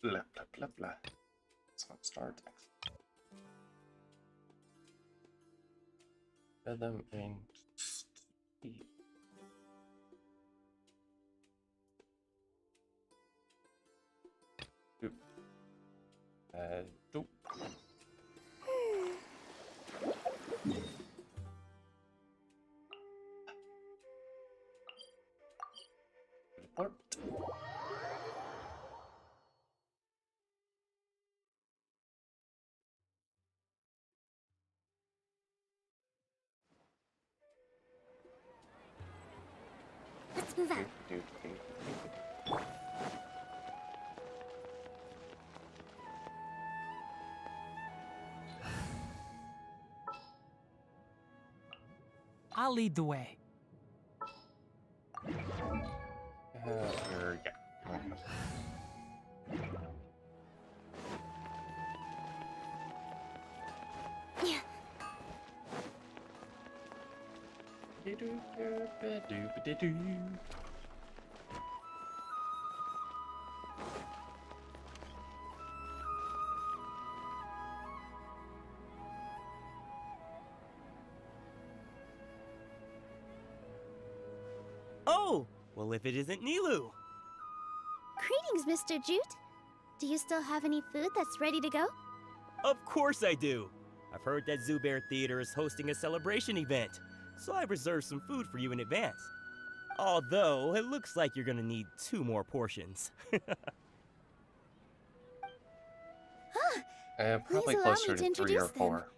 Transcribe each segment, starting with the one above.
Blah, blah, blah, blah. Let's not start. Rhythm and speed. Doop. Doop. Report. Let's move on. I'll lead the way. Here, yeah. Yeah. Oh, well, if it isn't Nilu. Greetings, Mr. Jute. Do you still have any food that's ready to go? Of course I do. I've heard that Zubair Theater is hosting a celebration event, so I reserved some food for you in advance. Although, it looks like you're gonna need 2 more portions. Probably Please allow closer me to to 3 or introduce 4.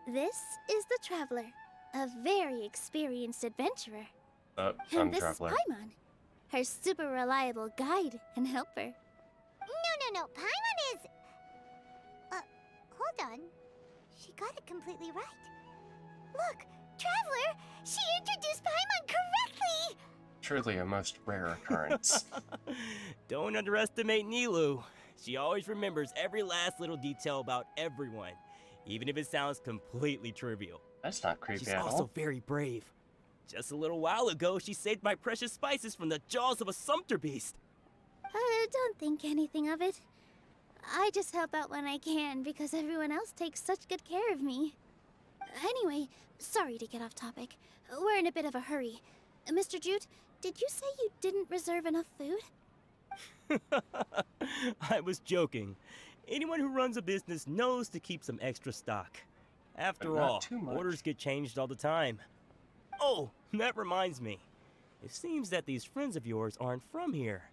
This is the Traveler, a very experienced adventurer. I'm And this Traveler. is Paimon, her super reliable guide and helper. No. Paimon is... hold on. She got it completely right. Look, Traveler! She introduced Paimon correctly! Truly a most rare occurrence. Don't underestimate Nilu. She always remembers every last little detail about everyone, even if it sounds completely trivial. That's not creepy She's at also all. very brave. Just a little while ago, she saved my precious spices from the jaws of a sumpter beast. Don't think anything of it. I just help out when I can because everyone else takes such good care of me. Anyway, sorry to get off topic. We're in a bit of a hurry. Mr. Jute, did you say you didn't reserve enough food? I was joking. Anyone who runs a business knows to keep some extra stock. After But not all, too much. orders get changed all the time. Oh, that reminds me. It seems that these friends of yours aren't from here.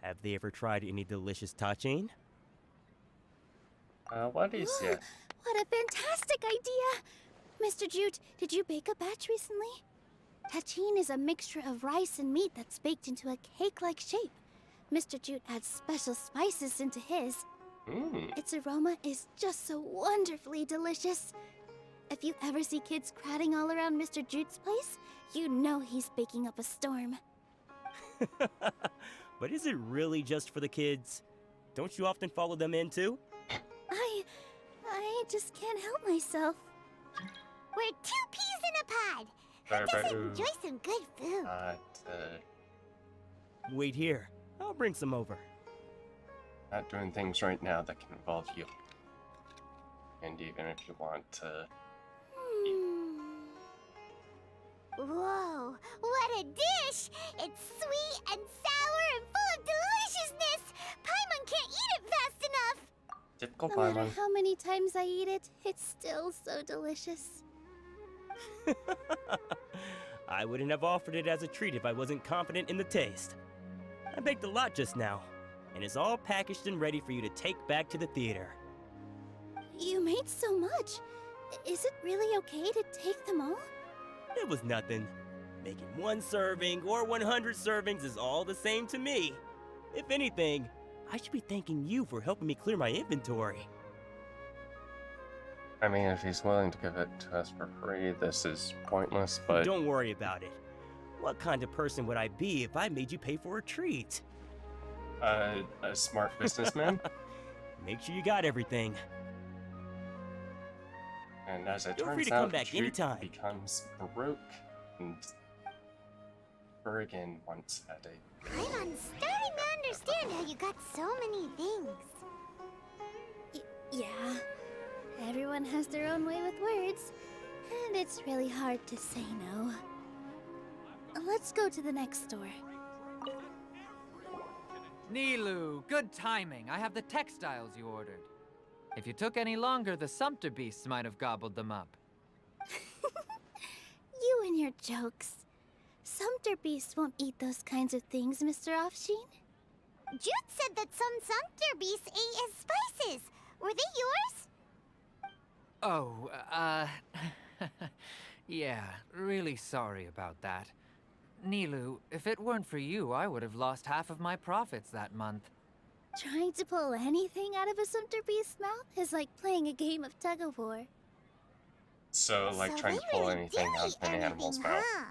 Have they ever tried any delicious tachin? What is it? What a fantastic idea! Mr. Jute, did you bake a batch recently? Tachin is a mixture of rice and meat that's baked into a cake-like shape. Mr. Jute adds special spices into his. Its aroma is just so wonderfully delicious. If you ever see kids crowding all around Mr. Jute's place, you know he's baking up a storm. But is it really just for the kids? Don't you often follow them in too? I just can't help myself. We're 2 peas in a pod! Who doesn't enjoy some good food? Wait here. I'll bring some over. Not doing things right now that can involve you. And even if you want to... Whoa, what a dish! It's sweet and sour and full of deliciousness! Paimon can't eat it fast enough! Typical No matter Paimon. how many times I eat it, it's still so delicious. I wouldn't have offered it as a treat if I wasn't confident in the taste. I baked a lot just now, and it's all packaged and ready for you to take back to the theater. You made so much. Is it really okay to take them all? It was nothing. Making 1 serving or 100 servings is all the same to me. If anything, I should be thanking you for helping me clear my inventory. I mean, if he's willing to give it to us for free, this is pointless, but... Don't worry about it. What kind of person would I be if I made you pay for a treat? A smart businessman? Make sure you got everything. And as it Feel free turns to come out, back Jute anytime. becomes broke and Bergen once had a... I'm starting to understand how you got so many things. Yeah. Everyone has their own way with words, and it's really hard to say no. Let's go to the next store. Nilu, good timing. I have the textiles you ordered. If you took any longer, the Sumpter beasts might have gobbled them up. You and your jokes. Sumpter beasts won't eat those kinds of things, Mr. Offsheen. Jude said that some Sumpter beasts ate his spices. Were they yours? Oh, yeah, really sorry about that. Nilu, if it weren't for you, I would have lost half of my profits that month. Trying to pull anything out of a Sumpter beast's mouth is like playing a game of tug-of-war. So, like, So trying they to pull really anything do out eat of an animal's anything, mouth. huh?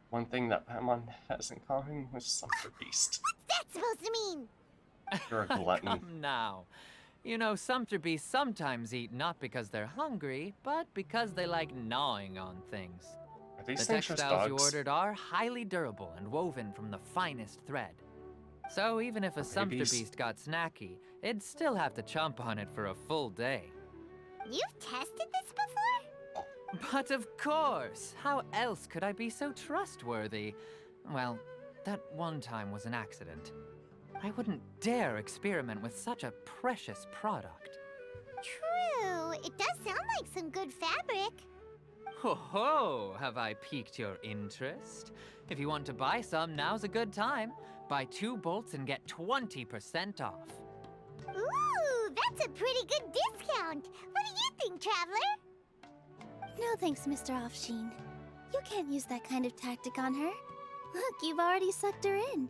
One thing that Paimon has in common with Sumpter Beast. What's that supposed to mean? You're a glutton. Come now. You know, Sumpter beasts sometimes eat not because they're hungry, but because they like gnawing on things. Are these The things just textiles you dogs? ordered are highly durable and woven from the finest thread. So even if a Sumpter Babies. beast got snacky, it'd still have to chomp on it for a full day. You've tested this before? But of course! How else could I be so trustworthy? Well, that one time was an accident. I wouldn't dare experiment with such a precious product. True. It does sound like some good fabric. Ho ho! Have I piqued your interest? If you want to buy some, now's a good time. Buy 2 bolts and get 20% off. Ooh, that's a pretty good discount. What do you think, Traveler? No thanks, Mr. Offsheen. You can't use that kind of tactic on her. Look, you've already sucked her in.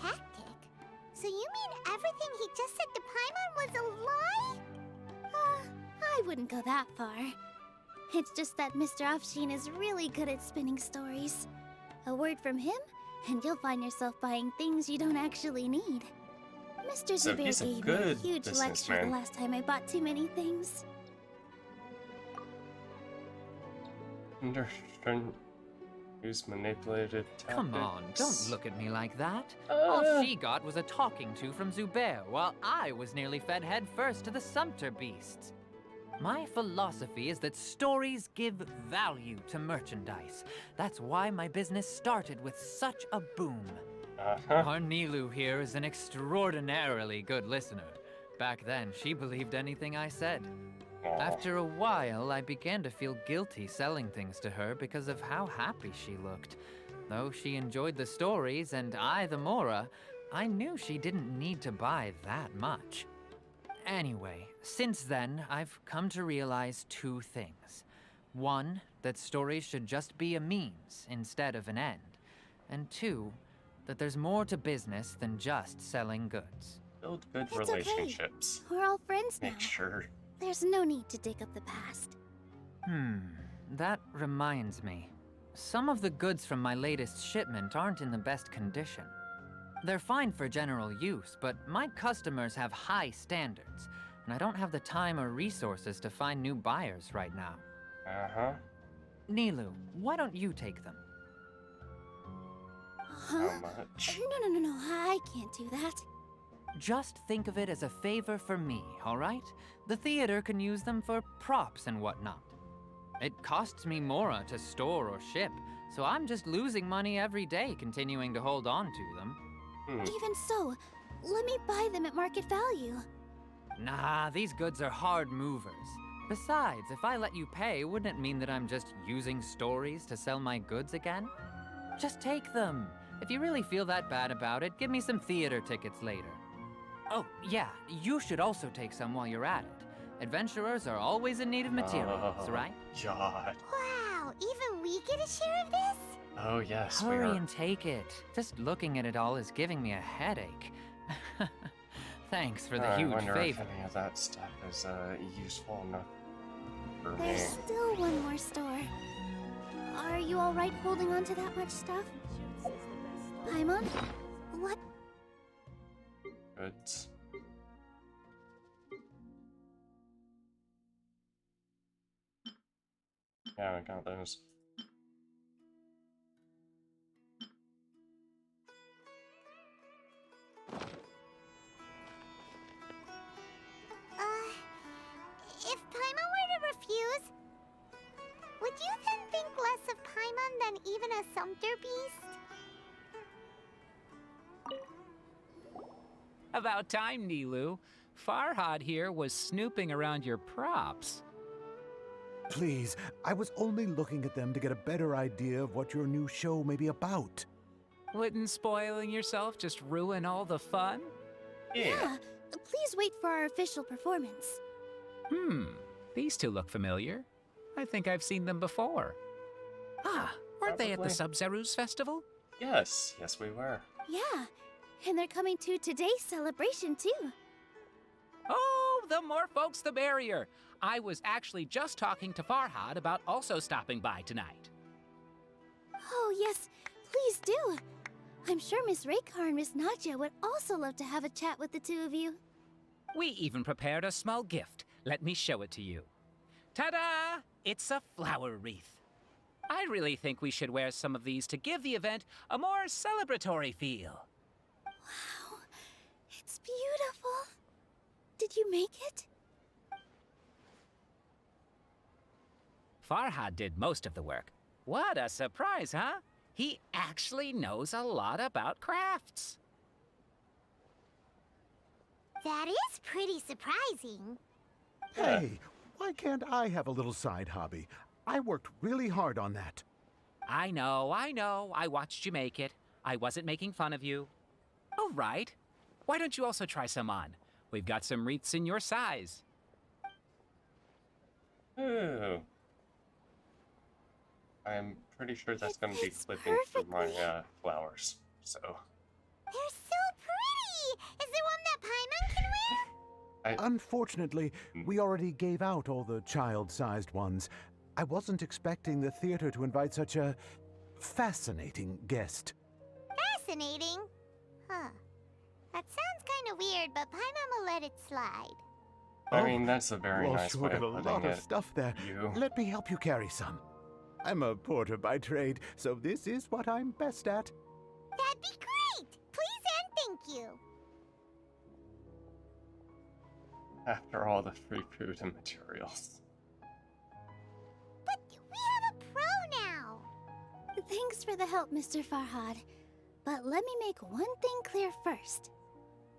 Tactic? So you mean everything he just said to Paimon was a lie? I wouldn't go that far. It's just that Mr. Offsheen is really good at spinning stories. A word from him, and you'll find yourself buying things you don't actually need. Mr. So Zubair he's a gave me a good huge lecture the businessman. last time I bought too many things. Wonder shouldn't use manipulated tactics. Come on, don't look at me like that. All she got was a talking to from Zubair, while I was nearly fed head first to the Sumpter beasts. My philosophy is that stories give value to merchandise. That's why my business started with such a boom. Our Nilu here is an extraordinarily good listener. Back then, she believed anything I said. Aw. After a while, I began to feel guilty selling things to her because of how happy she looked. Though she enjoyed the stories and I the Mora, I knew she didn't need to buy that much. Anyway, since then, I've come to realize 2 things. 1, that stories should just be a means instead of an end. And 2, that there's more to business than just selling goods. Build good It's okay. relationships. We're all friends now. Make sure. There's no need to dig up the past. That reminds me. Some of the goods from my latest shipment aren't in the best condition. They're fine for general use, but my customers have high standards, and I don't have the time or resources to find new buyers right now. Uh-huh. Nilu, why don't you take them? Huh? How much? No, I can't do that. Just think of it as a favor for me, all right? The theater can use them for props and whatnot. It costs me Mora to store or ship, so I'm just losing money every day continuing to hold on to them. Even so, let me buy them at market value. Nah, these goods are hard movers. Besides, if I let you pay, wouldn't it mean that I'm just using stories to sell my goods again? Just take them. If you really feel that bad about it, give me some theater tickets later. Oh, yeah, you should also take some while you're at it. Adventurers are always in need of materials, right? God. Wow, even we get a share of this? Oh, yes, we Hurry are. and take it. Just looking at it all is giving me a headache. Thanks for the I huge wonder favor. if any of that stuff is useful enough for me. There's still one more store. Are you all right holding on to that much stuff? Paimon? What? Goods. Yeah, I got those. If Paimon were to refuse, would you then think less of Paimon than even a sumpter beast? About time, Nilu. Farhad here was snooping around your props. Please, I was only looking at them to get a better idea of what your new show may be about. Wouldn't spoiling yourself just ruin all the fun? Yeah. Please wait for our official performance. These two look familiar. I think I've seen them before. Ah, weren't they at the Probably. Sub-Zerus festival? Yes, yes we were. Yeah, and they're coming to today's celebration too. Oh, the more folks the merrier. I was actually just talking to Farhad about also stopping by tonight. Oh yes, please do. I'm sure Miss Raykar and Miss Nadja would also love to have a chat with the two of you. We even prepared a small gift. Let me show it to you. Ta-da! It's a flower wreath. I really think we should wear some of these to give the event a more celebratory feel. Wow, it's beautiful. Did you make it? Farhad did most of the work. What a surprise, huh? He actually knows a lot about crafts. That is pretty surprising. Yeah. Hey, why can't I have a little side hobby? I worked really hard on that. I know. I watched you make it. I wasn't making fun of you. All right. Why don't you also try some on? We've got some wreaths in your size. Ooh. I'm pretty sure that's It going to be fits clipping for my perfectly. flowers. So, They're so pretty! Is there one that Paimon can wear? Unfortunately, we already gave out all the child-sized ones. I wasn't expecting the theater to invite such a fascinating guest. Fascinating. Huh. That sounds kind of weird, but Paimon will let it slide. I mean, that's a very Well, nice sure way got a of lot putting of it. stuff there. You. Let me help you carry some. I'm a porter by trade, so this is what I'm best at. That'd be great! Please and thank you. After all the free food and materials. But we have a pro now. Thanks for the help, Mr. Farhad. But let me make one thing clear first.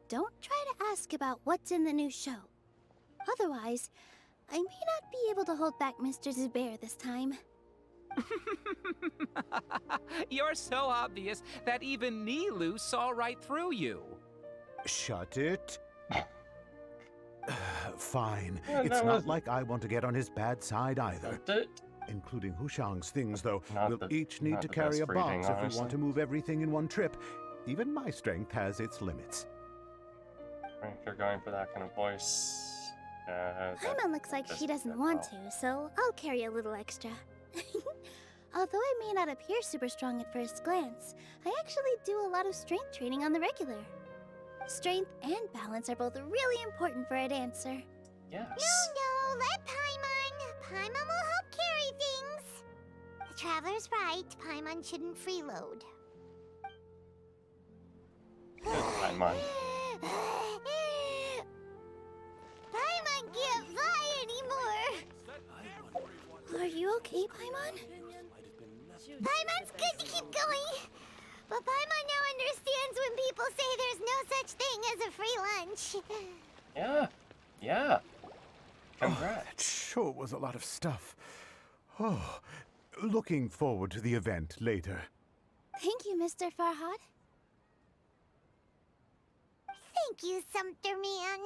Don't try to ask about what's in the new show. Otherwise, I may not be able to hold back Mr. Zubair this time. You're so obvious that even Nilu saw right through you. Shut it. Fine. Yeah, It's that not was- like I want to get on his bad side either. Including Hushang's things, though. Not We'll the- each need not to the carry best a reading, box if we honestly. want to move everything in one trip. Even my strength has its limits. If you're going for that kind of voice, Paimon looks like she doesn't fit want well. to, so I'll carry a little extra. Although I may not appear super strong at first glance, I actually do a lot of strength training on the regular. Strength and balance are both really important for a dancer. Yes. No, let Paimon. Paimon will help carry things. The Traveler's right. Paimon shouldn't freeload. Good, Paimon. Paimon can't fly anymore. Are you okay, Paimon? Paimon's good to keep going. But Paimon now understands when people say there's no such thing as a free lunch. Yeah. Yeah. Oh, Congrats. that sure was a lot of stuff. Oh, looking forward to the event later. Thank you, Mr. Farhad. Thank you, Sumpter Man.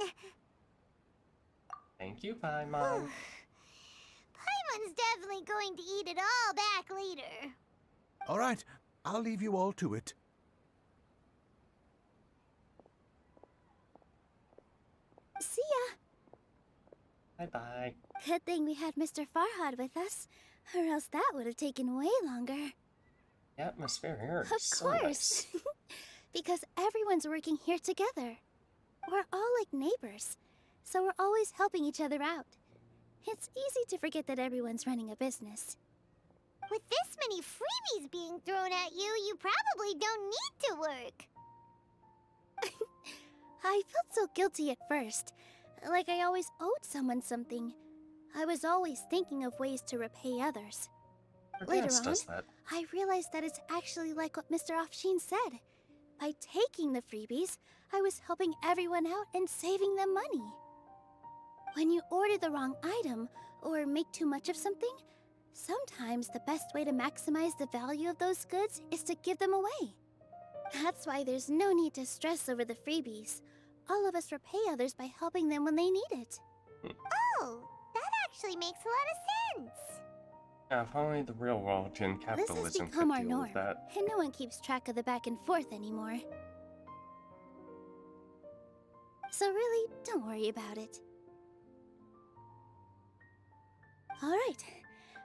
Thank you, Paimon. Paimon's definitely going to eat it all back later. All right, I'll leave you all to it. See ya. Bye-bye. Good thing we had Mr. Farhad with us, or else that would have taken way longer. The atmosphere here is Of so course. nice. Because everyone's working here together. We're all like neighbors, so we're always helping each other out. It's easy to forget that everyone's running a business. With this many freebies being thrown at you, you probably don't need to work. I felt so guilty at first, like I always owed someone something. I was always thinking of ways to repay others. Later Yes, on, does that. I realized that it's actually like what Mr. Afshin said. By taking the freebies, I was helping everyone out and saving them money. When you order the wrong item or make too much of something, sometimes the best way to maximize the value of those goods is to give them away. That's why there's no need to stress over the freebies. All of us repay others by helping them when they need it. Oh, that actually makes a lot of sense. Yeah, if only the real world and This has capitalism become could our deal norm, with that. and no one keeps track of the back and forth anymore. So really, don't worry about it. Alright,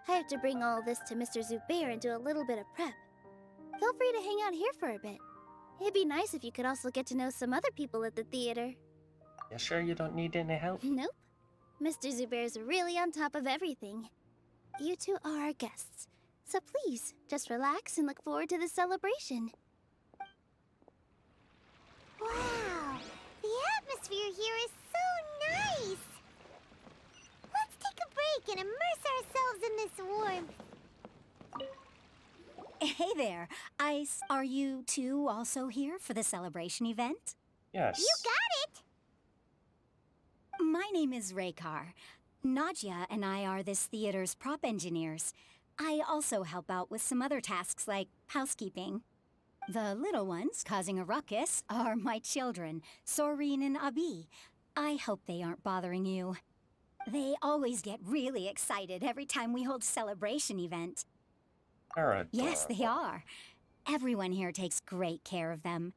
I have to bring all this to Mr. Zubair and do a little bit of prep. Feel free to hang out here for a bit. It'd be nice if you could also get to know some other people at the theater. You sure you don't need any help? Nope. Mr. Zubair's really on top of everything. You two are our guests, so please, just relax and look forward to the celebration. Wow, the atmosphere here is so nice. Let's take a break and immerse ourselves in this warmth. Hey there, Ice. Are you two also here for the celebration event? Yes. You got it! My name is Raykar. Nadia and I are this theater's prop engineers. I also help out with some other tasks like housekeeping. The little ones causing a ruckus are my children, Soreen and Abi. I hope they aren't bothering you. They always get really excited every time we hold a celebration event. They're Yes, they adorable. are. Everyone here takes great care of them.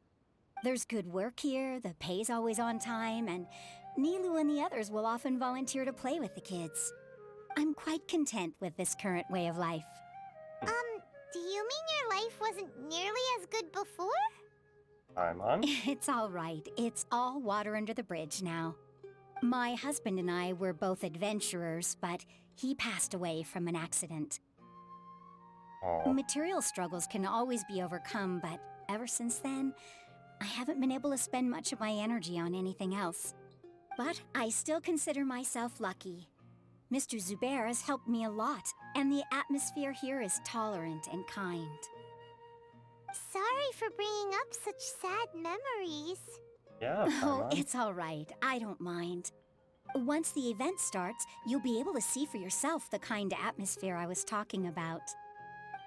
There's good work here, the pay's always on time, and Nilu and the others will often volunteer to play with the kids. I'm quite content with this current way of life. Do you mean your life wasn't nearly as good before? I'm on. It's all right. It's all water under the bridge now. My husband and I were both adventurers, but he passed away from an accident. Oh, Material struggles can always be overcome, but ever since then, I haven't been able to spend much of my energy on anything else. But I still consider myself lucky. Mr. Zubair has helped me a lot, and the atmosphere here is tolerant and kind. Sorry for bringing up such sad memories. yeah, Oh, Paimon. it's all right. I don't mind. Once the event starts, you'll be able to see for yourself the kind of atmosphere I was talking about.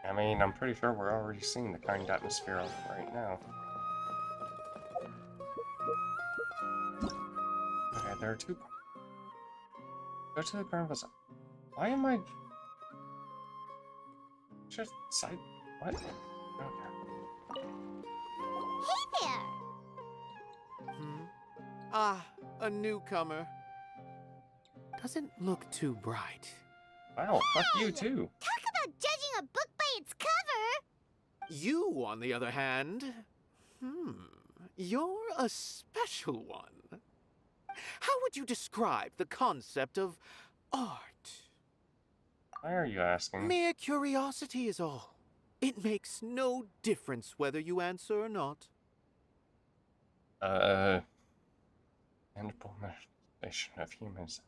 I mean, I'm pretty sure we're already seeing the kind atmosphere right now. Okay, there are two. Go to the carnival's. Why am I? Just side. What? Okay. Hey there! Ah, a newcomer. Doesn't look too bright. Wow, fuck you too. Talk about judging a book by its cover! You, on the other hand, you're a special one. How would you describe the concept of art? Why are you asking? Mere curiosity is all. It makes no difference whether you answer or not. Mandible manifestation of humans.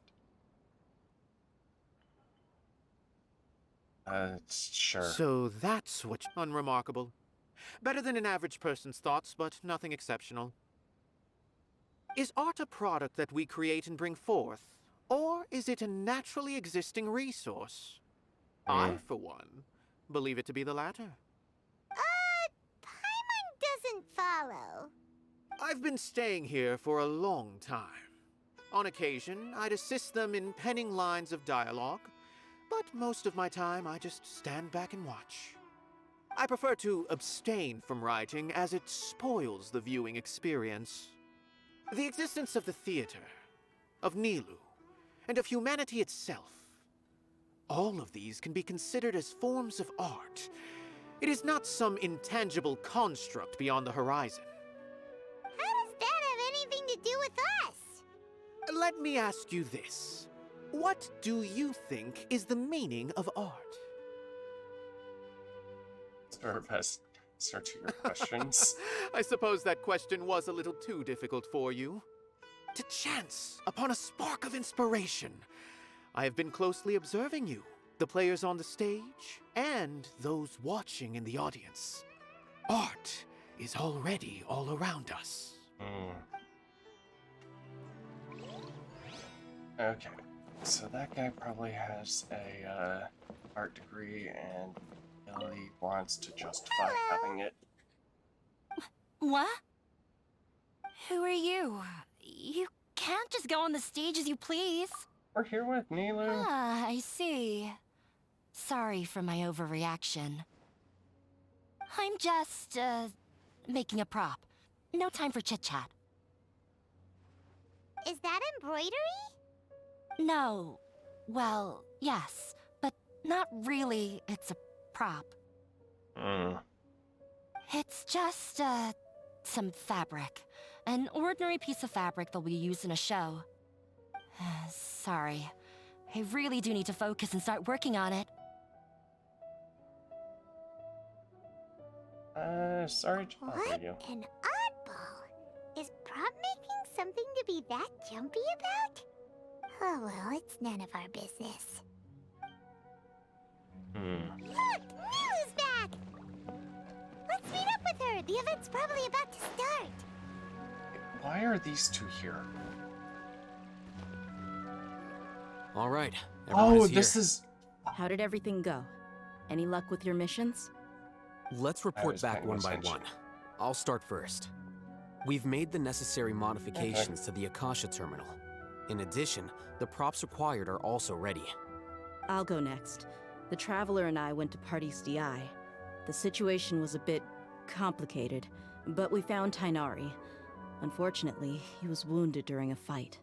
Sure. So that's what's unremarkable. Better than an average person's thoughts, but nothing exceptional. Is art a product that we create and bring forth, or is it a naturally existing resource? I, for one, believe it to be the latter. Paimon doesn't follow. I've been staying here for a long time. On occasion, I'd assist them in penning lines of dialogue, but most of my time I just stand back and watch. I prefer to abstain from writing as it spoils the viewing experience. The existence of the theater, of Nilu, and of humanity itself. All of these can be considered as forms of art. It is not some intangible construct beyond the horizon. How does that have anything to do with us? Let me ask you this. What do you think is the meaning of art? Sort of best start to your questions. I suppose that question was a little too difficult for you. To chance upon a spark of inspiration, I have been closely observing you, the players on the stage, and those watching in the audience. Art is already all around us. Okay, so that guy probably has a art degree and really wants to justify having it. What? Who are you? You can't just go on the stage as you please. We're here with Nilu. Ah, I see. Sorry for my overreaction. I'm just, making a prop. No time for chit-chat. Is that embroidery? No. Well, yes, but not really. It's a prop. It's just, some fabric. An ordinary piece of fabric that'll be used in a show. Sorry. I really do need to focus and start working on it. Sorry to bother What you. an oddball! Is prop making something to be that jumpy about? Oh well, it's none of our business. Look! Nilu's back! Let's meet up with her! The event's probably about to start! Why are these two here? All right. Oh, this is... How did everything go? Any luck with your missions? Let's I report was back paying one by attention. one. I'll start first. We've made the necessary modifications to the Akasha terminal. In addition, the props required are also ready. I'll go next. The Traveler and I went to Party's DI. The situation was a bit complicated, but we found Tainari. Unfortunately, he was wounded during a fight.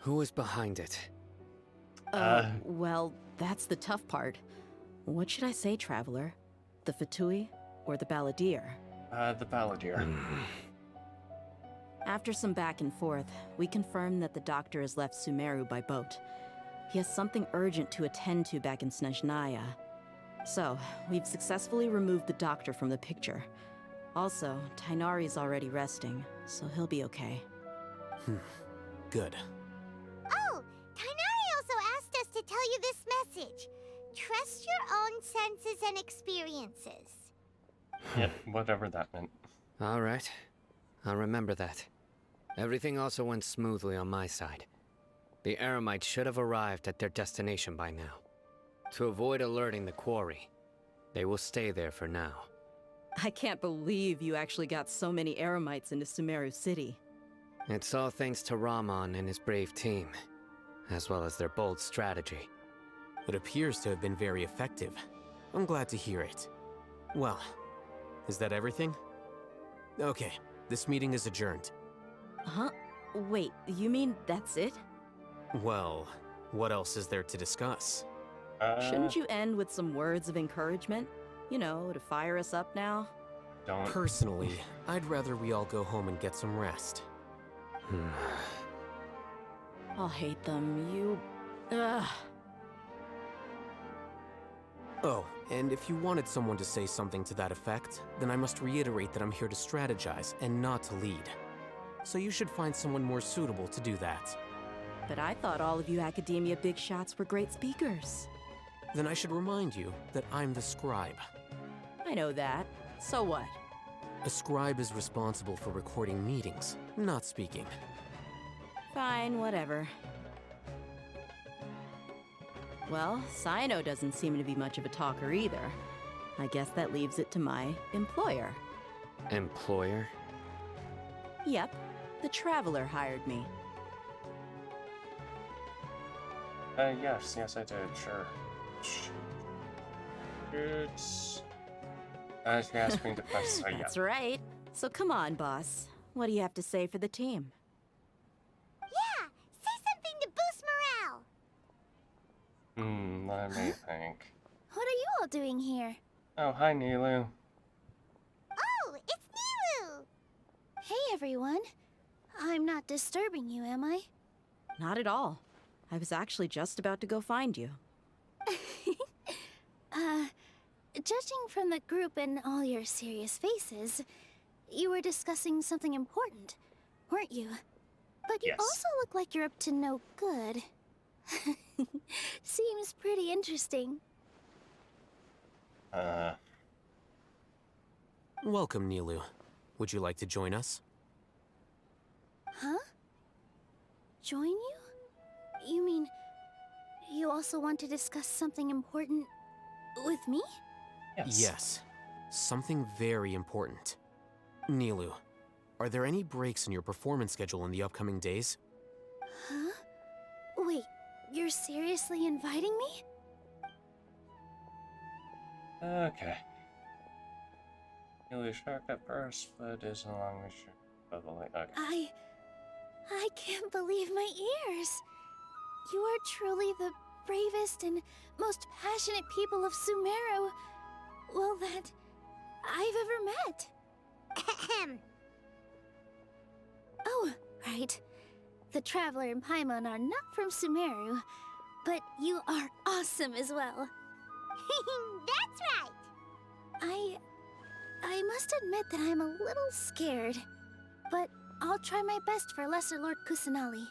Who was behind it? Well, that's the tough part. What should I say, Traveler? The Fatui or the Balladeer? The Balladeer. After some back and forth, we confirmed that the doctor has left Sumeru by boat. He has something urgent to attend to back in Snezhnaya. So, we've successfully removed the doctor from the picture. Also, Tainari's already resting, so he'll be okay. Good. Oh! Tainari also asked us to tell you this message. Trust your own senses and experiences. Yep, whatever that meant. All right. I'll remember that. Everything also went smoothly on my side. The Eremites should have arrived at their destination by now. To avoid alerting the quarry, they will stay there for now. I can't believe you actually got so many Eremites into Sumeru City. It's all thanks to Rahman and his brave team, as well as their bold strategy. It appears to have been very effective. I'm glad to hear it. Well, is that everything? Okay, this meeting is adjourned. Huh? Wait, you mean that's it? Well, what else is there to discuss? Shouldn't you end with some words of encouragement? You know, to fire us up now? Don't. Personally, I'd rather we all go home and get some rest. I'll hate them. You... Ugh. Oh, and if you wanted someone to say something to that effect, then I must reiterate that I'm here to strategize and not to lead. So you should find someone more suitable to do that. But I thought all of you Academia big shots were great speakers. Then I should remind you that I'm the scribe. I know that. So what? A scribe is responsible for recording meetings, not speaking. Fine, whatever. Well, Cyno doesn't seem to be much of a talker either. I guess that leaves it to my employer. Employer? Yep, the Traveler hired me. Yes, I did, sure. Good. If you ask me to press, yeah. That's right. So come on, boss. What do you have to say for the team? Yeah! Say something to boost morale! Let me think. What are you all doing here? Oh, hi, Nilu. Oh, it's Nilu! Hey, everyone. I'm not disturbing you, am I? Not at all. I was actually just about to go find you. Judging from the group and all your serious faces, you were discussing something important, weren't you? But you Yes. also look like you're up to no good. Seems pretty interesting. Welcome, Nilu. Would you like to join us? Huh? Join you? You mean you also want to discuss something important with me? Yes. Something very important. Nilu, are there any breaks in your performance schedule in the upcoming days? Huh? Wait, you're seriously inviting me? Okay. You'll shark at first, but is along with your bubbling. Okay. I can't believe my ears. You are truly the bravest and most passionate people of Sumeru, well, that I've ever met. Ahem. Oh, right. The Traveler and Paimon are not from Sumeru, but you are awesome as well. That's right. I must admit that I'm a little scared, but I'll try my best for Lesser Lord Kusanali.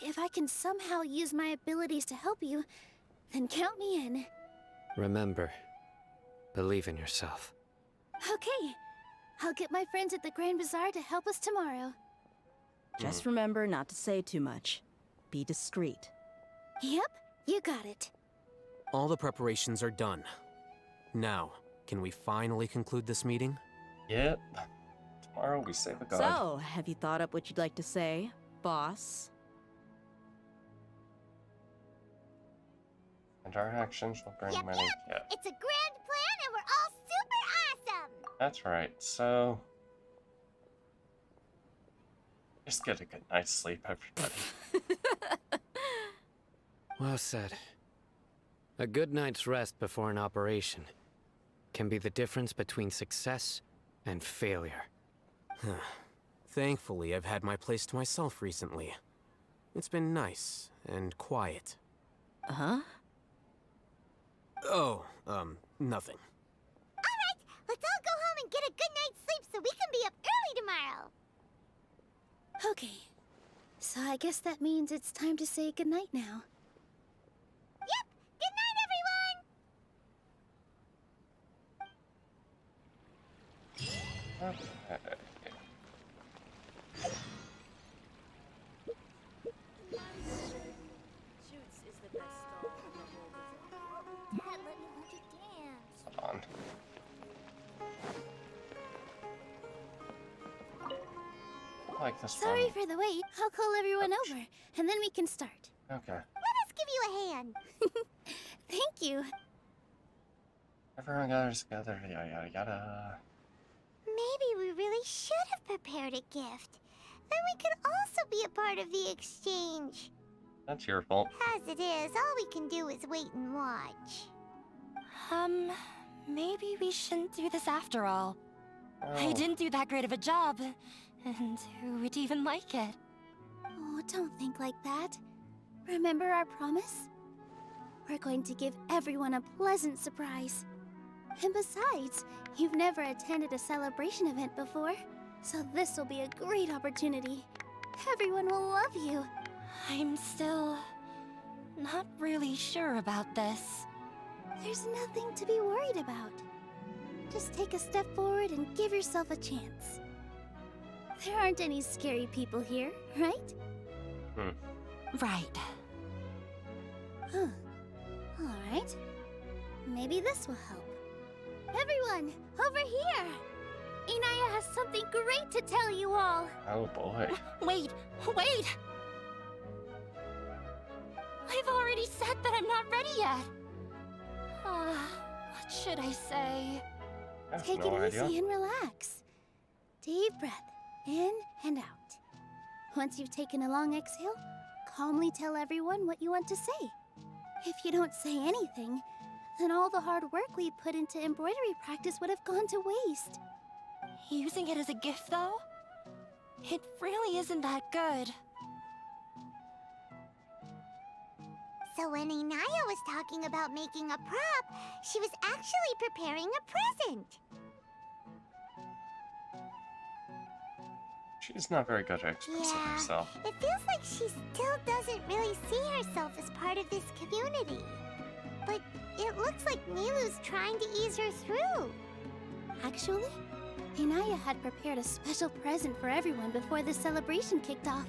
If I can somehow use my abilities to help you, then count me in. Remember, believe in yourself. Okay, I'll get my friends at the Grand Bazaar to help us tomorrow. Just remember not to say too much. Be discreet. Yep, you got it. All the preparations are done. Now, can we finally conclude this meeting? Yep. Tomorrow we save a god. So, have you thought up what you'd like to say, boss? And our actions will bring Yep, many. Yeah, It's a grand plan and we're all super awesome. that's right. So, just get a good night's sleep, everybody. Well said. A good night's rest before an operation can be the difference between success and failure. Thankfully, I've had my place to myself recently. It's been nice and quiet. Huh? Oh, nothing. All right, let's all go home and get a good night's sleep so we can be up early tomorrow. Okay, so I guess that means it's time to say goodnight now. Yep, good night, everyone. Okay. Dad, let me learn to dance. Hold on. I like this Sorry one. for the wait. I'll call everyone over, and then we can start. Okay. Let us give you a hand. Thank you. Everyone gathers together. Yada yada yada. Maybe we really should have prepared a gift. Then we could also be a part of the exchange. That's your fault. As it is, all we can do is wait and watch. Maybe we shouldn't do this after all. I Oh. didn't do that great of a job. And who would even like it? Oh, don't think like that. Remember our promise? We're going to give everyone a pleasant surprise. And besides, you've never attended a celebration event before, so this will be a great opportunity. Everyone will love you. I'm still not really sure about this. There's nothing to be worried about. Just take a step forward and give yourself a chance. There aren't any scary people here, right? Right. Huh. Alright. Maybe this will help. Everyone, over here! Inaya has something great to tell you all! Oh boy. Wait! I've already said that I'm not ready yet. What should I say? I have Take no it idea. easy and relax. Deep breath, in and out. Once you've taken a long exhale, calmly tell everyone what you want to say. If you don't say anything, then all the hard work we put into embroidery practice would have gone to waste. Using it as a gift, though? It really isn't that good. So when Inaya was talking about making a prop, she was actually preparing a present. She's not very good at expressing herself. It feels like she still doesn't really see herself as part of this community. But it looks like Nilu's trying to ease her through. Actually, Inaya had prepared a special present for everyone before the celebration kicked off.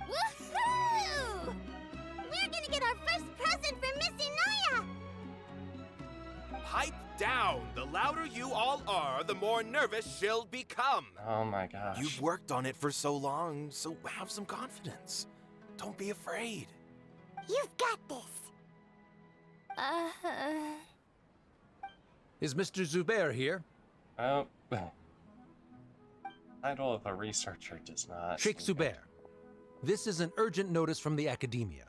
Woohoo! We're gonna get our first present for Miss Inaya! Pipe down! The louder you all are, the more nervous she'll become. Oh my gosh. You've worked on it for so long, so have some confidence. Don't be afraid. You've got this. Is Mr. Zubair here? Oh, well. Title of a researcher does not. Sheikh Zubair, this is an urgent notice from the Academia.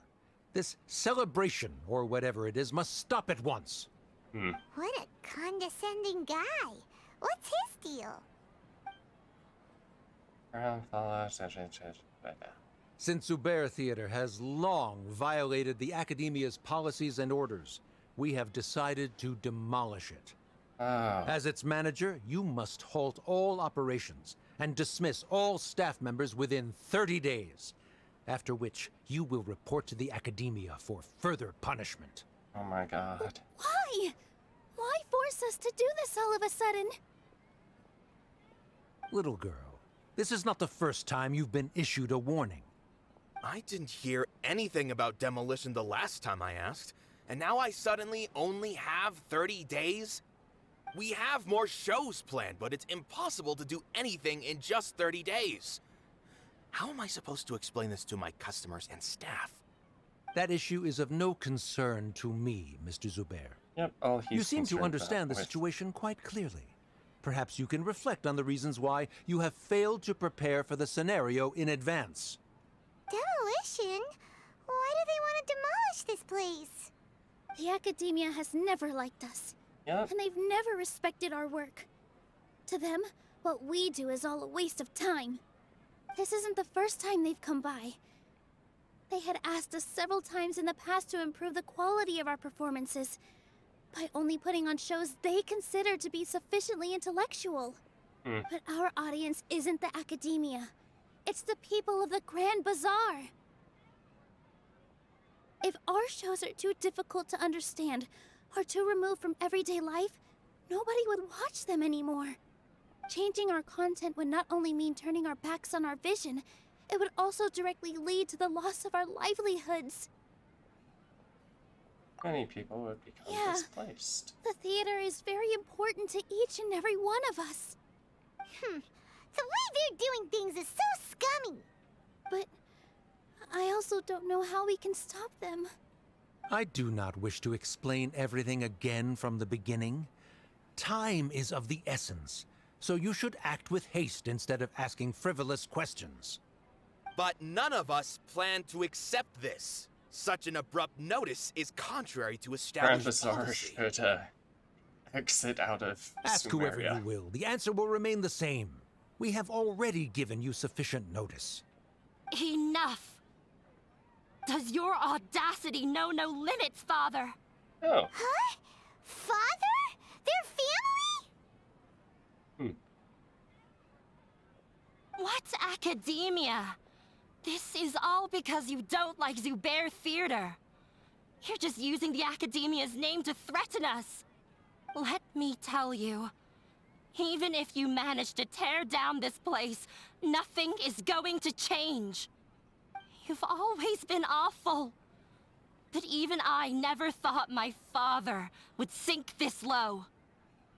This celebration, or whatever it is, must stop at once. What a condescending guy. What's his deal? Since Zubair Theater has long violated the Academia's policies and orders, we have decided to demolish it. As its manager, you must halt all operations and dismiss all staff members within 30 days, after which you will report to the Academia for further punishment. Oh my god. Why? Why force us to do this all of a sudden? Little girl, this is not the first time you've been issued a warning. I didn't hear anything about demolition the last time I asked, and now I suddenly only have 30 days? We have more shows planned, but it's impossible to do anything in just 30 days. How am I supposed to explain this to my customers and staff? That issue is of no concern to me, Mr. Zubair. Yep, all he's You seem to concerned understand the about with- situation quite clearly. Perhaps you can reflect on the reasons why you have failed to prepare for the scenario in advance. Demolition? Why do they want to demolish this place? The Academia has never liked us. Yep. And they've never respected our work. To them, what we do is all a waste of time. This isn't the first time they've come by. They had asked us several times in the past to improve the quality of our performances by only putting on shows they consider to be sufficiently intellectual. But our audience isn't the Academia. It's the people of the Grand Bazaar. If our shows are too difficult to understand or too removed from everyday life, nobody would watch them anymore. Changing our content would not only mean turning our backs on our vision, it would also directly lead to the loss of our livelihoods. Many people would become Yeah. displaced. The theater is very important to each and every one of us. The way they're doing things is so scummy. But I also don't know how we can stop them. I do not wish to explain everything again from the beginning. Time is of the essence, so you should act with haste instead of asking frivolous questions. But none of us plan to accept this. Such an abrupt notice is contrary to Grand established Bazaar policy. should exit out of Ask whoever Sumeria. you will, the answer will remain the same. We have already given you sufficient notice. Enough! Does your audacity know no limits, Father? Oh. Huh? Father? Their family? What's academia? This is all because you don't like Zubair Theater. You're just using the Academia's name to threaten us. Let me tell you, even if you manage to tear down this place, nothing is going to change. You've always been awful. But even I never thought my father would sink this low.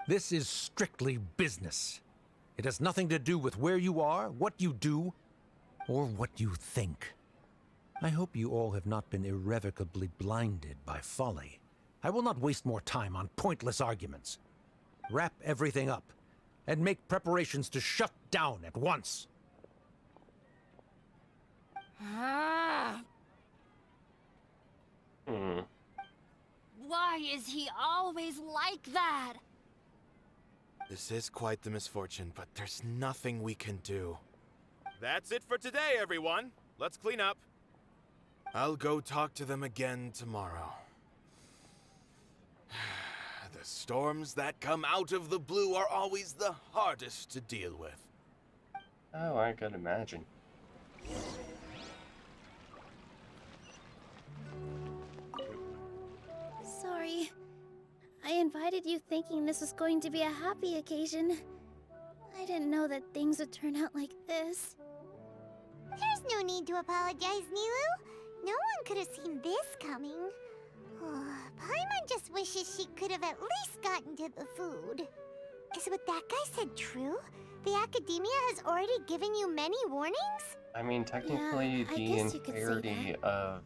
This is strictly business. It has nothing to do with where you are, what you do, or what you think. I hope you all have not been irrevocably blinded by folly. I will not waste more time on pointless arguments. Wrap everything up, and make preparations to shut down at once. Why is he always like that? This is quite the misfortune, but there's nothing we can do. That's it for today, everyone. Let's clean up. I'll go talk to them again tomorrow. The storms that come out of the blue are always the hardest to deal with. Oh, I could imagine. Sorry. I invited you thinking this was going to be a happy occasion. I didn't know that things would turn out like this. There's no need to apologize, Nilu. No one could have seen this coming. Paimon just wishes she could have at least gotten to the food. Is what that guy said true? The Academia has already given you many warnings? I mean, technically, Yeah, I the guess you could say entirety that. of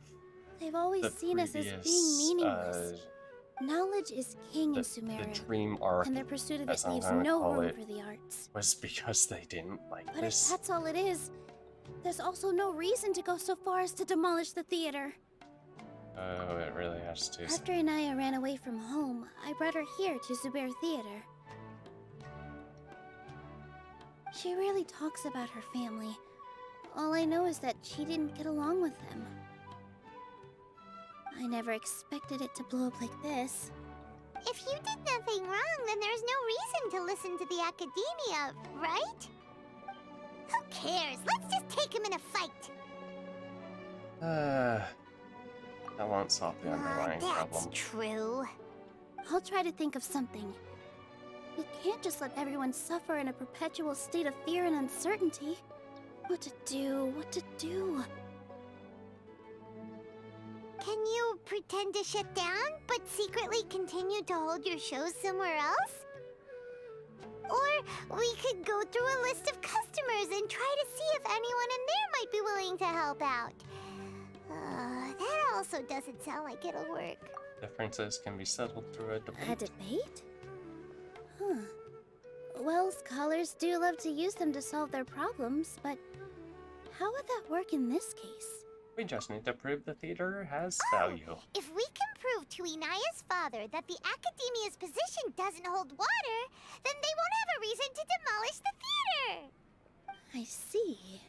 They've always the seen us as being previous, meaningless. Knowledge is king in Sumeru, the dream arc, and their pursuit of it as I'm leaves gonna no call room it, for the arts. was because they didn't like But if this. that's all it is, there's also no reason to go so far as to demolish the theater. Oh, it really has to. After Inaya ran away from home, I brought her here to Zubair Theater. She rarely talks about her family. All I know is that she didn't get along with them. I never expected it to blow up like this. If you did nothing wrong, then there's no reason to listen to the Academia, right? Who cares? Let's just take him in a fight. That won't solve the underlying That's problem. true. I'll try to think of something. We can't just let everyone suffer in a perpetual state of fear and uncertainty. What to do? What to do? Can you pretend to shut down, but secretly continue to hold your shows somewhere else? Or we could go through a list of customers and try to see if anyone in there might be willing to help out. That also doesn't sound like it'll work. Differences can be settled through a debate. A debate? Huh. Well, scholars do love to use them to solve their problems, but how would that work in this case? We just need to prove the theater has value. If we can prove to Inaya's father that the Academia's position doesn't hold water, then they won't have a reason to demolish the theater! I see.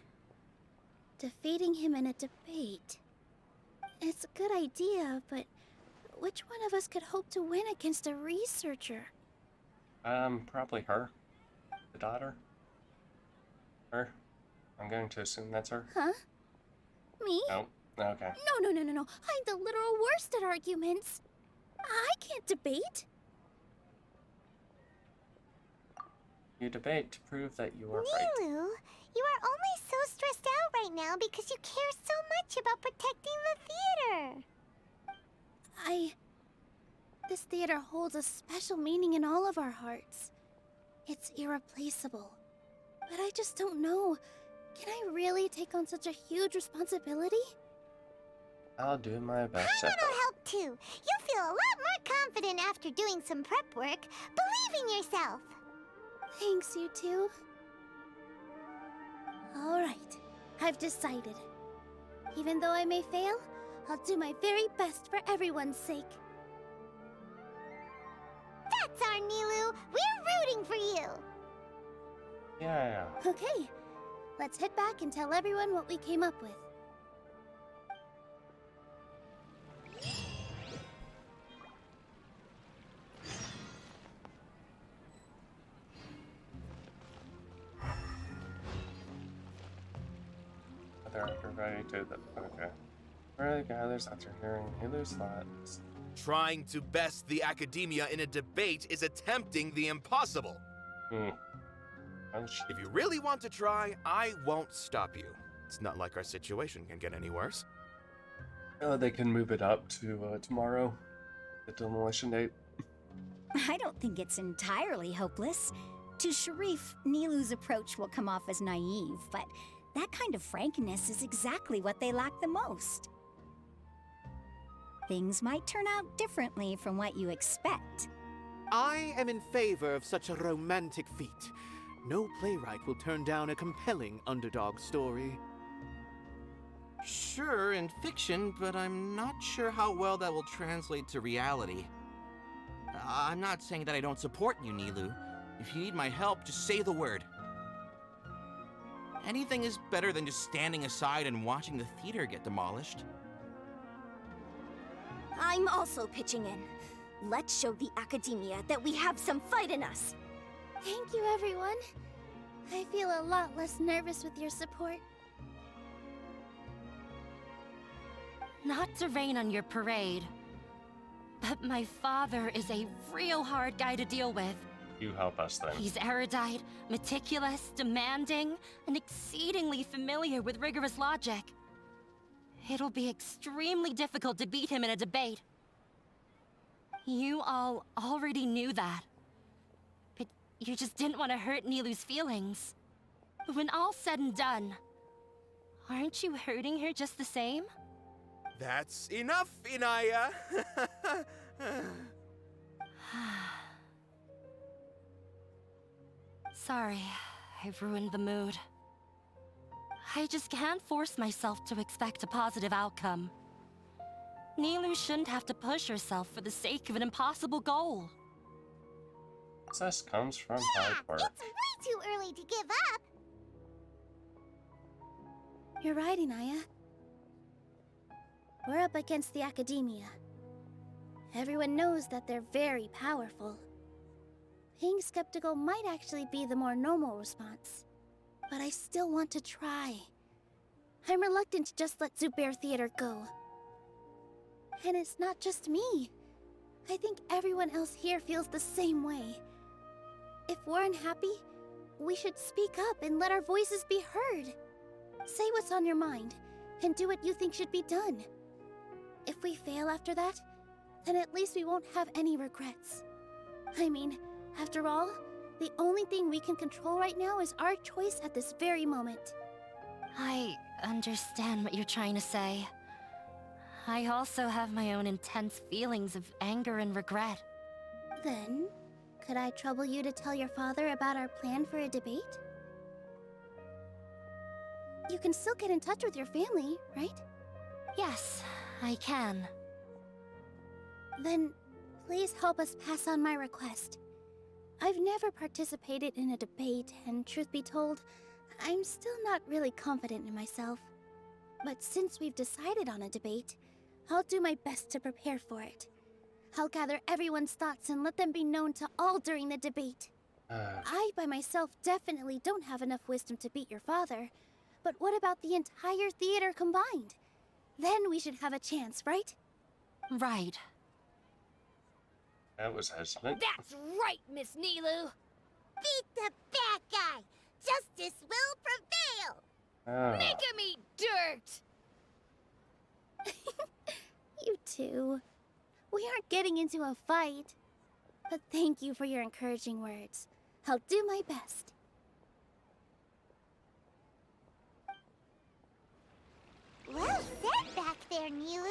Defeating him in a debate. It's a good idea, but which one of us could hope to win against a researcher? Probably her. The daughter. Her. I'm going to assume that's her. Huh? Me? No. Okay. No. I'm the literal worst at arguments. I can't debate. You debate to prove that you are right. Nilu, you are only so stressed out right now because you care so much about protecting the theater. This theater holds a special meaning in all of our hearts. It's irreplaceable. But I just don't know. Can I really take on such a huge responsibility? I'll do my best. Paimon will help too. You'll feel a lot more confident after doing some prep work. Believe in yourself. Thanks, you two. All right, I've decided. Even though I may fail, I'll do my very best for everyone's sake. That's our Nilu. We're rooting for you. Yeah. Okay, let's head back and tell everyone what we came up with. Everybody to the okay. Where gathers after hearing Nilu's thoughts. Trying to best the Academia in a debate is attempting the impossible. If you really want to try, I won't stop you. It's not like our situation can get any worse. They can move it up to tomorrow, the demolition date. I don't think it's entirely hopeless. To Sharif, Nilu's approach will come off as naive, but that kind of frankness is exactly what they lack the most. Things might turn out differently from what you expect. I am in favor of such a romantic feat. No playwright will turn down a compelling underdog story. Sure, in fiction, but I'm not sure how well that will translate to reality. I'm not saying that I don't support you, Nilu. If you need my help, just say the word. Anything is better than just standing aside and watching the theater get demolished. I'm also pitching in. Let's show the academia that we have some fight in us. Thank you, everyone. I feel a lot less nervous with your support. Not to rain on your parade, but my father is a real hard guy to deal with. You help us then. He's erudite, meticulous, demanding, and exceedingly familiar with rigorous logic. It'll be extremely difficult to beat him in a debate. You all already knew that. But you just didn't want to hurt Nilu's feelings. When all's said and done, aren't you hurting her just the same? That's enough, Inaya! Sorry, I've ruined the mood. I just can't force myself to expect a positive outcome. Nilu shouldn't have to push herself for the sake of an impossible goal. Success comes from hard work. It's way too early to give up. You're right, Inaya. We're up against the academia. Everyone knows that they're very powerful. Being skeptical might actually be the more normal response. But I still want to try. I'm reluctant to just let Zubair Theater go. And it's not just me. I think everyone else here feels the same way. If we're unhappy, we should speak up and let our voices be heard. Say what's on your mind, and do what you think should be done. If we fail after that, then at least we won't have any regrets. I mean, after all, the only thing we can control right now is our choice at this very moment. I understand what you're trying to say. I also have my own intense feelings of anger and regret. Then, could I trouble you to tell your father about our plan for a debate? You can still get in touch with your family, right? Yes, I can. Then, please help us pass on my request. I've never participated in a debate, and truth be told, I'm still not really confident in myself. But since we've decided on a debate, I'll do my best to prepare for it. I'll gather everyone's thoughts and let them be known to all during the debate. I, by myself, definitely don't have enough wisdom to beat your father. But what about the entire theater combined? Then we should have a chance, right? Right. That was hesitant. That's right, Miss Nilu. Beat the bad guy. Justice will prevail. Ah. Make him eat dirt. You two. We aren't getting into a fight. But thank you for your encouraging words. I'll do my best. Well said back there, Nilu.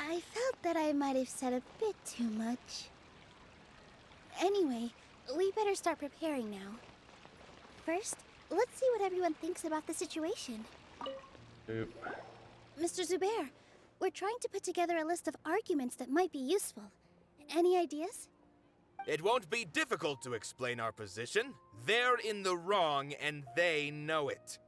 I felt that I might have said a bit too much. Anyway, we better start preparing now. First, let's see what everyone thinks about the situation. Oop. Mr. Zubair, we're trying to put together a list of arguments that might be useful. Any ideas? It won't be difficult to explain our position. They're in the wrong, and they know it.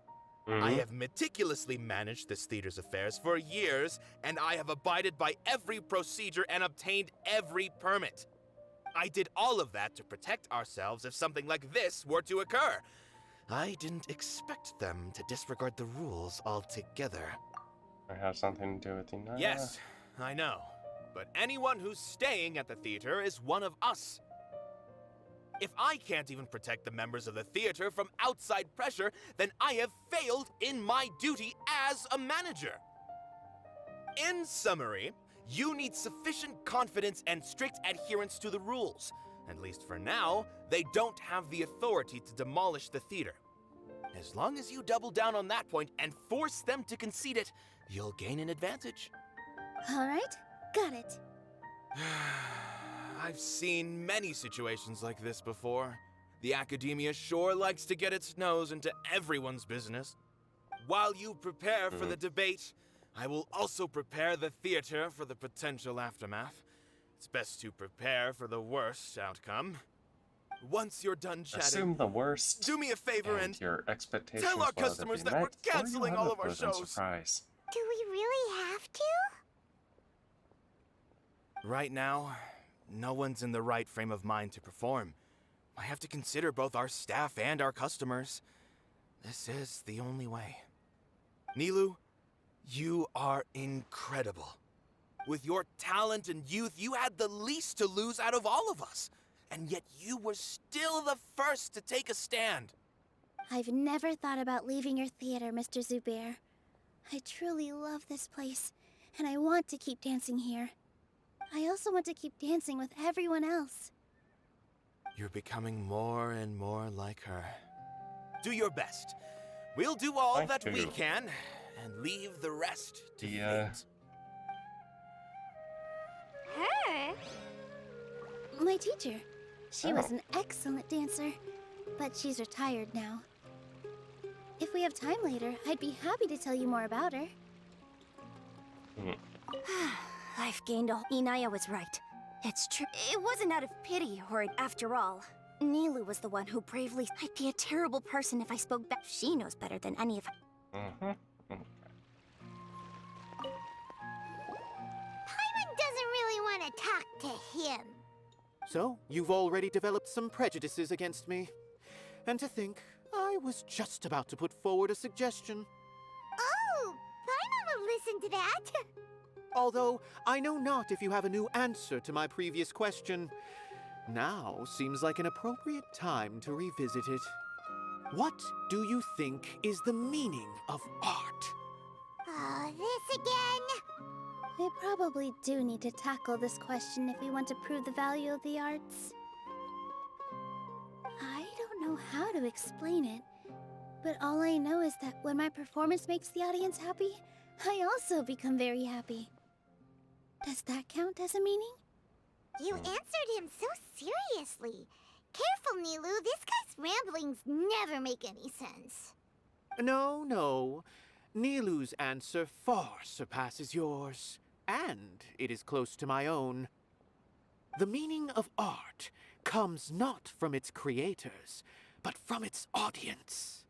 I have meticulously managed this theater's affairs for years, and I have abided by every procedure and obtained every permit. I did all of that to protect ourselves if something like this were to occur. I didn't expect them to disregard the rules altogether. I have something to do with Inaya. Yes, I know. But anyone who's staying at the theater is one of us. If I can't even protect the members of the theater from outside pressure, then I have failed in my duty as a manager. In summary, you need sufficient confidence and strict adherence to the rules. At least for now, they don't have the authority to demolish the theater. As long as you double down on that point and force them to concede it, you'll gain an advantage. All right, got it. I've seen many situations like this before. The academia sure likes to get its nose into everyone's business. While you prepare for the debate, I will also prepare the theater for the potential aftermath. It's best to prepare for the worst outcome. Once you're done chatting, Assume the worst. do me a favor and your expectations tell our will either customers be that met, we're or you'll canceling have all a of our pleasant shows. surprise. Do we really have to? Right now, no one's in the right frame of mind to perform. I have to consider both our staff and our customers. This is the only way. Nilu, you are incredible. With your talent and youth, you had the least to lose out of all of us. And yet you were still the first to take a stand. I've never thought about leaving your theater, Mr. Zubair. I truly love this place, and I want to keep dancing here. I also want to keep dancing with everyone else. You're becoming more and more like her. Do your best. We'll do all that we can, and leave the rest to fate. Her? My teacher. She was an excellent dancer, but she's retired now. If we have time later, I'd be happy to tell you more about her. I've gained a... Inaya was right. It's true. It wasn't out of pity, or after all. Nilu was the one who bravely... I'd be a terrible person if I spoke back. She knows better than any of... Paimon doesn't really want to talk to him. So, you've already developed some prejudices against me. And to think, I was just about to put forward a suggestion. Oh, Paimon will listen to that. Although, I know not if you have a new answer to my previous question. Now seems like an appropriate time to revisit it. What do you think is the meaning of art? Oh, this again? We probably do need to tackle this question if we want to prove the value of the arts. I don't know how to explain it, but all I know is that when my performance makes the audience happy, I also become very happy. Does that count as a meaning? You answered him so seriously. Careful, Nilu, this guy's ramblings never make any sense. No. Nilu's answer far surpasses yours, and it is close to my own. The meaning of art comes not from its creators, but from its audience.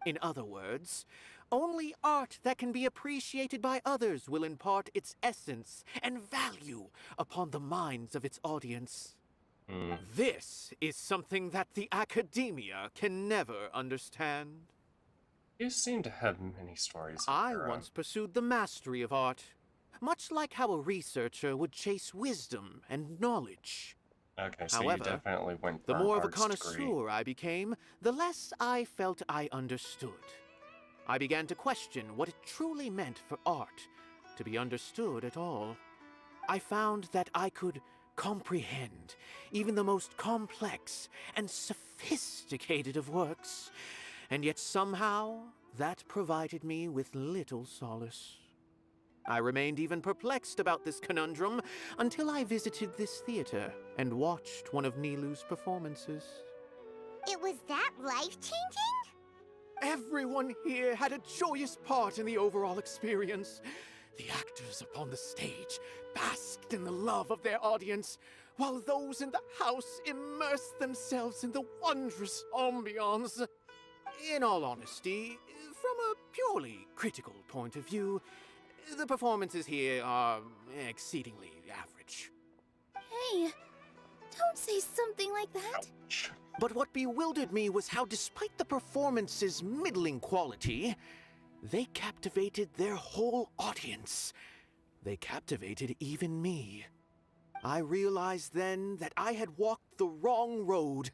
In other words, only art that can be appreciated by others will impart its essence and value upon the minds of its audience. This is something that the academia can never understand. You seem to have many stories of I your once pursued the mastery of art, much like how a researcher would chase wisdom and knowledge. Okay, so However, you definitely went for the an more of a arts connoisseur degree. I became, the less I felt I understood. I began to question what it truly meant for art to be understood at all. I found that I could comprehend even the most complex and sophisticated of works, and yet somehow that provided me with little solace. I remained even perplexed about this conundrum until I visited this theater and watched one of Nilu's performances. It was that life-changing? Everyone here had a joyous part in the overall experience. The actors upon the stage basked in the love of their audience, while those in the house immersed themselves in the wondrous ambiance. In all honesty, from a purely critical point of view, the performances here are exceedingly average. Hey, don't say something like that. But what bewildered me was how, despite the performance's middling quality, they captivated their whole audience. They captivated even me. I realized then that I had walked the wrong road.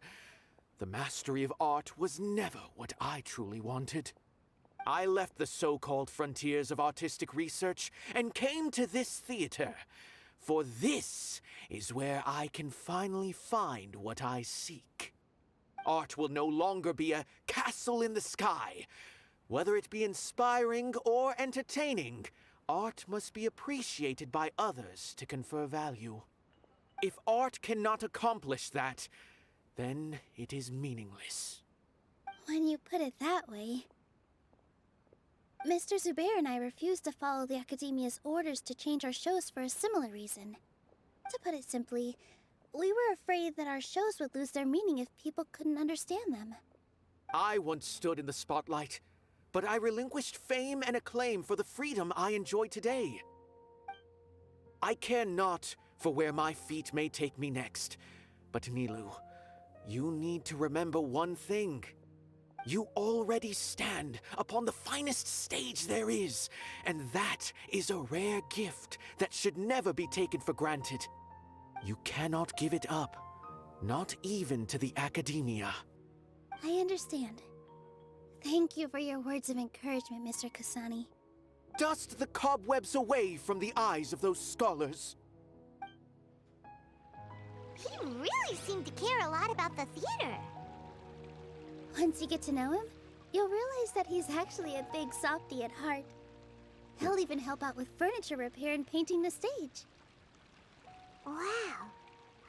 The mastery of art was never what I truly wanted. I left the so-called frontiers of artistic research and came to this theater, for this is where I can finally find what I seek. Art will no longer be a castle in the sky. Whether it be inspiring or entertaining, art must be appreciated by others to confer value. If art cannot accomplish that, then it is meaningless. When you put it that way... Mr. Zubair and I refused to follow the Academia's orders to change our shows for a similar reason. To put it simply, We were afraid that our shows would lose their meaning if people couldn't understand them. I once stood in the spotlight, but I relinquished fame and acclaim for the freedom I enjoy today. I care not for where my feet may take me next, but Nilu, you need to remember one thing. You already stand upon the finest stage there is, and that is a rare gift that should never be taken for granted. You cannot give it up, not even to the academia. I understand. Thank you for your words of encouragement, Mr. Kasani. Dust the cobwebs away from the eyes of those scholars. He really seemed to care a lot about the theater. Once you get to know him, you'll realize that he's actually a big softy at heart. He'll even help out with furniture repair and painting the stage. Wow.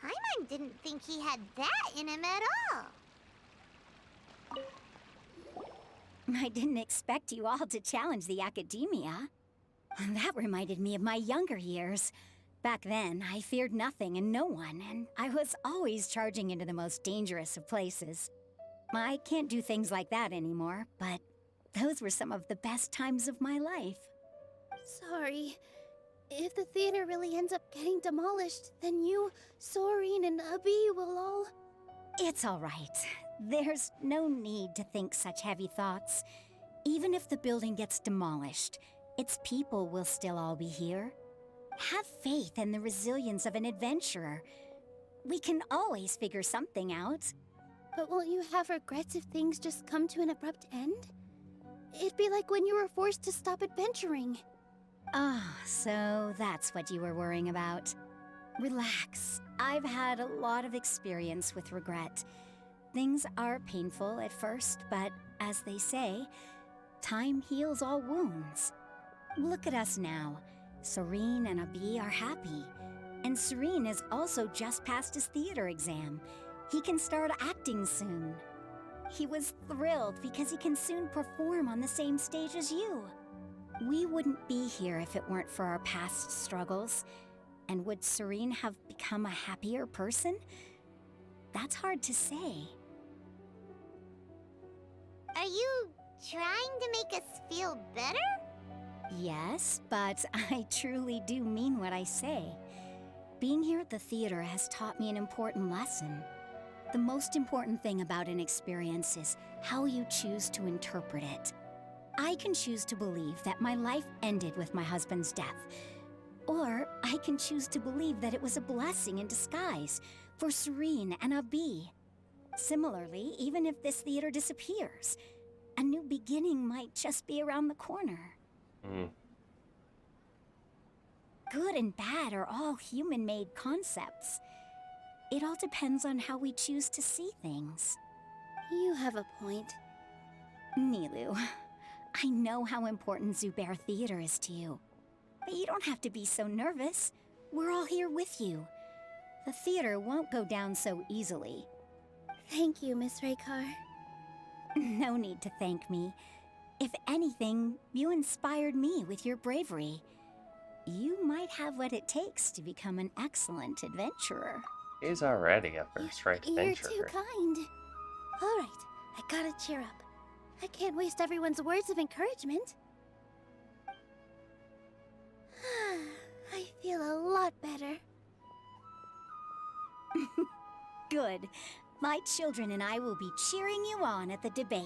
Paimon didn't think he had that in him at all. I didn't expect you all to challenge the academia. That reminded me of my younger years. Back then, I feared nothing and no one, and I was always charging into the most dangerous of places. I can't do things like that anymore, but those were some of the best times of my life. Sorry. If the theater really ends up getting demolished, then you, Soreen, and Abi will all... It's all right. There's no need to think such heavy thoughts. Even if the building gets demolished, its people will still all be here. Have faith in the resilience of an adventurer. We can always figure something out. But won't you have regrets if things just come to an abrupt end? It'd be like when you were forced to stop adventuring. Ah, so that's what you were worrying about. Relax. I've had a lot of experience with regret. Things are painful at first, but as they say, time heals all wounds. Look at us now. Serene and Abi are happy. And Serene has also just passed his theater exam. He can start acting soon. He was thrilled because he can soon perform on the same stage as you. We wouldn't be here if it weren't for our past struggles. And would Serene have become a happier person? That's hard to say. Are you trying to make us feel better? Yes, but I truly do mean what I say. Being here at the theater has taught me an important lesson. The most important thing about an experience is how you choose to interpret it. I can choose to believe that my life ended with my husband's death, or I can choose to believe that it was a blessing in disguise for Serene and Abi. Similarly, even if this theater disappears, a new beginning might just be around the corner. Good and bad are all human-made concepts. It all depends on how we choose to see things. You have a point. Nilu, I know how important Zubair Theater is to you. But you don't have to be so nervous. We're all here with you. The theater won't go down so easily. Thank you, Miss Raykar. No need to thank me. If anything, you inspired me with your bravery. You might have what it takes to become an excellent adventurer. He's already a first-rate adventurer. You're too kind. All right, I gotta cheer up. I can't waste everyone's words of encouragement. I feel a lot better. Good. My children and I will be cheering you on at the debate.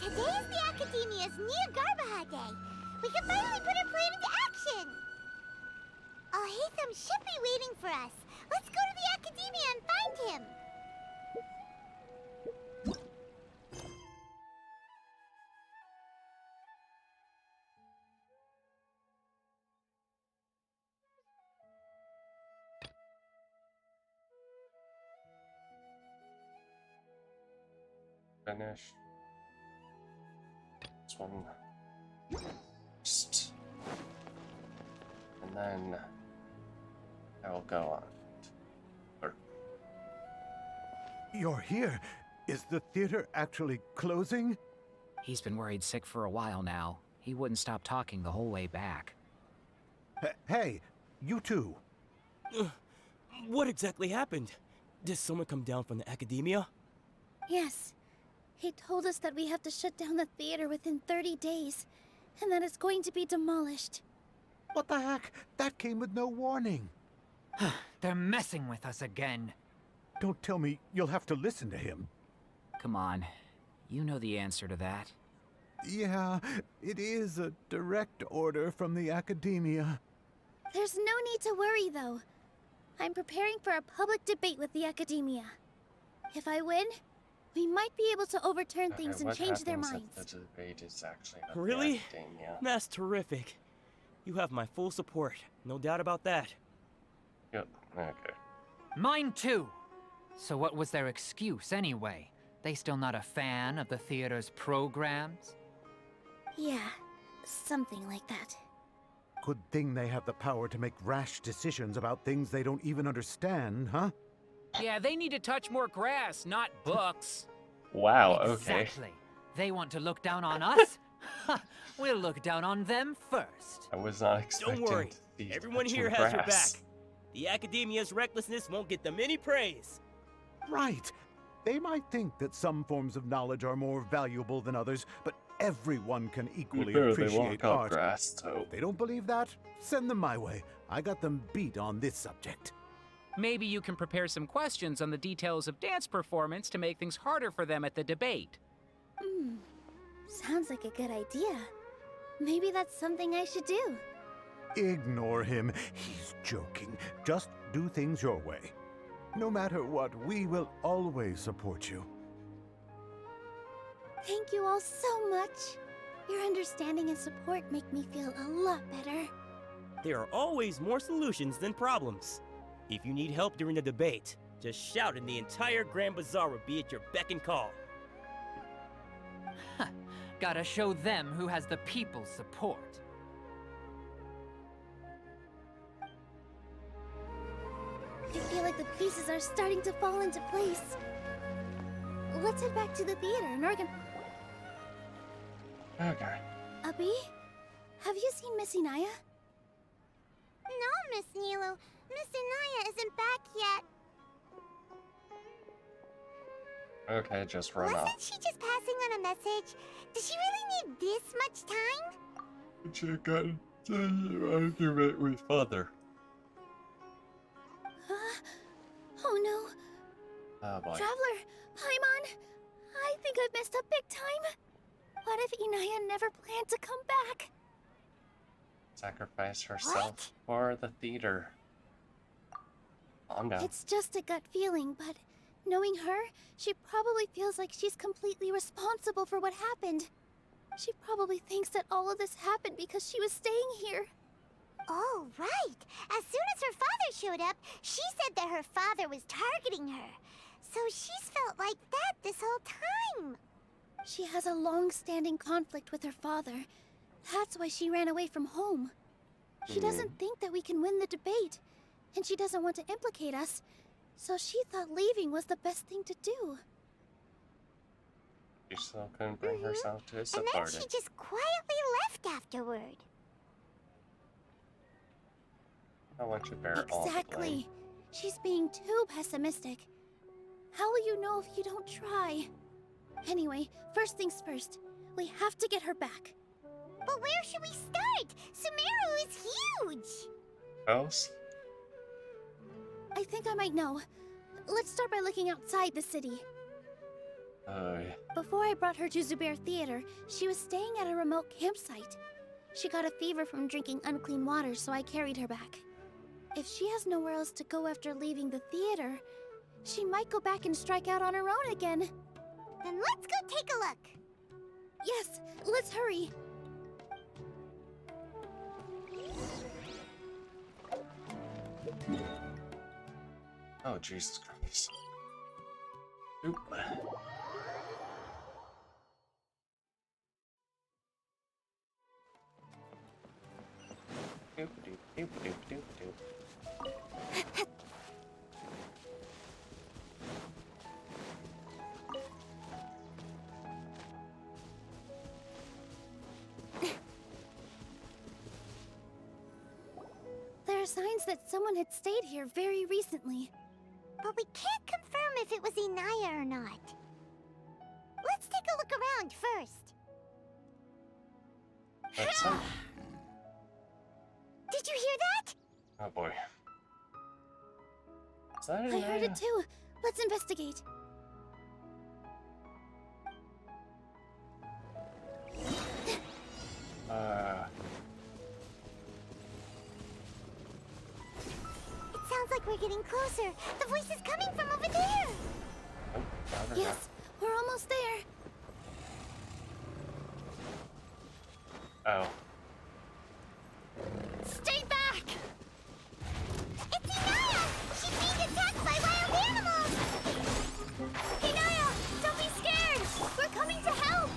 Today's the Academia's Nia Garbaha Day. We can finally put our plan into action. Hatham should be waiting for us. Let's go to the Academia and find him. Finish this one first. And then I will go on. You're here. Is the theater actually closing? He's been worried sick for a while now. He wouldn't stop talking the whole way back. Hey, you two. What exactly happened? Did someone come down from the academia? Yes. He told us that we have to shut down the theater within 30 days, and that it's going to be demolished. What the heck? That came with no warning. They're messing with us again. Don't tell me you'll have to listen to him. Come on. You know the answer to that. Yeah, it is a direct order from the academia. There's no need to worry, though. I'm preparing for a public debate with the academia. If I win, we might be able to overturn things and change their minds. If the debate is actually about Really? the academia? That's terrific. You have my full support, no doubt about that. Yep, okay. Mine too. So what was their excuse anyway? They still not a fan of the theater's programs? Yeah, something like that. Good thing they have the power to make rash decisions about things they don't even understand, huh? Yeah, they need to touch more grass, not books. Wow, okay. Exactly. They want to look down on us? We'll look down on them first. I was not expecting Don't worry, to be everyone touching here has your grass. back. The academia's recklessness won't get them any praise. Right. They might think that some forms of knowledge are more valuable than others, but everyone can equally appreciate art. Grass, so. If they don't believe that, send them my way. I got them beat on this subject. Maybe you can prepare some questions on the details of dance performance to make things harder for them at the debate. Sounds like a good idea. Maybe that's something I should do. Ignore him. He's joking. Just do things your way. No matter what, we will always support you. Thank you all so much. Your understanding and support make me feel a lot better. There are always more solutions than problems. If you need help during the debate, just shout and the entire Grand Bazaar will be at your beck and call. Gotta show them who has the people's support. I feel like the pieces are starting to fall into place. Let's head back to the theater and organize. Okay. Abby? Have you seen Miss Inaya? No, Miss Nilu. Miss Inaya isn't back yet. Okay, just run Wasn't off. she just passing on a message? Does she really need this much time? She got into an argument with father. Oh no. Oh boy. Traveler, Paimon, I think I've messed up big time. What if Inaya never planned to come back? Sacrifice herself for the theater. Calm down. It's just a gut feeling, but knowing her, she probably feels like she's completely responsible for what happened. She probably thinks that all of this happened because she was staying here. Oh, right. As soon as her father showed up, she said that her father was targeting her. So she's felt like that this whole time. She has a long-standing conflict with her father. That's why she ran away from home. She doesn't think that we can win the debate, and she doesn't want to implicate us, so she thought leaving was the best thing to do. She still couldn't bring herself to And support then she it. just quietly left afterward. I want you to bear all the blame. Exactly. She's being too pessimistic. How will you know if you don't try? Anyway, first things first. We have to get her back. But where should we start? Sumeru is huge! Else? I think I might know. Let's start by looking outside the city. Yeah. Before I brought her to Zubair Theater, she was staying at a remote campsite. She got a fever from drinking unclean water, so I carried her back. If she has nowhere else to go after leaving the theater, she might go back and strike out on her own again. Then let's go take a look. Yes, let's hurry. Oh, Jesus Christ. Oop. Doop, doop, doop, doop, doop, doop. signs that someone had stayed here very recently. But we can't confirm if it was Inaya or not. Let's take a look around first. That's some... Did you hear that? Oh boy. Is that I heard it too. Let's investigate. It sounds like we're getting closer. The voice is coming from over there. Yes, we're almost there. Oh. Stay back! It's Inaya! She's being attacked by wild animals! Inaya, don't be scared! We're coming to help!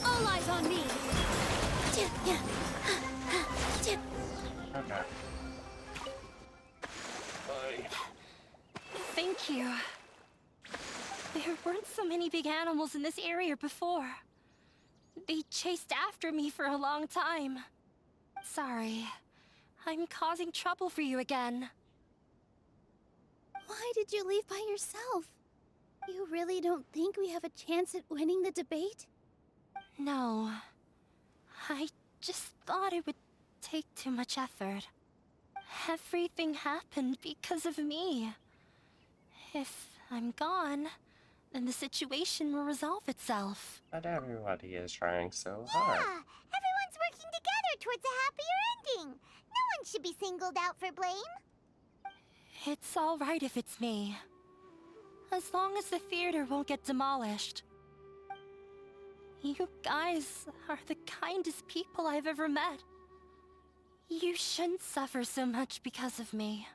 All eyes on me! Okay. Thank you. There weren't so many big animals in this area before. They chased after me for a long time. Sorry. I'm causing trouble for you again. Why did you leave by yourself? You really don't think we have a chance at winning the debate? No. I just thought it would take too much effort. Everything happened because of me. If I'm gone, then the situation will resolve itself. But everybody is trying so hard. Yeah, everyone's working together towards a happier ending. No one should be singled out for blame. It's all right if it's me. As long as the theater won't get demolished. You guys are the kindest people I've ever met. You shouldn't suffer so much because of me.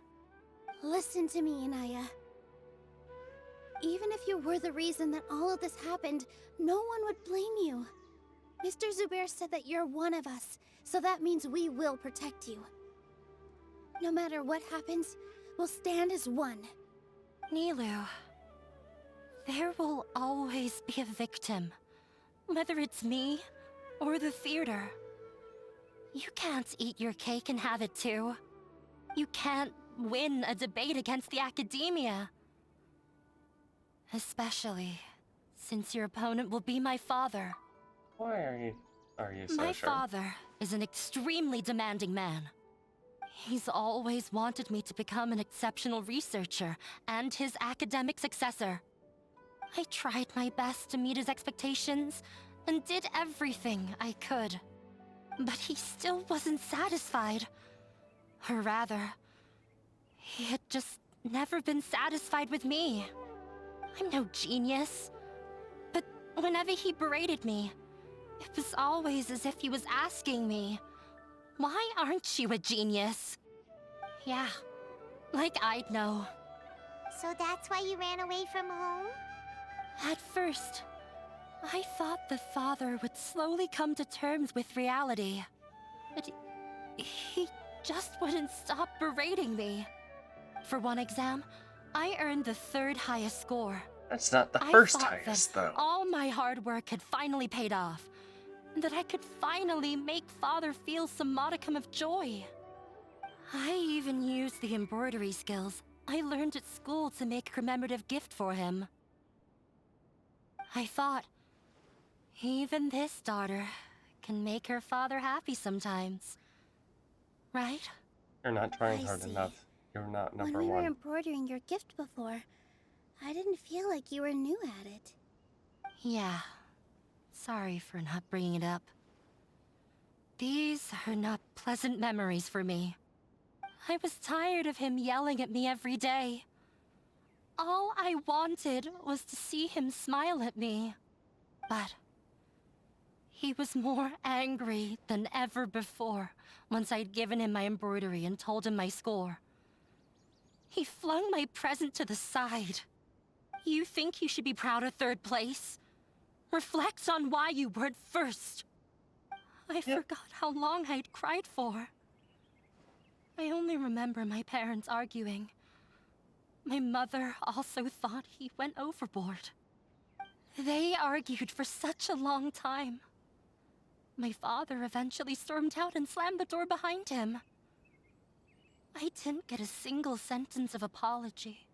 Listen to me, Inaya. Even if you were the reason that all of this happened, no one would blame you. Mr. Zubair said that you're one of us, so that means we will protect you. No matter what happens, we'll stand as one. Nilu, there will always be a victim. Whether it's me or the theater. You can't eat your cake and have it too. You can't win a debate against the academia. Especially since your opponent will be my father. Why are you so My sure? father is an extremely demanding man. He's always wanted me to become an exceptional researcher and his academic successor. I tried my best to meet his expectations and did everything I could. But he still wasn't satisfied. Or rather, he had just never been satisfied with me. I'm no genius. But whenever he berated me, it was always as if he was asking me, "Why aren't you a genius?" Yeah, like I'd know. So that's why you ran away from home? At first, I thought the father would slowly come to terms with reality. But he just wouldn't stop berating me. For one exam, I earned the 3rd highest score. That's not the I first thought highest, that though. all my hard work had finally paid off. And that I could finally make Father feel some modicum of joy. I even used the embroidery skills I learned at school to make a commemorative gift for him. I thought, even this daughter can make her father happy sometimes. Right? You're not trying I hard see. enough. You're not When number we were one. embroidering your gift before, I didn't feel like you were new at it. Yeah. Sorry for not bringing it up. These are not pleasant memories for me. I was tired of him yelling at me every day. All I wanted was to see him smile at me. But he was more angry than ever before once I'd given him my embroidery and told him my score. He flung my present to the side. You think you should be proud of 3rd place? Reflect on why you weren't first. I forgot how long I'd cried for. I only remember my parents arguing. My mother also thought he went overboard. They argued for such a long time. My father eventually stormed out and slammed the door behind him. I didn't get a single sentence of apology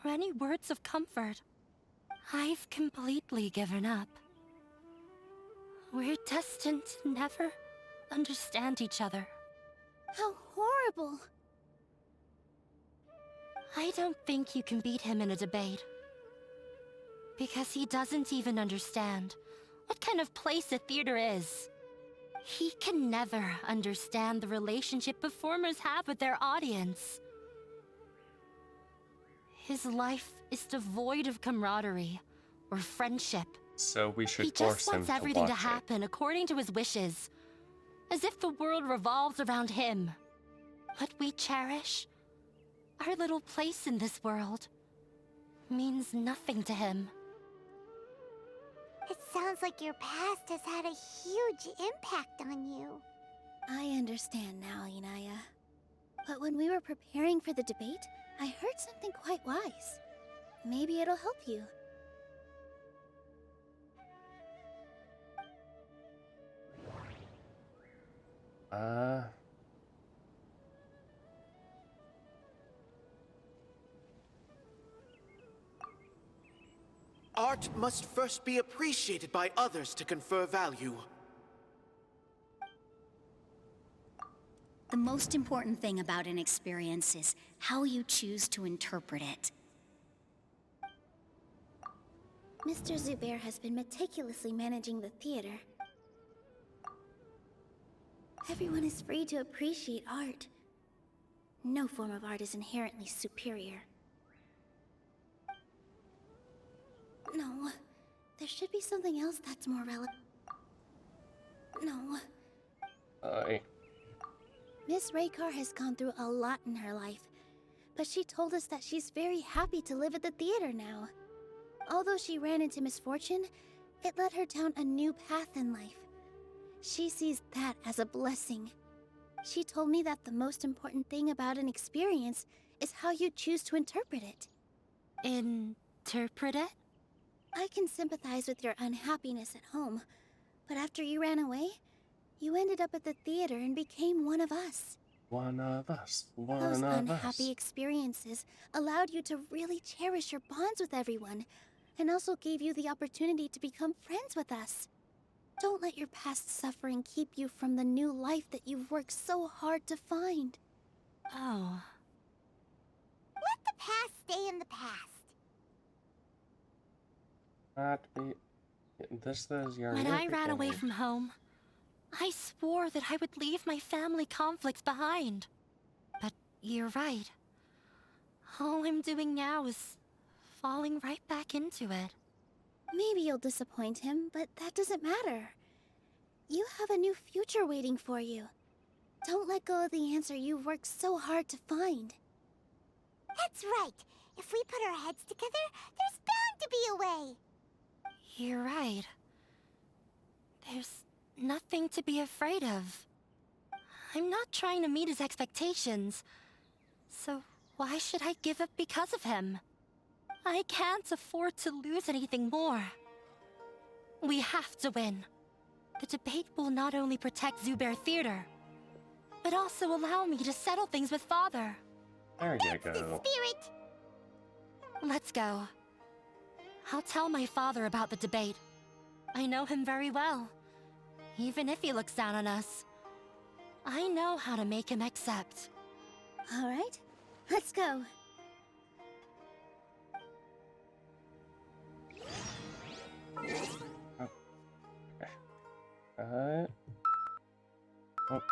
or any words of comfort. I've completely given up. We're destined to never understand each other. How horrible! I don't think you can beat him in a debate. Because he doesn't even understand what kind of place a theater is. He can never understand the relationship performers have with their audience. His life is devoid of camaraderie or friendship. So we should He force just him wants to everything to watch it. happen according to his wishes, as if the world revolves around him. What we cherish, our little place in this world, means nothing to him. It sounds like your past has had a huge impact on you. I understand now, Inaya. But when we were preparing for the debate, I heard something quite wise. Maybe it'll help you. Art must first be appreciated by others to confer value. The most important thing about an experience is how you choose to interpret it. Mr. Zubair has been meticulously managing the theater. Everyone is free to appreciate art. No form of art is inherently superior. No, there should be something else that's more relevant. No. Miss Raykar has gone through a lot in her life, but she told us that she's very happy to live at the theater now. Although she ran into misfortune, it led her down a new path in life. She sees that as a blessing. She told me that the most important thing about an experience is how you choose to interpret it. Interpret it? I can sympathize with your unhappiness at home, but after you ran away, you ended up at the theater and became one of us. One of us. One Those of unhappy us. experiences allowed you to really cherish your bonds with everyone, and also gave you the opportunity to become friends with us. Don't let your past suffering keep you from the new life that you've worked so hard to find. Oh. Let the past stay in the past. Not be. This is your. When new I ran away beginning. from home, I swore that I would leave my family conflicts behind. But you're right. All I'm doing now is falling right back into it. Maybe you'll disappoint him, but that doesn't matter. You have a new future waiting for you. Don't let go of the answer you've worked so hard to find. That's right. If we put our heads together, there's bound to be a way. You're right. There's nothing to be afraid of. I'm not trying to meet his expectations. So why should I give up because of him? I can't afford to lose anything more. We have to win. The debate will not only protect Zubair Theater, but also allow me to settle things with Father. There you go. Spirit! Let's go. I'll tell my father about the debate. I know him very well. Even if he looks down on us, I know how to make him accept. All right, let's go. Oh. Oop.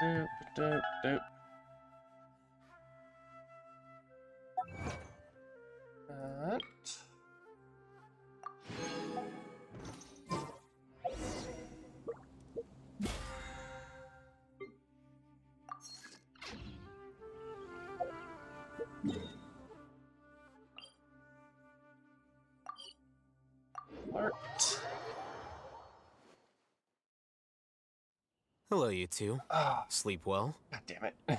Doop, doop, doop. That. Alert. Hello, you two. Sleep well? God damn it. Not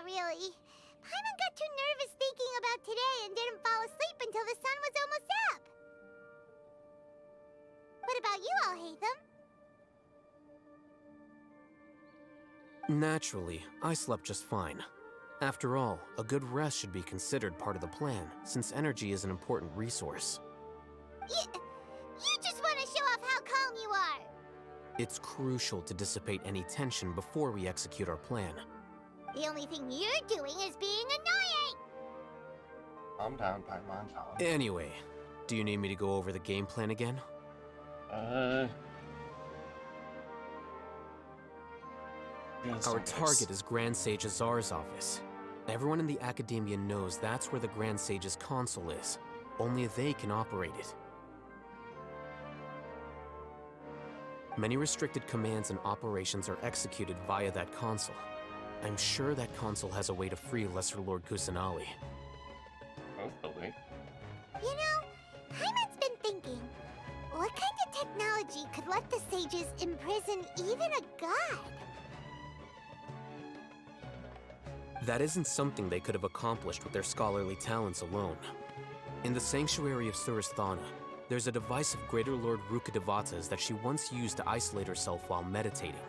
really. Paimon got too nervous thinking about today and didn't fall asleep until the sun was almost up. What about about you all hate them? Naturally, I slept just fine. After all, a good rest should be considered part of the plan, since energy is an important resource. You just want to show off how calm you are. It's crucial to dissipate any tension before we execute our plan. The only thing you're doing is being annoying. Calm down, Paimon, calm. Anyway, do you need me to go over the game plan again? Our target is Grand Sage Azar's office. Everyone in the Academia knows that's where the Grand Sage's console is. Only they can operate it. Many restricted commands and operations are executed via that console. I'm sure that console has a way to free Lesser Lord Kusanali. Hopefully. You know, Paimon's been thinking, what kind of technology could let the sages imprison even a god? That isn't something they could have accomplished with their scholarly talents alone. In the Sanctuary of Suristhana, there's a device of Greater Lord Rukkhadevata's that she once used to isolate herself while meditating.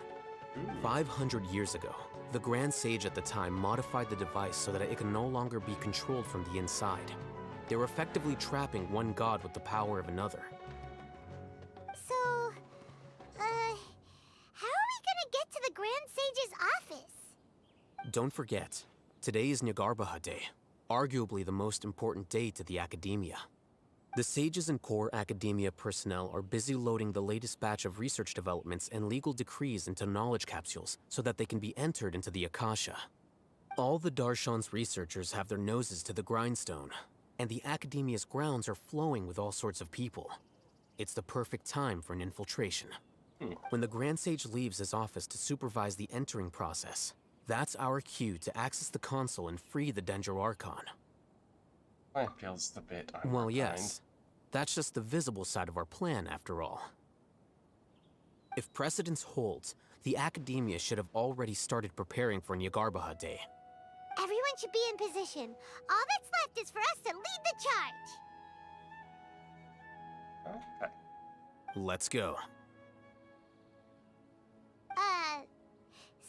500 years ago, the Grand Sage at the time modified the device so that it could no longer be controlled from the inside. They were effectively trapping one god with the power of another. So, how are we gonna get to the Grand Sage's office? Don't forget, today is Nyagarbha Day, arguably the most important day to the Academia. The sages and core Academia personnel are busy loading the latest batch of research developments and legal decrees into knowledge capsules so that they can be entered into the Akasha. All the Darshan's researchers have their noses to the grindstone, and the Academia's grounds are flowing with all sorts of people. It's the perfect time for an infiltration. When the Grand Sage leaves his office to supervise the entering process, that's our cue to access the console and free the Dendro Archon. That feels a bit Well, unrefined. yes. That's just the visible side of our plan, after all. If precedence holds, the Academia should have already started preparing for Nyagarbha Day. Everyone should be in position. All that's left is for us to lead the charge. Okay. Let's go.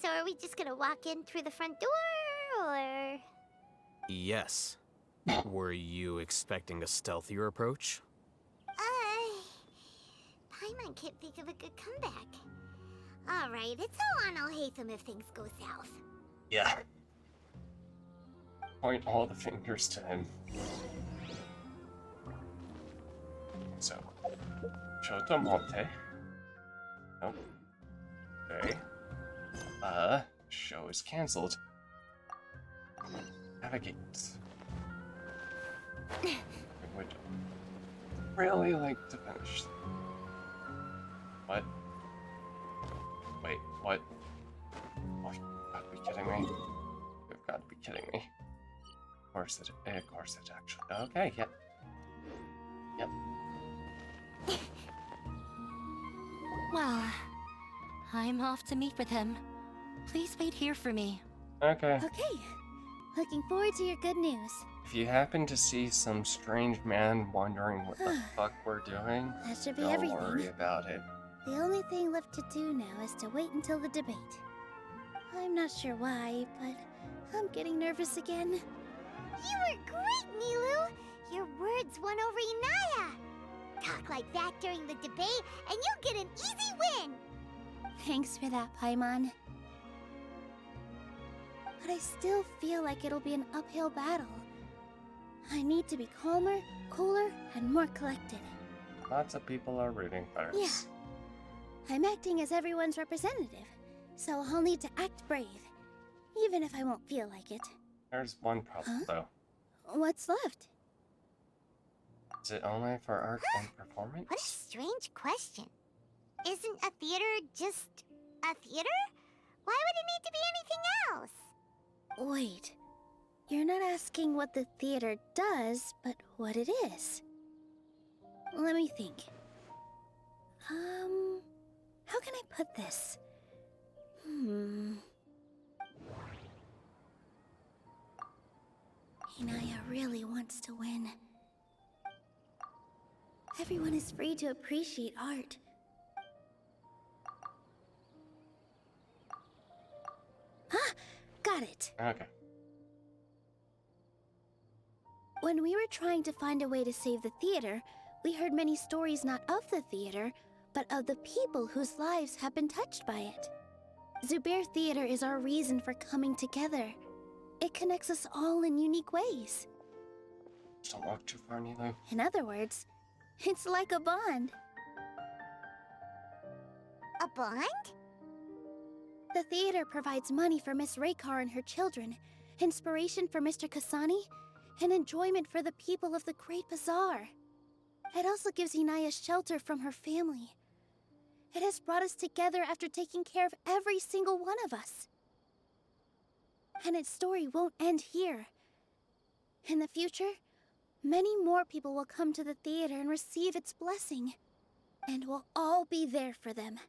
So are we just gonna walk in through the front door, or...? Yes. Were you expecting a stealthier approach? Paimon can't think of a good comeback. Alright, it's all on Alhaitham if things go south. Yeah. Point all the fingers to him. So, Chotomonte. Nope. Okay. Show is cancelled. Navigate. I would really like to finish. What? Wait, what? Oh, you've got to be kidding me. You've got to be kidding me. Of course it actually. Okay, yep. Yep. Well, I'm off to meet with him. Please wait here for me. Okay. Okay. Looking forward to your good news. If you happen to see some strange man wondering what the fuck we're doing, That should be don't everything. worry about it. The only thing left to do now is to wait until the debate. I'm not sure why, but I'm getting nervous again. You were great, Nilu! Your words won over Inaya! Talk like that during the debate, and you'll get an easy win! Thanks for that, Paimon. But I still feel like it'll be an uphill battle. I need to be calmer, cooler, and more collected. Lots of people are rooting for us. Yeah. I'm acting as everyone's representative, so I'll need to act brave, even if I won't feel like it. There's one problem, though. What's left? Is it only for art and performance? What a strange question. Isn't a theater just a theater? Why would it need to be anything else? Wait. You're not asking what the theater does, but what it is. Let me think. How can I put this? Inaya really wants to win. Everyone is free to appreciate art, got it. Okay. When we were trying to find a way to save the theater, we heard many stories not of the theater, but of the people whose lives have been touched by it. Zubair Theater is our reason for coming together. It connects us all in unique ways. Don't walk too far, Nilo. In other words, it's like a bond. A bond? The theater provides money for Miss Raykar and her children, inspiration for Mr. Kasani, and enjoyment for the people of the Great Bazaar. It also gives Inaya shelter from her family. It has brought us together after taking care of every single one of us. And its story won't end here. In the future, many more people will come to the theater and receive its blessing. And we'll all be there for them.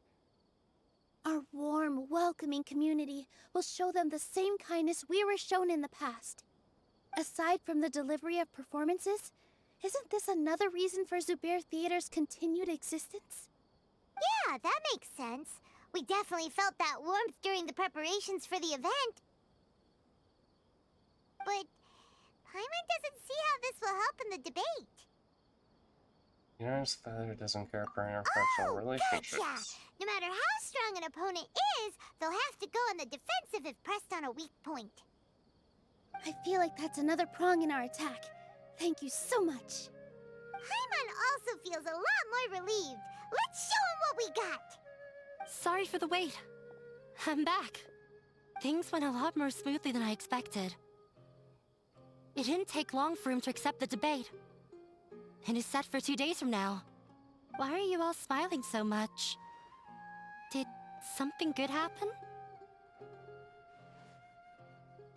Our warm, welcoming community will show them the same kindness we were shown in the past. Aside from the delivery of performances, isn't this another reason for Zubair Theater's continued existence? Yeah, that makes sense. We definitely felt that warmth during the preparations for the event. But Paimon doesn't see how this will help in the debate. Yours father doesn't care for interpersonal relationships. Gotcha! No matter how strong an opponent is, they'll have to go on the defensive if pressed on a weak point. I feel like that's another prong in our attack. Thank you so much. Paimon also feels a lot more relieved. Let's show him what we got! Sorry for the wait. I'm back. Things went a lot more smoothly than I expected. It didn't take long for him to accept the debate. And it's set for 2 days from now. Why are you all smiling so much? Did something good happen?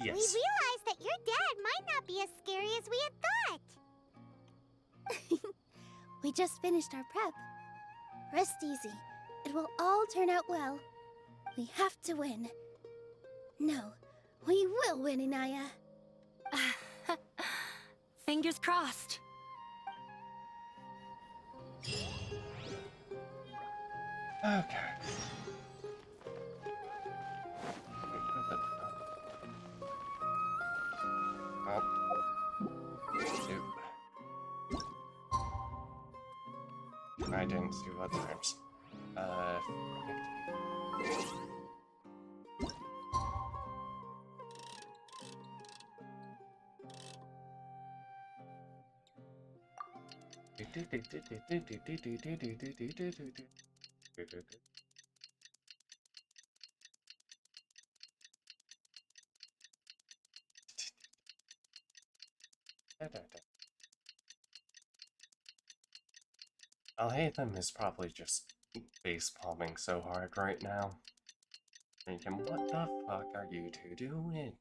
Yes. We realized that your dad might not be as scary as we had thought. We just finished our prep. Rest easy. It will all turn out well. We have to win. No, we will win, Inaya. Fingers crossed. Okay. Well, shoot. I didn't see what times. Al-Haytham is probably just face palming so hard right now. Thinking, what the fuck are you two doing?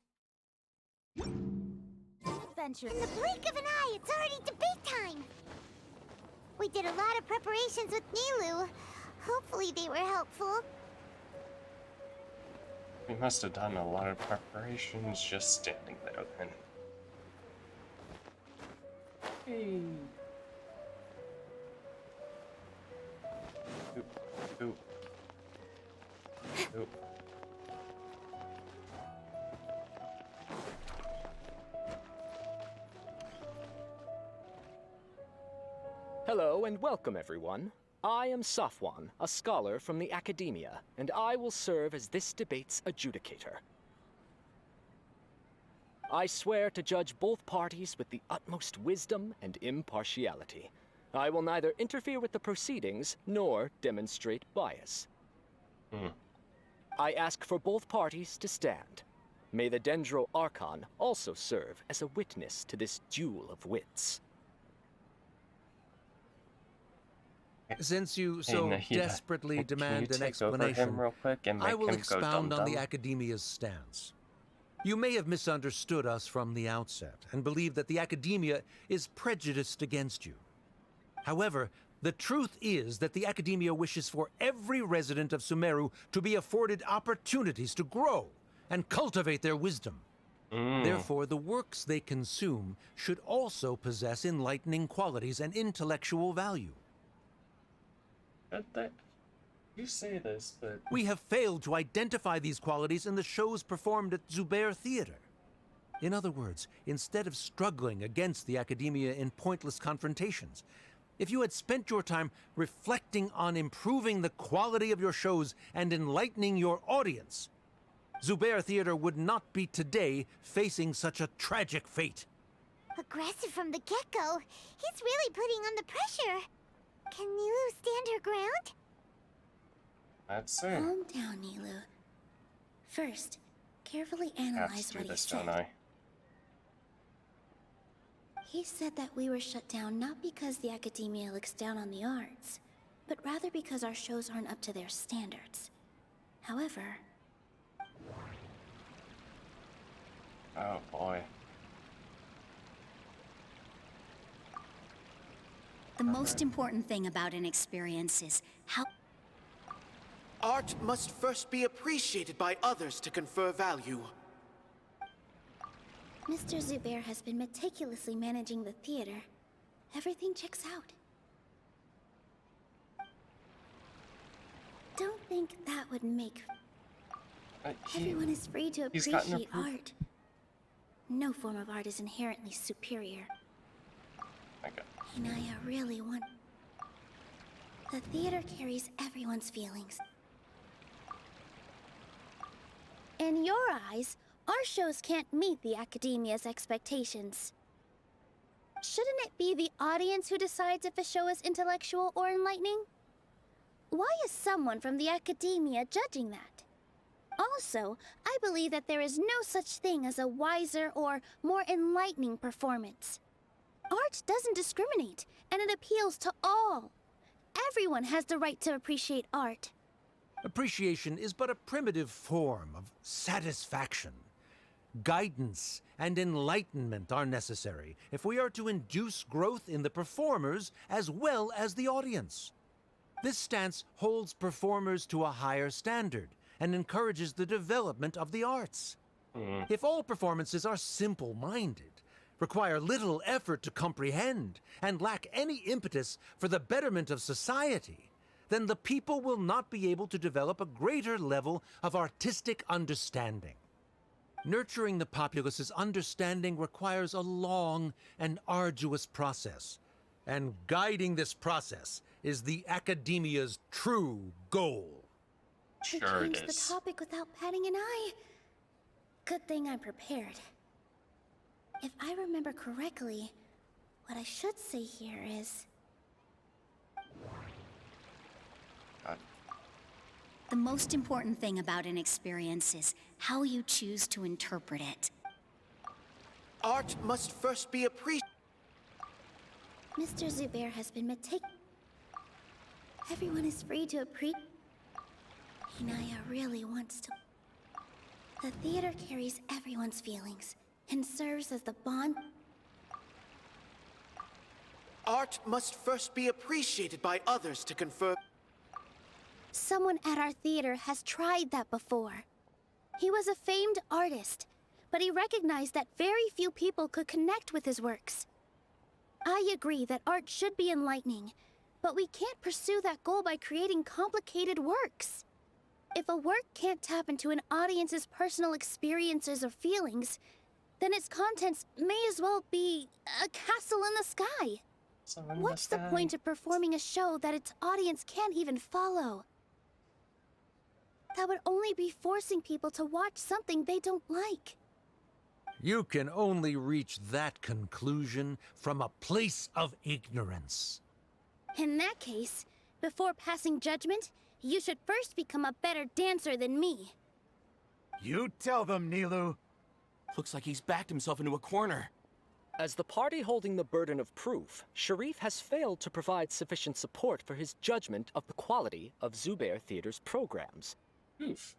Adventure. In the blink of an eye, it's already debate time! We did a lot of preparations with Nilu. Hopefully they were helpful. We must have done a lot of preparations just standing there then. Hey. Oop. Oop. Oop. Hello and welcome, everyone. I am Safwan, a scholar from the Academia, and I will serve as this debate's adjudicator. I swear to judge both parties with the utmost wisdom and impartiality. I will neither interfere with the proceedings nor demonstrate bias. I ask for both parties to stand. May the Dendro Archon also serve as a witness to this duel of wits. Since you so Nahida, desperately can demand you an take over him explanation, real quick and I make will him go expound on the dum-dum? Academia's stance. You may have misunderstood us from the outset and believe that the Academia is prejudiced against you. However, the truth is that the Academia wishes for every resident of Sumeru to be afforded opportunities to grow and cultivate their wisdom. Therefore, the works they consume should also possess enlightening qualities and intellectual value. You say this, but... We have failed to identify these qualities in the shows performed at Zubair Theater. In other words, instead of struggling against the academia in pointless confrontations, if you had spent your time reflecting on improving the quality of your shows and enlightening your audience, Zubair Theater would not be today facing such a tragic fate. Aggressive from the get-go. He's really putting on the pressure. Can Nilu stand her ground? Let's see. Calm down, Nilu. First, carefully analyze what he said. Don't I? He said that we were shut down not because the academia looks down on the arts, but rather because our shows aren't up to their standards. However... Oh boy. The most important thing about an experience is how... Art must first be appreciated by others to confer value. Mr. Zubair has been meticulously managing the theater. Everything checks out. Don't think that would make... Everyone is free to appreciate art. No form of art is inherently superior. Inaya really wants... The theater carries everyone's feelings. In your eyes, our shows can't meet the academia's expectations. Shouldn't it be the audience who decides if a show is intellectual or enlightening? Why is someone from the academia judging that? Also, I believe that there is no such thing as a wiser or more enlightening performance. Art doesn't discriminate, and it appeals to all. Everyone has the right to appreciate art. Appreciation is but a primitive form of satisfaction. Guidance and enlightenment are necessary if we are to induce growth in the performers as well as the audience. This stance holds performers to a higher standard and encourages the development of the arts. If all performances are simple-minded, require little effort to comprehend, and lack any impetus for the betterment of society, then the people will not be able to develop a greater level of artistic understanding. Nurturing the populace's understanding requires a long and arduous process, and guiding this process is the academia's true goal. Sure change the topic without batting an eye. Good thing I'm prepared. If I remember correctly, what I should say here is... The most important thing about an experience is how you choose to interpret it. Art must first be appreciated. Mr. Zubair has been Everyone is free to appreciate... Inaya really wants to... The theater carries everyone's feelings and serves as the bond... Art must first be appreciated by others to confer... Someone at our theater has tried that before. He was a famed artist, but he recognized that very few people could connect with his works. I agree that art should be enlightening, but we can't pursue that goal by creating complicated works. If a work can't tap into an audience's personal experiences or feelings, then its contents may as well be a castle in the sky. What's the point of performing a show that its audience can't even follow? That would only be forcing people to watch something they don't like. You can only reach that conclusion from a place of ignorance. In that case, before passing judgment, you should first become a better dancer than me. You tell them, Nilu. Looks like he's backed himself into a corner. As the party holding the burden of proof, Sharif has failed to provide sufficient support for his judgment of the quality of Zubair Theater's programs.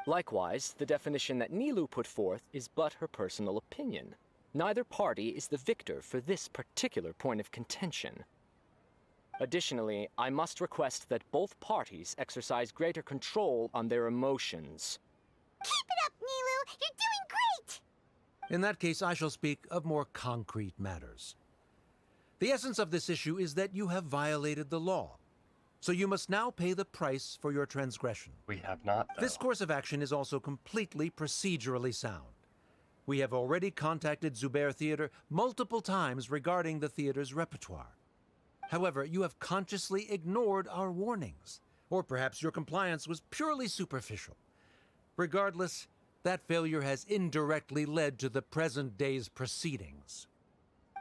Likewise, the definition that Nilu put forth is but her personal opinion. Neither party is the victor for this particular point of contention. Additionally, I must request that both parties exercise greater control on their emotions. Keep it up, Nilu! You're doing great! In that case, I shall speak of more concrete matters. The essence of this issue is that you have violated the law. So you must now pay the price for your transgression. We have not, though. This course of action is also completely procedurally sound. We have already contacted Zubair Theater multiple times regarding the theater's repertoire. However, you have consciously ignored our warnings, or perhaps your compliance was purely superficial. Regardless, that failure has indirectly led to the present day's proceedings.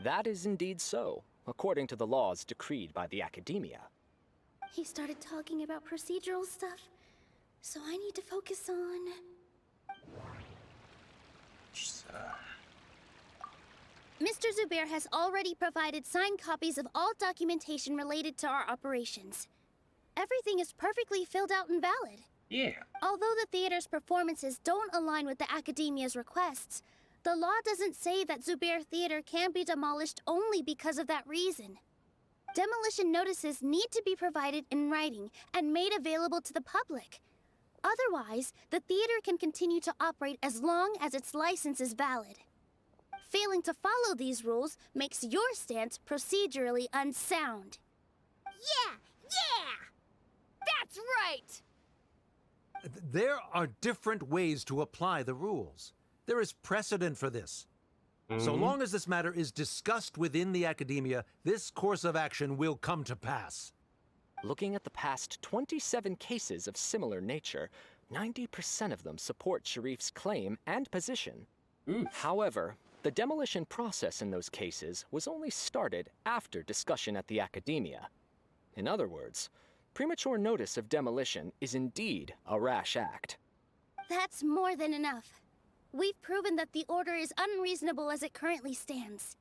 That is indeed so, according to the laws decreed by the Academia. He started talking about procedural stuff, so I need to focus on... Mr. Zubair has already provided signed copies of all documentation related to our operations. Everything is perfectly filled out and valid. Yeah. Although the theater's performances don't align with the Academia's requests, the law doesn't say that Zubair Theater can be demolished only because of that reason. Demolition notices need to be provided in writing and made available to the public. Otherwise, the theater can continue to operate as long as its license is valid. Failing to follow these rules makes your stance procedurally unsound. Yeah! That's right! There are different ways to apply the rules. There is precedent for this. So long as this matter is discussed within the Academia, this course of action will come to pass. Looking at the past 27 cases of similar nature, 90% of them support Sharif's claim and position. However, the demolition process in those cases was only started after discussion at the Academia. In other words, premature notice of demolition is indeed a rash act. That's more than enough. We've proven that the order is unreasonable as it currently stands.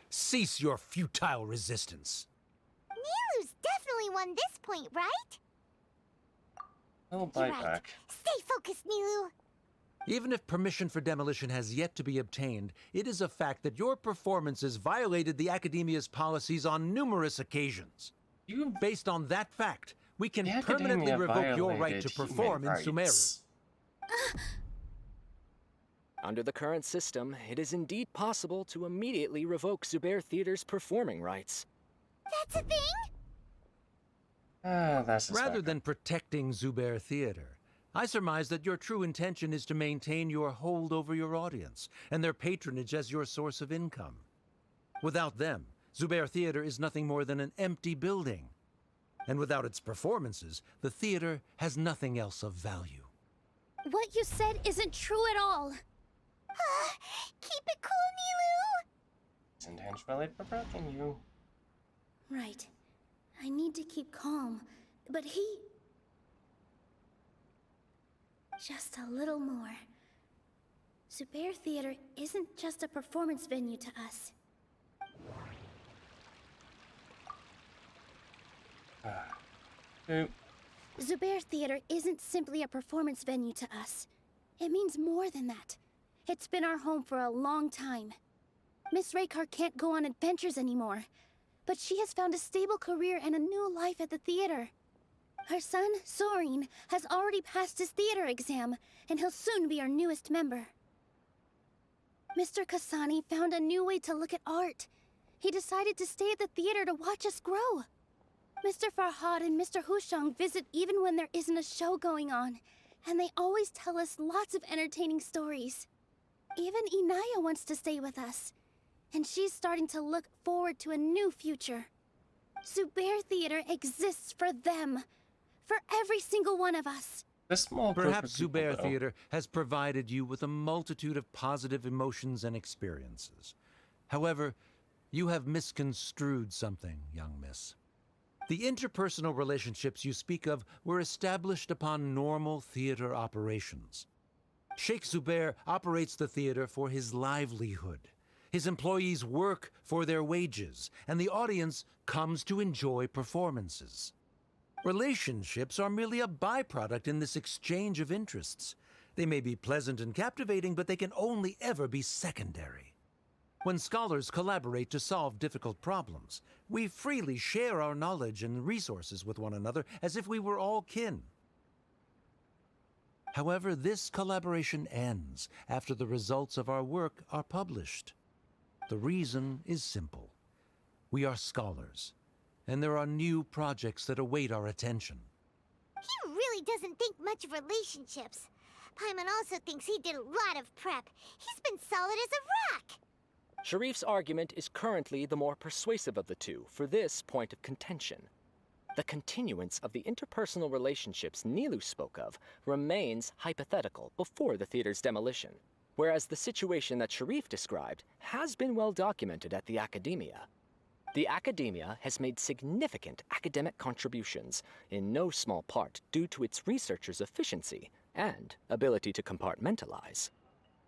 Cease your futile resistance. Nilu's definitely won this point, right? I'll bite back. Stay focused, Nilu. Even if permission for demolition has yet to be obtained, it is a fact that your performances violated the Academia's policies on numerous occasions. Based on that fact, we can permanently revoke your right to perform in Sumeru. Under the current system, it is indeed possible to immediately revoke Zubair Theater's performing rights. That's a thing? That's Rather than protecting Zubair Theater, I surmise that your true intention is to maintain your hold over your audience and their patronage as your source of income. Without them, Zubair Theater is nothing more than an empty building. And without its performances, the theater has nothing else of value. What you said isn't true at all. Keep it cool, Nilu! It's intentionally provoking you. Right. I need to keep calm, but he... Just a little more. Zubair Theater isn't just a performance venue to us. Zubair Theater isn't simply a performance venue to us. It means more than that. It's been our home for a long time. Miss Raykar can't go on adventures anymore, but she has found a stable career and a new life at the theater. Her son, Sorin, has already passed his theater exam, and he'll soon be our newest member. Mr. Kasani found a new way to look at art. He decided to stay at the theater to watch us grow. Mr. Farhad and Mr. Hushang visit even when there isn't a show going on, and they always tell us lots of entertaining stories. Even Inaya wants to stay with us, and she's starting to look forward to a new future. Zubair Theater exists for them, for every single one of us. Perhaps Zubair Theater has provided you with a multitude of positive emotions and experiences. However, you have misconstrued something, young miss. The interpersonal relationships you speak of were established upon normal theater operations. Sheikh Zubair operates the theater for his livelihood. His employees work for their wages, and the audience comes to enjoy performances. Relationships are merely a byproduct in this exchange of interests. They may be pleasant and captivating, but they can only ever be secondary. When scholars collaborate to solve difficult problems, we freely share our knowledge and resources with one another as if we were all kin. However, this collaboration ends after the results of our work are published. The reason is simple. We are scholars. and there are new projects that await our attention. He really doesn't think much of relationships. Paimon also thinks he did a lot of prep. He's been solid as a rock. Sharif's argument is currently the more persuasive of the two for this point of contention. The continuance of the interpersonal relationships Nilu spoke of remains hypothetical before the theater's demolition, whereas the situation that Sharif described has been well documented at the Academia. The Academia has made significant academic contributions, in no small part due to its researchers' efficiency and ability to compartmentalize.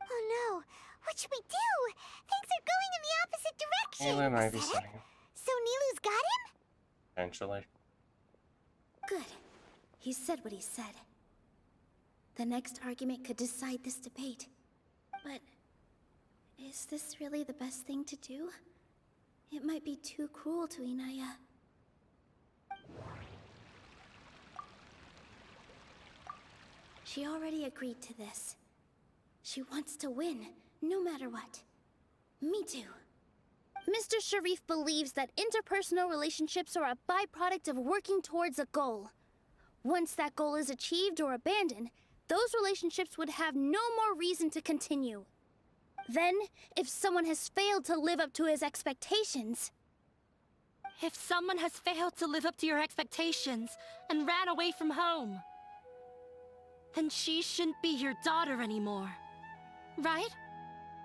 Oh no, what should we do? Things are going in the opposite direction. Nilu might be Is that saying. it? So Nilu's got him? Eventually. Good. He said what he said. The next argument could decide this debate. But is this really the best thing to do? It might be too cruel to Inaya. She already agreed to this. She wants to win, no matter what. Me too. Mr. Sharif believes that interpersonal relationships are a byproduct of working towards a goal. Once that goal is achieved or abandoned, those relationships would have no more reason to continue. Then, if someone has failed to live up to his expectations... If someone has failed to live up to your expectations and ran away from home, then she shouldn't be your daughter anymore. Right?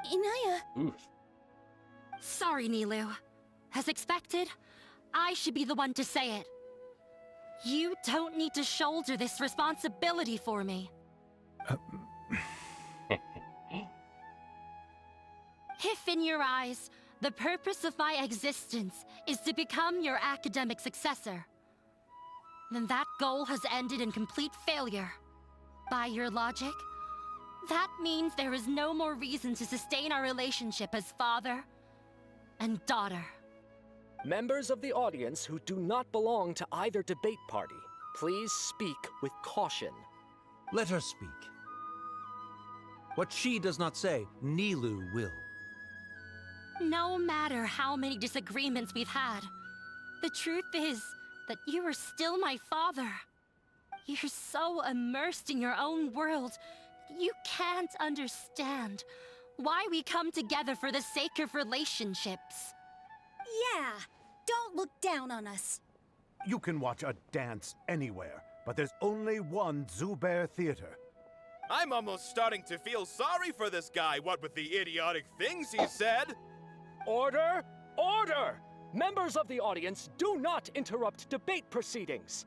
Inaya... Oof. Sorry, Nilu. As expected, I should be the one to say it. You don't need to shoulder this responsibility for me. If in your eyes, the purpose of my existence is to become your academic successor, then that goal has ended in complete failure. By your logic, that means there is no more reason to sustain our relationship as father and daughter. Members of the audience who do not belong to either debate party, please speak with caution. Let her speak. What she does not say, Nilu will. No matter how many disagreements we've had, the truth is that you are still my father. You're so immersed in your own world, you can't understand why we come together for the sake of relationships. Yeah, don't look down on us. You can watch a dance anywhere, but there's only one Zubair Theater. I'm almost starting to feel sorry for this guy, what with the idiotic things he said. Order! Order! Members of the audience, do not interrupt debate proceedings.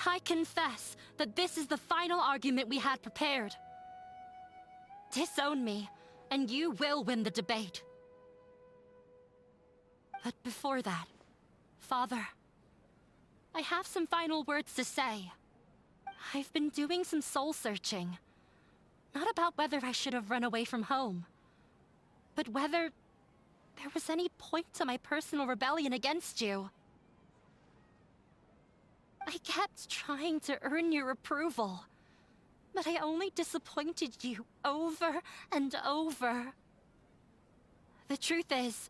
I confess that this is the final argument we had prepared. Disown me, and you will win the debate. But before that, Father, I have some final words to say. I've been doing some soul-searching. Not about whether I should have run away from home, but whether there was any point to my personal rebellion against you. I kept trying to earn your approval, but I only disappointed you over and over. The truth is,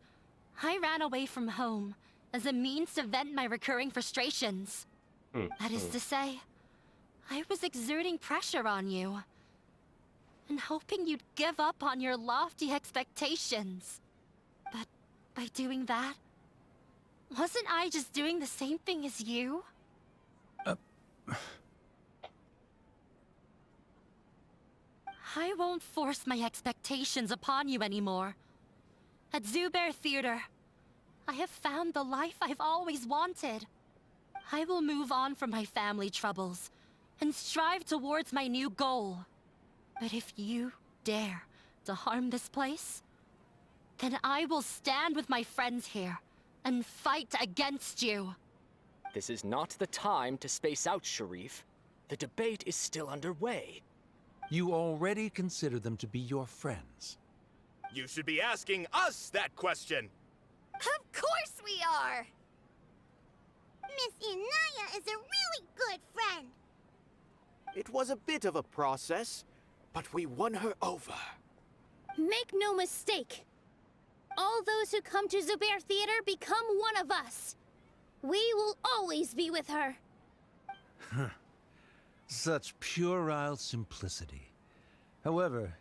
I ran away from home as a means to vent my recurring frustrations. That is to say, I was exerting pressure on you, and hoping you'd give up on your lofty expectations. But by doing that, wasn't I just doing the same thing as you? I won't force my expectations upon you anymore. At Zubair Theater, I have found the life I've always wanted. I will move on from my family troubles and strive towards my new goal. But if you dare to harm this place, then I will stand with my friends here and fight against you. This is not the time to space out, Sharif. The debate is still underway. You already consider them to be your friends. You should be asking us that question. Of course we are! Miss Inaya is a really good friend. It was a bit of a process, but we won her over. Make no mistake. All those who come to Zubair Theater become one of us. We will always be with her. Such puerile simplicity. However,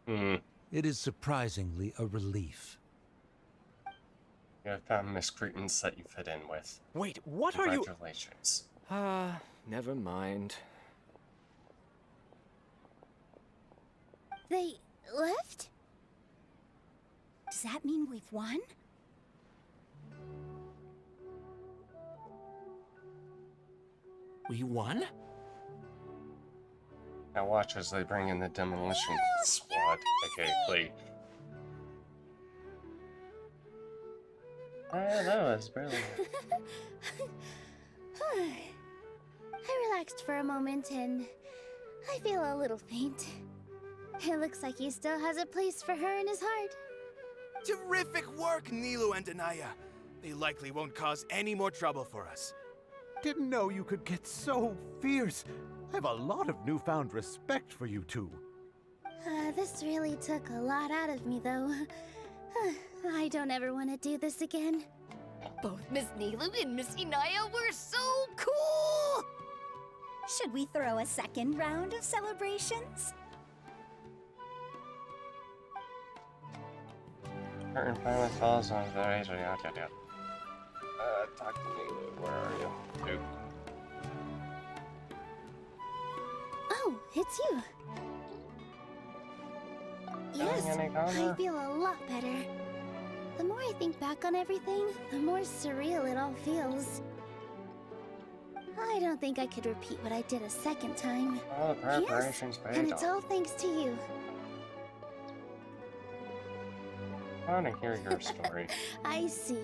it is surprisingly a relief. You have found miscreants that you fit in with. Wait, what are you? Congratulations. Never mind. They left? Does that mean we've won? We won? Now watch as they bring in the demolition squad, aka Clee. That was brilliant. I relaxed for a moment and I feel a little faint. It looks like he still has a place for her in his heart. Terrific work, Nilu and Anaya. They likely won't cause any more trouble for us. Didn't know you could get so fierce. I have a lot of newfound respect for you two. This really took a lot out of me, though. I don't ever want to do this again. Both Miss Nilu and Miss Inaya were so cool! Should we throw a second round of celebrations? Curtain pilot falls on the razor. Talk to me. Where are you? Dude. Oh, it's you. Yes, I feel a lot better. The more I think back on everything, the more surreal it all feels. I don't think I could repeat what I did a second time. All the preparations paid and it's off. all thanks to you. I want to hear your story. I see.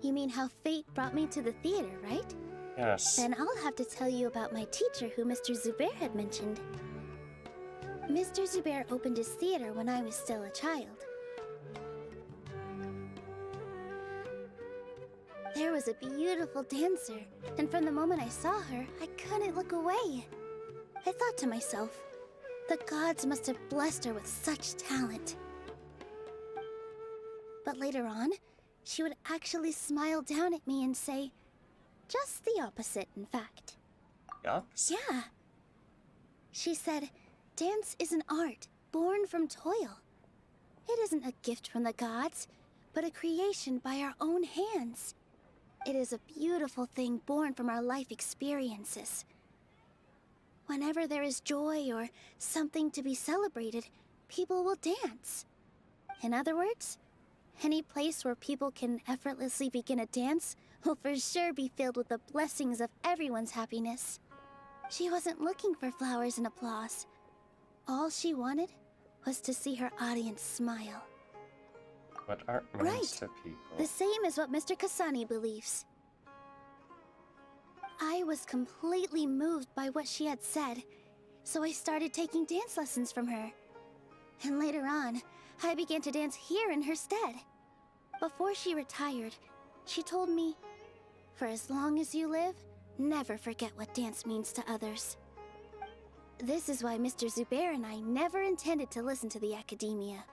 You mean how fate brought me to the theater, right? Yes. Then I'll have to tell you about my teacher who Mr. Zubair had mentioned. Mr. Zubair opened his theater when I was still a child. There was a beautiful dancer, and from the moment I saw her, I couldn't look away. I thought to myself, the gods must have blessed her with such talent. But later on, she would actually smile down at me and say, just the opposite, in fact. The opposite? Yeah. She said, dance is an art born from toil. It isn't a gift from the gods, but a creation by our own hands. It is a beautiful thing born from our life experiences. Whenever there is joy or something to be celebrated, people will dance. In other words, any place where people can effortlessly begin a dance will for sure be filled with the blessings of everyone's happiness. She wasn't looking for flowers and applause. All she wanted was to see her audience smile. What art means to people. The same as what Mr. Kasani believes. I was completely moved by what she had said, so I started taking dance lessons from her. And later on, I began to dance here in her stead. Before she retired, she told me, for as long as you live, never forget what dance means to others. This is why Mr. Zubair and I never intended to listen to the academia.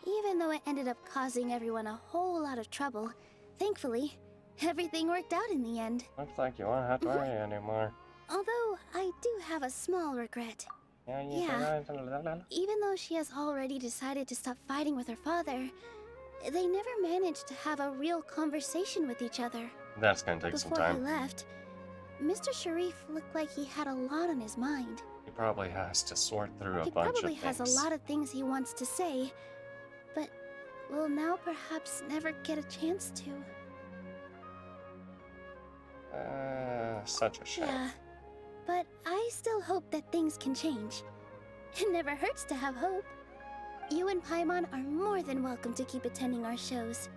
Even though it ended up causing everyone a whole lot of trouble, thankfully, everything worked out in the end. Looks like you won't have to worry anymore. Although, I do have a small regret. Yeah. Even though she has already decided to stop fighting with her father, they never managed to have a real conversation with each other. That's gonna take some Before he time. left, Mr. Sharif looked like he had a lot on his mind. He probably has to sort through a He bunch probably of has things. a lot of things he wants to say, but will now perhaps never get a chance to. Such a shame. Yeah, but I still hope that things can change. It never hurts to have hope. You and Paimon are more than welcome to keep attending our shows.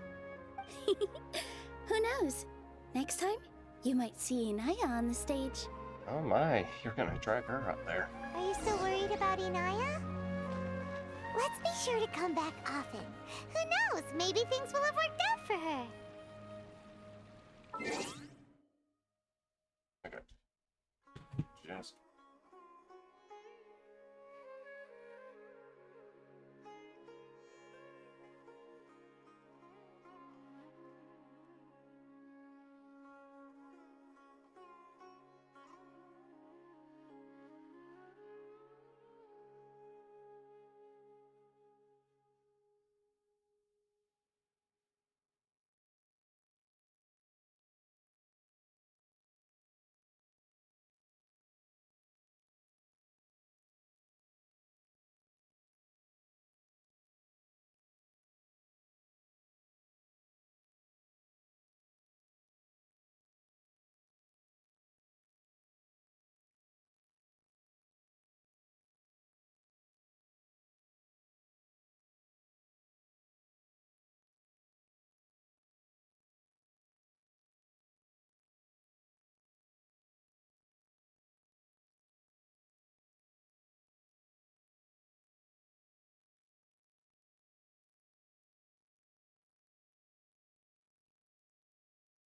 Who knows? Next time, you might see Inaya on the stage. Oh my, you're gonna drag her up there. Are you still worried about Inaya? Let's be sure to come back often. Who knows? Maybe things will have worked out for her. Okay. Just.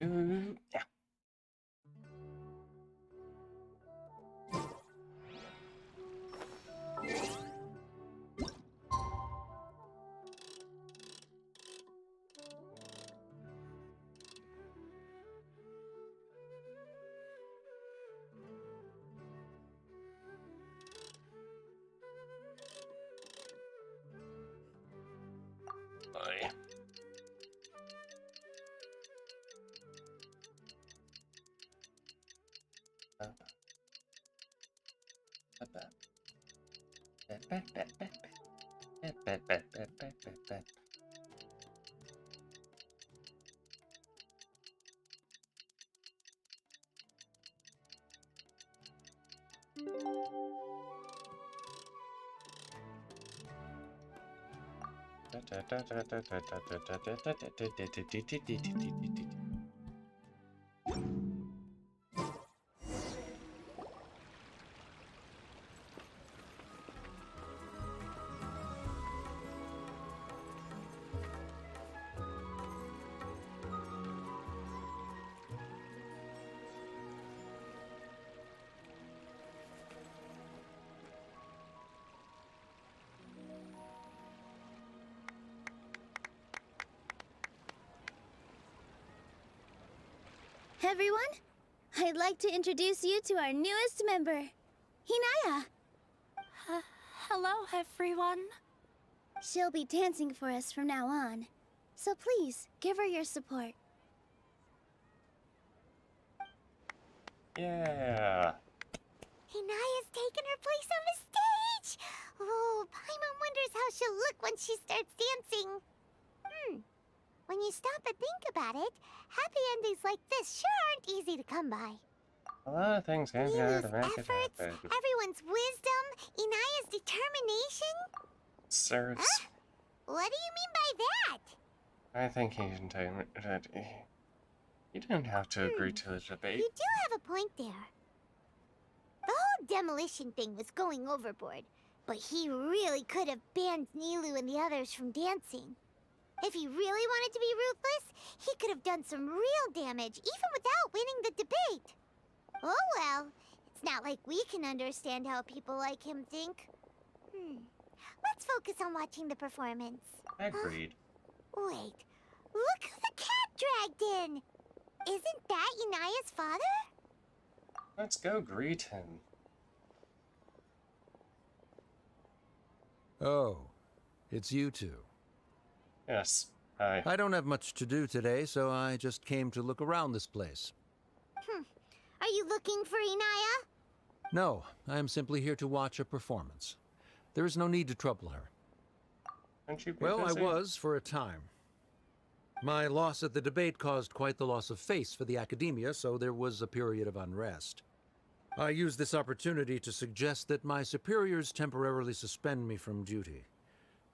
Yeah. Bye. Everyone, I'd like to introduce you to our newest member, Hinaya. Hello, everyone. She'll be dancing for us from now on, so please give her your support. Yeah. Hinaya's taken her place on the stage! Oh, Paimon wonders how she'll look when she starts dancing. When you stop and think about it, happy endings like this sure aren't easy to come by. A lot of things can Nilu's to make it efforts, happen. everyone's wisdom, Inaya's determination. Serves. Huh? What do you mean by that? I think you can tell that you don't have to agree to the debate. You do have a point there. The whole demolition thing was going overboard, but he really could have banned Nilu and the others from dancing. If he really wanted to be ruthless, he could have done some real damage, even without winning the debate. Oh well, it's not like we can understand how people like him think. Let's focus on watching the performance. Agreed. Wait, look who the cat dragged in! Isn't that Inaya's father? Let's go greet him. Oh, it's you two. Yes, hi. I don't have much to do today, so I just came to look around this place. Are you looking for Inaya? No, I am simply here to watch a performance. There is no need to trouble her. Aren't you Well, busy? I was for a time. My loss at the debate caused quite the loss of face for the academia, so there was a period of unrest. I used this opportunity to suggest that my superiors temporarily suspend me from duty.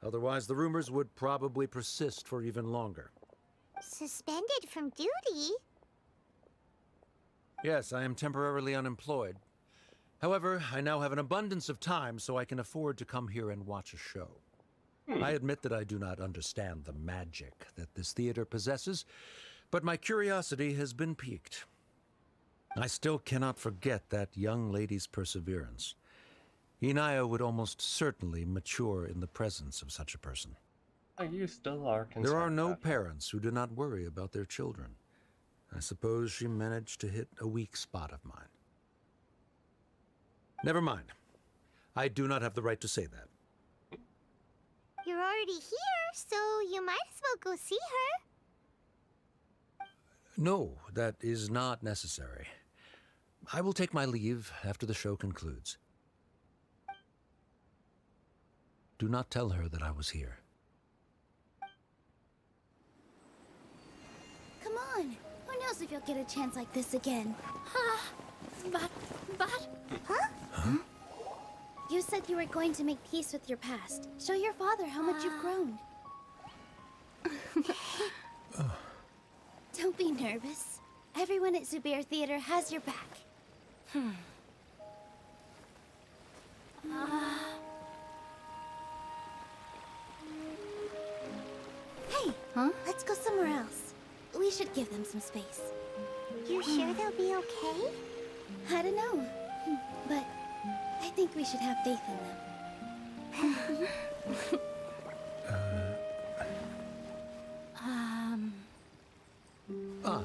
Otherwise, the rumors would probably persist for even longer. Suspended from duty? Yes, I am temporarily unemployed. However, I now have an abundance of time, so I can afford to come here and watch a show. I admit that I do not understand the magic that this theater possesses, but my curiosity has been piqued. I still cannot forget that young lady's perseverance. Inaya would almost certainly mature in the presence of such a person. You still are concerned. There are no parents who do not worry about their children. I suppose she managed to hit a weak spot of mine. Never mind. I do not have the right to say that. You're already here, so you might as well go see her. No, that is not necessary. I will take my leave after the show concludes. Do not tell her that I was here. Come on. Who knows if you'll get a chance like this again? But... Huh? You said you were going to make peace with your past. Show your father how much you've grown. Don't be nervous. Everyone at Zubair Theater has your back. Hey, let's go somewhere else. We should give them some space. You sure they'll be okay? I don't know, but I think we should have faith in them.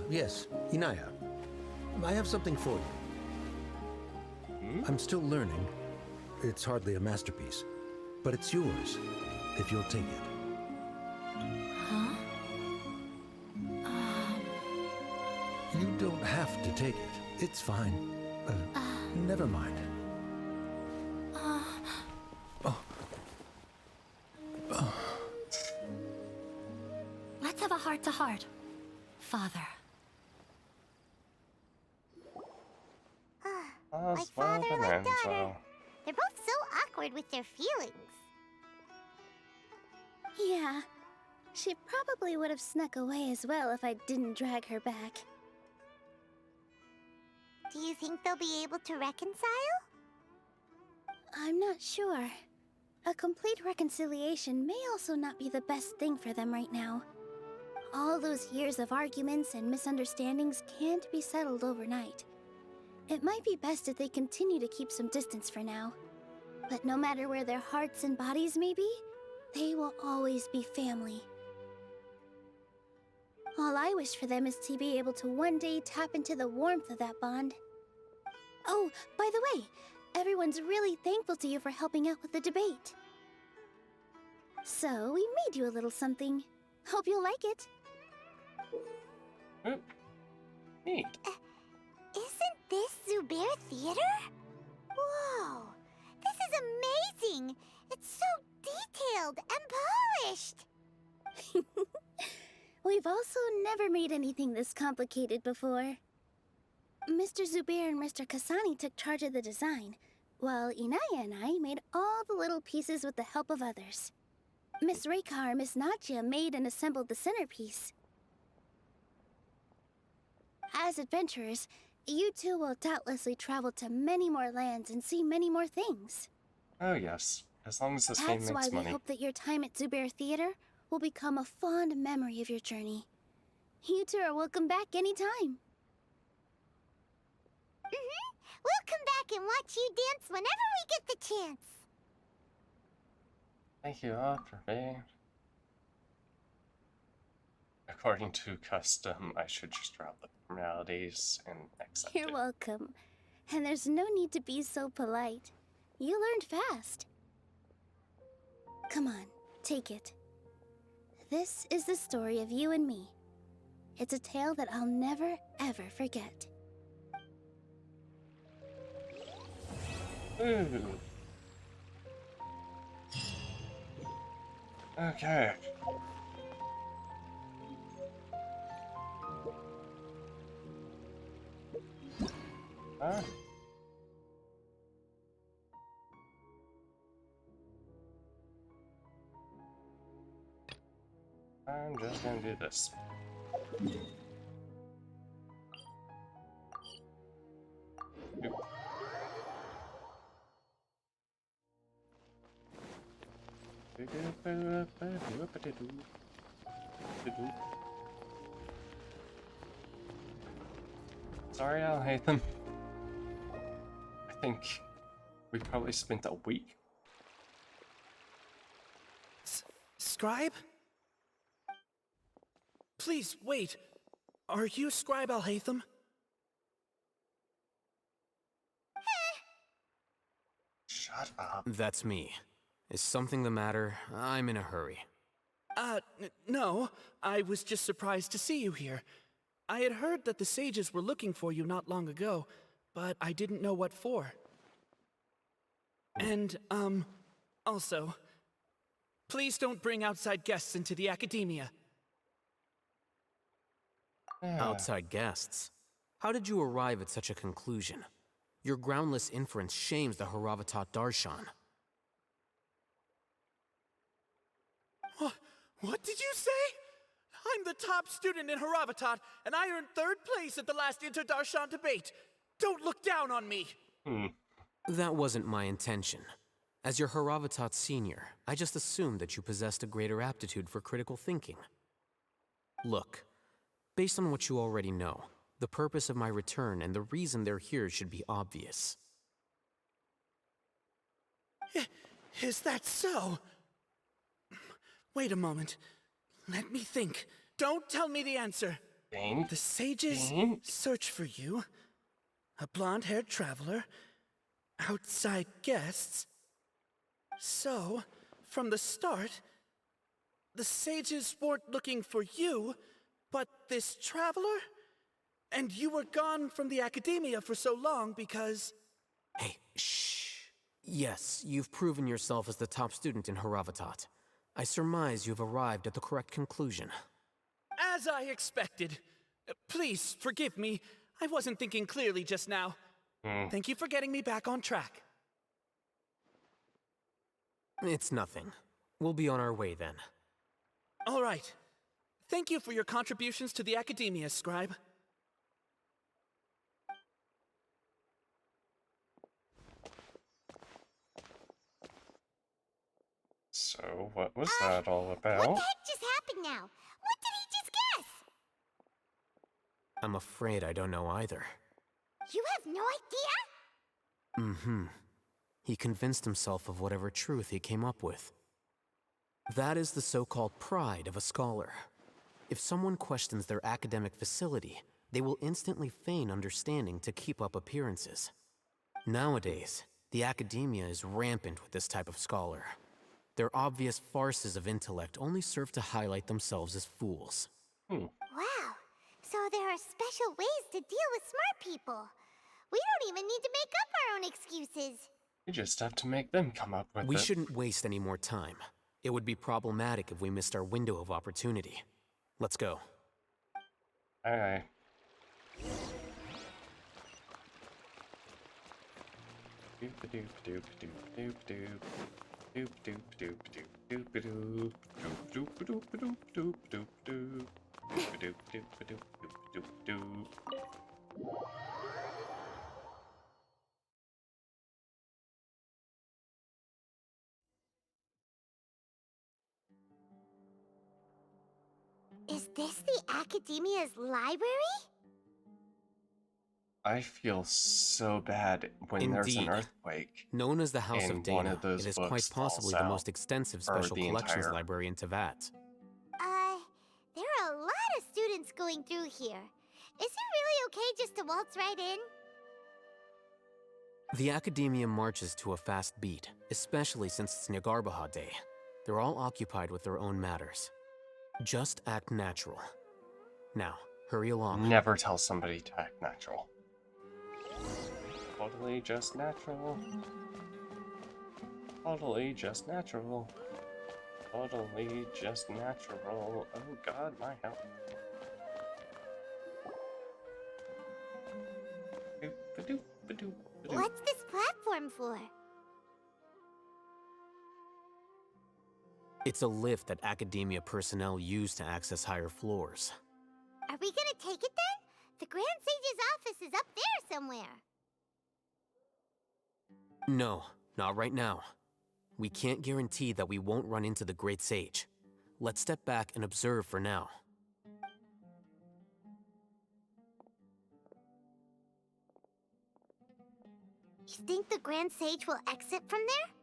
Yes, Inaya. I have something for you. I'm still learning. It's hardly a masterpiece, but it's yours, if you'll take it. Huh? You don't have to take it. It's fine. Never mind. Let's have a heart-to-heart, Father. Like father, like daughter. They're both so awkward with their feelings. Yeah, she probably would have snuck away as well if I didn't drag her back. Do you think they'll be able to reconcile? I'm not sure. A complete reconciliation may also not be the best thing for them right now. All those years of arguments and misunderstandings can't be settled overnight. It might be best if they continue to keep some distance for now. But no matter where their hearts and bodies may be, they will always be family. All I wish for them is to be able to one day tap into the warmth of that bond. Oh, by the way, everyone's really thankful to you for helping out with the debate. So, we made you a little something. Hope you'll like it. Neat. Isn't this Zubair Theater? Whoa! This is amazing! It's so detailed and polished! We've also never made anything this complicated before. Mr. Zubair and Mr. Kasani took charge of the design, while Inaya and I made all the little pieces with the help of others. Miss Reikar and Miss Nadia made and assembled the centerpiece. As adventurers, you two will doubtlessly travel to many more lands and see many more things. Oh yes, as long as this game That's makes why we money. hope that your time at Zubair Theater will become a fond memory of your journey. You two are welcome back anytime. We'll come back and watch you dance whenever we get the chance. Thank you all for being. According to custom, I should just drop the formalities and accept You're it. welcome. And there's no need to be so polite. You learned fast. Come on, take it. This is the story of you and me. It's a tale that I'll never, ever forget. Ooh. Okay. Huh? I'm just gonna do this. Oop. Sorry, I'll hate them. I think we probably spent a week. Scribe? Please, wait. Are you Scribe Al-Haytham? Shut up. That's me. Is something the matter? I'm in a hurry. No. I was just surprised to see you here. I had heard that the sages were looking for you not long ago, but I didn't know what for. And, also, please don't bring outside guests into the academia. Outside guests? How did you arrive at such a conclusion? Your groundless inference shames the Haravatat Darshan. What did you say? I'm the top student in Haravatat, and I earned 3rd place at the last Inter-Darshan debate. Don't look down on me! That wasn't my intention. As your Haravatat senior, I just assumed that you possessed a greater aptitude for critical thinking. Look, Based on what you already know, the purpose of my return and the reason they're here should be obvious. Is that so? Wait a moment. Let me think. Don't tell me the answer. Think? The sages search for you. A blonde-haired traveler. Outside guests. So, from the start, the sages weren't looking for you, but this traveler? And you were gone from the academia for so long because... Hey, shh. Yes, you've proven yourself as the top student in Haravatat. I surmise you've arrived at the correct conclusion. As I expected. Please, forgive me. I wasn't thinking clearly just now. Thank you for getting me back on track. It's nothing. We'll be on our way then. All right. Thank you for your contributions to the academia, Scribe. So, what was that all about? What the heck just happened now? What did he just guess? I'm afraid I don't know either. You have no idea? Mm-hmm. He convinced himself of whatever truth he came up with. That is the so-called pride of a scholar. If someone questions their academic facility, they will instantly feign understanding to keep up appearances. Nowadays, the academia is rampant with this type of scholar. Their obvious farces of intellect only serve to highlight themselves as fools. Wow. So there are special ways to deal with smart people. We don't even need to make up our own excuses. You just have to make them come up with it. We shouldn't waste any more time. It would be problematic if we missed our window of opportunity. Let's go. Aye. Doop doop doop doop doop doop. Doop doop doop doop doop doop. Doop doop doop doop doop doop doop. Doop doop doop doop doop doop doop. Is this the Academia's library? I feel so bad when there's an Indeed. earthquake. Known as the House and of Dana, one of those it is books quite possibly falls the out, most extensive or special the collections entire- library in Tevat. There are a lot of students going through here. Is it really okay just to waltz right in? The Academia marches to a fast beat, especially since it's Nyargarbaha Day. They're all occupied with their own matters. Just act natural. Now, hurry along. Never tell somebody to act natural. Totally just natural. Totally just natural. Totally just natural. Oh god, my help. What's this platform for? It's a lift that Academia personnel use to access higher floors. Are we gonna take it then? The Grand Sage's office is up there somewhere. No, not right now. We can't guarantee that we won't run into the Great Sage. Let's step back and observe for now. You think the Grand Sage will exit from there?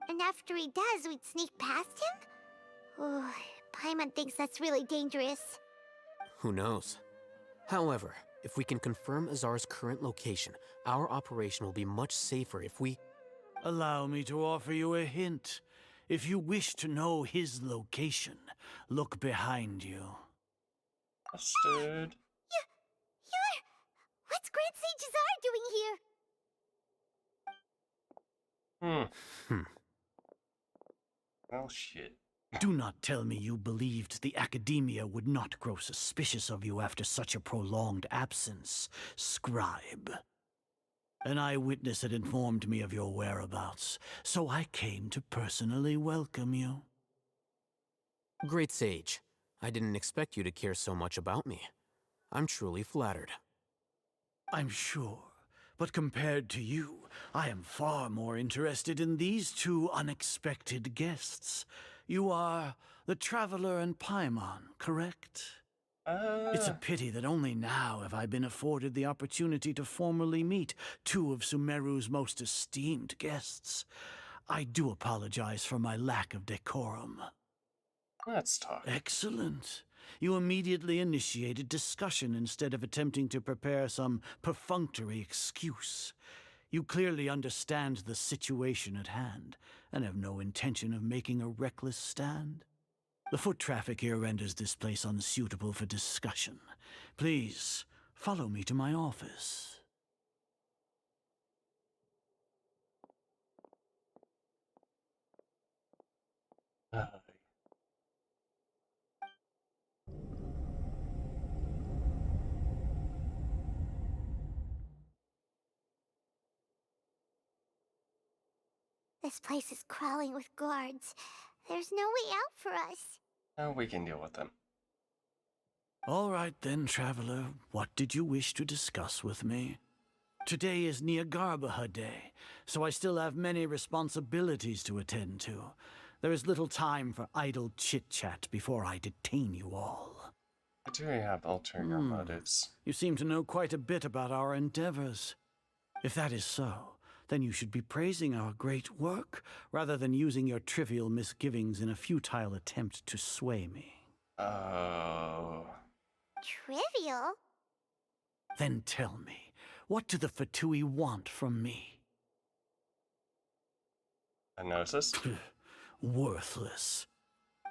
And after he does, we'd sneak past him? Oh, Paimon thinks that's really dangerous. Who knows? However, if we can confirm Azar's current location, our operation will be much safer if we... Allow me to offer you a hint. If you wish to know his location, look behind you. Busted. What's Grand Sage Azar doing here? Well, shit. Do not tell me you believed the Academia would not grow suspicious of you after such a prolonged absence, Scribe. An eyewitness had informed me of your whereabouts, so I came to personally welcome you. Great Sage, I didn't expect you to care so much about me. I'm truly flattered. I'm sure, but compared to you, I am far more interested in these two unexpected guests. You are The Traveler and Paimon, correct? It's a pity that only now have I been afforded the opportunity to formally meet two of Sumeru's most esteemed guests. I do apologize for my lack of decorum. Let's talk. Excellent. You immediately initiated discussion instead of attempting to prepare some perfunctory excuse. You clearly understand the situation at hand, and have no intention of making a reckless stand. The foot traffic here renders this place unsuitable for discussion. Please, follow me to my office. This place is crawling with guards. There's no way out for us. Oh, we can deal with them. All right then, Traveler. What did you wish to discuss with me? Today is Niagarbaha Day, so I still have many responsibilities to attend to. There is little time for idle chit-chat before I detain you all. I do have ulterior motives. You seem to know quite a bit about our endeavors. If that is so, then you should be praising our great work, rather than using your trivial misgivings in a futile attempt to sway me. Oh. Trivial? Then tell me, what do the Fatui want from me? A gnosis? Worthless.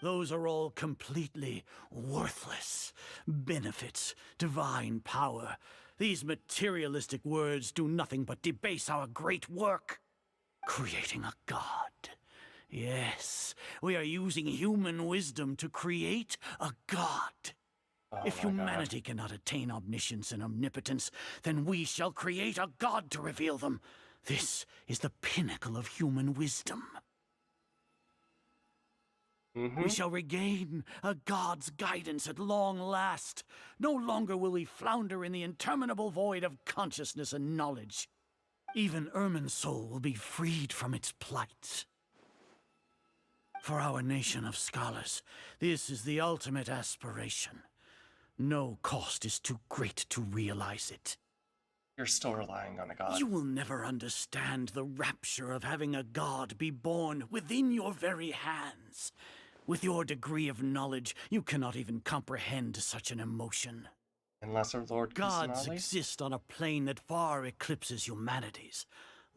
Those are all completely worthless. Benefits, divine power. These materialistic words do nothing but debase our great work. Creating a god. Yes, we are using human wisdom to create a god. If humanity cannot attain omniscience and omnipotence, then we shall create a god to reveal them. This is the pinnacle of human wisdom. We shall regain a god's guidance at long last. No longer will we flounder in the interminable void of consciousness and knowledge. Even Irminsul will be freed from its plight. For our nation of scholars, this is the ultimate aspiration. No cost is too great to realize it. You're still relying on a god. You will never understand the rapture of having a god be born within your very hands. With your degree of knowledge, you cannot even comprehend such an emotion. And Lesser Lord Gods Kusanali? exist on a plane that far eclipses humanity's.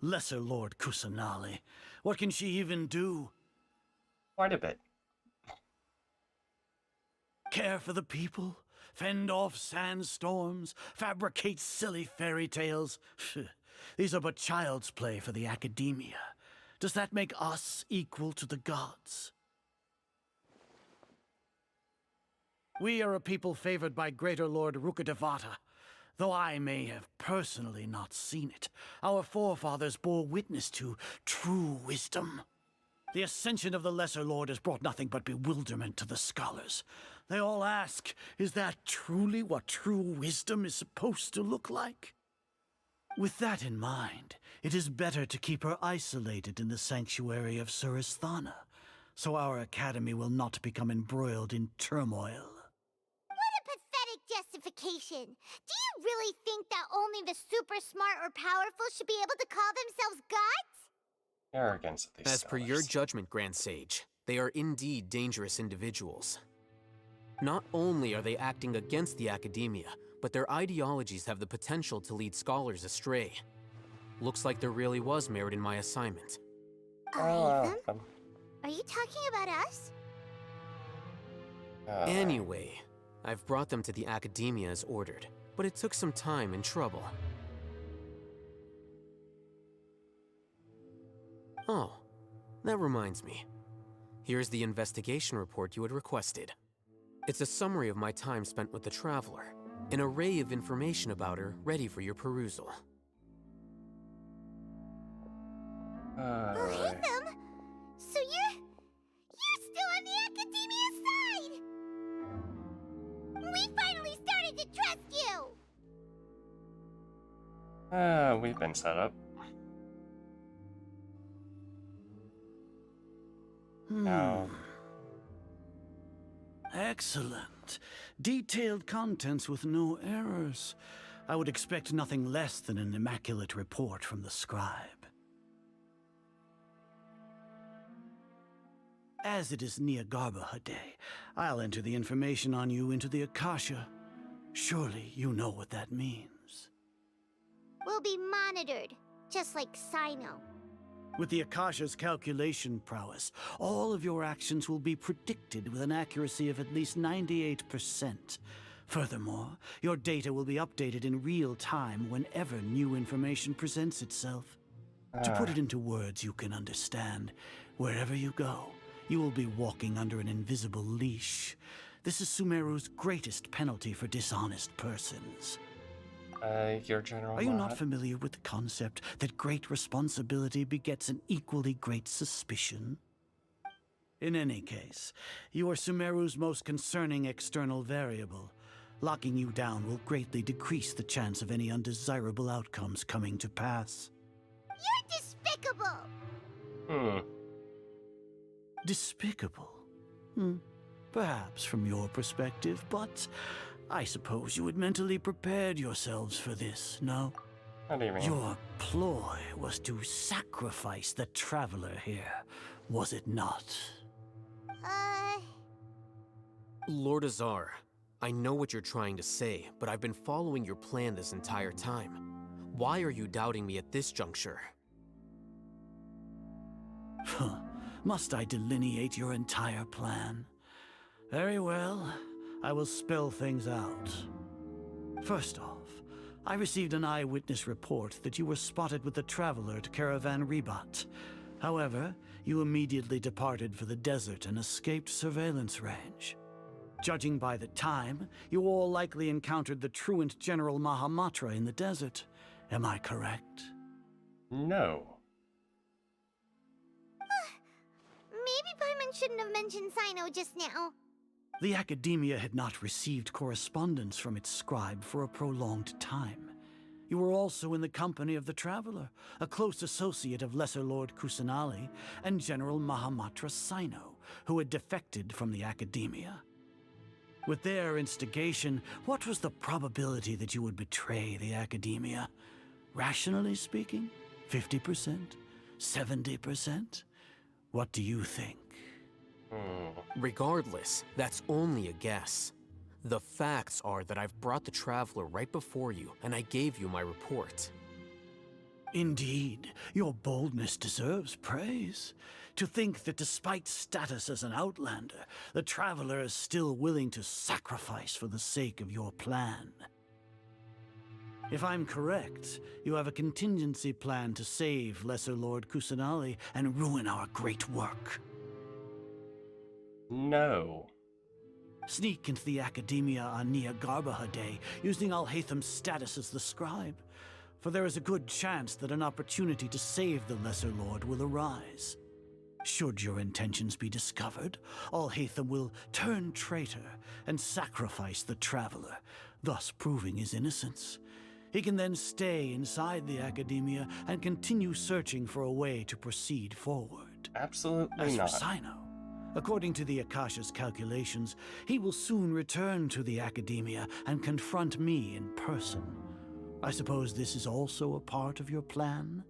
Lesser Lord Kusanali. What can she even do? Quite a bit. Care for the people? Fend off sandstorms? Fabricate silly fairy tales? These are but child's play for the academia. Does that make us equal to the gods? We are a people favored by Greater Lord Rukkhadevata. Though I may have personally not seen it, our forefathers bore witness to true wisdom. The ascension of the Lesser Lord has brought nothing but bewilderment to the scholars. They all ask, is that truly what true wisdom is supposed to look like? With that in mind, it is better to keep her isolated in the sanctuary of Surasthana, so our academy will not become embroiled in turmoil. What a pathetic justification! Do you really think that only the super smart or powerful should be able to call themselves gods? Arrogance of these As per your judgment, Grand Sage, they are indeed dangerous individuals. Not only are they acting against the academia, but their ideologies have the potential to lead scholars astray. Looks like there really was merit in my assignment. Are you talking about us? Anyway, I've brought them to the academia as ordered, but it took some time and trouble. Oh, that reminds me. Here's the investigation report you had requested. It's a summary of my time spent with the Traveler, an array of information about her ready for your perusal. Latham? So you're still on the academia side! We finally started to trust you! We've been set up. Now, Excellent. Detailed contents with no errors. I would expect nothing less than an immaculate report from the scribe. As it is Niagarbaha Day, I'll enter the information on you into the Akasha. Surely you know what that means. We'll be monitored, just like Sino. With the Akasha's calculation prowess, all of your actions will be predicted with an accuracy of at least 98%. Furthermore, your data will be updated in real time whenever new information presents itself. To put it into words you can understand, wherever you go, you will be walking under an invisible leash. This is Sumeru's greatest penalty for dishonest persons. Your general. Are you not familiar with the concept that great responsibility begets an equally great suspicion? In any case, you are Sumeru's most concerning external variable. Locking you down will greatly decrease the chance of any undesirable outcomes coming to pass. You're despicable! Despicable? Perhaps from your perspective, but I suppose you had mentally prepared yourselves for this, no? What do you mean? Your ploy was to sacrifice the traveler here, was it not? Lord Azar, I know what you're trying to say, but I've been following your plan this entire time. Why are you doubting me at this juncture? Must I delineate your entire plan? Very well. I will spell things out. First off, I received an eyewitness report that you were spotted with the traveler at Caravan Ribat. However, you immediately departed for the desert and escaped surveillance range. Judging by the time, you all likely encountered the truant General Mahamatra in the desert. Am I correct? No. Maybe Paimon shouldn't have mentioned Sino just now. The Academia had not received correspondence from its scribe for a prolonged time. You were also in the company of the Traveler, a close associate of Lesser Lord Kusanali and General Mahamatra Sino, who had defected from the Academia. With their instigation, what was the probability that you would betray the Academia? Rationally speaking, 50%? 70%? What do you think? Regardless, that's only a guess. The facts are that I've brought the Traveler right before you, and I gave you my report. Indeed, your boldness deserves praise. To think that despite status as an outlander, the Traveler is still willing to sacrifice for the sake of your plan. If I'm correct, you have a contingency plan to save Lesser Lord Kusanali and ruin our great work. No. Sneak into the Academia on Niagarbaha Day, using Alhaitham's status as the scribe. For there is a good chance that an opportunity to save the Lesser Lord will arise. Should your intentions be discovered, Alhaitham will turn traitor and sacrifice the Traveler, thus proving his innocence. He can then stay inside the Academia and continue searching for a way to proceed forward. Absolutely not. As for Sino, according to the Akasha's calculations, he will soon return to the Academia and confront me in person. I suppose this is also a part of your plan?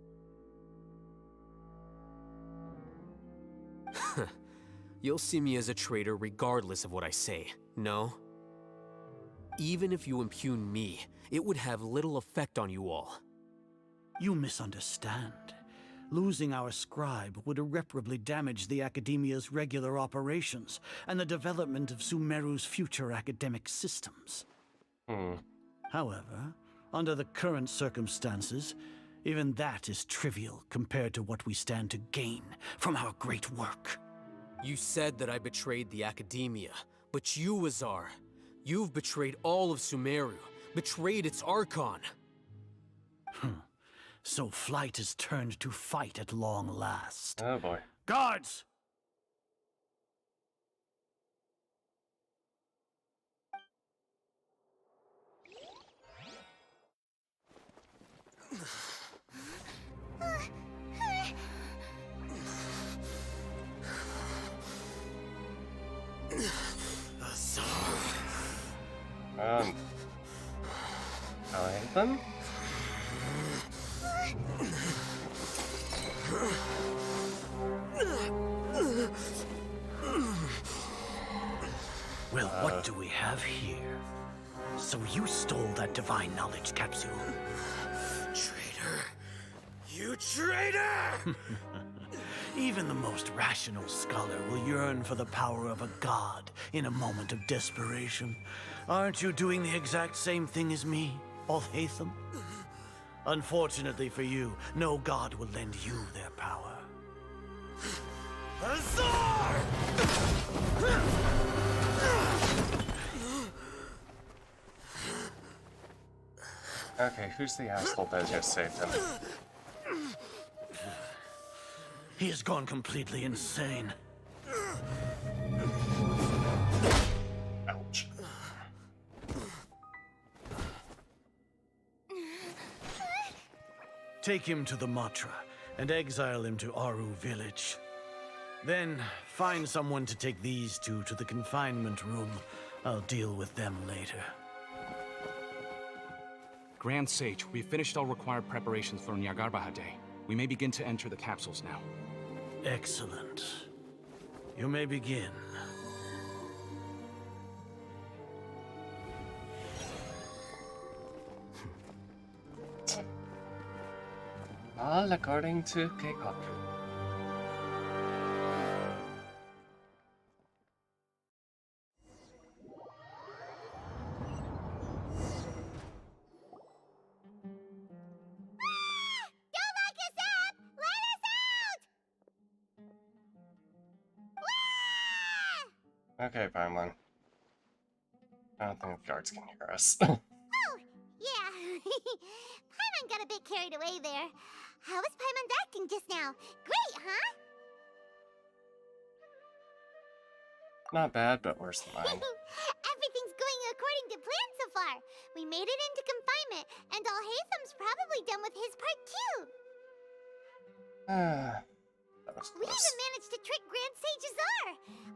You'll see me as a traitor regardless of what I say, no? Even if you impugn me, it would have little effect on you all. You misunderstand. Losing our scribe would irreparably damage the Academia's regular operations and the development of Sumeru's future academic systems. However, under the current circumstances, even that is trivial compared to what we stand to gain from our great work. You said that I betrayed the Academia, but you, Azar, you've betrayed all of Sumeru, betrayed its Archon. So flight has turned to fight at long last. Oh boy. Guards! I hate them? Well, what do we have here? So you stole that divine knowledge capsule? Traitor! You traitor! Even the most rational scholar will yearn for the power of a god in a moment of desperation. Aren't you doing the exact same thing as me, Alhaitham? Unfortunately for you, no god will lend you their power. Azar! Okay, who's the asshole that just saved him? He has gone completely insane. Ouch. Take him to the Matra and exile him to Aru village. Then find someone to take these two to the confinement room. I'll deal with them later. Grand Sage, we've finished all required preparations for Nyagarbha Day. We may begin to enter the capsules now. Excellent. You may begin. All according to Keikaku. Okay, Paimon. I don't think the guards can hear us. Oh, yeah. Paimon got a bit carried away there. How was Paimon's acting just now? Great, huh? Not bad, but worse than mine. Everything's going according to plan so far. We made it into confinement, and Alhaitham's probably done with his part too. That was We close. even managed to trick Grand Sage Azar.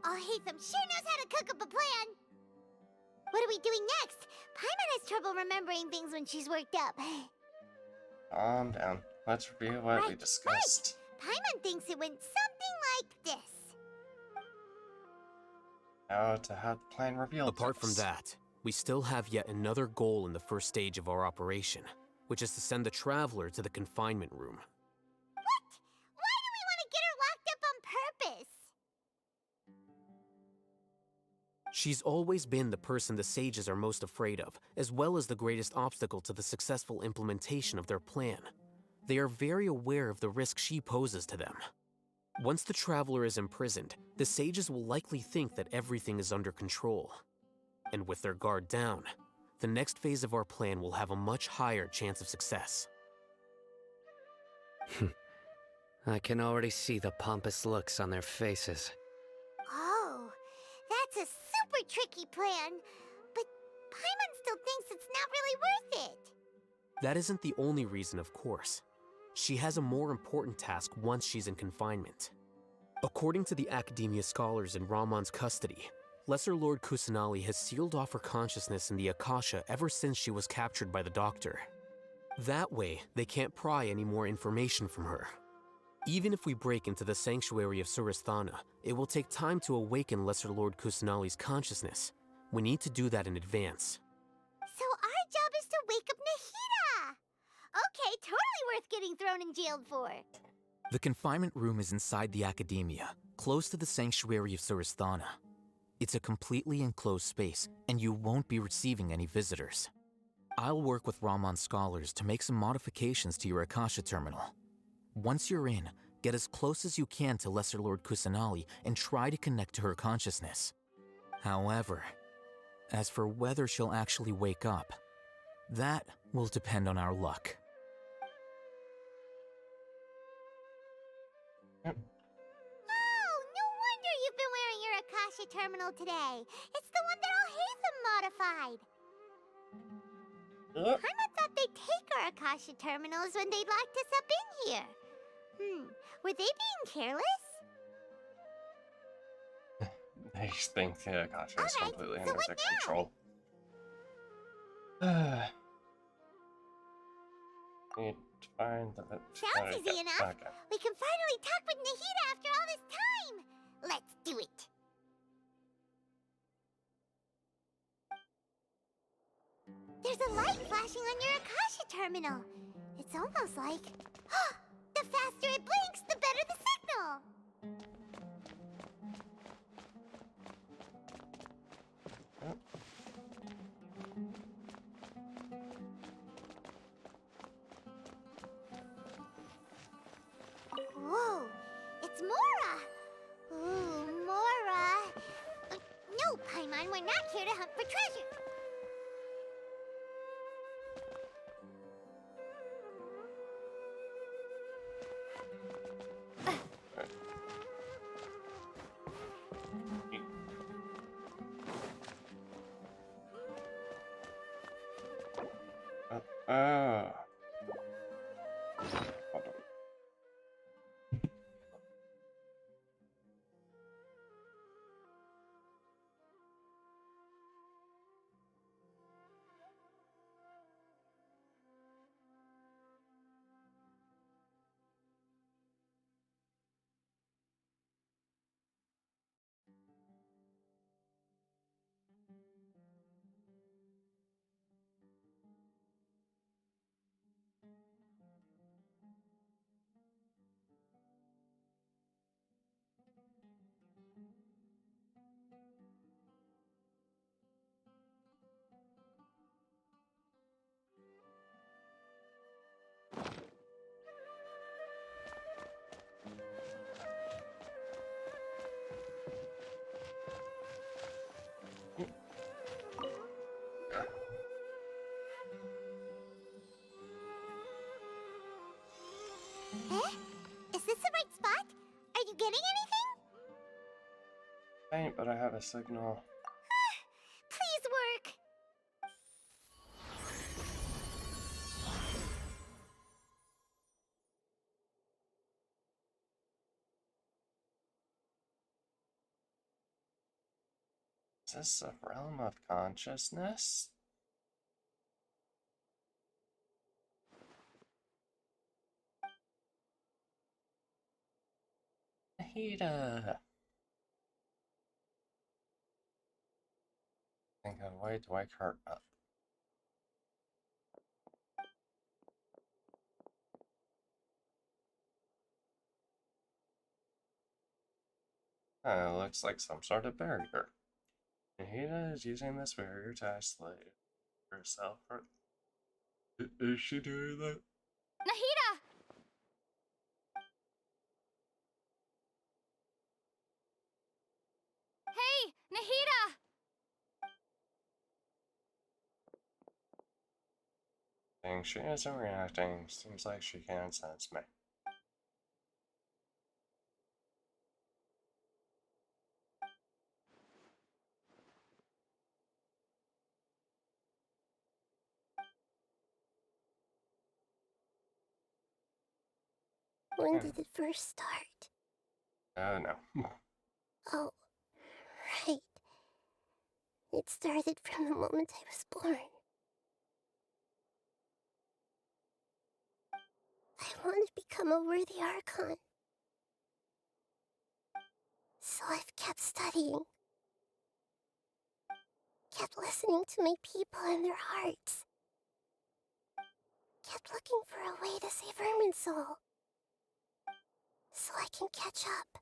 Alhaitham sure knows how to cook up a plan. What are we doing next? Paimon has trouble remembering things when she's worked up. Calm down. Let's review what we discussed. Paimon thinks it went something like this. Now to have the plan revealed. Apart from that, we still have yet another goal in the first stage of our operation, which is to send the Traveler to the confinement room. What? Why do we want to get her locked up on purpose? She's always been the person the sages are most afraid of, as well as the greatest obstacle to the successful implementation of their plan. They are very aware of the risk she poses to them. Once the Traveler is imprisoned, the sages will likely think that everything is under control. And with their guard down, the next phase of our plan will have a much higher chance of success. I can already see the pompous looks on their faces. Oh, that's a super tricky plan. But Paimon still thinks it's not really worth it. That isn't the only reason, of course. She has a more important task once she's in confinement. According to the Academia scholars in Ramon's custody, Lesser Lord Kusanali has sealed off her consciousness in the Akasha ever since she was captured by the Doctor. That way, they can't pry any more information from her. Even if we break into the sanctuary of Surasthana, it will take time to awaken Lesser Lord Kusanali's consciousness. We need to do that in advance. So our job is to wake up Nahida! Okay, totally worth getting thrown in jail for. The confinement room is inside the Academia, close to the sanctuary of Surasthana. It's a completely enclosed space, and you won't be receiving any visitors. I'll work with Ramon's scholars to make some modifications to your Akasha terminal. Once you're in, get as close as you can to Lesser Lord Kusanali and try to connect to her consciousness. However, as for whether she'll actually wake up, that will depend on our luck. Oh, no wonder you've been wearing your Akasha terminal today. It's the one that Alhaitham modified. Paimon thought they'd take our Akasha terminals when they'd locked us up in here. Were they being careless? They just think the Akasha is completely under their control. Need to find the. Sounds easy enough. Okay. We can finally talk with Nahida after all this time. Let's do it. There's a light flashing on your Akasha terminal. It's almost like... the faster it blinks, the better the signal! Yep. Whoa! It's Mora! Ooh, Mora! No, Paimon, we're not here to hunt for treasure! Hold on. Eh? Is this the right spot? Are you getting anything? Faint, but I have a signal. Please work! Is this a realm of consciousness? Nahida! Think of a way to wake her up. Looks like some sort of barrier. Nahida is using this barrier to isolate herself. Is she doing that? Nahida! Hey, Nahida! Think she isn't reacting. Seems like she can't sense me. When did it first start? No. Oh, right. It started from the moment I was born. I want to become a worthy Archon. So I've kept studying. Kept listening to my people and their hearts. Kept looking for a way to save Irminsul. So I can catch up.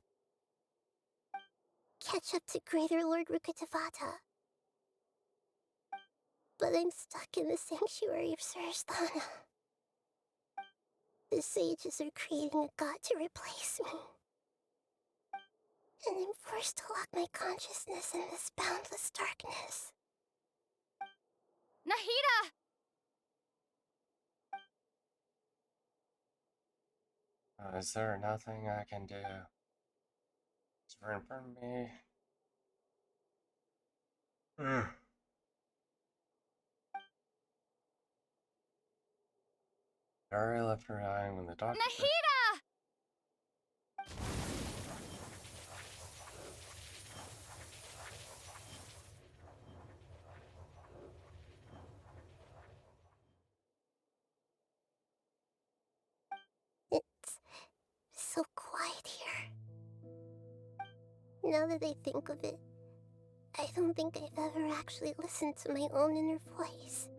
Catch up to Greater Lord Rukkhadevata. But I'm stuck in the sanctuary of Surasthana. The sages are creating a god to replace me. And I'm forced to lock my consciousness in this boundless darkness. Nahida! Is there nothing I can do? It's room for me. Ari left her eye when the doctor. Nahida! Now that I think of it, I don't think I've ever actually listened to my own inner voice.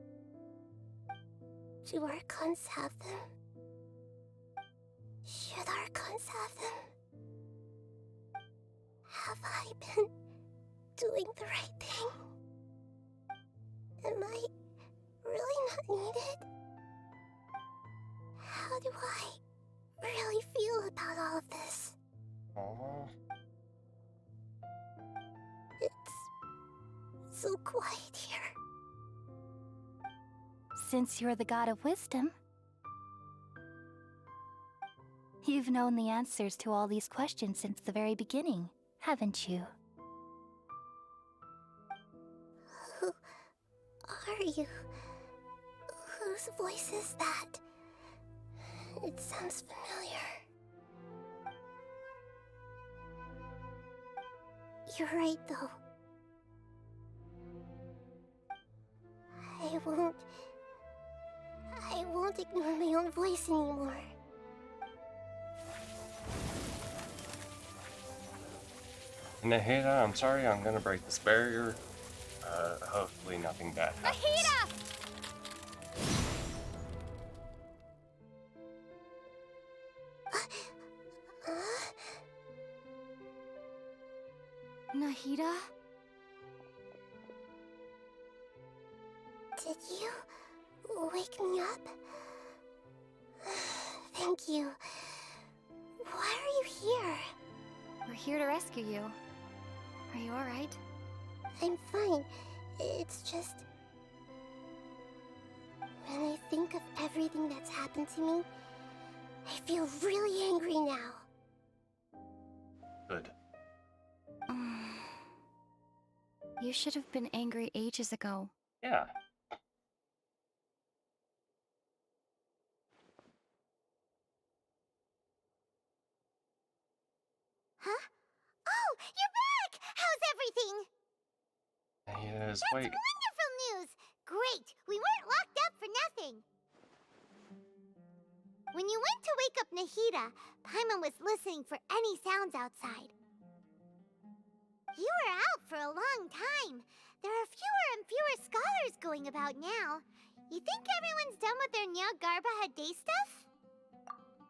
Do Archons have them? Should Archons have them? Have I been doing the right thing? Am I really not needed? How do I really feel about all of this? Oh. It's so quiet here. Since you're the god of wisdom, you've known the answers to all these questions since the very beginning, haven't you? Who are you? Whose voice is that? It sounds familiar. You're right, though. I won't ignore my own voice anymore. Nahida, I'm sorry, I'm gonna break this barrier. Hopefully nothing bad happens. Nahida! Nahida? Did you wake me up? Thank you. Why are you here? We're here to rescue you. Are you alright? I'm fine. It's just... when I think of everything that's happened to me, I feel really angry now. Good. You should have been angry ages ago. Yeah. Huh? Oh, you're back! How's everything? Nahida's That's wake. wonderful news! Great! We weren't locked up for nothing! When you went to wake up Nahida, Paimon was listening for any sounds outside. You were out for a long time. There are fewer and fewer scholars going about now. You think everyone's done with their Nyagarbaha day stuff?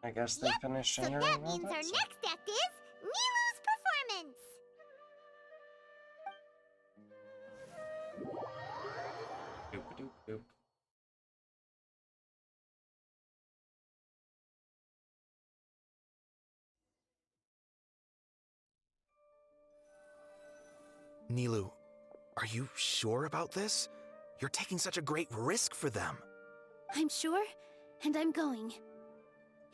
I guess they finished So entering that all means that our stuff. next act is Nilu's performance! Doop-a-doop-doop. Nilu, are you sure about this? You're taking such a great risk for them. I'm sure, and I'm going.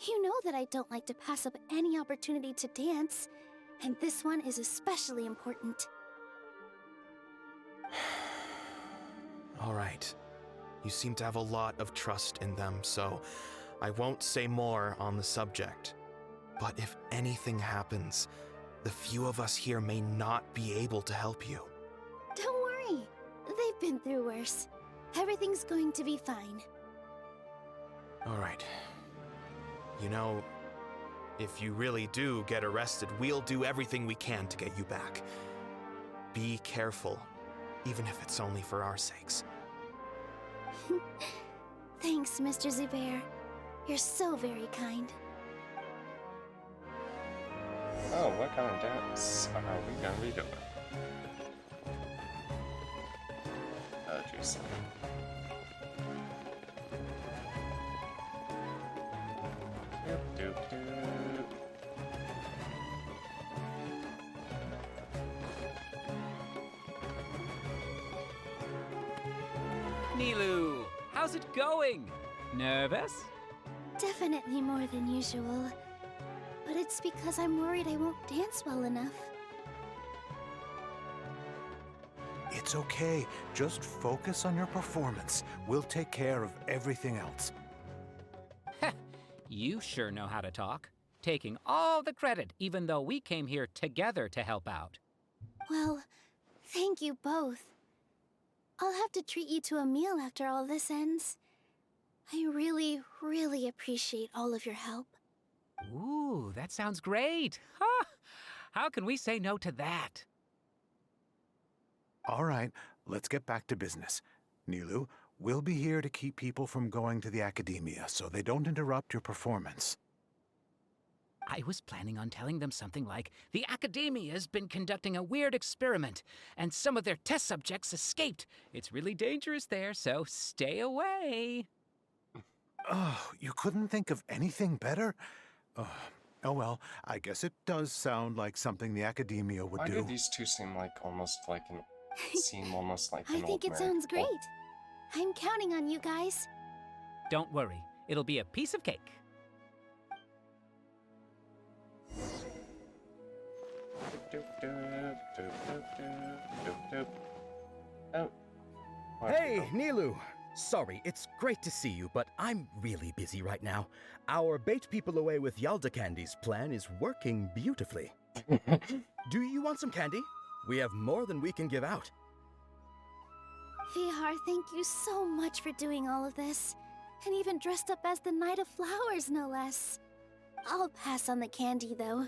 You know that I don't like to pass up any opportunity to dance, and this one is especially important. All right. You seem to have a lot of trust in them, so I won't say more on the subject. But if anything happens, the few of us here may not be able to help you. Don't worry. They've been through worse. Everything's going to be fine. All right. You know, if you really do get arrested, we'll do everything we can to get you back. Be careful, even if it's only for our sakes. Thanks, Mr. Zubair. You're so very kind. Oh, what kind of dance are we gonna be doing? Juicy. Doop doop doop. Nilu, how's it going? Nervous? Definitely more than usual. But it's because I'm worried I won't dance well enough. It's okay. Just focus on your performance. We'll take care of everything else. You sure know how to talk. Taking all the credit, even though we came here together to help out. Well, thank you both. I'll have to treat you to a meal after all this ends. I really, really appreciate all of your help. Ooh, that sounds great. Ha! How can we say no to that? All right, let's get back to business. Nilu, we'll be here to keep people from going to the academia so they don't interrupt your performance. I was planning on telling them something like, the Academia's been conducting a weird experiment, and some of their test subjects escaped. It's really dangerous there, so stay away. Oh, you couldn't think of anything better? Oh well, I guess it does sound like something the Academia would Why do. do these two seem like almost like an I think it sounds great. I'm counting on you guys. Don't worry, it'll be a piece of cake. Oh. Hey, Nilu! Sorry, it's great to see you, but I'm really busy right now. Our bait people away with Yalda Candy's plan is working beautifully. Do you want some candy? We have more than we can give out. Vihar, thank you so much for doing all of this. And even dressed up as the Knight of Flowers, no less. I'll pass on the candy, though.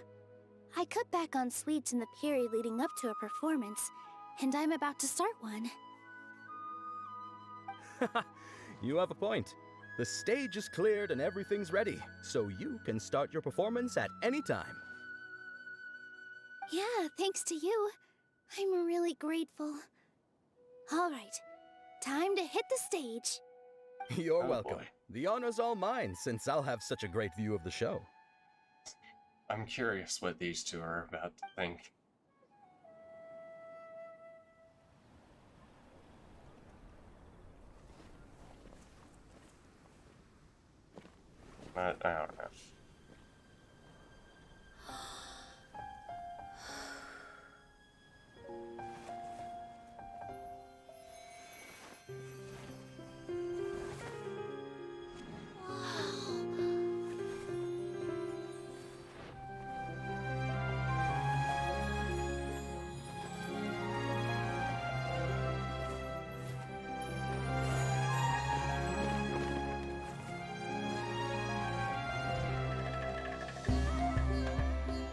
I cut back on sweets in the period leading up to a performance, and I'm about to start one. You have a point. The stage is cleared and everything's ready, so you can start your performance at any time. Yeah, thanks to you. I'm really grateful. All right, time to hit the stage. You're Oh, welcome. boy. The honor's all mine, since I'll have such a great view of the show. I'm curious what these two are about to think. But I don't know.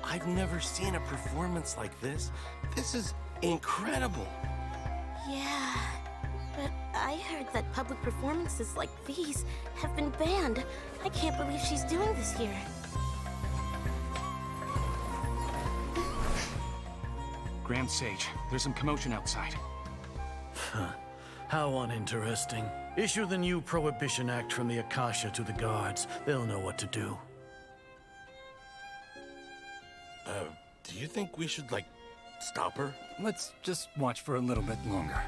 I've never seen a performance like this. This is incredible. Yeah, but I heard that public performances like these have been banned. I can't believe she's doing this here. Grand Sage, there's some commotion outside. How uninteresting. Issue the new Prohibition Act from the Akasha to the guards. They'll know what to do. Do you think we should, like, stop her? Let's just watch for a little bit longer.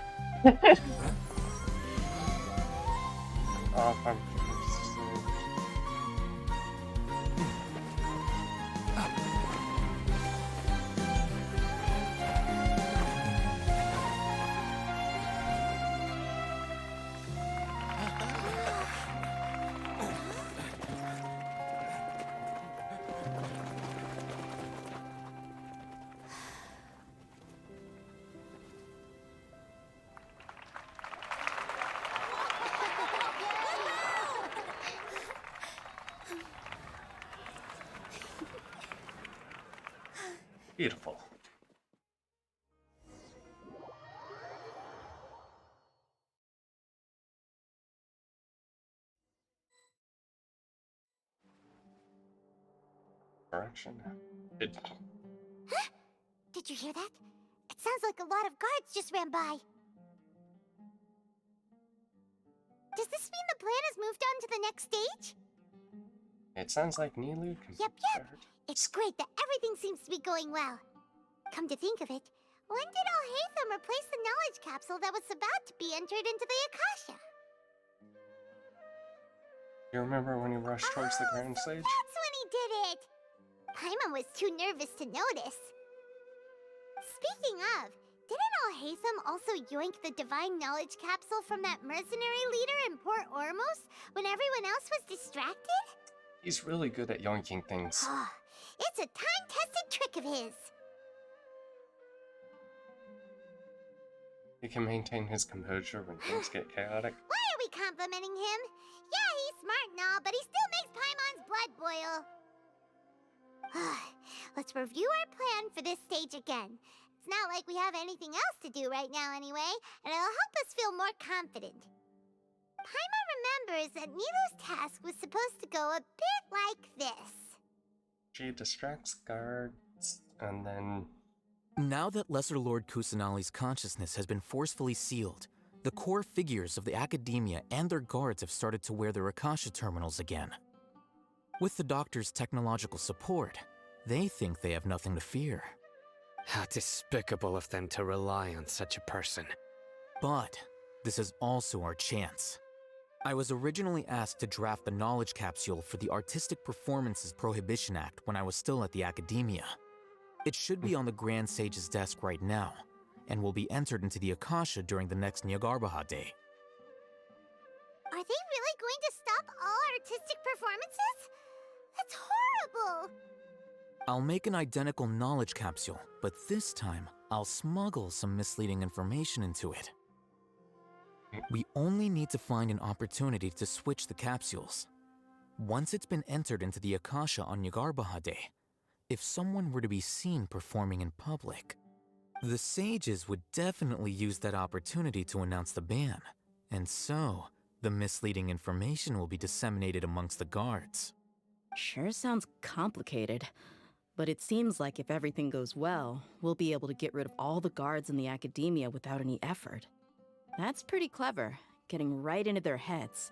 Beautiful. Correction. Huh? Did you hear that? It sounds like a lot of guards just ran by. Does this mean the plan has moved on to the next stage? It sounds like Nilu can Yep. It's great that everything seems to be going well. Come to think of it, when did Alhaitham replace the knowledge capsule that was about to be entered into the Akasha? You remember when he rushed towards the grand stage? That's when he did it! Paimon was too nervous to notice. Speaking of, didn't Alhaitham also yoink the divine knowledge capsule from that mercenary leader in Port Ormos when everyone else was distracted? He's really good at yoinking things. It's a time-tested trick of his. He can maintain his composure when things get chaotic. Why are we complimenting him? Yeah, he's smart and all, but he still makes Paimon's blood boil. let's review our plan for this stage again. It's not like we have anything else to do right now anyway, and it'll help us feel more confident. Paimon remembers that Nilu's task was supposed to go a bit like this. She distracts guards, and then... Now that Lesser Lord Kusanali's consciousness has been forcefully sealed, the core figures of the Academia and their guards have started to wear their Akasha terminals again. With the Doctor's technological support, they think they have nothing to fear. How despicable of them to rely on such a person. But this is also our chance. I was originally asked to draft the knowledge capsule for the Artistic Performances Prohibition Act when I was still at the Academia. It should be on the Grand Sage's desk right now, and will be entered into the Akasha during the next Nyargarbaha Day. Are they really going to stop all artistic performances? That's horrible! I'll make an identical knowledge capsule, but this time, I'll smuggle some misleading information into it. We only need to find an opportunity to switch the capsules. Once it's been entered into the Akasha on Nyargarbaha Day, if someone were to be seen performing in public, the sages would definitely use that opportunity to announce the ban, and so the misleading information will be disseminated amongst the guards. Sure sounds complicated, but it seems like if everything goes well, we'll be able to get rid of all the guards in the Academia without any effort. That's pretty clever, getting right into their heads.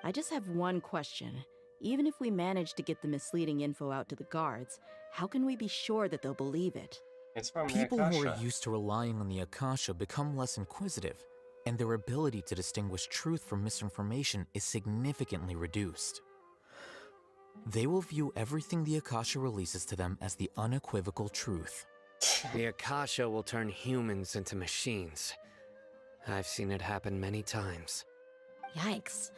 I just have one question. Even if we manage to get the misleading info out to the guards, how can we be sure that they'll believe it? It's from People the who Akasha. are used to relying on the Akasha become less inquisitive, and their ability to distinguish truth from misinformation is significantly reduced. They will view everything the Akasha releases to them as the unequivocal truth. The Akasha will turn humans into machines. I've seen it happen many times. Yikes.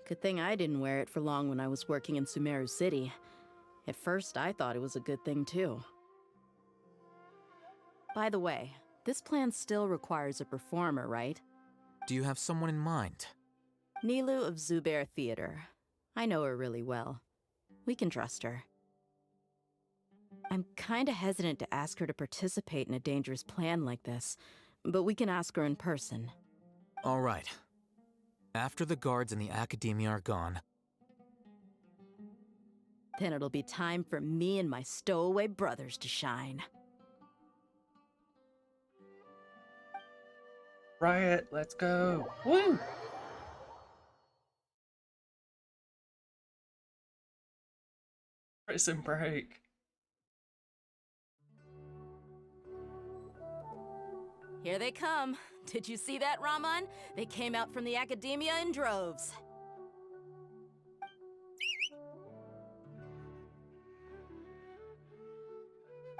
Good thing I didn't wear it for long when I was working in Sumeru City. At first, I thought it was a good thing too. By the way, this plan still requires a performer, right? Do you have someone in mind? Nilu of Zubair Theater. I know her really well. We can trust her. I'm kinda hesitant to ask her to participate in a dangerous plan like this, but we can ask her in person. All right. After the guards in the Academia are gone, then it'll be time for me and my stowaway brothers to shine. Riot, let's go! Woo! Prison break. Here they come. Did you see that, Raman? They came out from the Academia in droves.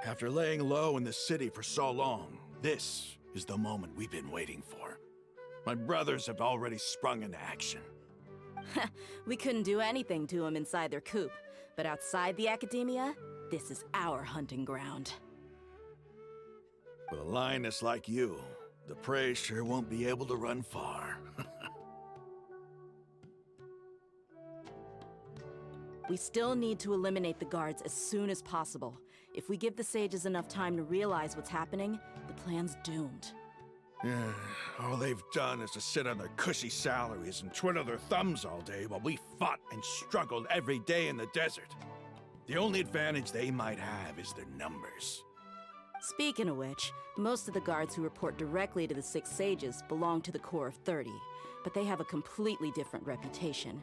After laying low in the city for so long, this is the moment we've been waiting for. My brothers have already sprung into action. We couldn't do anything to them inside their coop, but outside the Academia, this is our hunting ground. With a lioness like you, the prey sure won't be able to run far. We still need to eliminate the guards as soon as possible. If we give the sages enough time to realize what's happening, the plan's doomed. Yeah, all they've done is to sit on their cushy salaries and twiddle their thumbs all day while we fought and struggled every day in the desert. The only advantage they might have is their numbers. Speaking of which, most of the guards who report directly to the Six Sages belong to the Corps of 30, but they have a completely different reputation.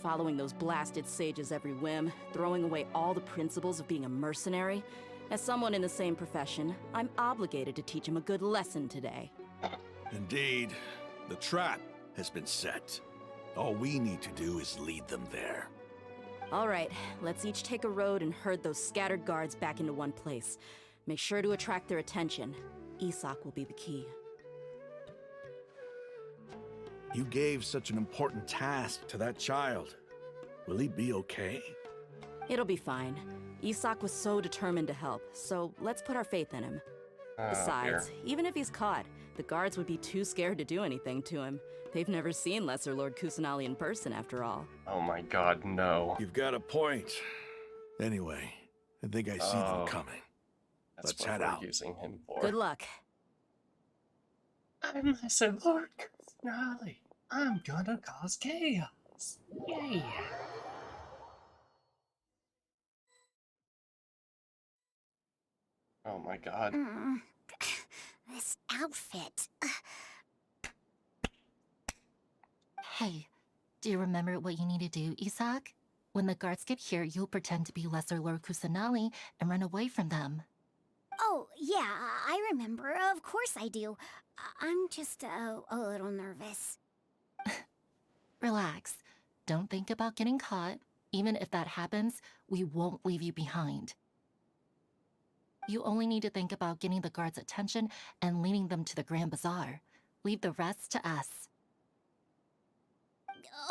Following those blasted sages every whim, throwing away all the principles of being a mercenary. As someone in the same profession, I'm obligated to teach them a good lesson today. Indeed, the trap has been set. All we need to do is lead them there. All right, let's each take a road and herd those scattered guards back into one place. Make sure to attract their attention. Isak will be the key. You gave such an important task to that child. Will he be okay? It'll be fine. Isak was so determined to help, so let's put our faith in him. Besides, even if he's caught, the guards would be too scared to do anything to him. They've never seen Lesser Lord Kusanali in person, after all. Oh my god, no. You've got a point. Anyway, I think I see them coming. That's Let's what head we're out. using him for. Good luck. I'm Lesser Lord Kusanali. I'm gonna cause chaos. Yeah. Oh my god. This outfit. Hey, do you remember what you need to do, Isaac? When the guards get here, you'll pretend to be Lesser Lord Kusanali and run away from them. Oh, yeah, I remember. Of course I do. I'm just a little nervous. Relax. Don't think about getting caught. Even if that happens, we won't leave you behind. You only need to think about getting the guards' attention and leading them to the Grand Bazaar. Leave the rest to us.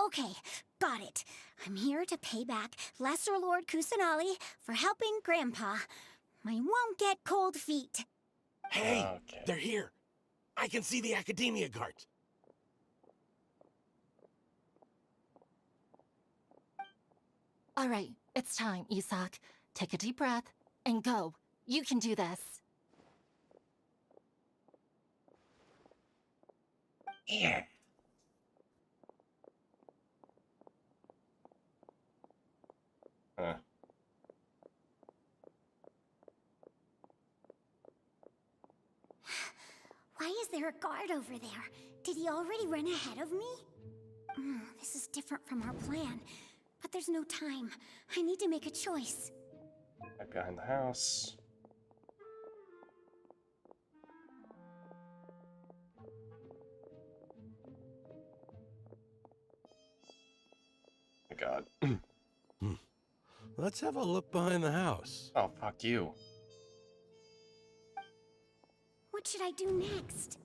Okay, got it. I'm here to pay back Lesser Lord Kusanali for helping Grandpa. I won't get cold feet. Hey, they're here. I can see the Academia guards. All right, it's time, Isaac. Take a deep breath and go. You can do this. Yeah. Why is there a guard over there? Did he already run ahead of me? This is different from our plan. But there's no time. I need to make a choice. Right behind the house. Oh my god. Let's have a look behind the house. Oh, fuck you. What should I do next?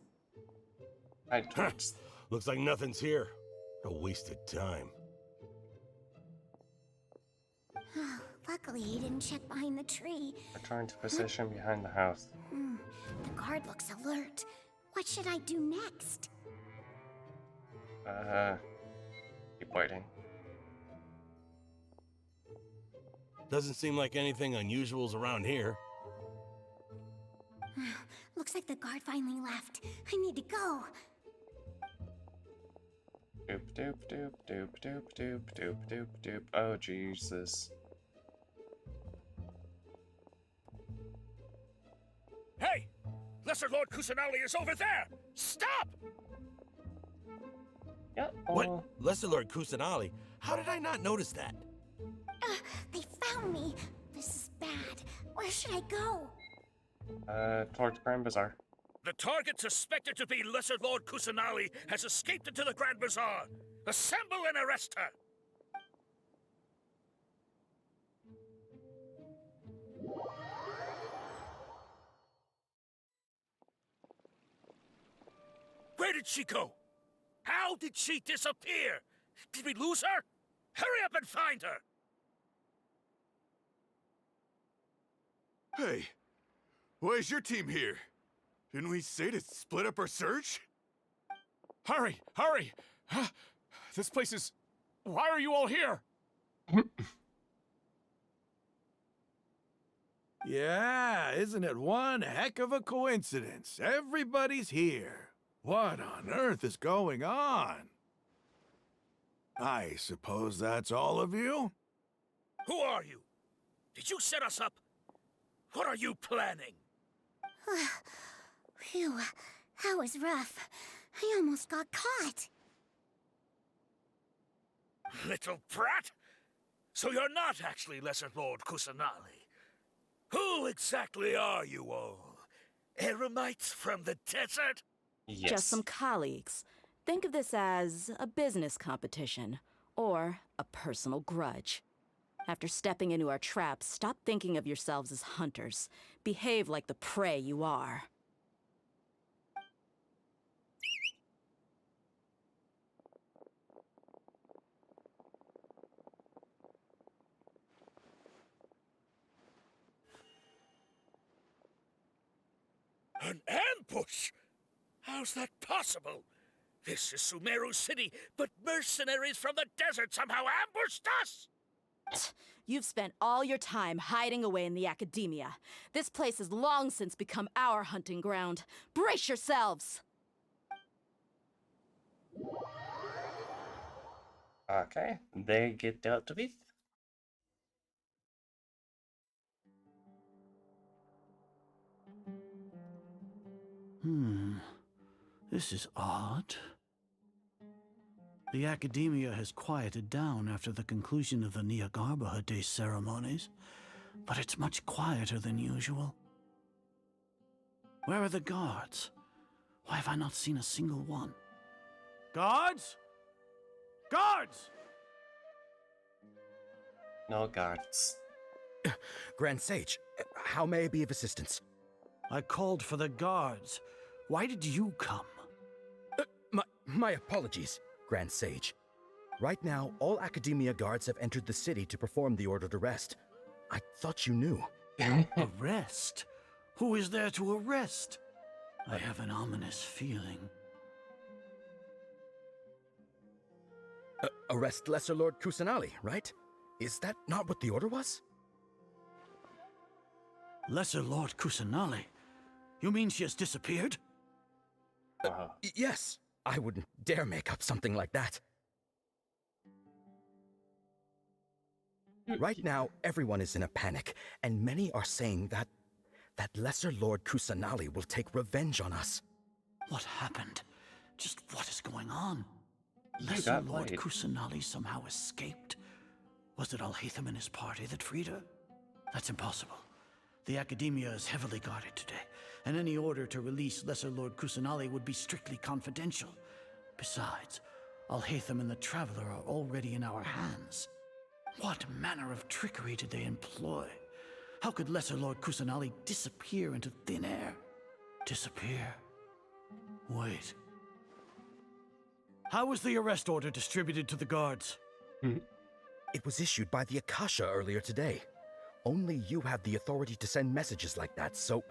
Looks like nothing's here. A wasted time. Luckily, he didn't check behind the tree. We're trying to position behind the house. The guard looks alert. What should I do next? Keep waiting. Doesn't seem like anything unusual's around here. Looks like the guard finally left. I need to go. Doop doop doop doop doop doop doop doop doop. Oh Jesus. Hey! Lesser Lord Kusanali is over there! Stop! What? Lesser Lord Kusanali? How did I not notice that? They found me. This is bad. Where should I go? Towards Grand Bazaar. The target suspected to be Lesser Lord Kusanali has escaped into the Grand Bazaar. Assemble and arrest her! Where did she go? How did she disappear? Did we lose her? Hurry up and find her! Hey, why is your team here? Didn't we say to split up our search? Hurry! Hurry! This place is... Why are you all here? Yeah, isn't it one heck of a coincidence? Everybody's here. What on earth is going on? I suppose that's all of you? Who are you? Did you set us up? What are you planning? Phew, that was rough. I almost got caught. Little brat! So you're not actually Lesser Lord Kusanali. Who exactly are you all? Eremites from the desert? Yes. Just some colleagues. Think of this as a business competition, or a personal grudge. After stepping into our trap, stop thinking of yourselves as hunters. Behave like the prey you are. An ambush? How's that possible? This is Sumeru City, but mercenaries from the desert somehow ambushed us! You've spent all your time hiding away in the academia. This place has long since become our hunting ground. Brace yourselves! Okay, they get dealt with. This is odd. The academia has quieted down after the conclusion of the Nyagarbha Day ceremonies, but it's much quieter than usual. Where are the guards? Why have I not seen a single one? Guards? Guards! No guards. Grand Sage, how may I be of assistance? I called for the guards. Why did you come? My apologies, Grand Sage. Right now, all Academia guards have entered the city to perform the ordered arrest. I thought you knew. Arrest? Who is there to arrest? I have an ominous feeling. Arrest Lesser Lord Kusanali, right? Is that not what the order was? Lesser Lord Kusanali? You mean she has disappeared? Yes. I wouldn't dare make up something like that. Right now, everyone is in a panic, and many are saying that Lesser Lord Kusanali will take revenge on us. What happened? Just what is going on? Lesser Lord Kusanali somehow escaped? Was it Alhaitham and his party that freed her? That's impossible. The Academia is heavily guarded today, and any order to release Lesser Lord Kusanali would be strictly confidential. Besides, Alhaitham and the Traveler are already in our hands. What manner of trickery did they employ? How could Lesser Lord Kusanali disappear into thin air? Disappear? Wait. How was the arrest order distributed to the guards? It was issued by the Akasha earlier today. Only you have the authority to send messages like that, so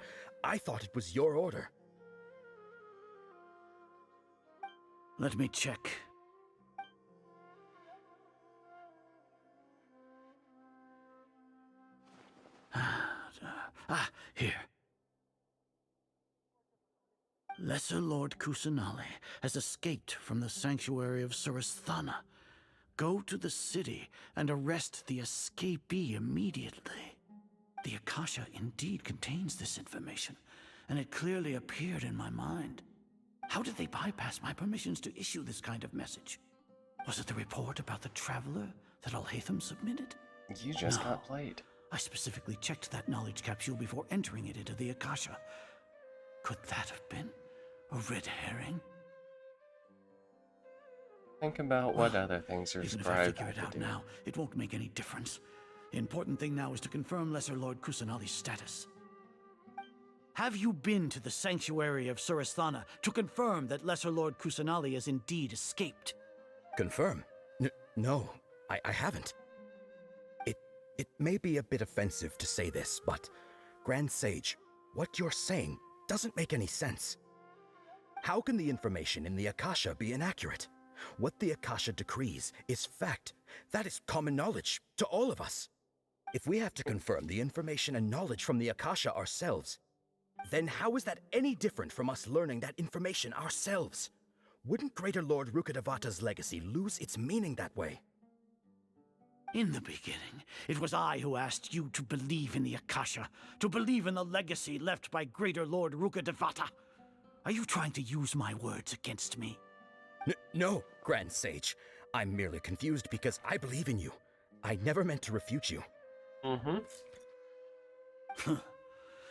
I thought it was your order. Let me check. Here. Lesser Lord Kusanali has escaped from the sanctuary of Surasthana. Go to the city and arrest the escapee immediately. The Akasha indeed contains this information, and it clearly appeared in my mind. How did they bypass my permissions to issue this kind of message? Was it the report about the Traveler that Alhaitham submitted? You just got played. I specifically checked that knowledge capsule before entering it into the Akasha. Could that have been a red herring? Think about what other things are Even if I scribed. figure it out now, it won't make any difference. The important thing now is to confirm Lesser Lord Kusanali's status. Have you been to the sanctuary of Surasthana to confirm that Lesser Lord Kusanali has indeed escaped? Confirm? No, I haven't. It may be a bit offensive to say this, but Grand Sage, what you're saying doesn't make any sense. How can the information in the Akasha be inaccurate? What the Akasha decrees is fact. That is common knowledge to all of us. If we have to confirm the information and knowledge from the Akasha ourselves, then how is that any different from us learning that information ourselves? Wouldn't Greater Lord Rukkhadevata's legacy lose its meaning that way? In the beginning, it was I who asked you to believe in the Akasha, to believe in the legacy left by Greater Lord Rukkhadevata. Are you trying to use my words against me? No, Grand Sage. I'm merely confused because I believe in you. I never meant to refute you.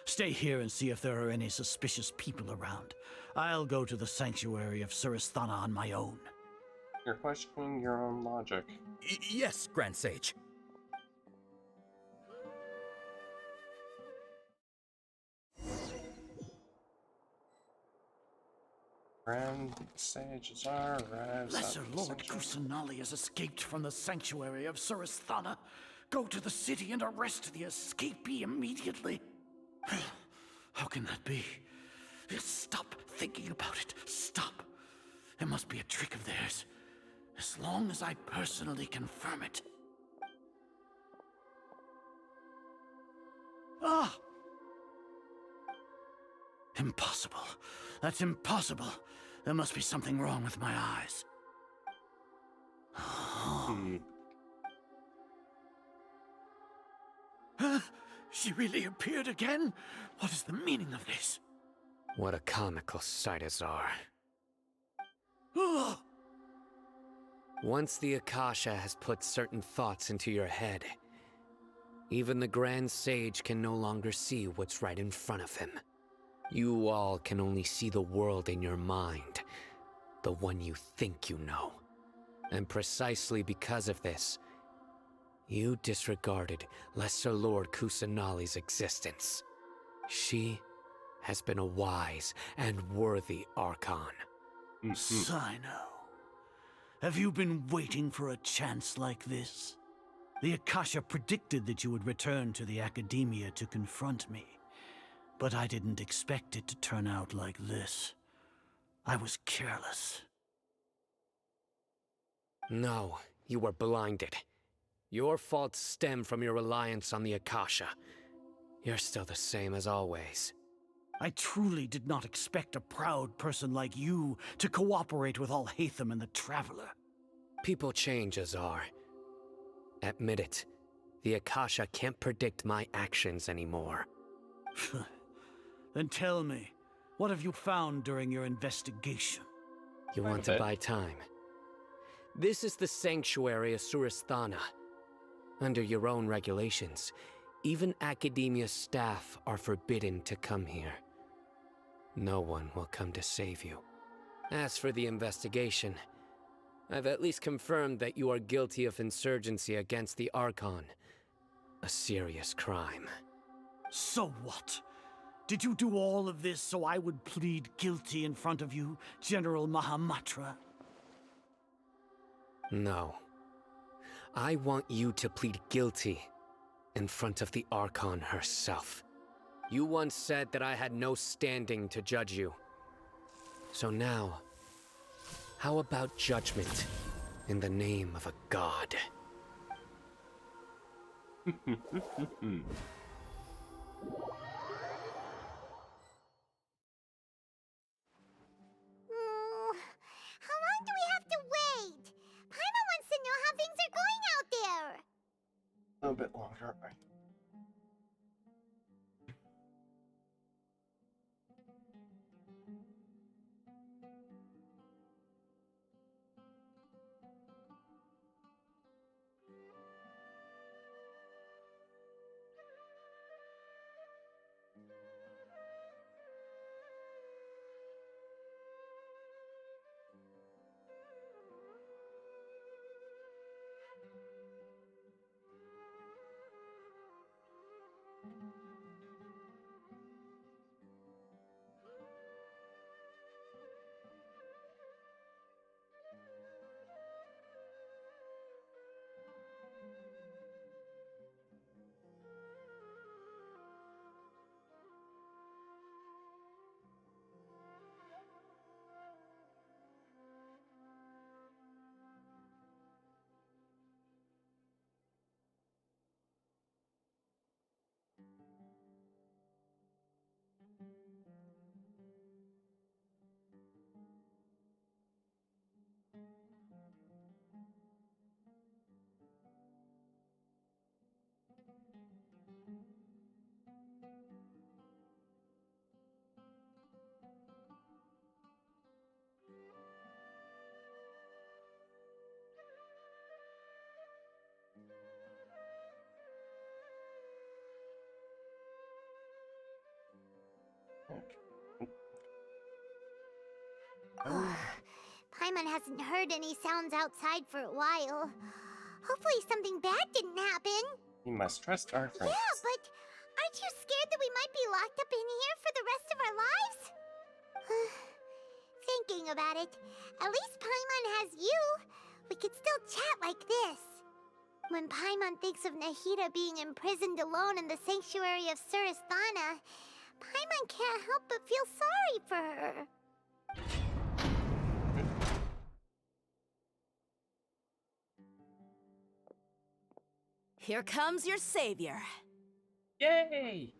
Stay here and see if there are any suspicious people around. I'll go to the sanctuary of Surasthana on my own. You're questioning your own logic. Yes, Grand Sage. Grand Sages are arrives. Lesser Lord Kusanali has escaped from the sanctuary of Surasthana. Go to the city and arrest the escapee immediately. How can that be? Stop thinking about it. Stop. It must be a trick of theirs. As long as I personally confirm it. Ah! Impossible. That's impossible. There must be something wrong with my eyes. Huh? She really appeared again? What is the meaning of this? What a comical sight, Azar. Ah! Once the Akasha has put certain thoughts into your head, even the Grand Sage can no longer see what's right in front of him. You all can only see the world in your mind, the one you think you know. And precisely because of this, you disregarded Lesser Lord Kusanali's existence. She has been a wise and worthy Archon. Sino, have you been waiting for a chance like this? The Akasha predicted that you would return to the Academia to confront me, but I didn't expect it to turn out like this. I was careless. No, you were blinded. Your faults stem from your reliance on the Akasha. You're still the same as always. I truly did not expect a proud person like you to cooperate with Alhaitham and the Traveler. People change, Azar. Admit it. The Akasha can't predict my actions anymore. Then tell me, what have you found during your investigation? You want to buy time? This is the sanctuary of Surasthana. Under your own regulations, even Academia staff are forbidden to come here. No one will come to save you. As for the investigation, I've at least confirmed that you are guilty of insurgency against the Archon. A serious crime. So what? Did you do all of this so I would plead guilty in front of you, General Mahamatra? No. I want you to plead guilty in front of the Archon herself. You once said that I had no standing to judge you. So now, how about judgment in the name of a god? How long do we have to wait? Paimon wants to know how things are going out there. A little bit longer. Paimon hasn't heard any sounds outside for a while. Hopefully something bad didn't happen. You must trust our friends. Yeah, but aren't you scared that we might be locked up in here for the rest of our lives? Thinking about it, at least Paimon has you. We could still chat like this. When Paimon thinks of Nahida being imprisoned alone in the sanctuary of Surasthana, Paimon can't help but feel sorry for her. Here comes your savior. Yay!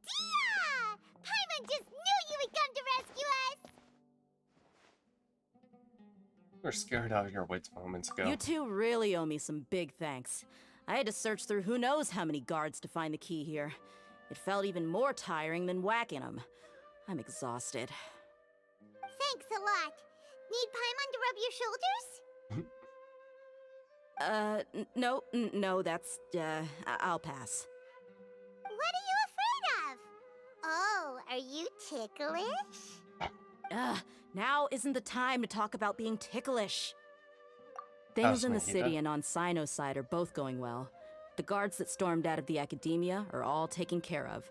Dia! Paimon just knew you would come to rescue us! You were scared out of your wits moments ago. You two really owe me some big thanks. I had to search through who knows how many guards to find the key here. It felt even more tiring than whacking them. I'm exhausted. Thanks a lot. Need Paimon to rub your shoulders? No, that's, I'll pass. What are you afraid of? Oh, are you ticklish? Now isn't the time to talk about being ticklish. Things in the city and on Sino's side are both going well. The guards that stormed out of the Academia are all taken care of.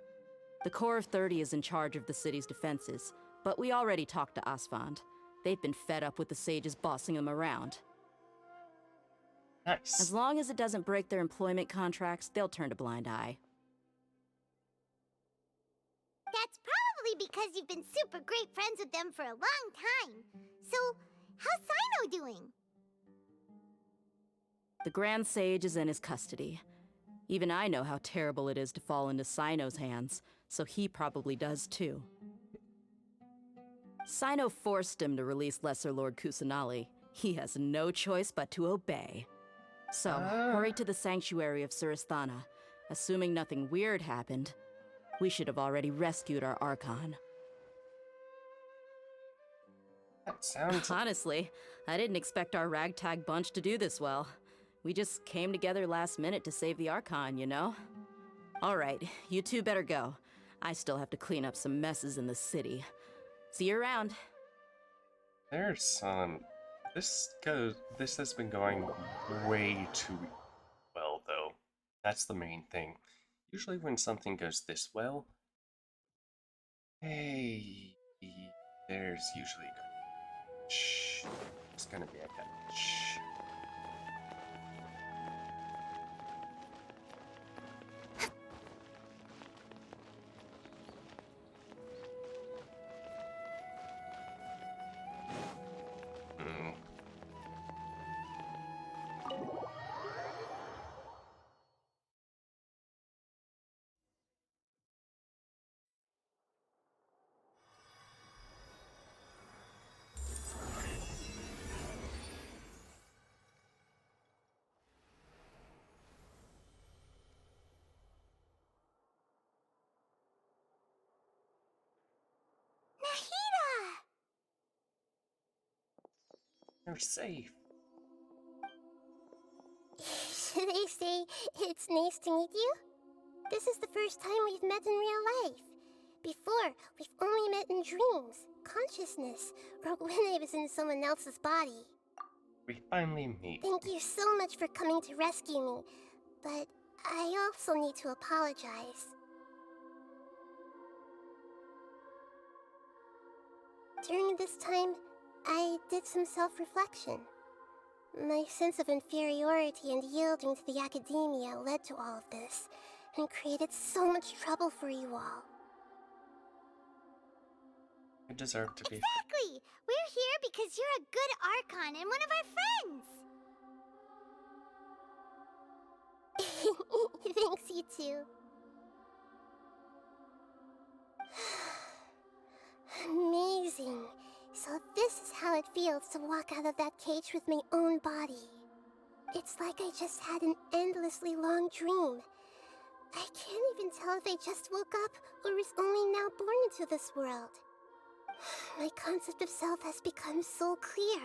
The Corps of 30 is in charge of the city's defenses, but we already talked to Asfand. They've been fed up with the sages bossing them around. Nice. As long as it doesn't break their employment contracts, they'll turn a blind eye. That's probably because you've been super great friends with them for a long time. So, how's Sino doing? The Grand Sage is in his custody. Even I know how terrible it is to fall into Sino's hands, so he probably does too. Sino forced him to release Lesser Lord Kusanali. He has no choice but to obey. So, hurry to the sanctuary of Surasthana. Assuming nothing weird happened, we should have already rescued our Archon. That sounds... Honestly, I didn't expect our ragtag bunch to do this well. We just came together last minute to save the Archon, you know? Alright, you two better go. I still have to clean up some messes in the city. See you around. There's some... This has been going way too well, though. That's the main thing. Usually when something goes this well, hey, there's usually a shh. It's gonna be a good shh. You're safe. Should I say it's nice to meet you? This is the first time we've met in real life. Before, we've only met in dreams, consciousness, or when I was in someone else's body. We finally meet. Thank you so much for coming to rescue me, but I also need to apologize. During this time, I did some self-reflection. My sense of inferiority and yielding to the Academia led to all of this, and created so much trouble for you all. You deserve to be... Exactly! We're here because you're a good Archon and one of our friends! Thanks, you two. Amazing. So this is how it feels to walk out of that cage with my own body. It's like I just had an endlessly long dream. I can't even tell if I just woke up or was only now born into this world. My concept of self has become so clear.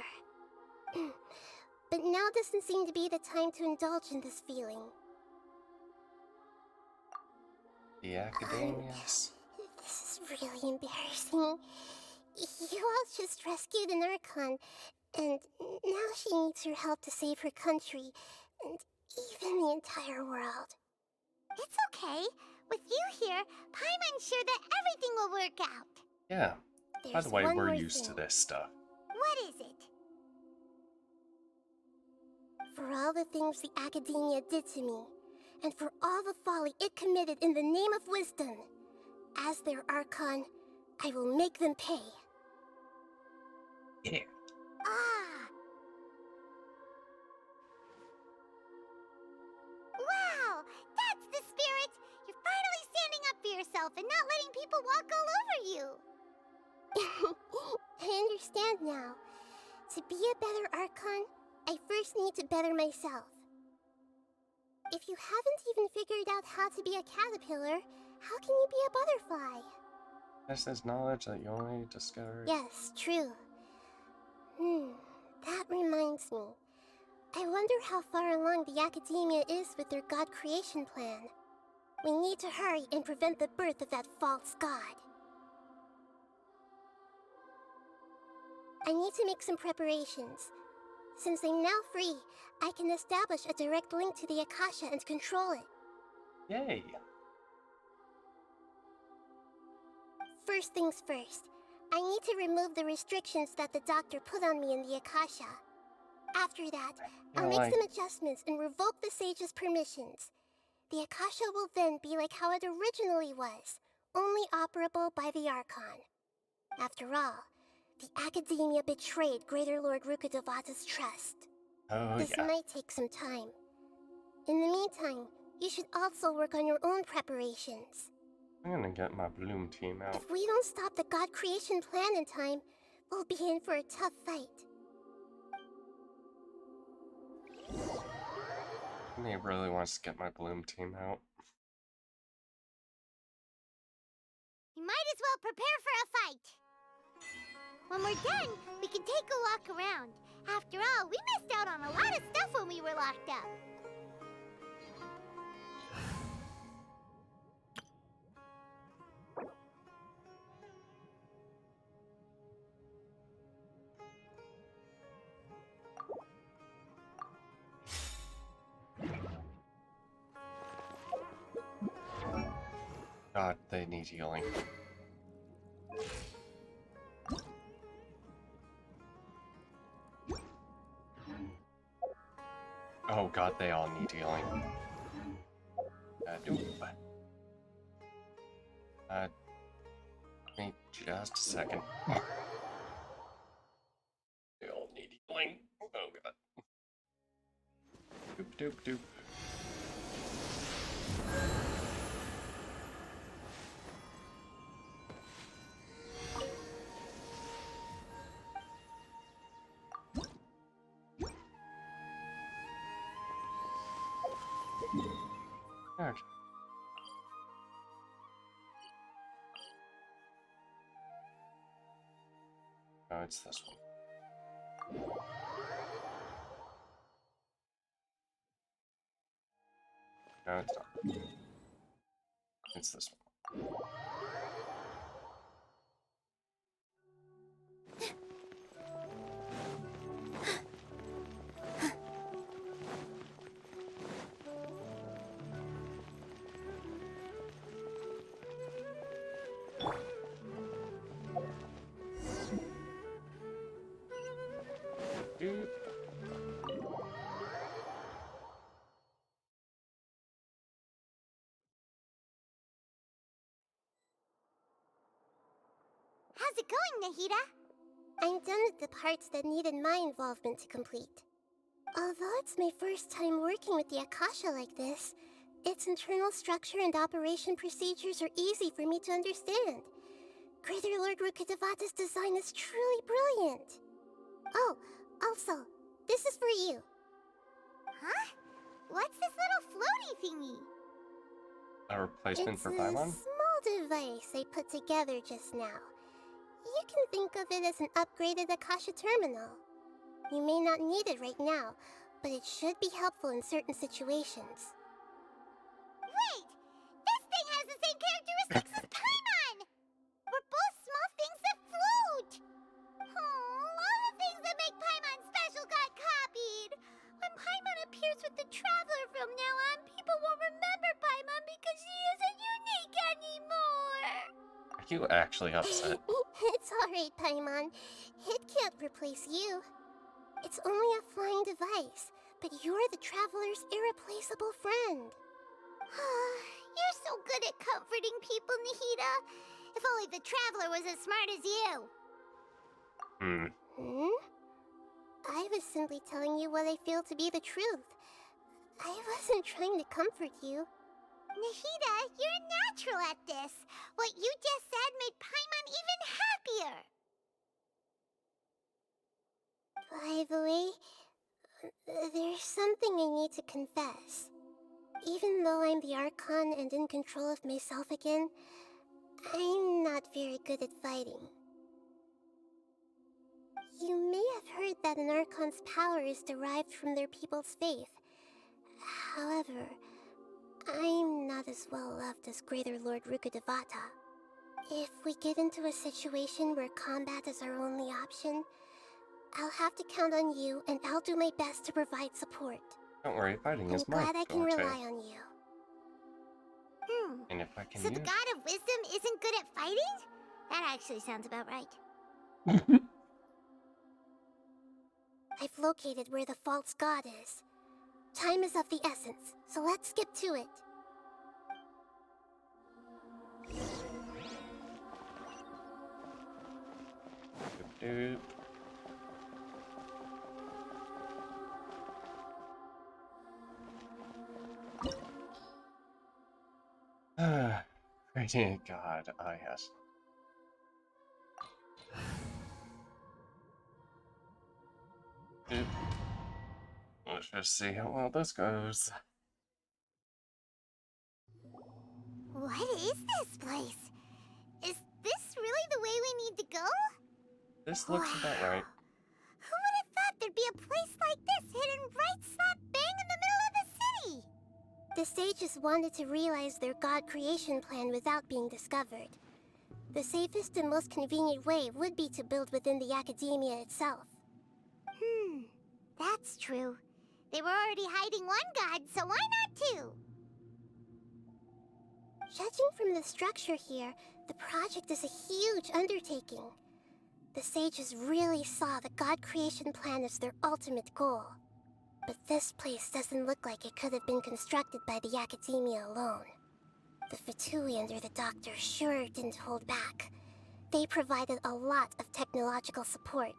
But now doesn't seem to be the time to indulge in this feeling. The Academias. This is really embarrassing. You all just rescued an Archon, and now she needs your help to save her country, and even the entire world. It's okay. With you here, Paimon's sure that everything will work out. Yeah. By There's the way, one we're more used to thing. this stuff. What is it? For all the things the Academia did to me, and for all the folly it committed in the name of wisdom, as their Archon, I will make them pay. Yeah. Ah! Wow! That's yourself and not letting people walk all over you. I understand now. To be a better Archon, I first need to better myself. If you haven't even figured out how to be a caterpillar, how can you be a butterfly? This is knowledge that you only discovered. Yes, true. That reminds me. I wonder how far along the Academia is with their god creation plan. We need to hurry and prevent the birth of that false god. I need to make some preparations. Since I'm now free, I can establish a direct link to the Akasha and control it. Yay! First things first, I need to remove the restrictions that the doctor put on me in the Akasha. After that, I'll make some adjustments and revoke the sage's permissions. The Akasha will then be like how it originally was, only operable by the Archon. After all, the Academia betrayed Greater Lord Rukkhadevata's trust. This might take some time. In the meantime, you should also work on your own preparations. I'm gonna get my Bloom team out. If we don't stop the god creation plan in time, we'll be in for a tough fight. He really wants to get my Bloom team out. We might as well prepare for a fight. When we're done, we can take a walk around. After all, we missed out on a lot of stuff when we were locked up. God, they need healing. Oh God, they all need healing. Give me just a second. They all need healing. Oh God. Doop doop doop. Archon. Oh, it's this one. No, it's not. It's this one. How's it going, Nahida? I'm done with the parts that needed my involvement to complete. Although it's my first time working with the Akasha like this, its internal structure and operation procedures are easy for me to understand. Greater Lord Rukkhadevata's design is truly brilliant. Oh, also, this is for you. Huh? What's this little floaty thingy? A replacement for Paimon? It's a small device I put together just now. You can think of it as an upgraded Akasha terminal. You may not need it right now, but it should be helpful in certain situations. Wait! This thing has the same characteristics as Paimon! We're both small things that float! All the things that make Paimon special got copied! When Paimon appears with the Traveler from now on, people won't remember Paimon because she isn't unique anymore! Are you actually upset? It's alright, Paimon. It can't replace you. It's only a flying device, but you're the Traveler's irreplaceable friend. You're so good at comforting people, Nahida. If only the Traveler was as smart as you. I was simply telling you what I feel to be the truth. I wasn't trying to comfort you. Nahida, you're a natural at this. What you just said made Paimon even happier. By the way, there's something I need to confess. Even though I'm the Archon and in control of myself again, I'm not very good at fighting. You may have heard that an Archon's power is derived from their people's faith. However, I'm not as well loved as Greater Lord Rukkhadevata. If we get into a situation where combat is our only option, I'll have to count on you, and I'll do my best to provide support. Don't worry, fighting is I'm my glad I can forte. rely on you. And if I can So use... the God of Wisdom isn't good at fighting? That actually sounds about right. I've located where the false god is. Time is of the essence, so let's skip to it. Doop. Radiant God, ah yes. Doop. Let's just see how well this goes. What is this place? Is this really the way we need to go? This looks about right. Who would have thought there'd be a place like this hidden right slap bang in the middle of the city? The sages wanted to realize their god creation plan without being discovered. The safest and most convenient way would be to build within the academia itself. That's true. They were already hiding one god, so why not two? Judging from the structure here, the project is a huge undertaking. The sages really saw the god creation plan as their ultimate goal. But this place doesn't look like it could have been constructed by the academia alone. The Fatui under the Doctor sure didn't hold back. They provided a lot of technological support.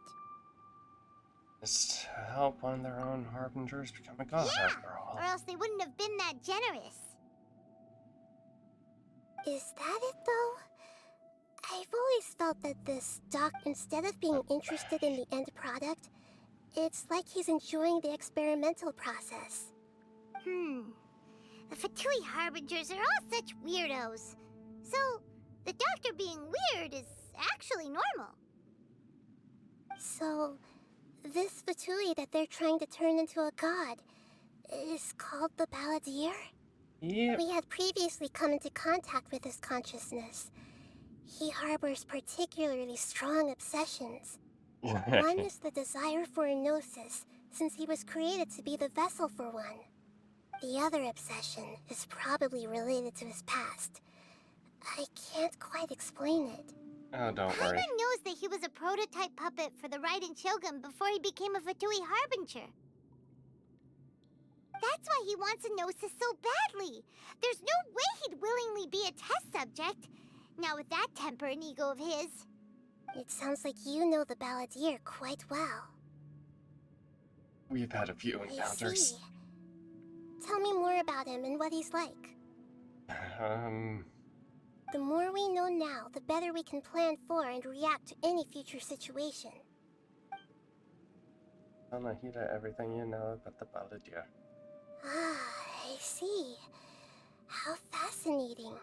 Just to help one of their own harbingers become a god after all. Or else they wouldn't have been that generous. Is that it, though? I've always felt that this Doc, instead of being interested in the end product, it's like he's enjoying the experimental process. The Fatui Harbingers are all such weirdos. So, the Doctor being weird is actually normal. So, this Fatui that they're trying to turn into a god is called the Balladeer? Yep. We had previously come into contact with his consciousness. He harbors particularly strong obsessions. One is the desire for a gnosis, since he was created to be the vessel for one. The other obsession is probably related to his past. I can't quite explain it. Oh, don't worry. Paimon knows that he was a prototype puppet for the Raiden Shogun before he became a Fatui Harbinger. That's why he wants a gnosis so badly. There's no way he'd willingly be a test subject. Now with that temper and ego of his. It sounds like you know the Balladeer quite well. We've had a few I encounters. see. Tell me more about him and what he's like. The more we know now, the better we can plan for and react to any future situation. Tell Nahida everything you know about the Balladeer. Ah, I see. How fascinating.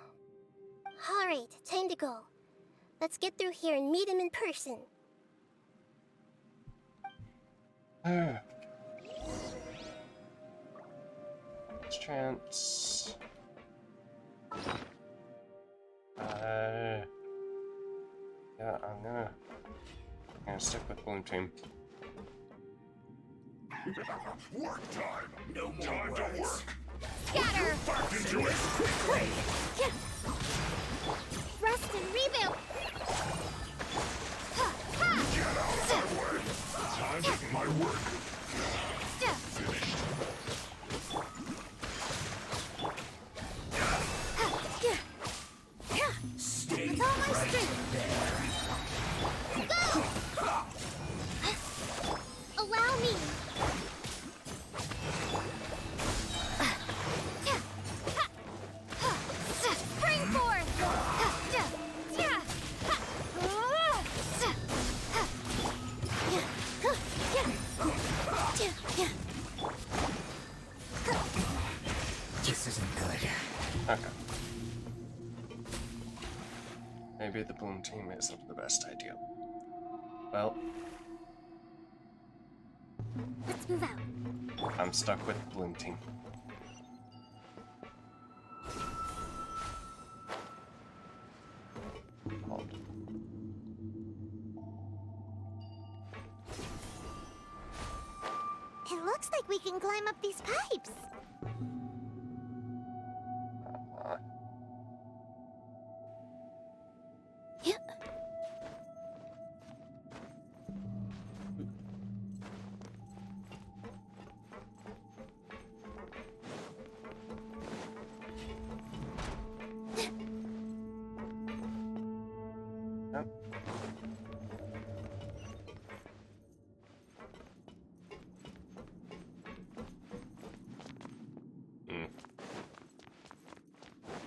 Alright, time to go. Let's get through here and meet him in person. Chance. Yeah, I'm gonna stick with Bloom Team. Work time! No more time to work! Scatter! Back into it! Rest and reboot! Get out of my way! Time to get my work! Finished. Stay With all my right strength. there. Go! Allow me! Okay. Maybe the bloom team isn't the best idea. Well, Let's move out. I'm stuck with the bloom team. Hold. It looks like we can climb up these pipes.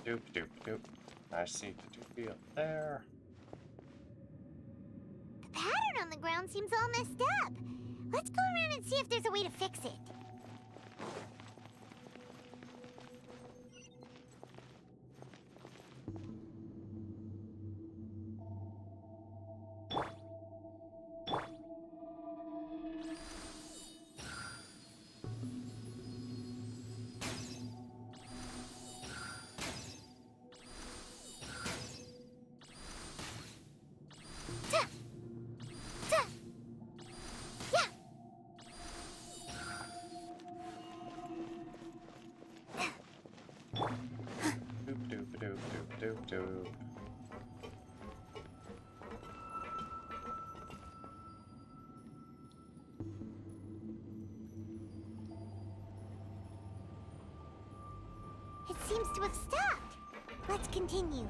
Doop doop doop. I see the doopy up there. The pattern on the ground seems all messed up. Let's go around and see if there's a way to fix it. Doop doop doop doop doop doop. It seems to have stopped. Let's continue.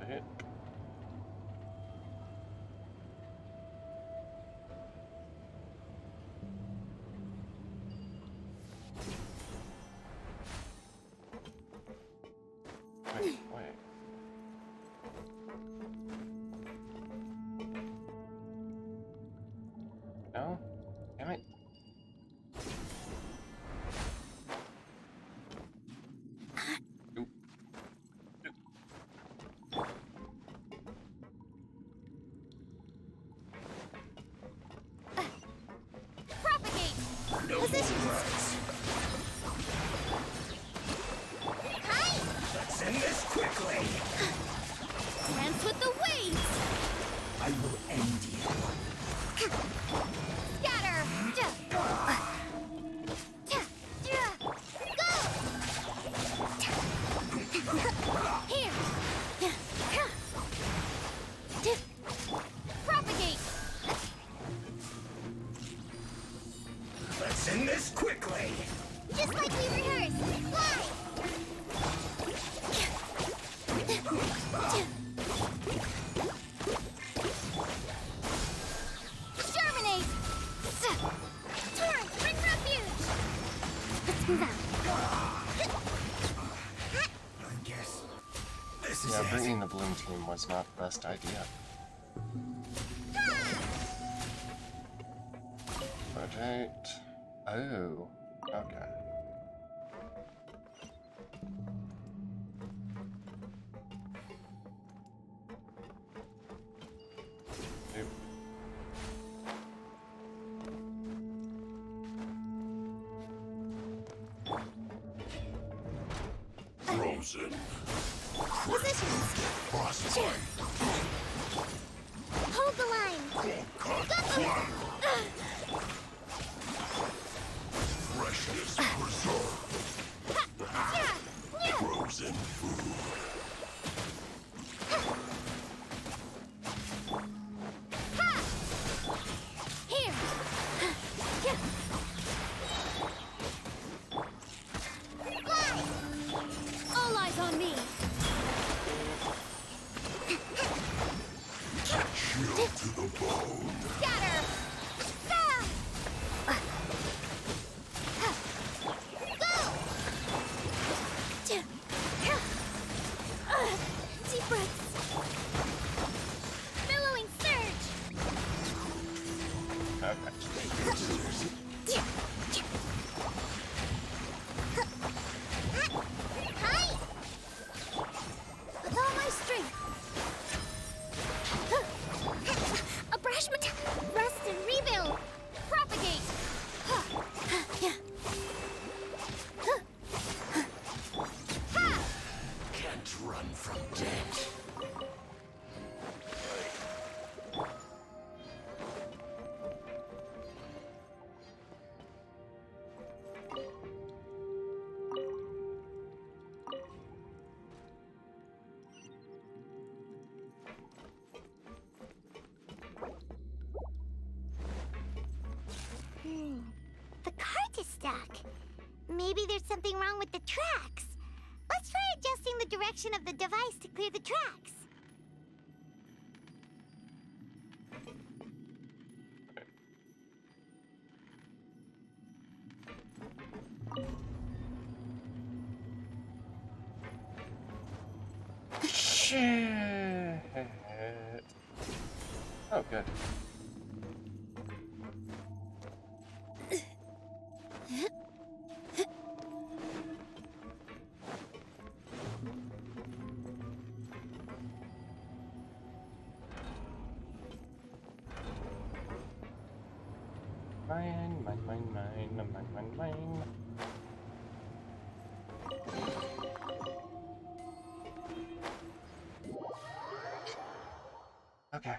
Bit. Wait. No? Damn it. Oop. Propagate! No Positions! Hi! Let's end this quickly! Dance with the waves! I will end you. Scatter! Go! Here! Propagate! Let's end this quickly! Just like we rehearsed! Fly! Germinate! Torrent, bring refuge! Let's move out. I guess this is Yeah, it. bringing the bloom team was not the best idea. Rotate. Oh, okay. Oop. Frozen. Positions! Frostbite. Hold the line! Cut Got Freshness preserved. Frozen food. Here! Fly! All eyes on me! Chill to the bone. Scatter! Ah! Go! Deep breaths. Billowing surge. stuck. Maybe there's something wrong with the tracks. Let's try adjusting the direction of the device to clear the tracks. Shit. Oh, good. Mine. Okay.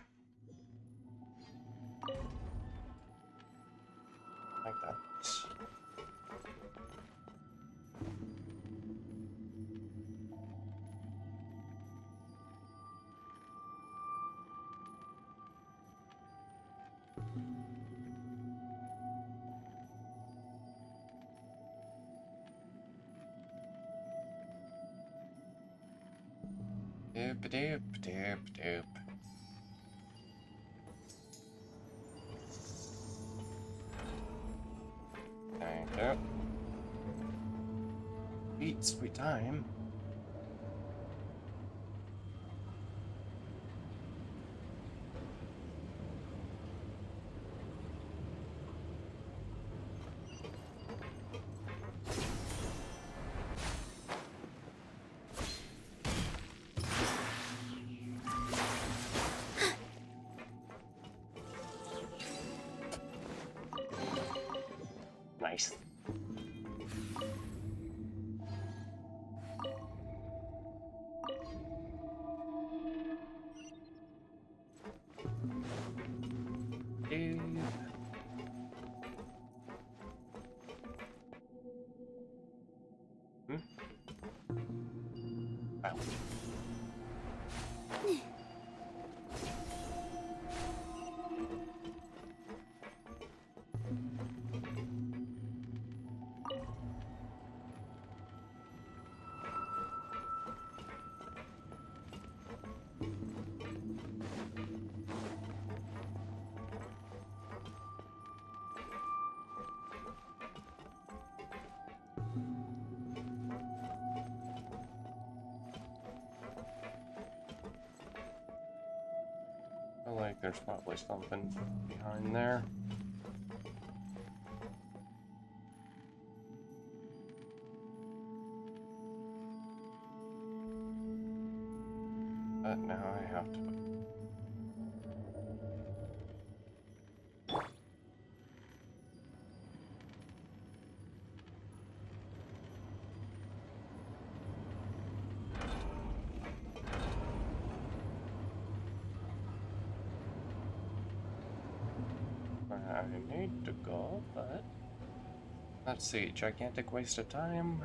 Like that. Doop. Thank you. Sweet time. Nice. Wow. I feel like there's probably something behind there. But now I have to. I need to go, but let's see, gigantic waste of time?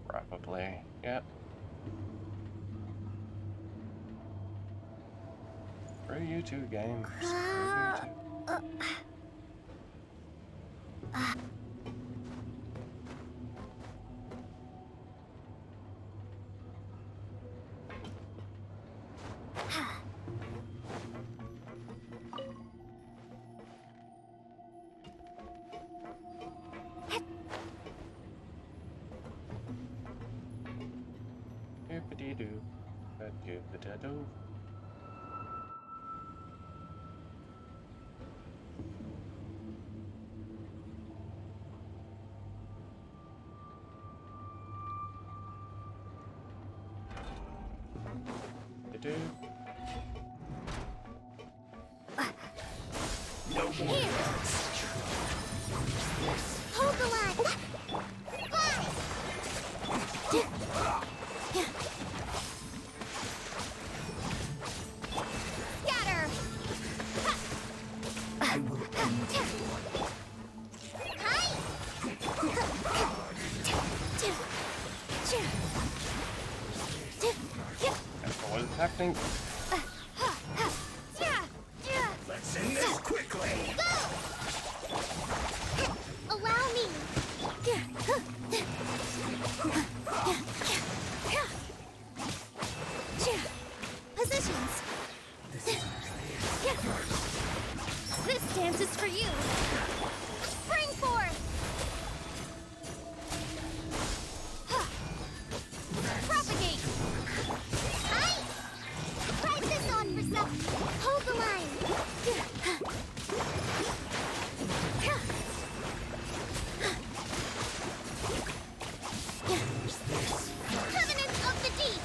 Probably, yep. Screw you two, game. Screw you two. Doopity-doo. Doopity-doo. Do. No more. Hold the line. Scatter. I will end you. What is happening? Let's end this quickly. Allow me for you! Spring forth! Propagate! Hi! Try this on for some. Hold the line. Covenant of the Deep!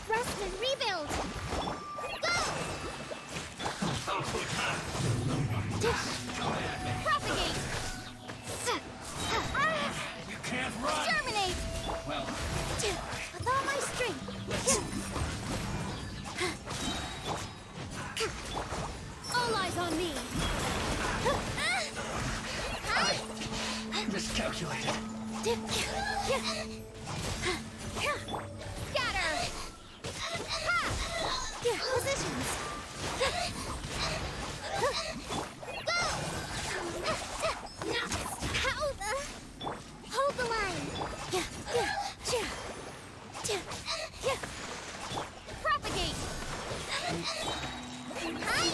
Freshman rebuild. Go! Propagate! You can't run! Germinate! Well, With all my strength! All eyes on me! miscalculated. Scatter! Positions! How the... Hold the line. Propagate! Hi!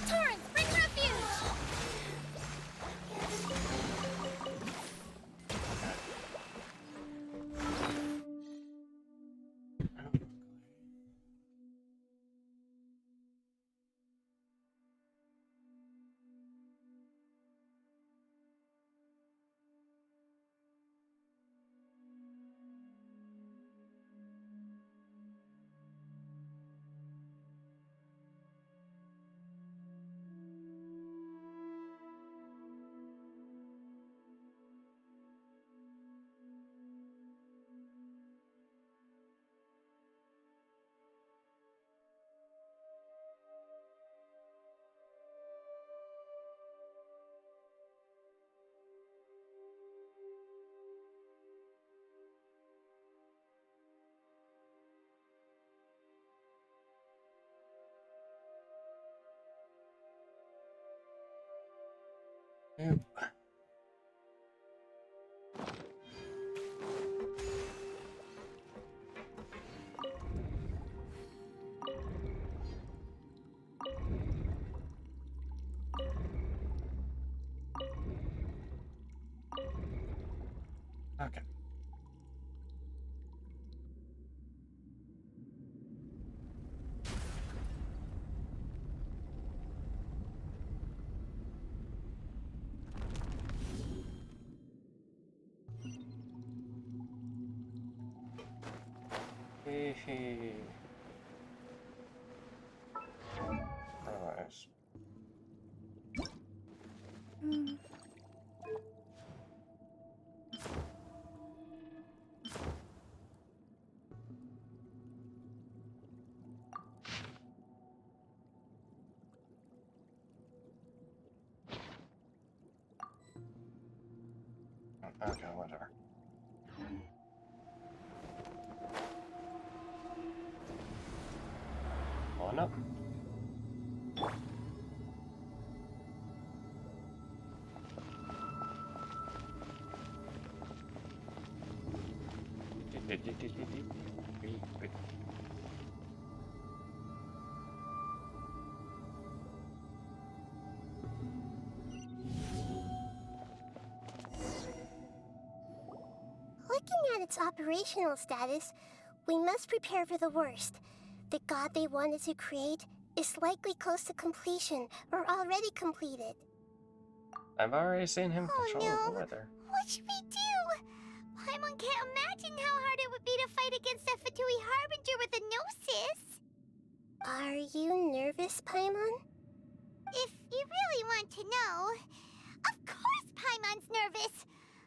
Torrent, bring refuge! Nope. Okay. Hehe. Otherwise. Okay, whatever. On up. Looking at its operational status, we must prepare for the worst. The god they wanted to create is likely close to completion or already completed. I've already seen him Oh control no! the weather. What should we do? Paimon can't imagine how hard it would be to fight against a Fatui Harbinger with a Gnosis. Are you nervous, Paimon? If you really want to know, of course Paimon's nervous.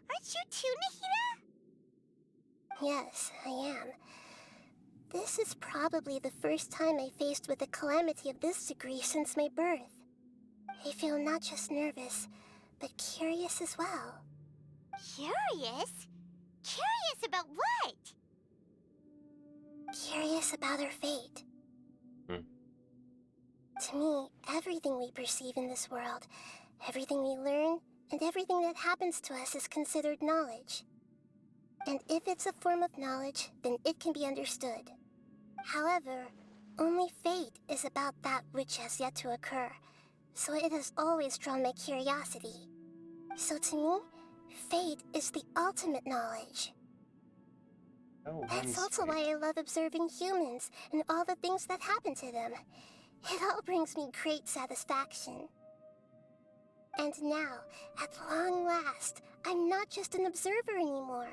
Aren't you too, Nahida? Yes, I am. This is probably the first time I faced with a calamity of this degree since my birth. I feel not just nervous, but curious as well. Curious? Curious about what? Curious about her fate. To me, every everything we perceive in this world, everything we learn, and everything that happens to us is considered knowledge. And if it's a form of knowledge, then it can be understood. However, only fate is about that which has yet to occur, so it has always drawn my curiosity. So to me, fate is the ultimate knowledge. Oh, That's also why I love observing humans and all the things that happen to them. It all brings me great satisfaction. And now, at long last, I'm not just an observer anymore.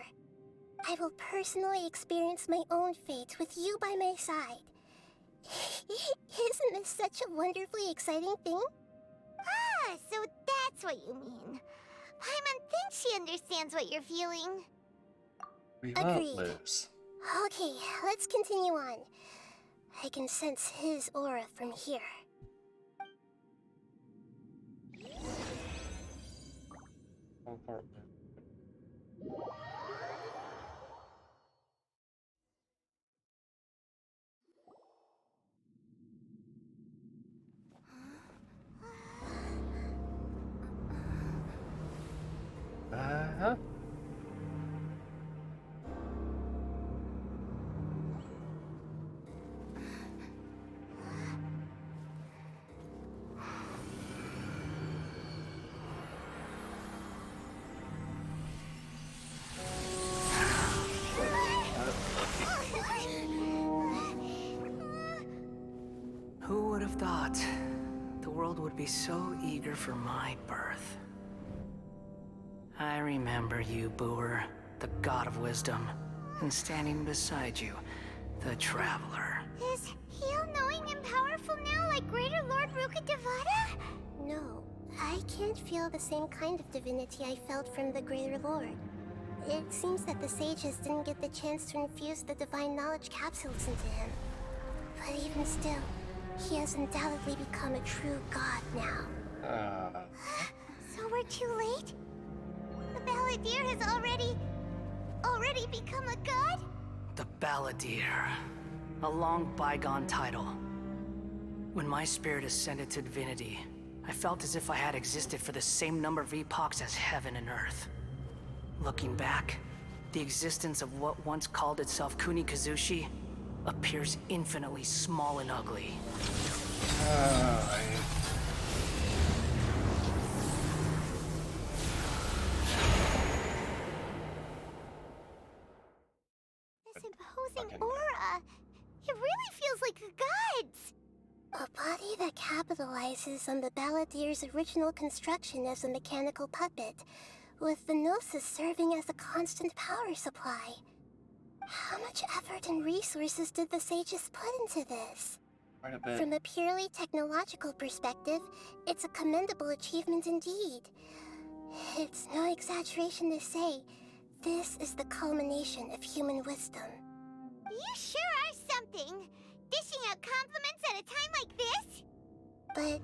I will personally experience my own fate with you by my side. Isn't this such a wonderfully exciting thing? Ah, so that's what you mean. Paimon thinks she understands what you're feeling. We Agreed. won't lose. Okay, let's continue on. I can sense his aura from here. Uh-huh. Who would have thought the world would be so eager for my birth? I remember you, Booer, the god of wisdom, and standing beside you, the traveler. Is he all-knowing and powerful now like Greater Lord Rukkhadevata? No, I can't feel the same kind of divinity I felt from the Greater Lord. It seems that the sages didn't get the chance to infuse the divine knowledge capsules into him. But even still, he has undoubtedly become a true god now. So we're too late? The Balladeer has already become a god? The Balladeer. A long bygone title. When my spirit ascended to divinity, I felt as if I had existed for the same number of epochs as heaven and earth. Looking back, the existence of what once called itself Kunikazushi appears infinitely small and ugly. This imposing aura. It really feels like a god's. A body that capitalizes on the Balladeer's original construction as a mechanical puppet, with the Gnosis serving as a constant power supply. How much effort and resources did the sages put into this? Quite a bit. From a purely technological perspective, it's a commendable achievement indeed. It's no exaggeration to say, this is the culmination of human wisdom. You sure are something. Dishing out compliments at a time like this? But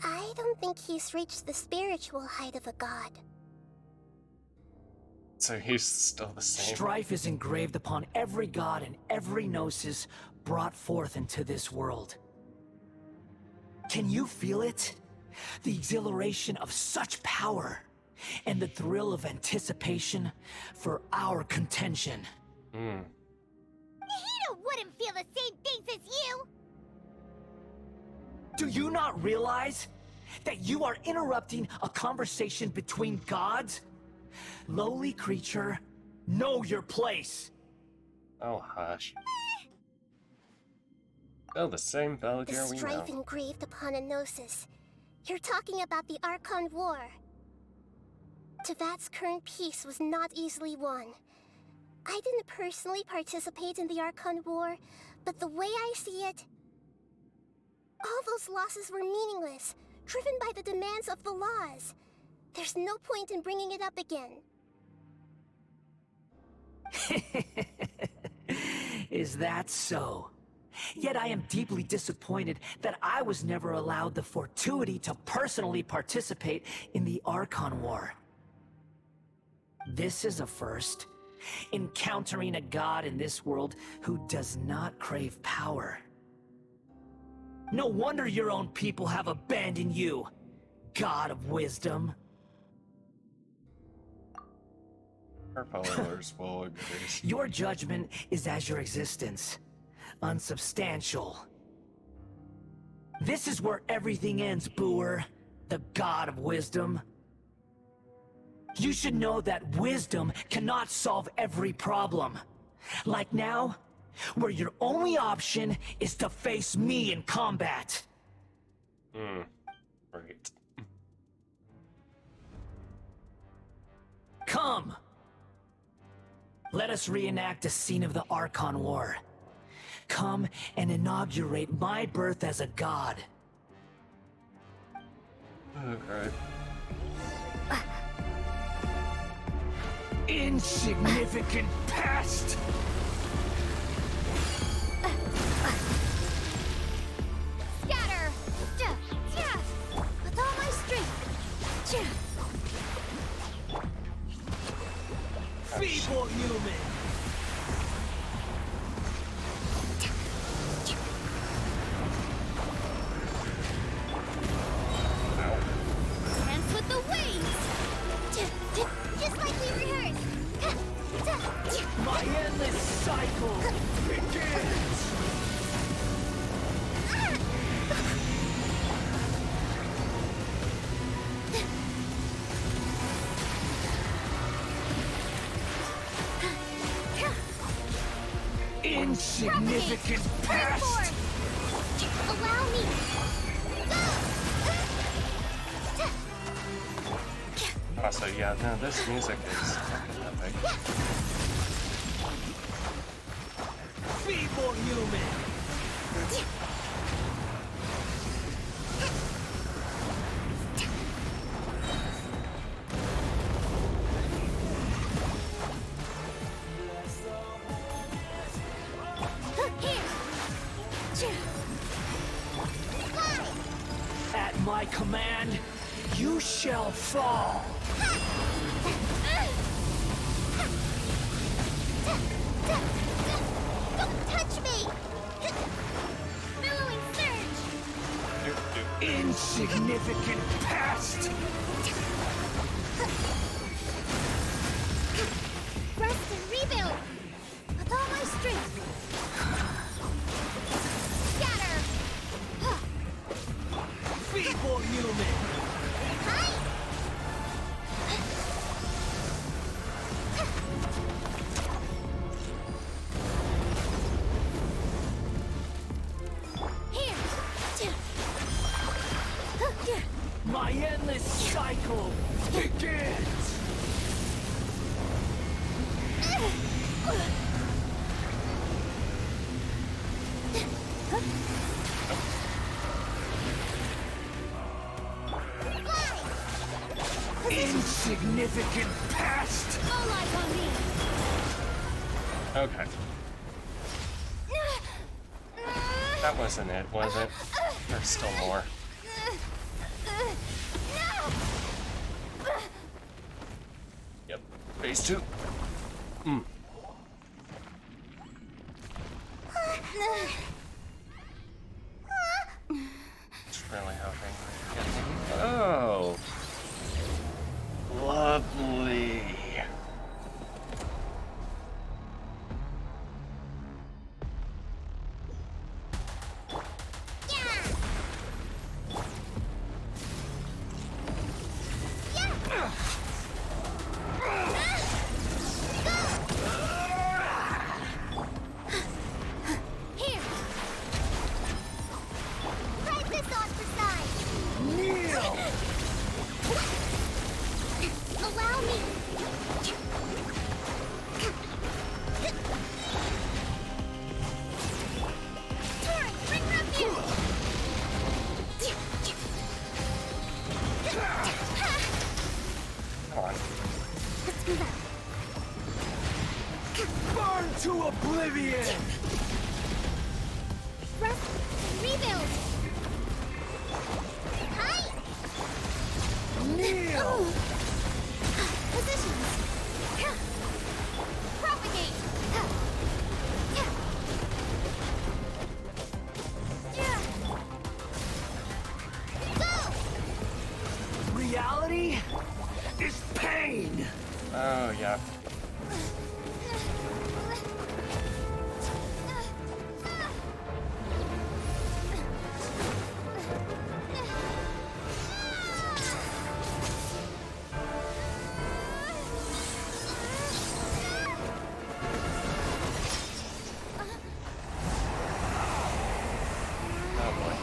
I don't think he's reached the spiritual height of a god. So he's still the same. Strife is engraved upon every god and every gnosis brought forth into this world. Can you feel it? The exhilaration of such power, and the thrill of anticipation for our contention. Hito wouldn't feel the same things as you! Do you not realize that you are interrupting a conversation between gods? Lowly creature, know your place. Oh, hush. Still the same The Balladeer we know. strife engraved upon a Gnosis. You're talking about the Archon War. Tevat's current peace was not easily won. I didn't personally participate in the Archon War, but the way I see it, all those losses were meaningless, driven by the demands of the laws. There's no point in bringing it up again. Is that so? Yet I am deeply disappointed that I was never allowed the fortuity to personally participate in the Archon War. This is a first. Encountering a god in this world who does not crave power. No wonder your own people have abandoned you, God of Wisdom. Our followers will agree. Your judgment is as your existence, unsubstantial. This is where everything ends, Booer, the God of Wisdom. You should know that wisdom cannot solve every problem. Like now, where your only option is to face me in combat. Right. Come! Let us reenact a scene of the Archon War. Come and inaugurate my birth as a god. Okay. Insignificant pest! Scatter! With all my strength! Feeble human! Dance with the waves! Just like we rehearsed! My endless cycle begins! Insignificant pest! Allow me! Also, yeah, no, this music is fucking epic. Feeble human! At my command, you shall fall! Don't touch me! Billowing surge! Insignificant pest! Rest and rebuild! With all my strength! Scatter! Feeble human! My endless cycle begins! Insignificant pest! All eyes on me! Okay. That wasn't it, was it? There's still more. Yep. Phase 2. It's really hoping we're getting... Oh! Lovely. Here! is pain. Oh, yeah. Oh boy.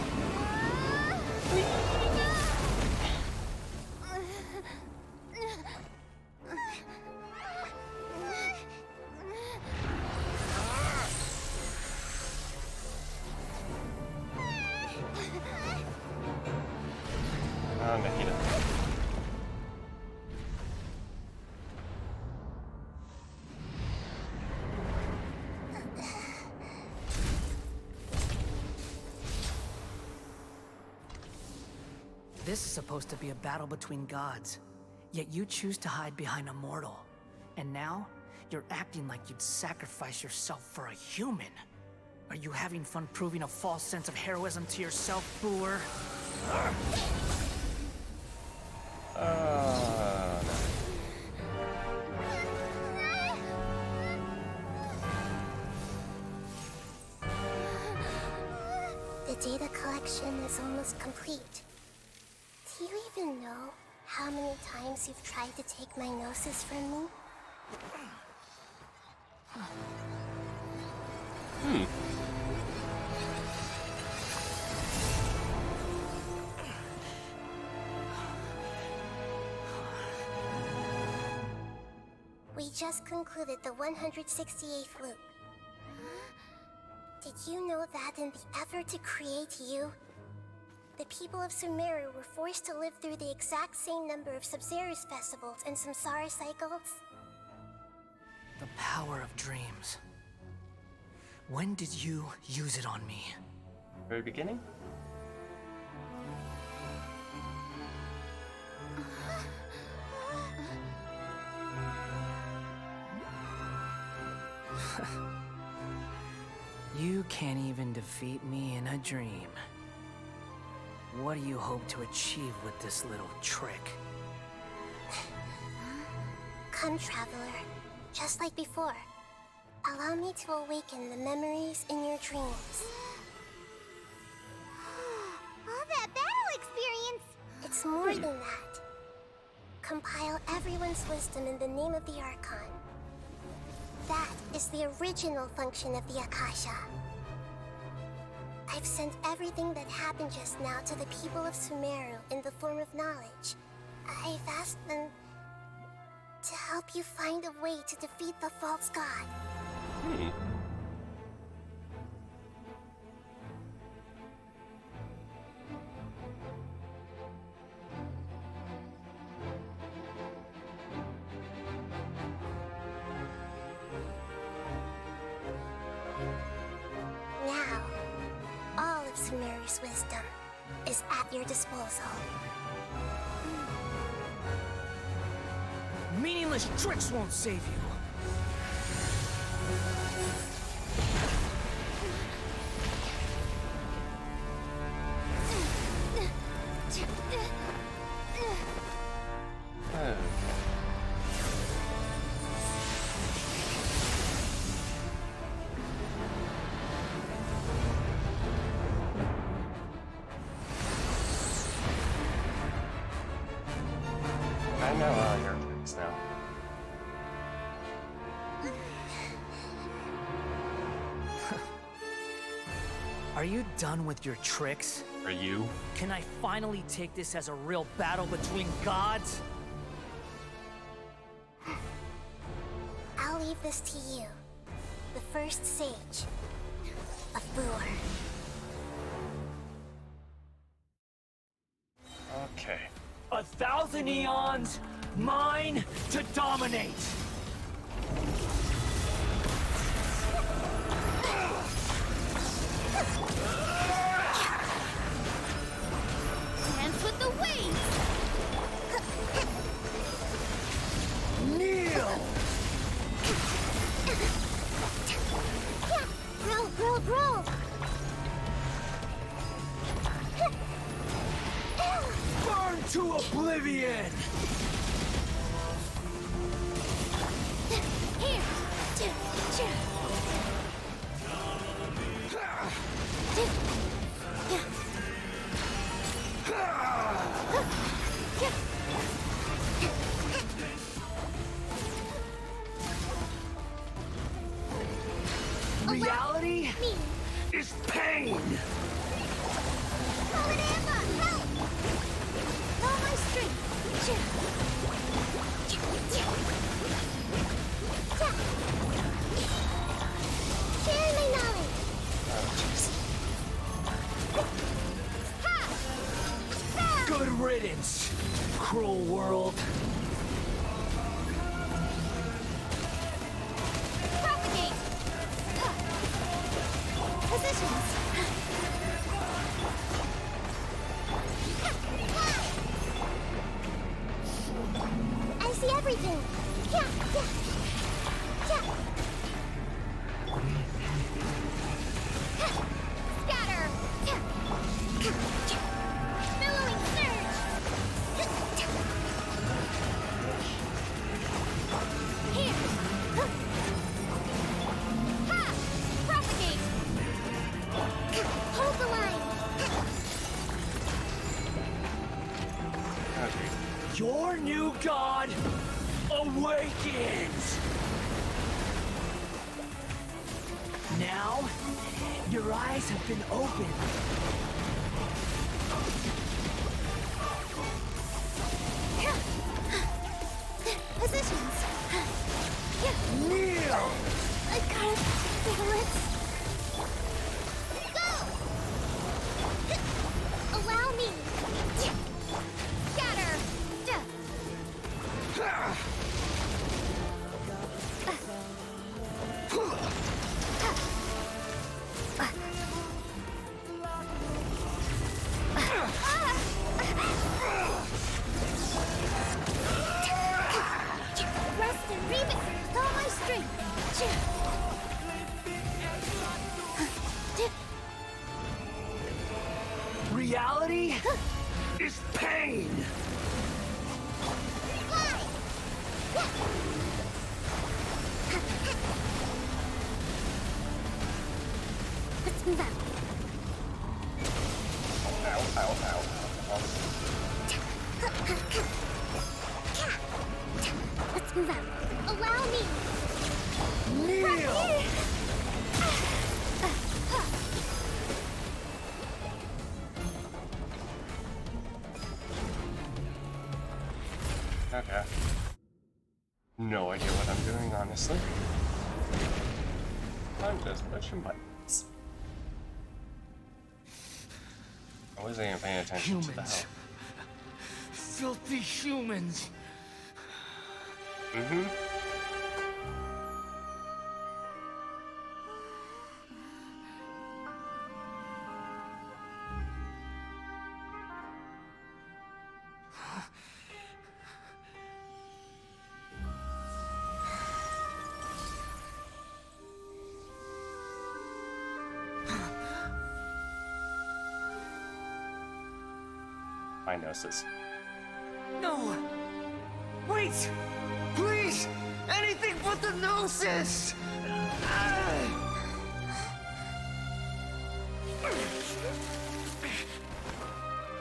Oh, Nahida. This is supposed to be a battle between gods, yet you choose to hide behind a mortal. And now, you're acting like you'd sacrifice yourself for a human. Are you having fun proving a false sense of heroism to yourself, Boor? The data collection is almost complete. Do you even know how many times you've tried to take my gnosis from me? We just concluded the 168th loop. Did you know that in the effort to create you, the people of Sumeru were forced to live through the exact same number of Sabzeruz festivals and Samsara cycles? The power of dreams. When did you use it on me? Very beginning? You can't even defeat me in a dream. What do you hope to achieve with this little trick? Come, Traveler. Just like before. Allow me to awaken the memories in your dreams. All that battle experience! It's more than that. Compile everyone's wisdom in the name of the Archon. That is the original function of the Akasha. I've sent everything that happened just now to the people of Sumeru in the form of knowledge. I've asked them to help you find a way to defeat the false god. Now, all of Sumeru's wisdom is at your disposal. Meaningless tricks won't save you. I know all your tricks now. Are you done with your tricks? Are you? Can I finally take this as a real battle between gods? I'll leave this to you, the first sage of Boor. Okay. 1,000 eons, mine to dominate! Dance with the waves! Kneel! Roll! Burn to a Oblivion! Here! Reality is pain! Call it Eva! Help! All my strength! Share my knowledge! Good riddance, cruel world. Propagate! Positions! I see everything! Scatter! Billowing surge! Here! Ha! Propagate! Hold the line! Your new god awakens! Now, your eyes have been opened. Positions! Kneel! I gotta feel it. Go! Allow me! Scatter! Rest and revisit with all my strength. Reality is pain! Let's move out. Let's move out. Allow me. Kneel! Okay. No idea what I'm doing, honestly. I'm just pushing buttons. I wasn't even paying attention to the hell. Filthy humans! Mm-hmm. My noses. No! Wait! Please! Anything but the gnosis!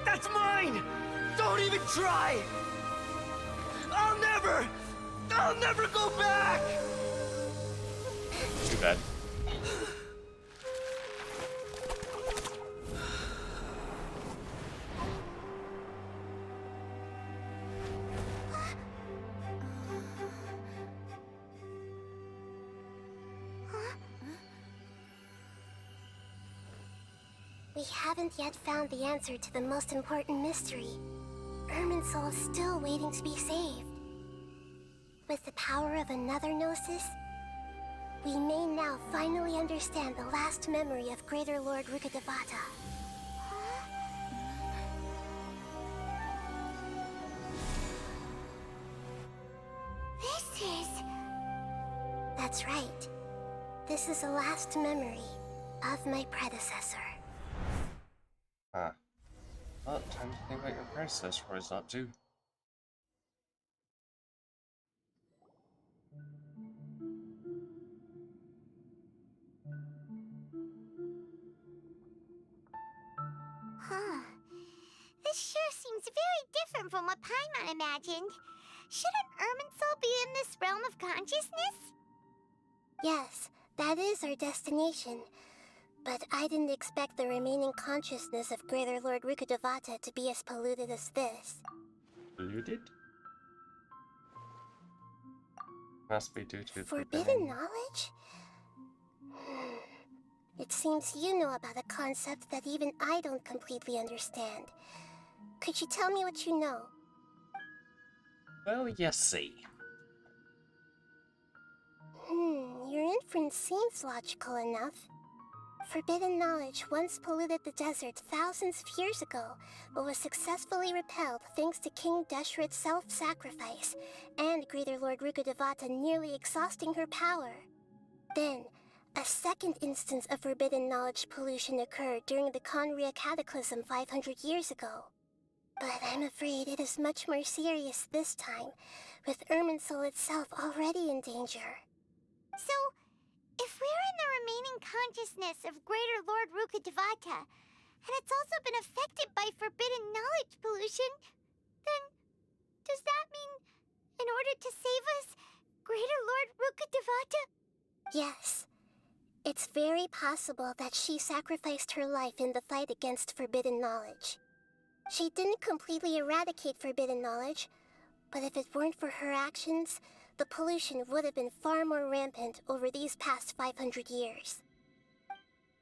That's mine! Don't even try! I'll never go back! Too bad. We haven't yet found the answer to the most important mystery. Irminsul is still waiting to be saved. With the power of another Gnosis, we may now finally understand the last memory of Greater Lord Rukkhadevata. This is... That's right. This is the last memory of my predecessor. Huh. Well, time to think what your predecessor was up to. Huh. This sure seems very different from what Paimon imagined. Shouldn't Irminsul be in this realm of consciousness? Yes, that is our destination. But I didn't expect the remaining consciousness of Greater Lord Rukkhadevata to be as polluted as this. Polluted? Must be due to Forbidden knowledge? It seems you know about a concept that even I don't completely understand. Could you tell me what you know? Well, you see. Your inference seems logical enough. Forbidden knowledge once polluted the desert thousands of years ago, but was successfully repelled thanks to King Deshret's self-sacrifice, and Greater Lord Rukkhadevata nearly exhausting her power. Then, a second instance of forbidden knowledge pollution occurred during the Conria Cataclysm 500 years ago. But I'm afraid it is much more serious this time, with Irminsul itself already in danger. So, if we're in the remaining consciousness of Greater Lord Rukkhadevata, and it's also been affected by forbidden knowledge pollution, then does that mean, in order to save us, Greater Lord Rukkhadevata? Yes. It's very possible that she sacrificed her life in the fight against forbidden knowledge. She didn't completely eradicate forbidden knowledge, but if it weren't for her actions, the pollution would have been far more rampant over these past 500 years.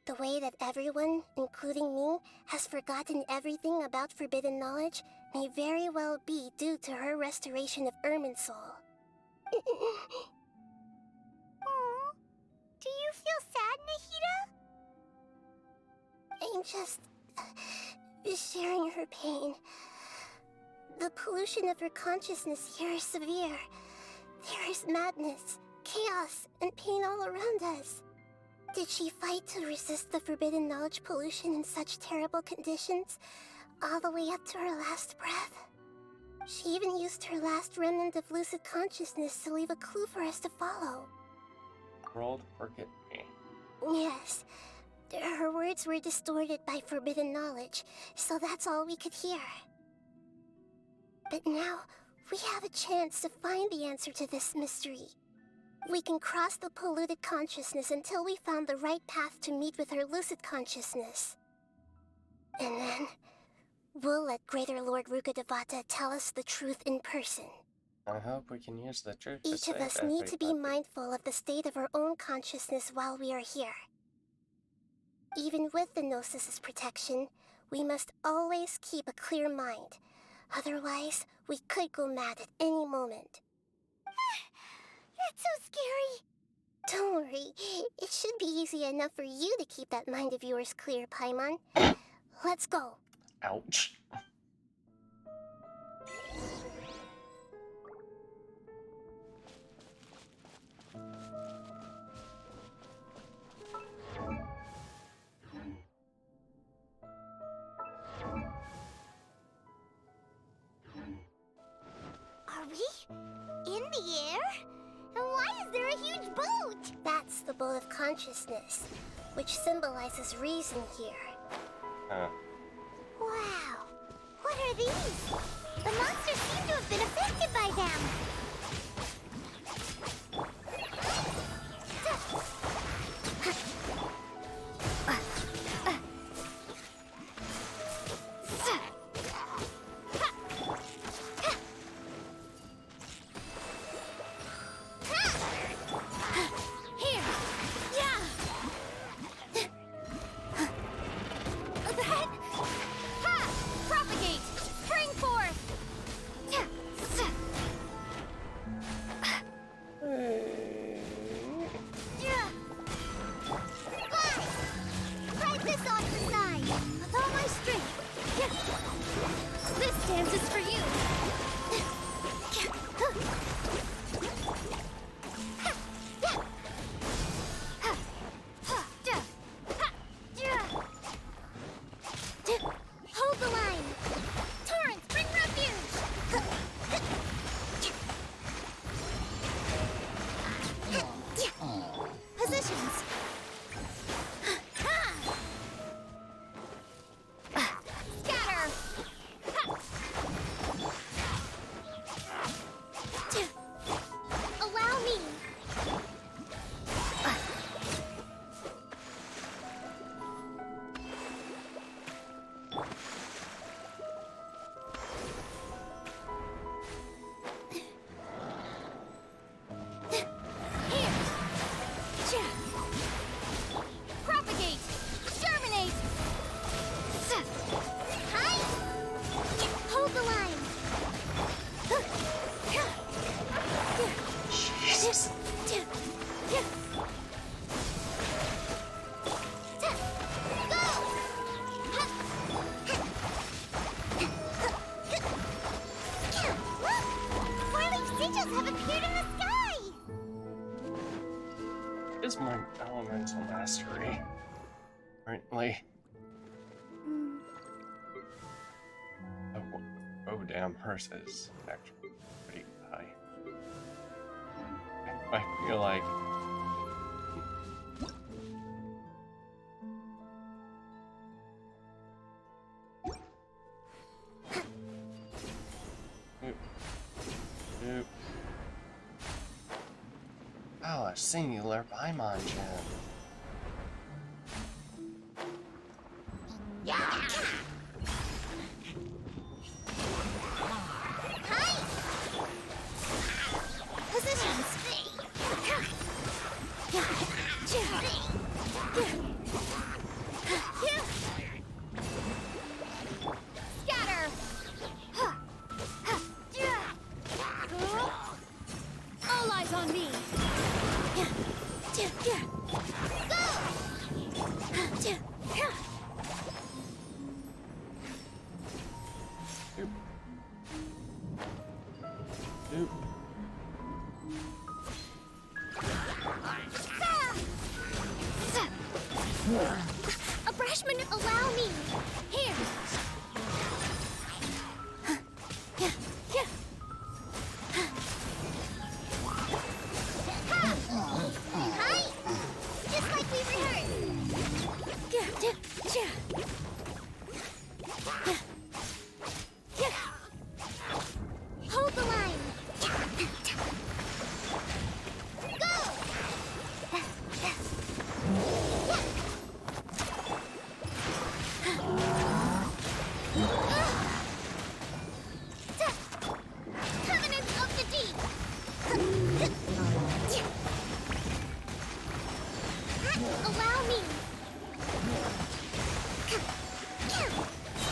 The way that everyone, including me, has forgotten everything about forbidden knowledge may very well be due to her restoration of Irminsul. Aww. Do you feel sad, Nahida? I'm just sharing her pain. The pollution of her consciousness here is severe. There is madness, chaos, and pain all around us. Did she fight to resist the forbidden knowledge pollution in such terrible conditions, all the way up to her last breath? She even used her last remnant of lucid consciousness to leave a clue for us to follow. World, forget me. Yes. Her words were distorted by forbidden knowledge, so that's all we could hear. But now, we have a chance to find the answer to this mystery. We can cross the polluted consciousness until we found the right path to meet with her lucid consciousness. And then, we'll let Greater Lord Rukkhadevata tell us the truth in person. I hope we can use the truth to Each of save us need to be everybody. mindful of the state of our own consciousness while we are here. Even with the Gnosis' protection, we must always keep a clear mind. Otherwise, we could go mad at any moment. That's so scary. Don't worry. It should be easy enough for you to keep that mind of yours clear, Paimon. Let's go. Ouch. Are we in the air? And why is there a huge boat? That's the boat of consciousness, which symbolizes reason here. Wow. What are these? The monsters seem to have been affected by them. my elemental mastery. Currently. Oh damn, hers is actually pretty high. I feel like oh, a singular Paimon gem. All eyes on me. A brash maneuver. Allow me. Here. Hi. Just like we rehearsed. Hold the line. Covenants of the Deep! Allow me!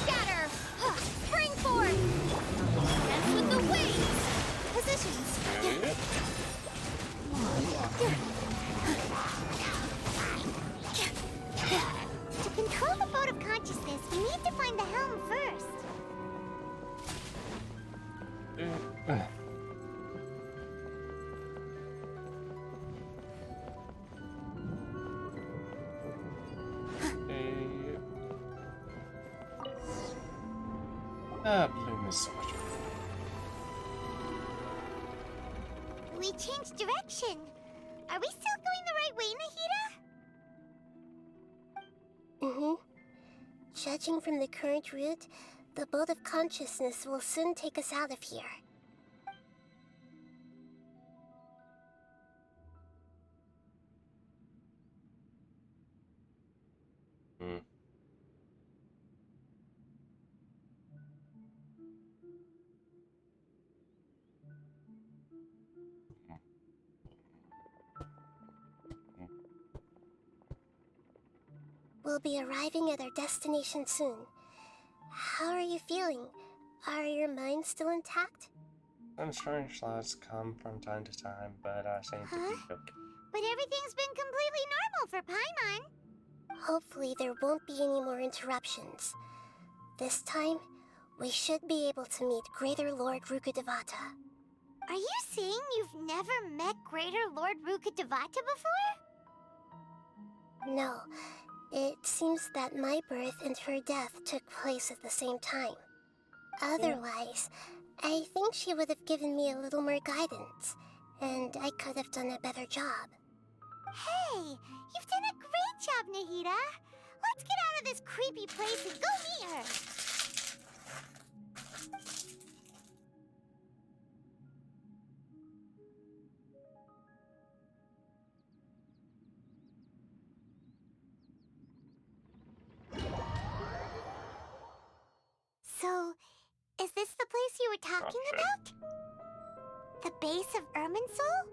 Scatter! Spring forth! Dance with the waves! Positions! To control the boat of consciousness, we need to find the helm first. Bloom is so much fun. We changed direction. Are we still going the right way, Nahida? Mm-hmm. Judging from the current route, the boat of consciousness will soon take us out of here. We'll be arriving at our destination soon. How are you feeling? Are your minds still intact? Some strange thoughts come from time to time, but I seem to be okay. But everything's been completely normal for Paimon. Hopefully there won't be any more interruptions. This time, we should be able to meet Greater Lord Rukkhadevata. Are you saying you've never met Greater Lord Rukkhadevata before? No. It seems that my birth and her death took place at the same time. Otherwise, I think she would have given me a little more guidance, and I could have done a better job. Hey, you've done a great job, Nahida. Let's get out of this creepy place and go meet her. So, is this the place you were talking about? The base of Irminsul?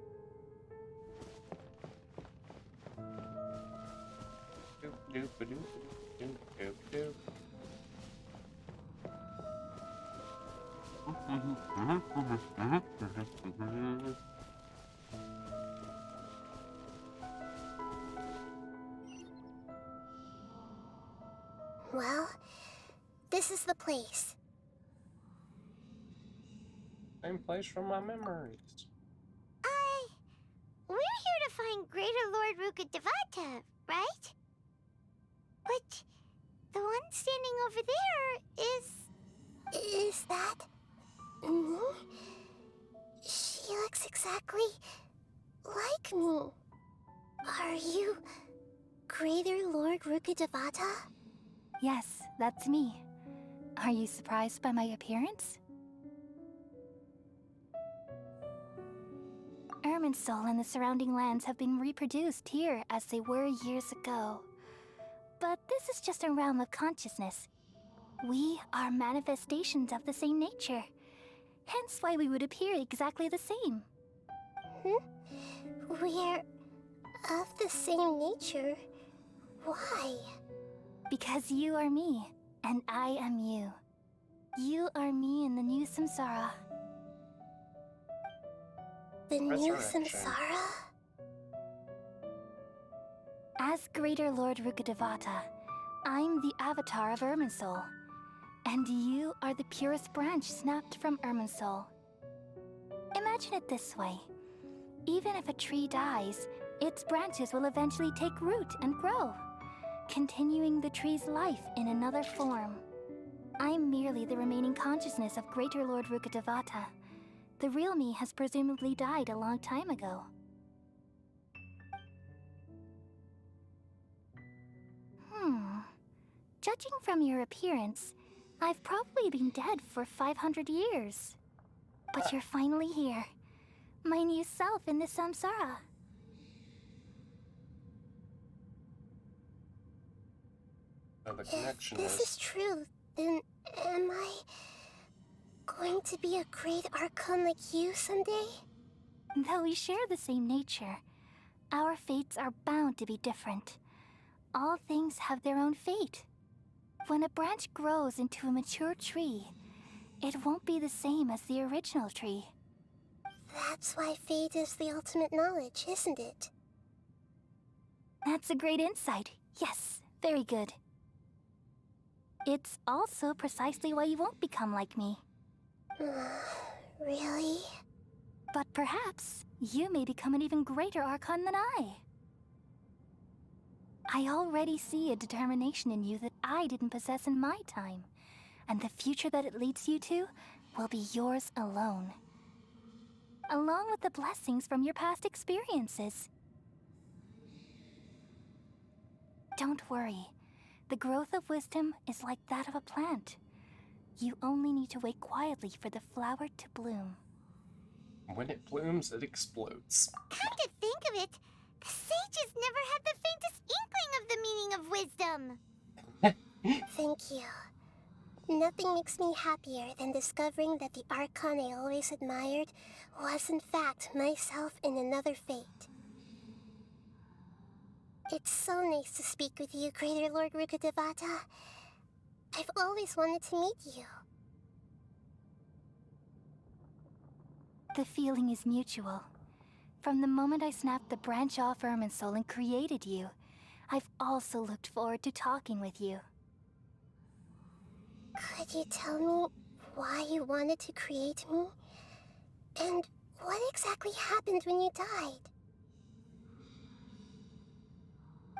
Well, this is the place. Same place from my memories. We're here to find Greater Lord Rukkhadevata, right? But the one standing over there is... Is that... me? She looks exactly like me. Are you Greater Lord Rukkhadevata? Yes, that's me. Are you surprised by my appearance? Irminsul and the surrounding lands have been reproduced here as they were years ago. But this is just a realm of consciousness. We are manifestations of the same nature. Hence why we would appear exactly the same. We're of the same nature? Why? Because you are me, and I am you. You are me in the new samsara. The new Resurrection. samsara? As Greater Lord Rukkhadevata, I'm the avatar of Irminsul. And you are the purest branch snapped from Irminsul. Imagine it this way. Even if a tree dies, its branches will eventually take root and grow, continuing the tree's life in another form. I'm merely the remaining consciousness of Greater Lord Rukkhadevata. The real me has presumably died a long time ago. Judging from your appearance, I've probably been dead for 500 years. But you're finally here. My new self in the samsara. So the connection If this is true, then am I going to be a great Archon like you someday? Though we share the same nature, our fates are bound to be different. All things have their own fate. When a branch grows into a mature tree, it won't be the same as the original tree. That's why fate is the ultimate knowledge, isn't it? That's a great insight. Yes, very good. It's also precisely why you won't become like me. Really? But perhaps you may become an even greater Archon than I. I already see a determination in you that I didn't possess in my time, and the future that it leads you to will be yours alone. Along with the blessings from your past experiences. Don't worry. The growth of wisdom is like that of a plant. You only need to wait quietly for the flower to bloom. When it blooms, it explodes. Come to think of it, the sages never had the faintest inkling of the meaning of wisdom. Thank you. Nothing makes me happier than discovering that the Archon I always admired was in fact myself in another fate. It's so nice to speak with you, Greater Lord Rukkhadevata. I've always wanted to meet you. The feeling is mutual. From the moment I snapped the branch off Irminsul and created you, I've also looked forward to talking with you. Could you tell me why you wanted to create me? And what exactly happened when you died?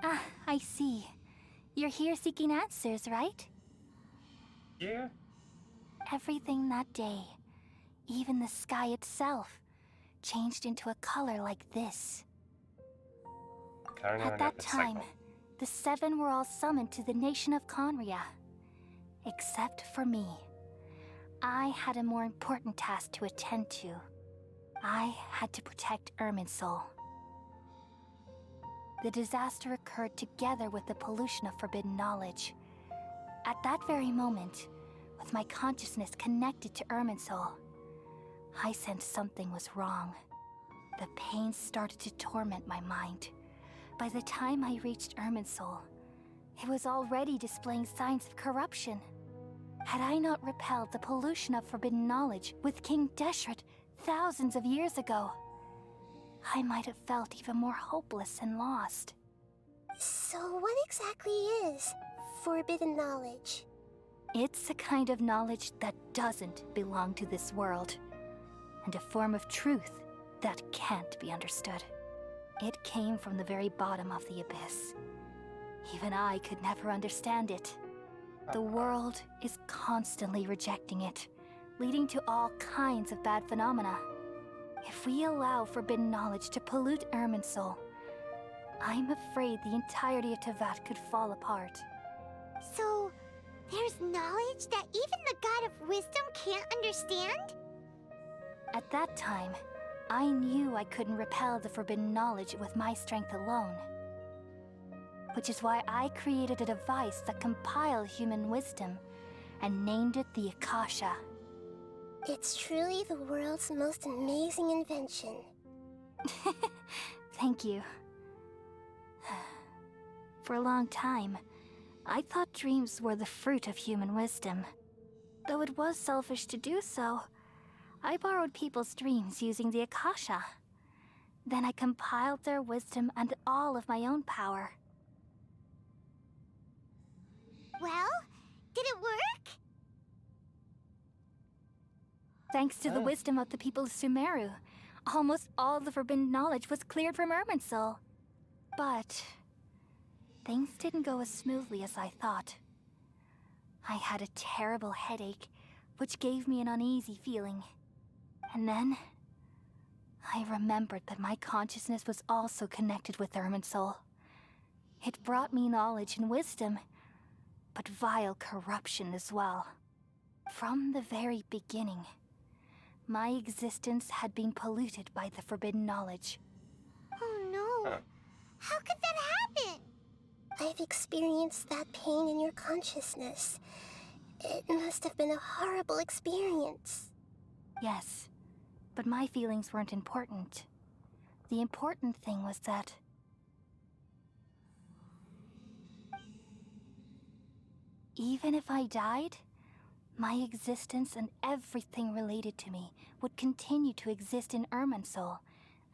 Ah, I see. You're here seeking answers, right? Yeah. Everything that day, even the sky itself, changed into a color like this. At that time, the seven were all summoned to the nation of Conria. Except for me. I had a more important task to attend to. I had to protect Irminsul. The disaster occurred together with the pollution of forbidden knowledge. At that very moment, with my consciousness connected to Irminsul, I sensed something was wrong. The pain started to torment my mind. By the time I reached Irminsul, it was already displaying signs of corruption. Had I not repelled the pollution of forbidden knowledge with King Deshret thousands of years ago, I might have felt even more hopeless and lost. So what exactly is forbidden knowledge? It's a kind of knowledge that doesn't belong to this world, and a form of truth that can't be understood. It came from the very bottom of the abyss. Even I could never understand it. The world is constantly rejecting it, leading to all kinds of bad phenomena. If we allow forbidden knowledge to pollute Irminsul, I'm afraid the entirety of Tevat could fall apart. So, there's knowledge that even the God of Wisdom can't understand? At that time, I knew I couldn't repel the forbidden knowledge with my strength alone. Which is why I created a device that compiled human wisdom and named it the Akasha. It's truly the world's most amazing invention. Thank you. For a long time, I thought dreams were the fruit of human wisdom. Though it was selfish to do so, I borrowed people's dreams using the Akasha. Then I compiled their wisdom and all of my own power. Well, did it work? Thanks to the wisdom of the people of Sumeru, almost all the forbidden knowledge was cleared from Irminsul. But things didn't go as smoothly as I thought. I had a terrible headache, which gave me an uneasy feeling. And then I remembered that my consciousness was also connected with Irminsul. It brought me knowledge and wisdom, but vile corruption as well. From the very beginning, my existence had been polluted by the forbidden knowledge. Oh no. How could that happen? I've experienced that pain in your consciousness. It must have been a horrible experience. Yes, but my feelings weren't important. The important thing was that even if I died, my existence and everything related to me would continue to exist in Irminsul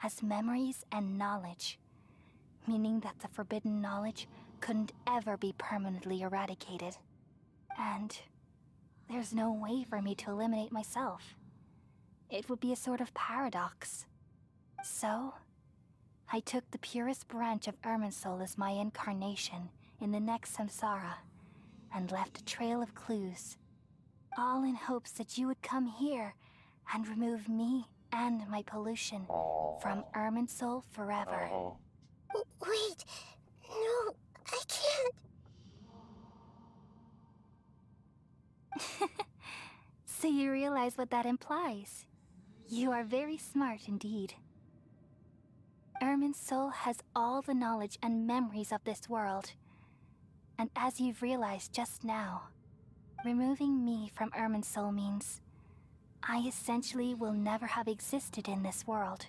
as memories and knowledge, meaning that the forbidden knowledge couldn't ever be permanently eradicated. And there's no way for me to eliminate myself. It would be a sort of paradox. So, I took the purest branch of Irminsul as my incarnation in the next samsara, and left a trail of clues, all in hopes that you would come here and remove me and my pollution from Irminsul forever. Wait, no, I can't. So you realize what that implies. You are very smart indeed. Irminsul has all the knowledge and memories of this world. And as you've realized just now, removing me from Irminsul means I essentially will never have existed in this world.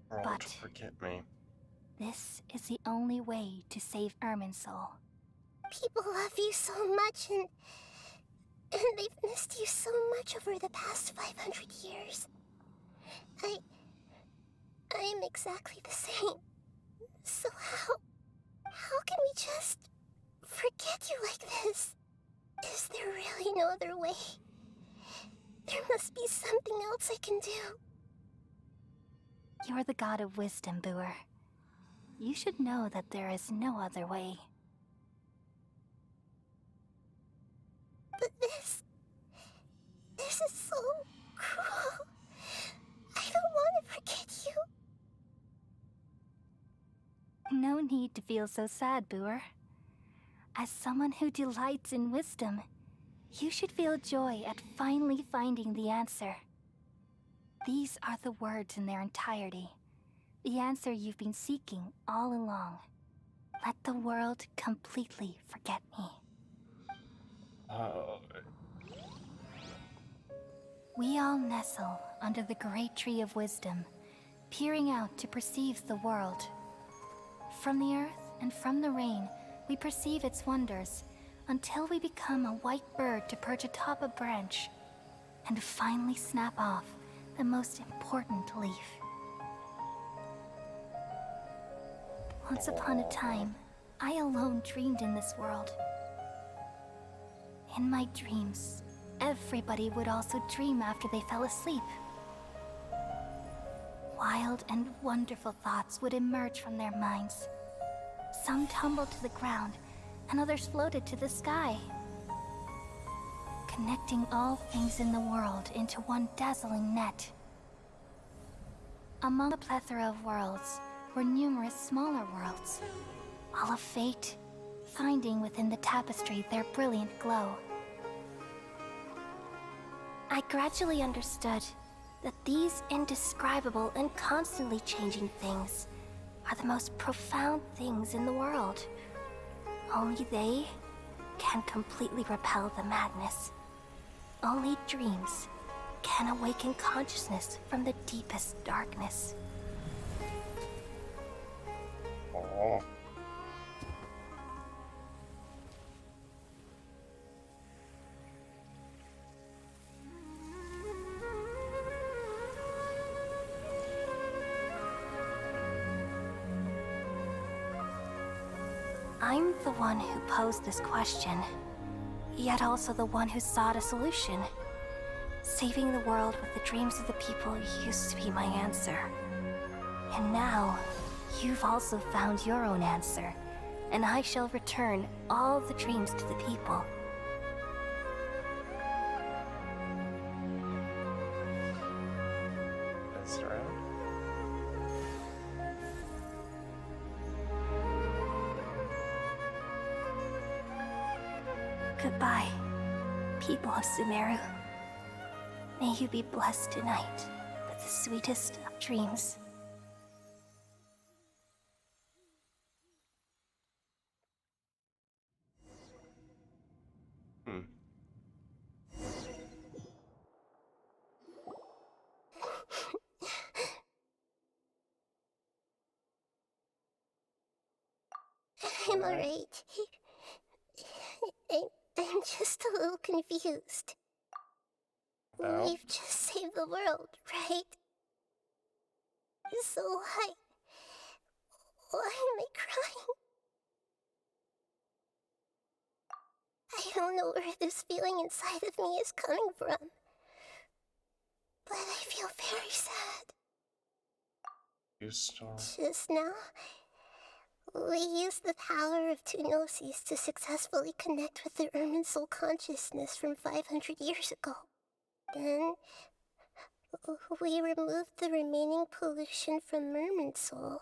But forget me. this is the only way to save Irminsul. People love you so much, and they've missed you so much over the past 500 years. I am exactly the same. So how can we just forget you like this? Is there really no other way? There must be something else I can do. You're the god of wisdom, Boer. You should know that there is no other way. But this is so cruel. I don't want to forget you. No need to feel so sad, Boer. As someone who delights in wisdom, you should feel joy at finally finding the answer. These are the words in their entirety. The answer you've been seeking all along. Let the world completely forget me. We all nestle under the great tree of wisdom, peering out to perceive the world. From the earth and from the rain, we perceive its wonders, until we become a white bird to perch atop a branch, and finally snap off the most important leaf. Once upon a time, I alone dreamed in this world. In my dreams, everybody would also dream after they fell asleep. Wild and wonderful thoughts would emerge from their minds. Some tumbled to the ground, and others floated to the sky, connecting all things in the world into one dazzling net. Among the plethora of worlds were numerous smaller worlds, all of fate, finding within the tapestry their brilliant glow. I gradually understood that these indescribable and constantly changing things are the most profound things in the world. Only they can completely repel the madness. Only dreams can awaken consciousness from the deepest darkness. Oh. I'm the one who posed this question, yet also the one who sought a solution. Saving the world with the dreams of the people used to be my answer. And now, you've also found your own answer, and I shall return all the dreams to the people. That's around. Goodbye, people of Sumeru. May you be blessed tonight with the sweetest of dreams. I'm alright. I'm just a little confused. Oh. We've just saved the world, right? So why am I crying? I don't know where this feeling inside of me is coming from, but I feel very sad. Just now, we used the power of two gnosis to successfully connect with the Ermin soul consciousness from 500 years ago. Then, we removed the remaining pollution from Merman soul.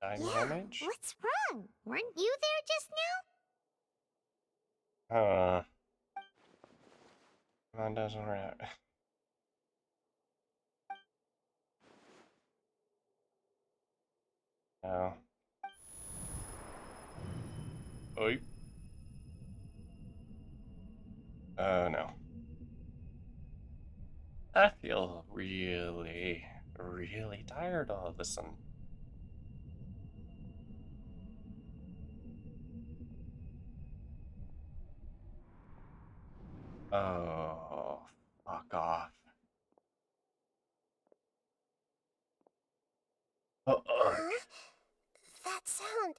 Damage? What's wrong? Weren't you there just now? That doesn't work. No. Oi. No. I feel really, really tired all of a sudden. Oh, fuck off. Huh? That sound.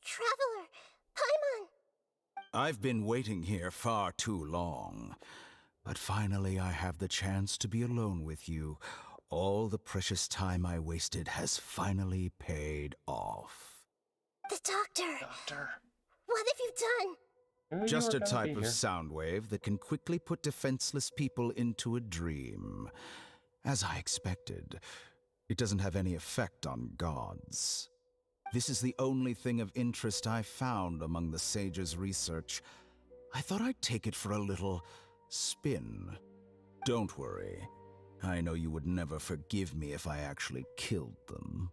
Traveler! Paimon! I've been waiting here far too long. But finally I have the chance to be alone with you. All the precious time I wasted has finally paid off. The doctor! What have you done? Just a type of sound wave that can quickly put defenseless people into a dream. As I expected, it doesn't have any effect on gods. This is the only thing of interest I found among the sage's research. I thought I'd take it for a little spin. Don't worry. I know you would never forgive me if I actually killed them.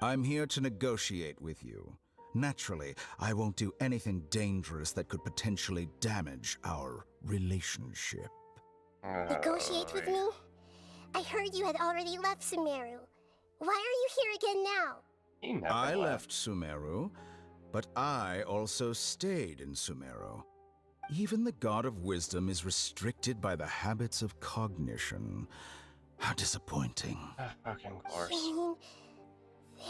I'm here to negotiate with you. Naturally, I won't do anything dangerous that could potentially damage our relationship. Negotiate with me? I heard you had already left Sumeru. Why are you here again now? I left Sumeru, but I also stayed in Sumeru. Even the God of Wisdom is restricted by the habits of cognition. How disappointing. Fucking course. You mean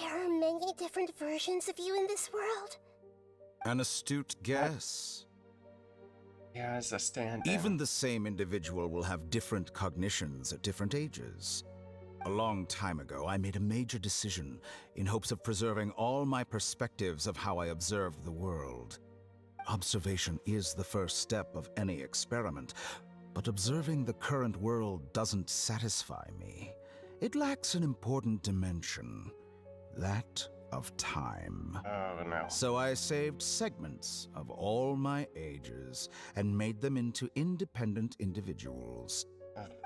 there are many different versions of you in this world? An astute guess. Yeah, as a stand. Even the same individual will have different cognitions at different ages. A long time ago, I made a major decision in hopes of preserving all my perspectives of how I observed the world. Observation is the first step of any experiment, but observing the current world doesn't satisfy me. It lacks an important dimension, that of time. Oh, no. So I saved segments of all my ages and made them into independent individuals.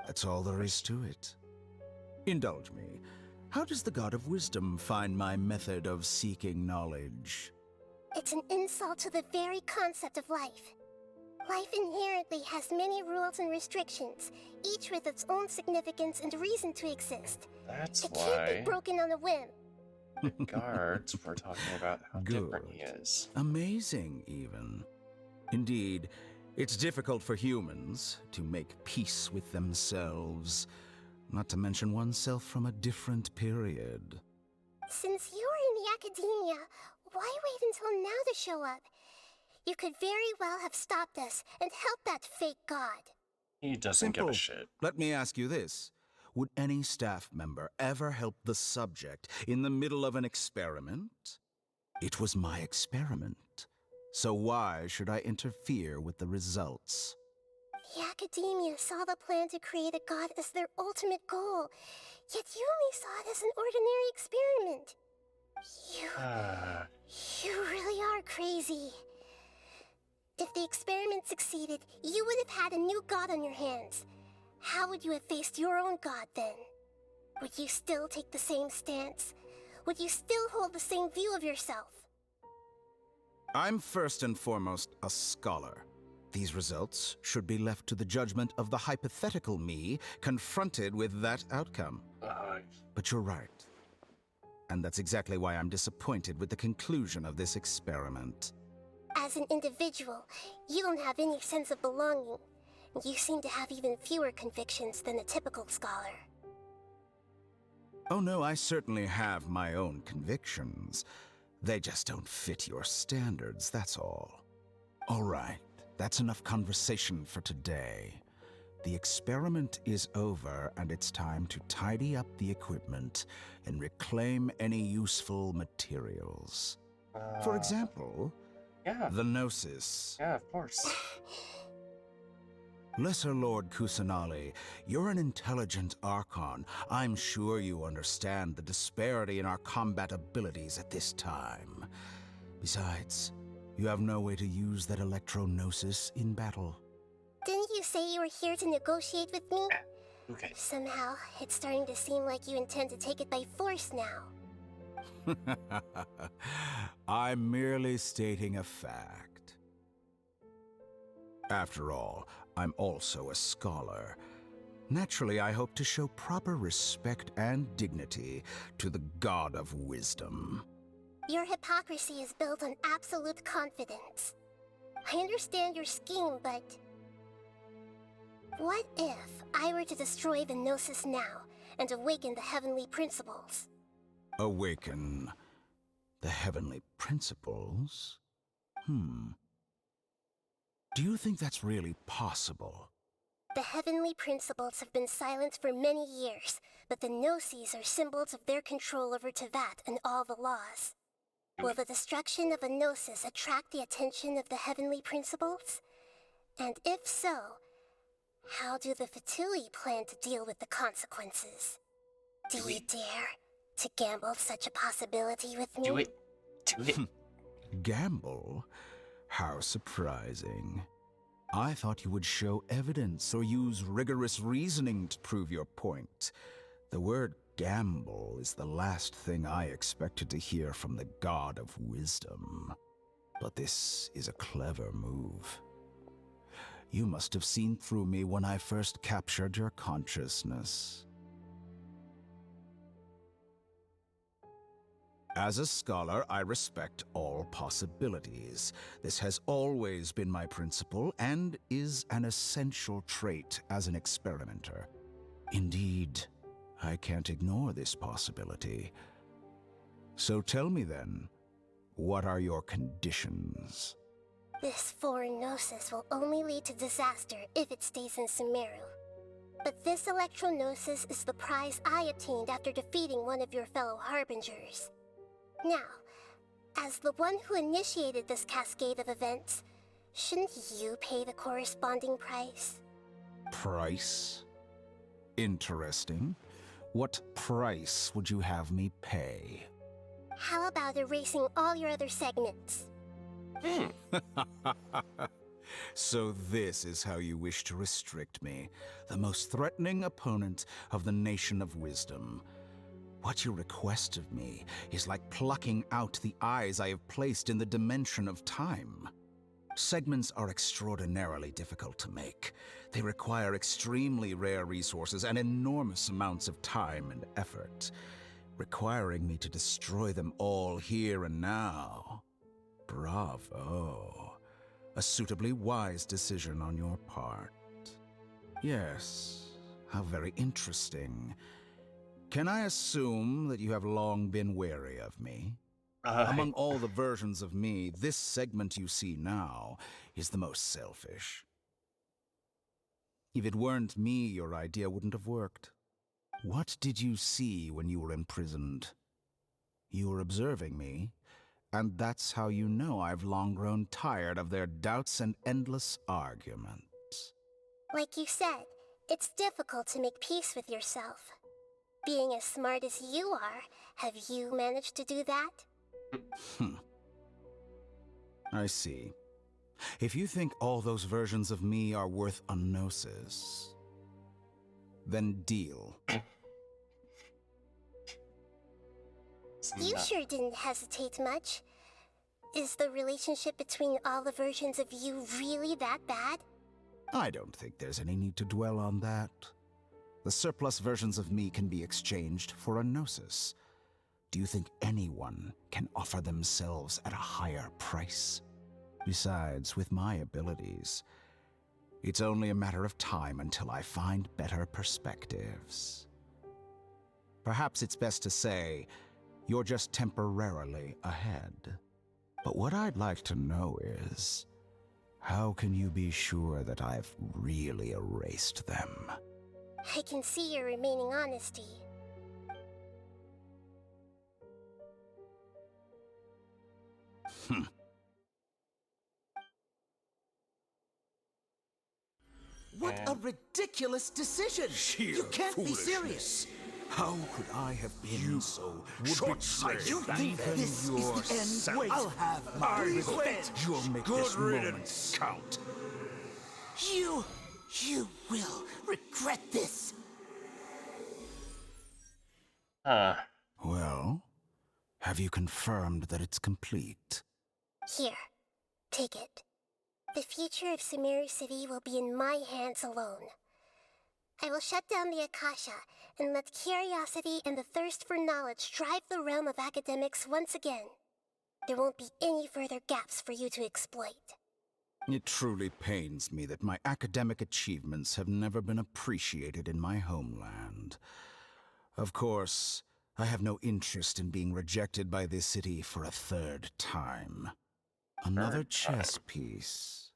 That's all there is to it. Indulge me. How does the God of Wisdom find my method of seeking knowledge? It's an insult to the very concept of life. Life inherently has many rules and restrictions, each with its own significance and reason to exist. That's it can't be why broken on a whim. the guards were talking about how different he is. Amazing, even. Indeed, it's difficult for humans to make peace with themselves, not to mention oneself from a different period. Since you're in the academia, why wait until now to show up? You could very well have stopped us and helped that fake god. He doesn't Simple. give a shit. Let me ask you this. Would any staff member ever help the subject in the middle of an experiment? It was my experiment. So why should I interfere with the results? The academia saw the plan to create a god as their ultimate goal, yet you only saw it as an ordinary experiment. You really are crazy. If the experiment succeeded, you would have had a new god on your hands. How would you have faced your own god then? Would you still take the same stance? Would you still hold the same view of yourself? I'm first and foremost a scholar. These results should be left to the judgment of the hypothetical me confronted with that outcome. But you're right. And that's exactly why I'm disappointed with the conclusion of this experiment. As an individual, you don't have any sense of belonging. You seem to have even fewer convictions than a typical scholar. Oh no, I certainly have my own convictions. They just don't fit your standards, that's all. All right, that's enough conversation for today. The experiment is over, and it's time to tidy up the equipment and reclaim any useful materials. For example, the Gnosis. Yeah, of course. Lesser Lord Kusanali, you're an intelligent Archon. I'm sure you understand the disparity in our combat abilities at this time. Besides, you have no way to use that Electro-Gnosis in battle. Didn't you say you were here to negotiate with me? Okay. Somehow, it's starting to seem like you intend to take it by force now. I'm merely stating a fact. After all, I'm also a scholar. Naturally, I hope to show proper respect and dignity to the God of Wisdom. Your hypocrisy is built on absolute confidence. I understand your scheme, but... what if I were to destroy the Gnosis now and awaken the heavenly principles? Awaken the heavenly principles? Do you think that's really possible? The heavenly principles have been silent for many years, but the Gnosis are symbols of their control over Tevat and all the laws. Will the destruction of a Gnosis attract the attention of the heavenly principles? And if so, how do the Fatui plan to deal with the consequences? Do you dare to gamble such a possibility with me? Do it. Gamble? How surprising. I thought you would show evidence or use rigorous reasoning to prove your point. The word gamble is the last thing I expected to hear from the God of Wisdom. But this is a clever move. You must have seen through me when I first captured your consciousness. As a scholar, I respect all possibilities. This has always been my principle and is an essential trait as an experimenter. Indeed, I can't ignore this possibility. So tell me then, what are your conditions? This foreign gnosis will only lead to disaster if it stays in Sumeru. But this electro-gnosis is the prize I obtained after defeating one of your fellow Harbingers. Now, as the one who initiated this cascade of events, shouldn't you pay the corresponding price? Price? Interesting. What price would you have me pay? How about erasing all your other segments? So this is how you wish to restrict me, the most threatening opponent of the Nation of Wisdom. What you request of me is like plucking out the eyes I have placed in the dimension of time. Segments are extraordinarily difficult to make. They require extremely rare resources and enormous amounts of time and effort, requiring me to destroy them all here and now. Bravo. A suitably wise decision on your part. Yes, how very interesting. Can I assume that you have long been wary of me? Among all the versions of me, this segment you see now is the most selfish. If it weren't me, your idea wouldn't have worked. What did you see when you were imprisoned? You were observing me, and that's how you know I've long grown tired of their doubts and endless arguments. Like you said, it's difficult to make peace with yourself. Being as smart as you are, have you managed to do that? I see. If you think all those versions of me are worth a gnosis, then deal. You sure didn't hesitate much. Is the relationship between all the versions of you really that bad? I don't think there's any need to dwell on that. The surplus versions of me can be exchanged for a gnosis. Do you think anyone can offer themselves at a higher price? Besides, with my abilities, it's only a matter of time until I find better perspectives. Perhaps it's best to say, you're just temporarily ahead. But what I'd like to know is, how can you be sure that I've really erased them? I can see your remaining honesty. What a ridiculous decision! You can't be serious! How could I have been so short-sighted? You think this is the end? Wait, I'll have my revenge! You'll make Good this riddance. moment count. You will regret this! Well, have you confirmed that it's complete? Here, take it. The future of Sumeru City will be in my hands alone. I will shut down the Akasha and let curiosity and the thirst for knowledge drive the realm of academics once again. There won't be any further gaps for you to exploit. It truly pains me that my academic achievements have never been appreciated in my homeland. Of course, I have no interest in being rejected by this city for a third time. Another chess piece.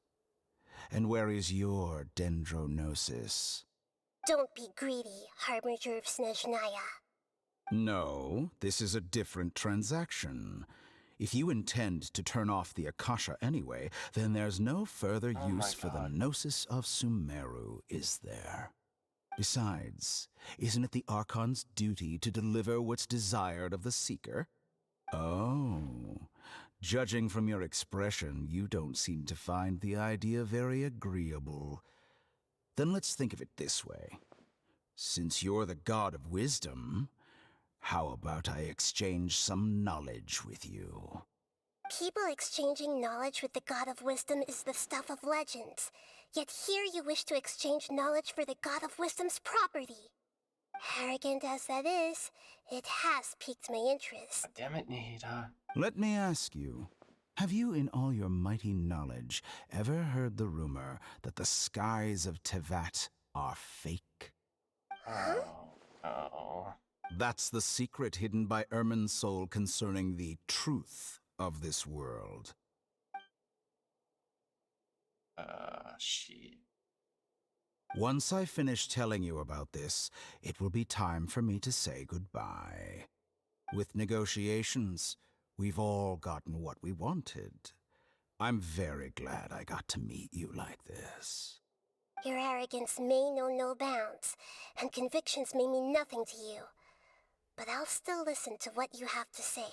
And where is your dendronosis? Don't be greedy, Harbinger of Snezhnaya. No, this is a different transaction. If you intend to turn off the Akasha anyway, then there's no further use for the Gnosis of Sumeru, is there? Besides, isn't it the Archon's duty to deliver what's desired of the Seeker? Oh, judging from your expression, you don't seem to find the idea very agreeable. Then let's think of it this way. Since you're the god of wisdom, how about I exchange some knowledge with you? People exchanging knowledge with the god of wisdom is the stuff of legends. Yet here you wish to exchange knowledge for the god of wisdom's property. Arrogant as that is, it has piqued my interest. Damn it, Nihida. Let me ask you, have you in all your mighty knowledge ever heard the rumor that the skies of Tevat are fake? That's the secret hidden by Irminsul concerning the truth of this world. shit. Once I finish telling you about this, it will be time for me to say goodbye. With negotiations, we've all gotten what we wanted. I'm very glad I got to meet you like this. Your arrogance may know no bounds, and convictions may mean nothing to you. But I'll still listen to what you have to say.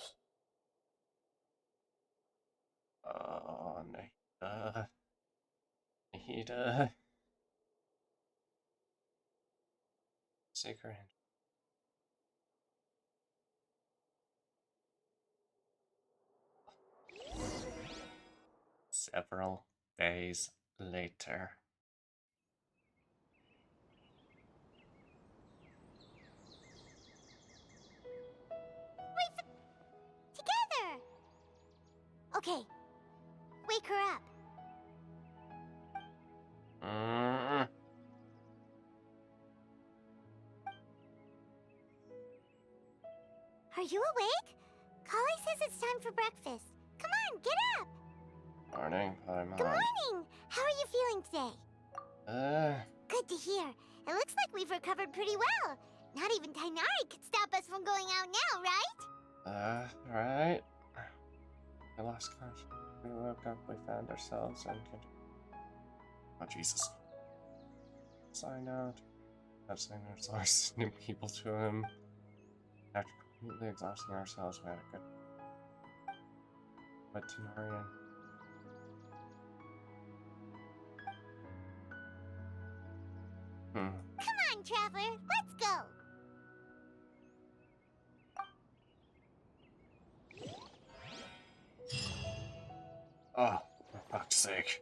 Nahida. Sacred. Several days later. Together! Okay. Wake her up. Are you awake? Kali says it's time for breakfast. Come on, get up! Morning, I'm Good morning! How are you feeling today? Good to hear. It looks like we've recovered pretty well. Not even Tainari could stop us from going out now, right? Right. I lost conscience. We woke up, we found ourselves and could... Oh, Jesus. Sign out. Absent ourselves, new people to him. After completely exhausting ourselves, we had a good... But Tanarian... Come on, Traveler, let's go! Oh, for fuck's sake.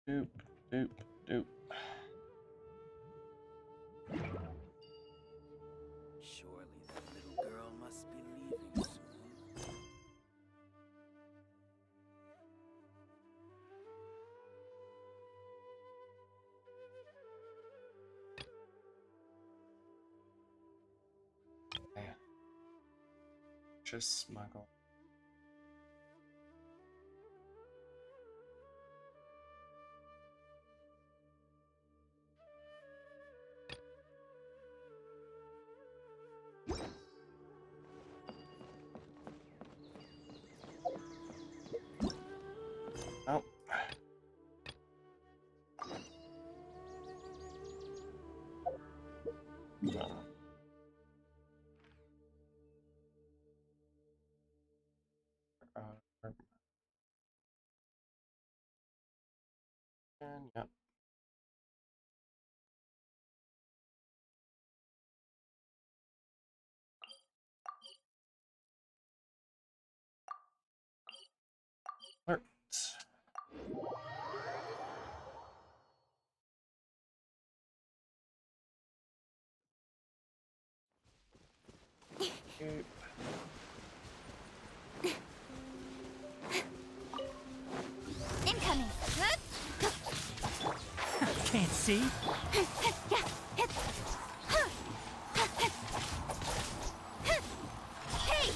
Doop, doop, doop. Surely that little girl must be leaving soon. Man. Just smuggle. Oh. No. And yep. Alert. Okay. Incoming. Can't see. Hey!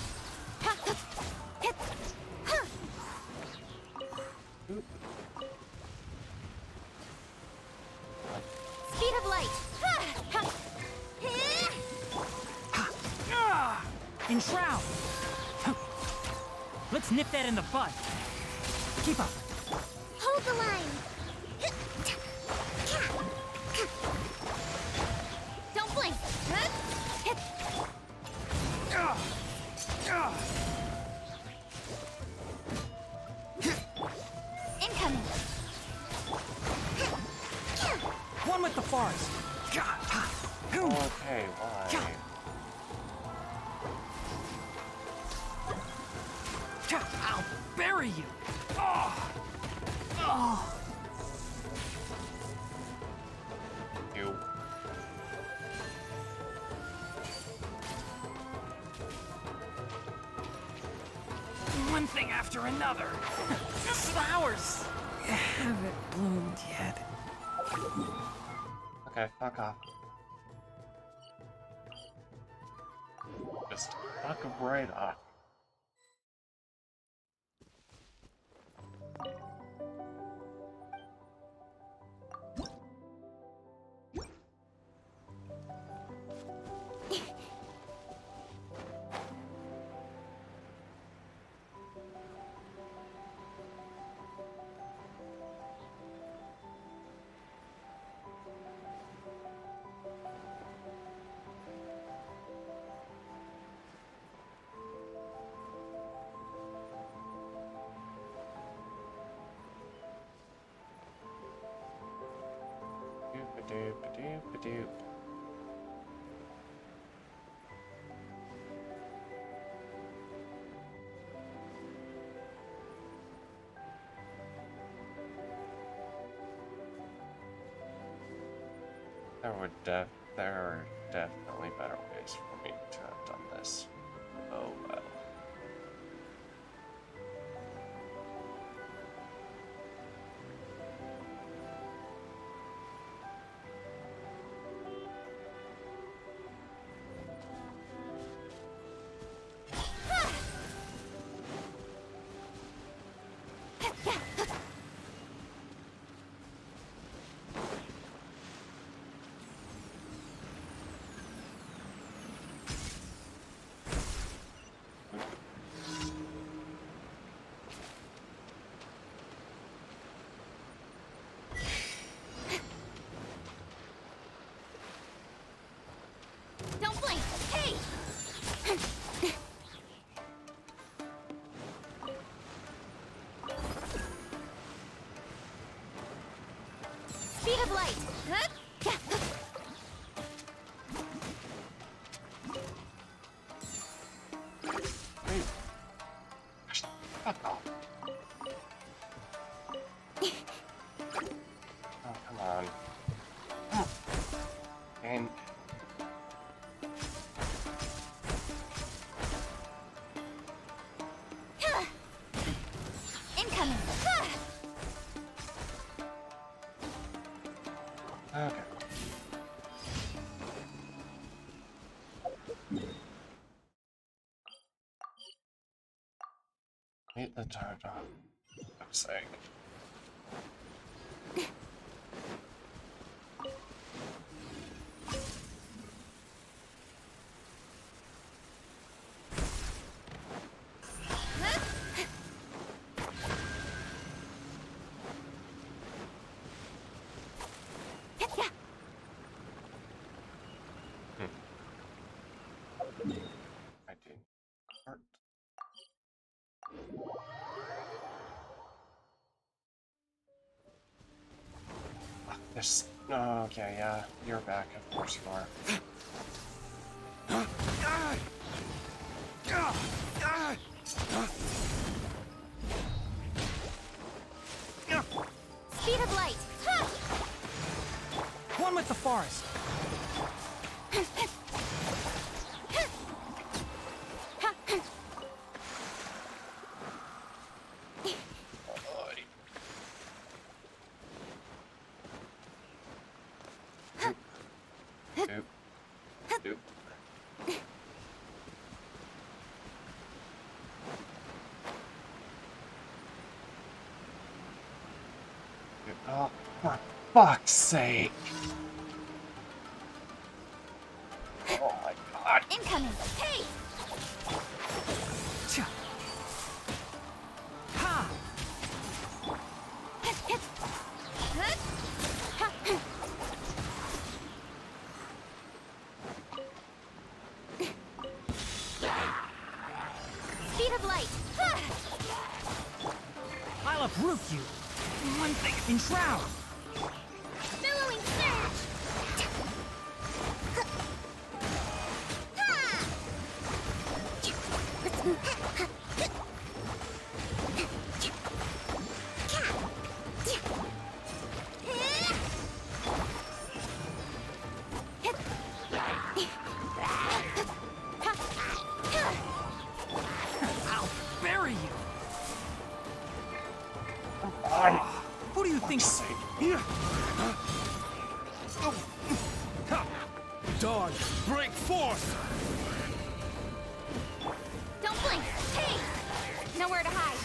Speed of light. Enshroud. Let's nip that in the bud. Keep up. Hold the line. forest. Okay, why? I'll bury you. Oh. Oh. You. One thing after another. Flowers haven't bloomed yet. Okay, fuck off. Just fuck right off. Doop-a-doop-a-doop-a-doop. There are definitely better ways for me to have done this. Oh well. Don't blink! Hey! Speed of light! Huh? Fuck off. Oh, come on. And Incoming! okay. Meet the Archon. I'm saying. I did. Heart. Fuck this. Oh, okay, yeah. You're back, of course you are. Speed of light! One with the forest. Doop. Doop. Oh, for fuck's sake! Oh my god! Incoming! Hey! Ha! Speed of light! I'll uproot you. One thing in shroud. Billowing surge! I'll bury you! Who do you think? Dawn, break forth! Don't blink! Hey! Nowhere to hide.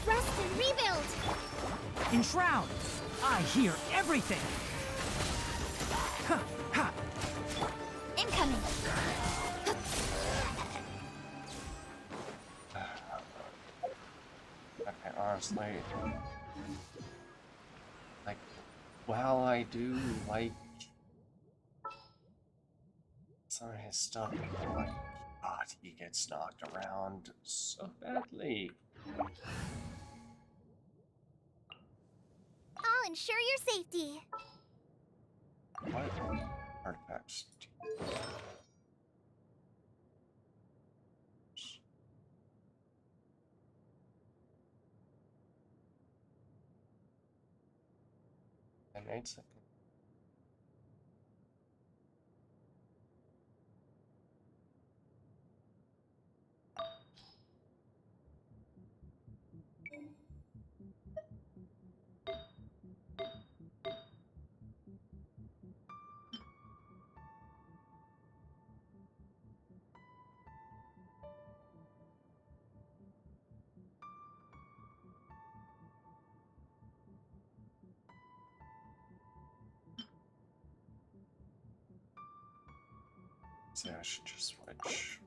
Rest and rebuild! Enshroud! I hear everything! Incoming! Okay, honestly, like, while I do like some of his stuff, oh my god, he gets knocked around so badly. I'll ensure your safety. What artifacts? And 8 seconds. See, I should just switch.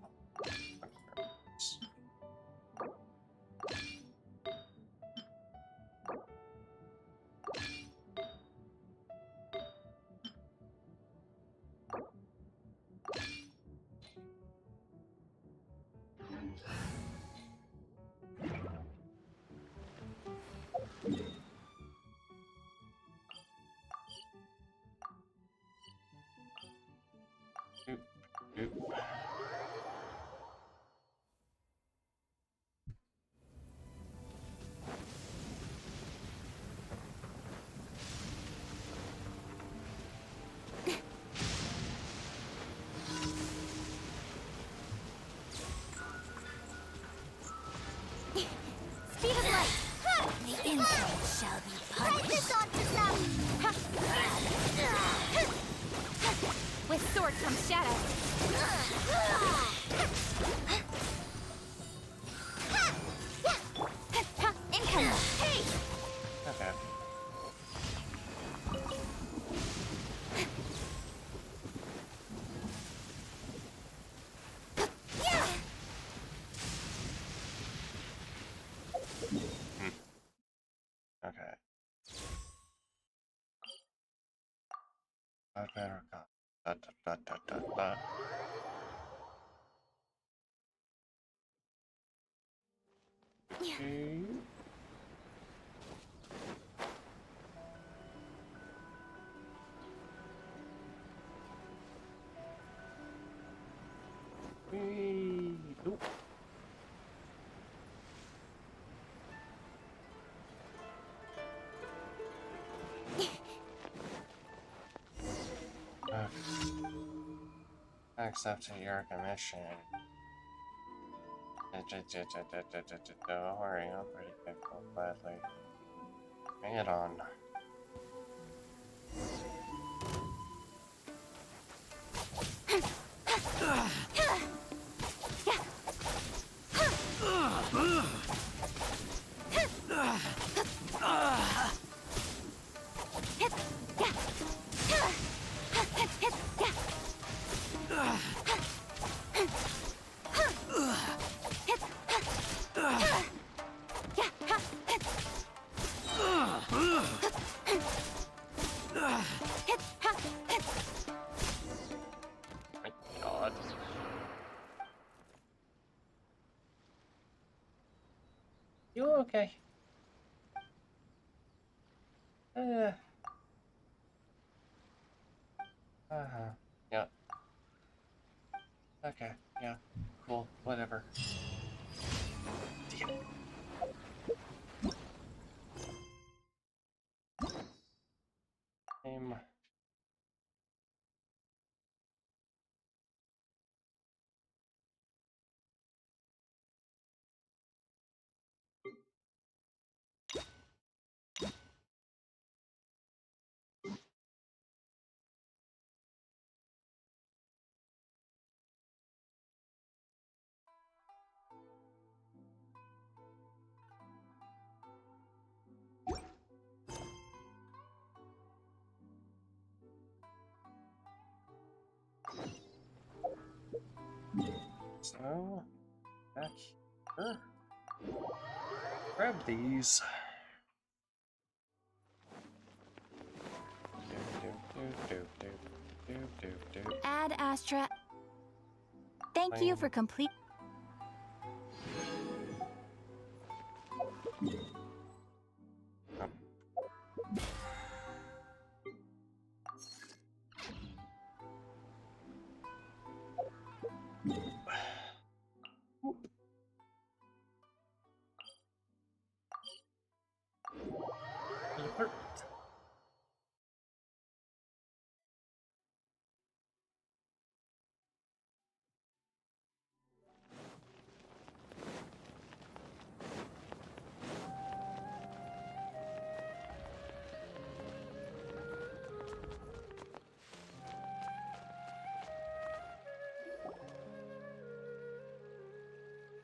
Speed of light! The inside shall be punished. This ought to stop! With sword comes shadow. Incoming! Hey! Okay. Okay. I better go. Da, da, da, da, da, da. Okay. Whee! Oop. Accept your commission. Don't worry, I'm pretty capable, gladly. Bring it on. God. You okay? Yeah. Okay, yeah, cool, whatever. Damn. So, back here. Grab these. Ad Astra. Thank you for complete.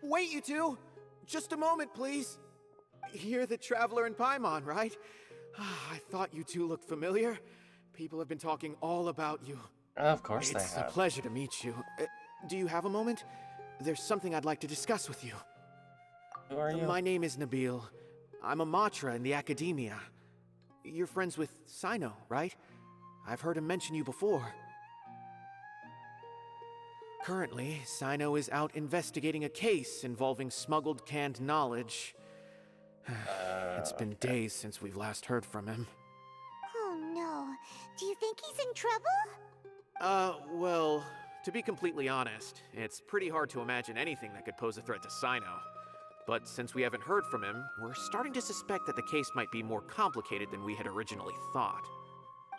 Wait, you two! Just a moment, please. You're the Traveler in Paimon, right? I thought you two looked familiar. People have been talking all about you. Of course they It's a have. pleasure to meet you. Do you have a moment? There's something I'd like to discuss with you. Who are you? My name is Nabil. I'm a Matra in the Academia. You're friends with Sino, right? I've heard him mention you before. Currently, Sino is out investigating a case involving smuggled canned knowledge. It's been days since we've last heard from him. Oh no. Do you think he's in trouble? Well, to be completely honest, it's pretty hard to imagine anything that could pose a threat to Sino. But since we haven't heard from him, we're starting to suspect that the case might be more complicated than we had originally thought.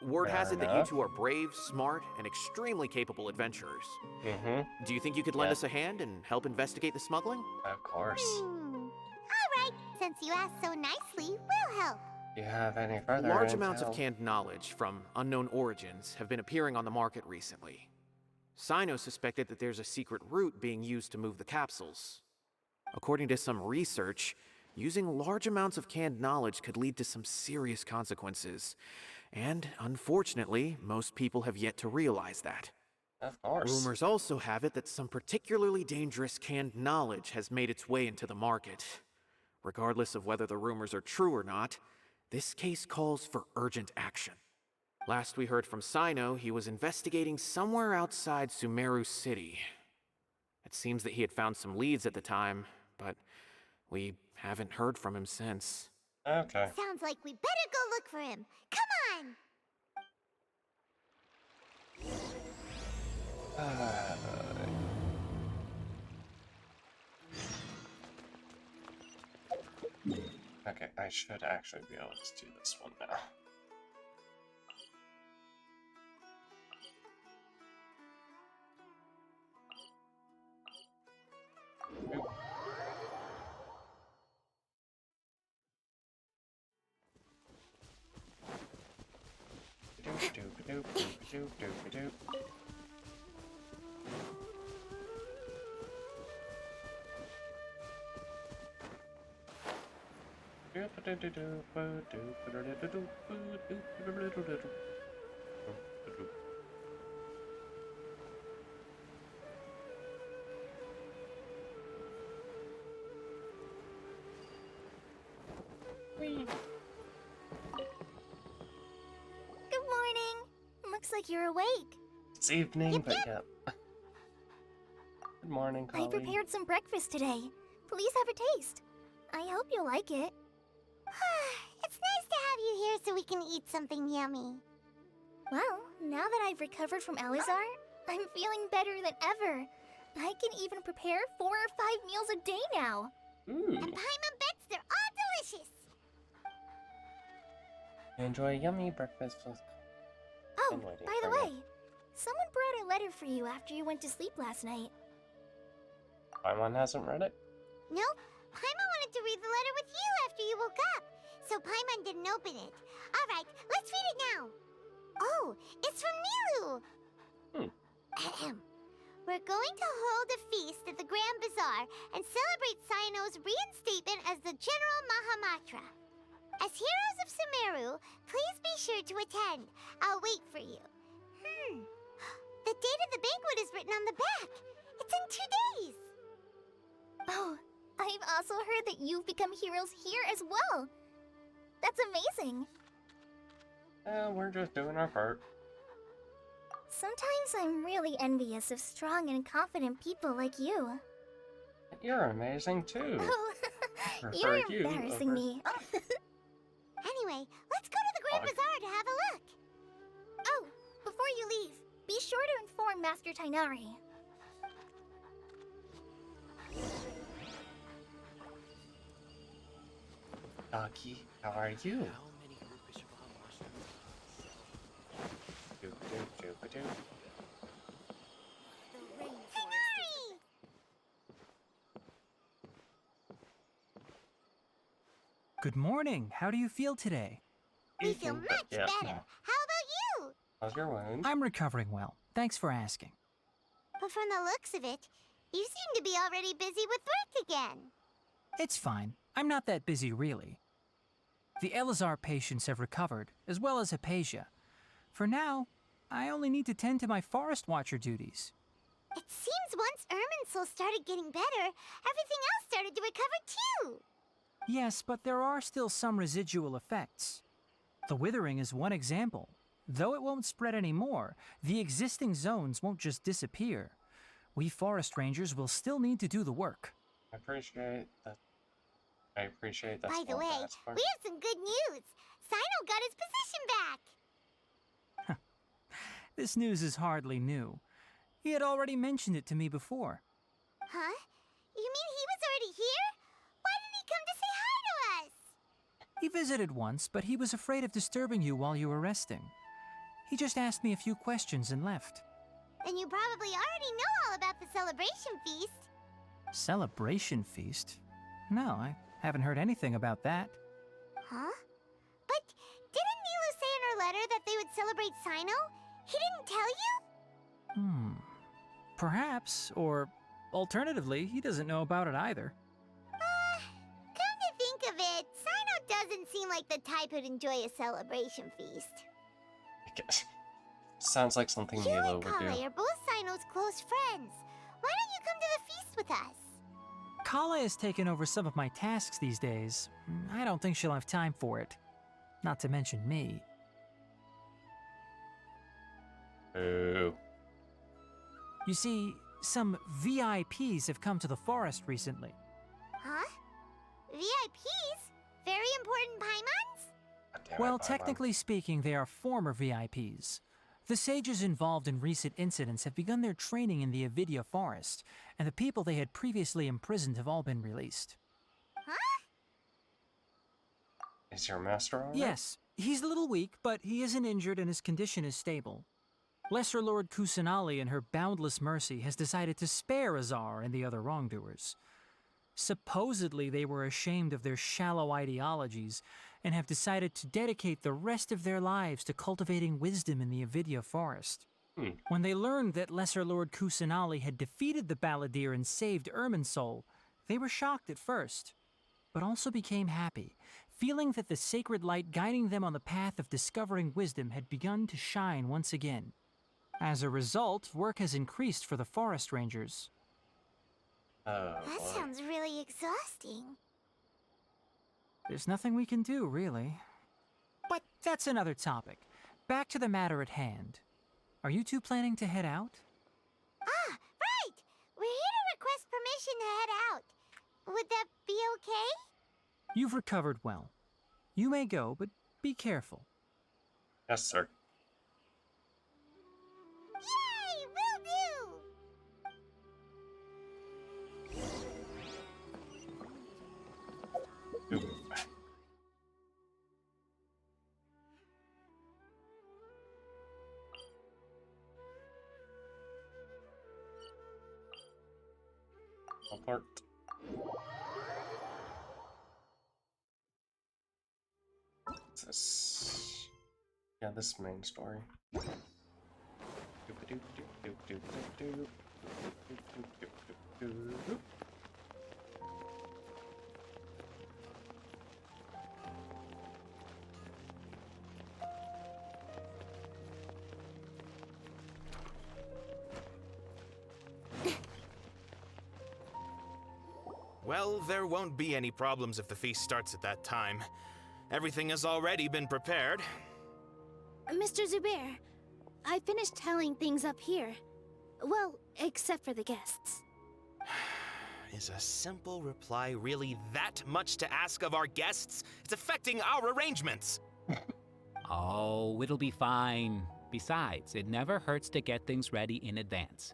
Word has it that you two are brave, smart, and extremely capable adventurers. Mm-hmm. Do you think you could lend us a hand and help investigate the smuggling? Of course. Alright, since you asked so nicely, we'll help. Do you have any further Large amounts of intel? canned knowledge from unknown origins have been appearing on the market recently. Sino suspected that there's a secret route being used to move the capsules. According to some research, using large amounts of canned knowledge could lead to some serious consequences. And unfortunately, most people have yet to realize that. Of course. Rumors also have it that some particularly dangerous canned knowledge has made its way into the market. Regardless of whether the rumors are true or not, this case calls for urgent action. Last we heard from Sino, he was investigating somewhere outside Sumeru City. It seems that he had found some leads at the time, but we haven't heard from him since. Okay. Sounds like we better go look for him. Come on! Okay, I should actually be able to do this one now. Oop. Good morning. Looks like you're awake. It's evening, but yeah. Good morning, I colleague. prepared some breakfast today. Please have a taste. I hope you'll like it. It's nice to have you here so we can eat something yummy. Well, now that I've recovered from Alizar, I'm feeling better than ever. I can even prepare 4 or 5 meals a day now. Ooh. And Paimon bets they're all delicious. Enjoy a yummy breakfast with. Oh, And waiting by the for you. way, someone brought a letter for you after you went to sleep last night. Paimon hasn't read it? Nope. Paimon wanted to read the letter with you after you woke up, so Paimon didn't open it. All right, let's read it now. Oh, it's from Nilu. Hmm. We're going to hold a feast at the Grand Bazaar and celebrate Cyano's reinstatement as the General Mahamatra. As heroes of Sumeru, please be sure to attend. I'll wait for you. The date of the banquet is written on the back. It's in 2 days. Oh, I've also heard that you've become heroes here as well. That's amazing. We're just doing our part. Sometimes I'm really envious of strong and confident people like you. You're amazing too. Oh, Prefer you're you embarrassing over- me. Anyway, let's go to the Grand Bazaar to have a look. Oh, before you leave, be sure to inform Master Tainari. Doggy, how are you? Good morning. How do you feel today? We feel much Yeah. better. How about you? How's your wound? I'm recovering well. Thanks for asking. But from the looks of it, you seem to be already busy with work again. It's fine. I'm not that busy, really. The Elazar patients have recovered, as well as Hypatia. For now, I only need to tend to my Forest Watcher duties. It seems once Irminsul started getting better, everything else started to recover too. Yes, but there are still some residual effects. The withering is one example. Though it won't spread anymore, the existing zones won't just disappear. We forest rangers will still need to do the work. I appreciate that. I appreciate that. By the way, we have some good news. Sino got his position back. This news is hardly new. He had already mentioned it to me before. Huh? You mean he was already here? Why didn't he come to say hi to us? He visited once, but he was afraid of disturbing you while you were resting. He just asked me a few questions and left. Then you probably already know all about the celebration feast. Celebration feast? No, I haven't heard anything about that. Huh? But didn't Nilu say in her letter that they would celebrate Sino? He didn't tell you? Perhaps, or alternatively, he doesn't know about it either. Come to think of it, Sino doesn't seem like the type who'd enjoy a celebration feast. Sounds like something You Nilo and would Kale do. are both Sino's close friends. Why don't you come to the feast with us? Kala has taken over some of my tasks these days. I don't think she'll have time for it. Not to mention me. Ooh. You see, some VIPs have come to the forest recently. Huh? VIPs? Very important Paimons? Well, technically speaking, they are former VIPs. The sages involved in recent incidents have begun their training in the Avidya forest, and the people they had previously imprisoned have all been released. Huh? Is your master alright? Yes, he's a little weak, but he isn't injured and his condition is stable. Lesser Lord Kusanali, in her boundless mercy, has decided to spare Azar and the other wrongdoers. Supposedly, they were ashamed of their shallow ideologies and have decided to dedicate the rest of their lives to cultivating wisdom in the Avidya forest. When they learned that Lesser Lord Kusanali had defeated the Balladeer and saved Irminsul, they were shocked at first, but also became happy, feeling that the sacred light guiding them on the path of discovering wisdom had begun to shine once again. As a result, work has increased for the forest rangers. That sounds really exhausting. There's nothing we can do, really. But that's another topic. Back to the matter at hand. Are you two planning to head out? Ah, right! We're here to request permission to head out. Would that be okay? You've recovered well. You may go, but be careful. Yes, sir. Yay! Will do! teleport. What's this? Yeah, this main story. Well, there won't be any problems if the feast starts at that time. Everything has already been prepared. Mr. Zubair, I finished tallying things up here. Well, except for the guests. Is a simple reply really that much to ask of our guests? It's affecting our arrangements. Oh, it'll be fine. Besides, it never hurts to get things ready in advance.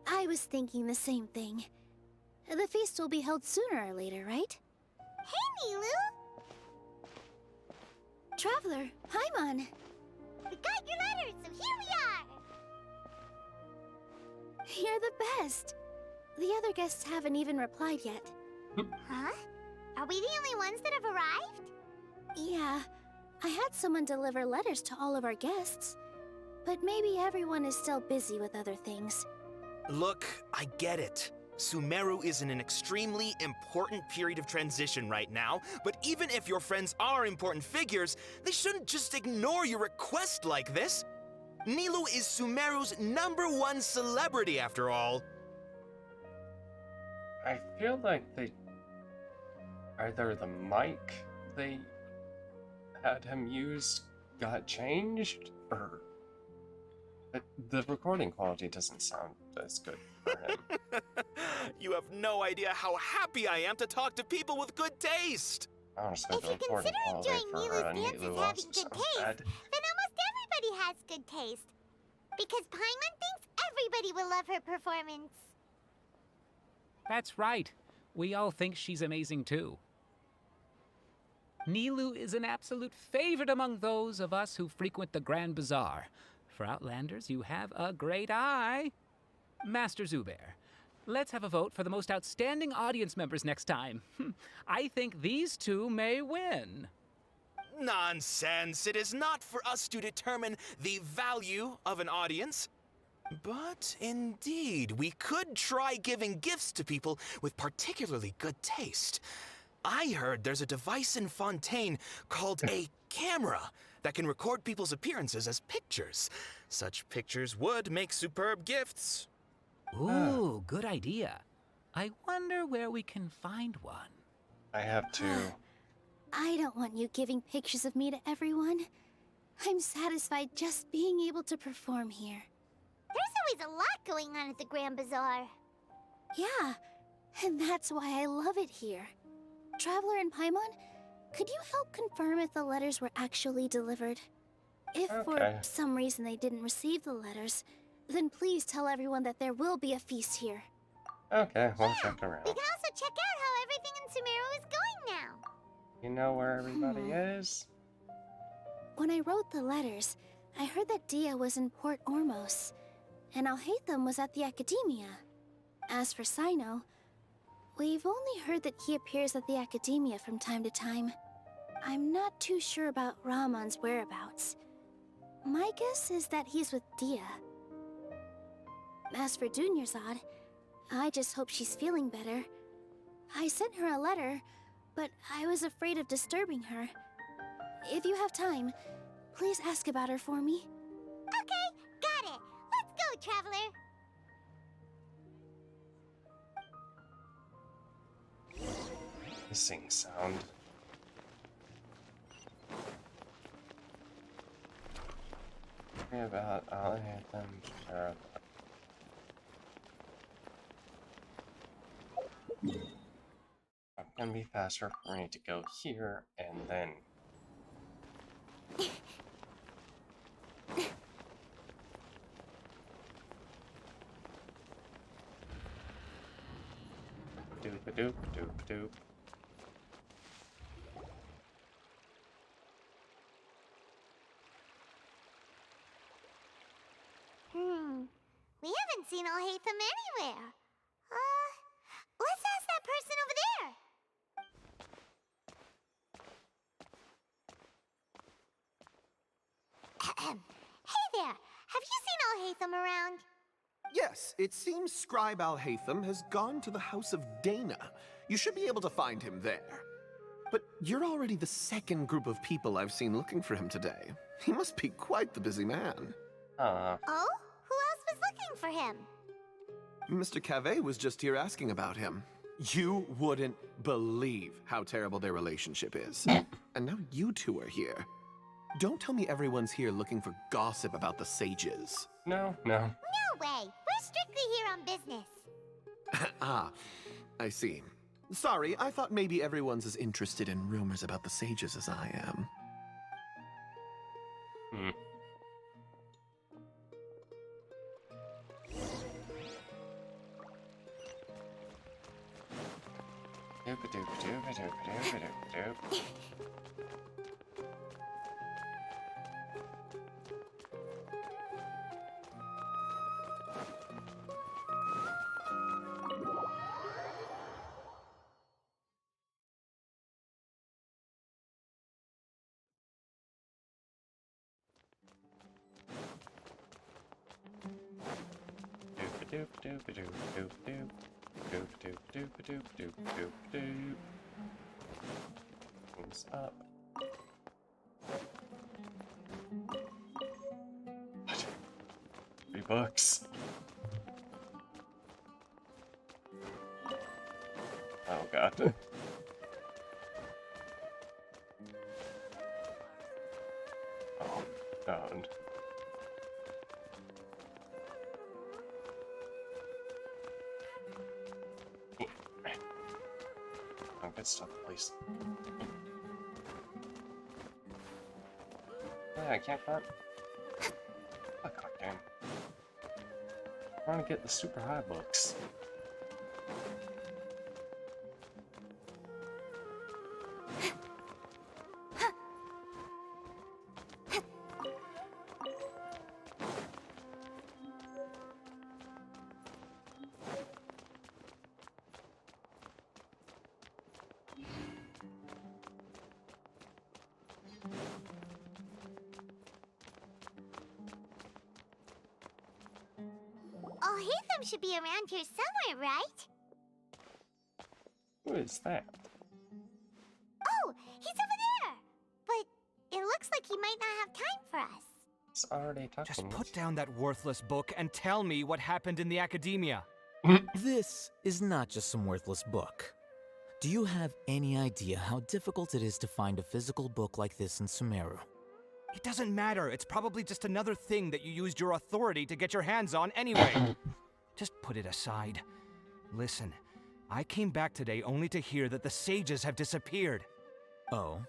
I was thinking the same thing. The feast will be held sooner or later, right? Hey, Nilu! Traveler, Paimon! We got your letters, so here we are! You're the best! The other guests haven't even replied yet. Huh? Are we the only ones that have arrived? Yeah, I had someone deliver letters to all of our guests. But maybe everyone is still busy with other things. Look, I get it. Sumeru is in an extremely important period of transition right now, but even if your friends are important figures, they shouldn't just ignore your request like this. Nilu is Sumeru's #1 celebrity after all. I feel like they... Either the mic they had him use got changed, or... The recording quality doesn't sound as good for him. You have no idea how happy I am to talk to people with good taste. Honestly, If you consider enjoying Nilu's dances Nilu having good taste, bad. then almost everybody has good taste. Because Paimon thinks everybody will love her performance. That's right. We all think she's amazing too. Nilu is an absolute favorite among those of us who frequent the Grand Bazaar. For Outlanders, you have a great eye. Master Zubair, let's have a vote for the most outstanding audience members next time. I think these two may win. Nonsense! It is not for us to determine the value of an audience. But indeed, we could try giving gifts to people with particularly good taste. I heard there's a device in Fontaine called a camera that can record people's appearances as pictures. Such pictures would make superb gifts. Ooh, good idea. I wonder where we can find one. I have to. I don't want you giving pictures of me to everyone. I'm satisfied just being able to perform here. There's always a lot going on at the Grand Bazaar. Yeah, and that's why I love it here. Traveler and Paimon, could you help confirm if the letters were actually delivered? If for some reason they didn't receive the letters, then please tell everyone that there will be a feast here. Okay, we'll check around. We can also check out how everything in Sumeru is going now. You know where everybody is? When I wrote the letters, I heard that Dia was in Port Ormos, and Alhaitham was at the Academia. As for Sino, we've only heard that he appears at the Academia from time to time. I'm not too sure about Rahman's whereabouts. My guess is that he's with Dia. As for Dunyarzad, I just hope she's feeling better. I sent her a letter, but I was afraid of disturbing her. If you have time, please ask about her for me. Okay, got it. Let's go, Traveler. Hissing sound. Worry about Alhaitham. It's gonna be faster for me to go here and then. Doop doop doop doop. We haven't seen Alhaitham anywhere. Ahem. Hey there, have you seen Al-Haytham around? Yes, it seems Scribe Al-Haytham has gone to the House of Dana. You should be able to find him there. But you're already the second group of people I've seen looking for him today. He must be quite the busy man. Oh? Who else was looking for him? Mr. Cavey was just here asking about him. You wouldn't believe how terrible their relationship is. And now you two are here. Don't tell me everyone's here looking for gossip about the sages. No. No way. We're strictly here on business. Ah, I see. Sorry, I thought maybe everyone's as interested in rumors about the sages as I am. What's up? What? 3 books. Oh god. Oh god. Oh, good stuff, please. Yeah, I can't find. Oh, god damn. I want to get the super high books. Al-Haytham should be around here somewhere, right? Who is that? Oh, he's over there! But it looks like he might not have time for us. It's already talking. Just put down that worthless book and tell me what happened in the academia. This is not just some worthless book. Do you have any idea how difficult it is to find a physical book like this in Sumeru? It doesn't matter. It's probably just another thing that you used your authority to get your hands on anyway. Just put it aside. Listen, I came back today only to hear that the sages have disappeared. Oh,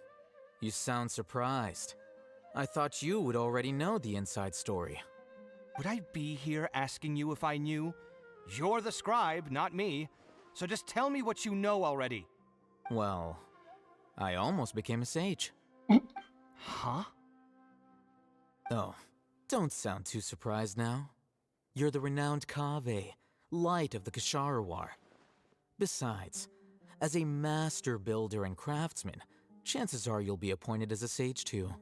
you sound surprised. I thought you would already know the inside story. Would I be here asking you if I knew? You're the scribe, not me. So just tell me what you know already. Well, I almost became a sage. Huh? Oh, don't sound too surprised now. You're the renowned Kaveh, light of the Ksharawar. Besides, as a master builder and craftsman, chances are you'll be appointed as a sage too.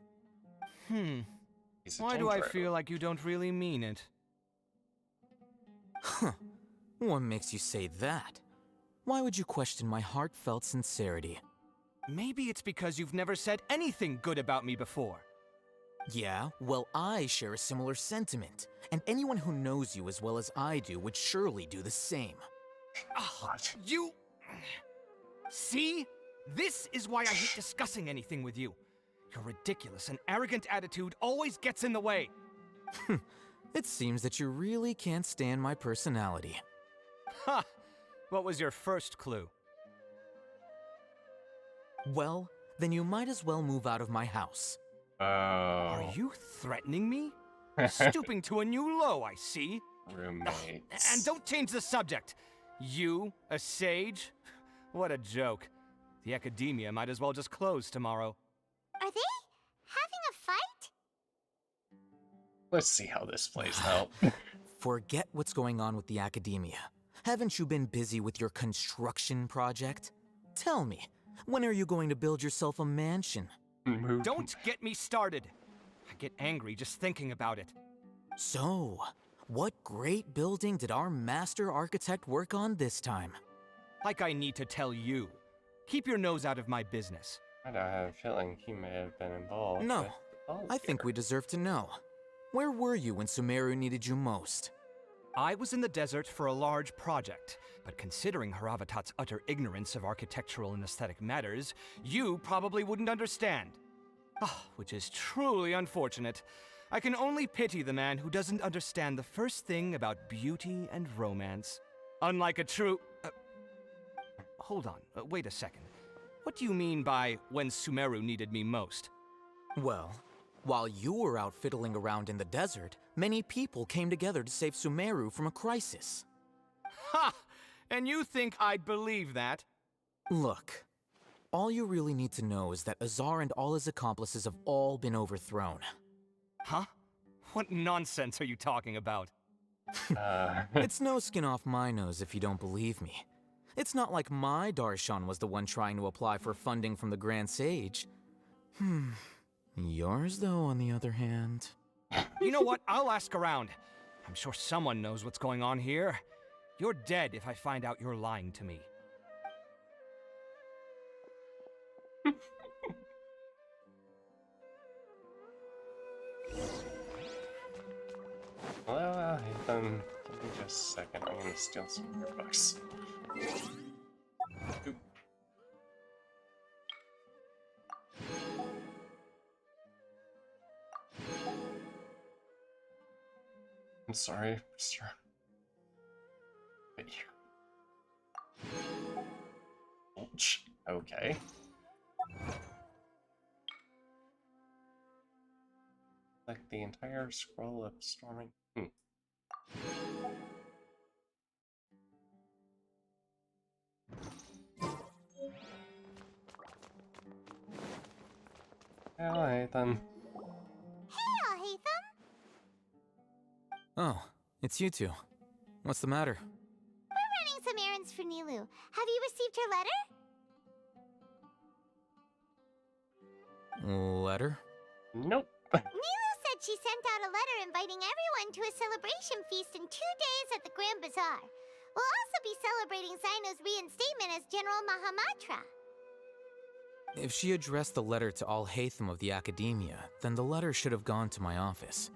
Why do I feel like you don't really mean it? Huh. What makes you say that? Why would you question my heartfelt sincerity? Maybe it's because you've never said anything good about me before. Yeah, well, I share a similar sentiment, and anyone who knows you as well as I do would surely do the same. You... See? This is why I hate discussing anything with you. Your ridiculous and arrogant attitude always gets in the way. It seems that you really can't stand my personality. Ha! What was your first clue? Well, then you might as well move out of my house. Are you threatening me? Stooping to a new low, I see. Roommates. And don't change the subject. You, a sage? What a joke. The academia might as well just close tomorrow. Are they having a fight? Let's see how this plays out. Forget what's going on with the academia. Haven't you been busy with your construction project? Tell me, when are you going to build yourself a mansion? Don't get me started. I get angry just thinking about it. So, what great building did our master architect work on this time? Like I need to tell you. Keep your nose out of my business. I have a feeling he may have been involved. No, I think we deserve to know. Where were you when Sumeru needed you most? I was in the desert for a large project, but considering Haravatat's utter ignorance of architectural and aesthetic matters, you probably wouldn't understand. Which is truly unfortunate. I can only pity the man who doesn't understand the first thing about beauty and romance. Unlike a true... hold on, wait a second. What do you mean by when Sumeru needed me most? Well, while you were out fiddling around in the desert, many people came together to save Sumeru from a crisis. Ha! And you think I'd believe that? Look, all you really need to know is that Azar and all his accomplices have all been overthrown. Huh? What nonsense are you talking about? It's no skin off my nose if you don't believe me. It's not like my Darshan was the one trying to apply for funding from the Grand Sage. Yours, though, on the other hand... You know what? I'll ask around. I'm sure someone knows what's going on here. You're dead if I find out you're lying to me. Well, give me just a second. I'm gonna steal some of your books. Oop. I'm sorry, Mr. Wait here. Ouch. Okay. Like the entire scroll of storming. Hello, Hatham. Hey, Hatham. Oh, it's you two. What's the matter? We're running some errands for Nilu. Have you received her letter? Letter? Nope. Nilu said she sent out a letter inviting everyone to a celebration feast in 2 days at the Grand Bazaar. We'll also be celebrating Zaino's reinstatement as General Mahamatra. If she addressed the letter to all Hatham of the Academia, then the letter should have gone to my office.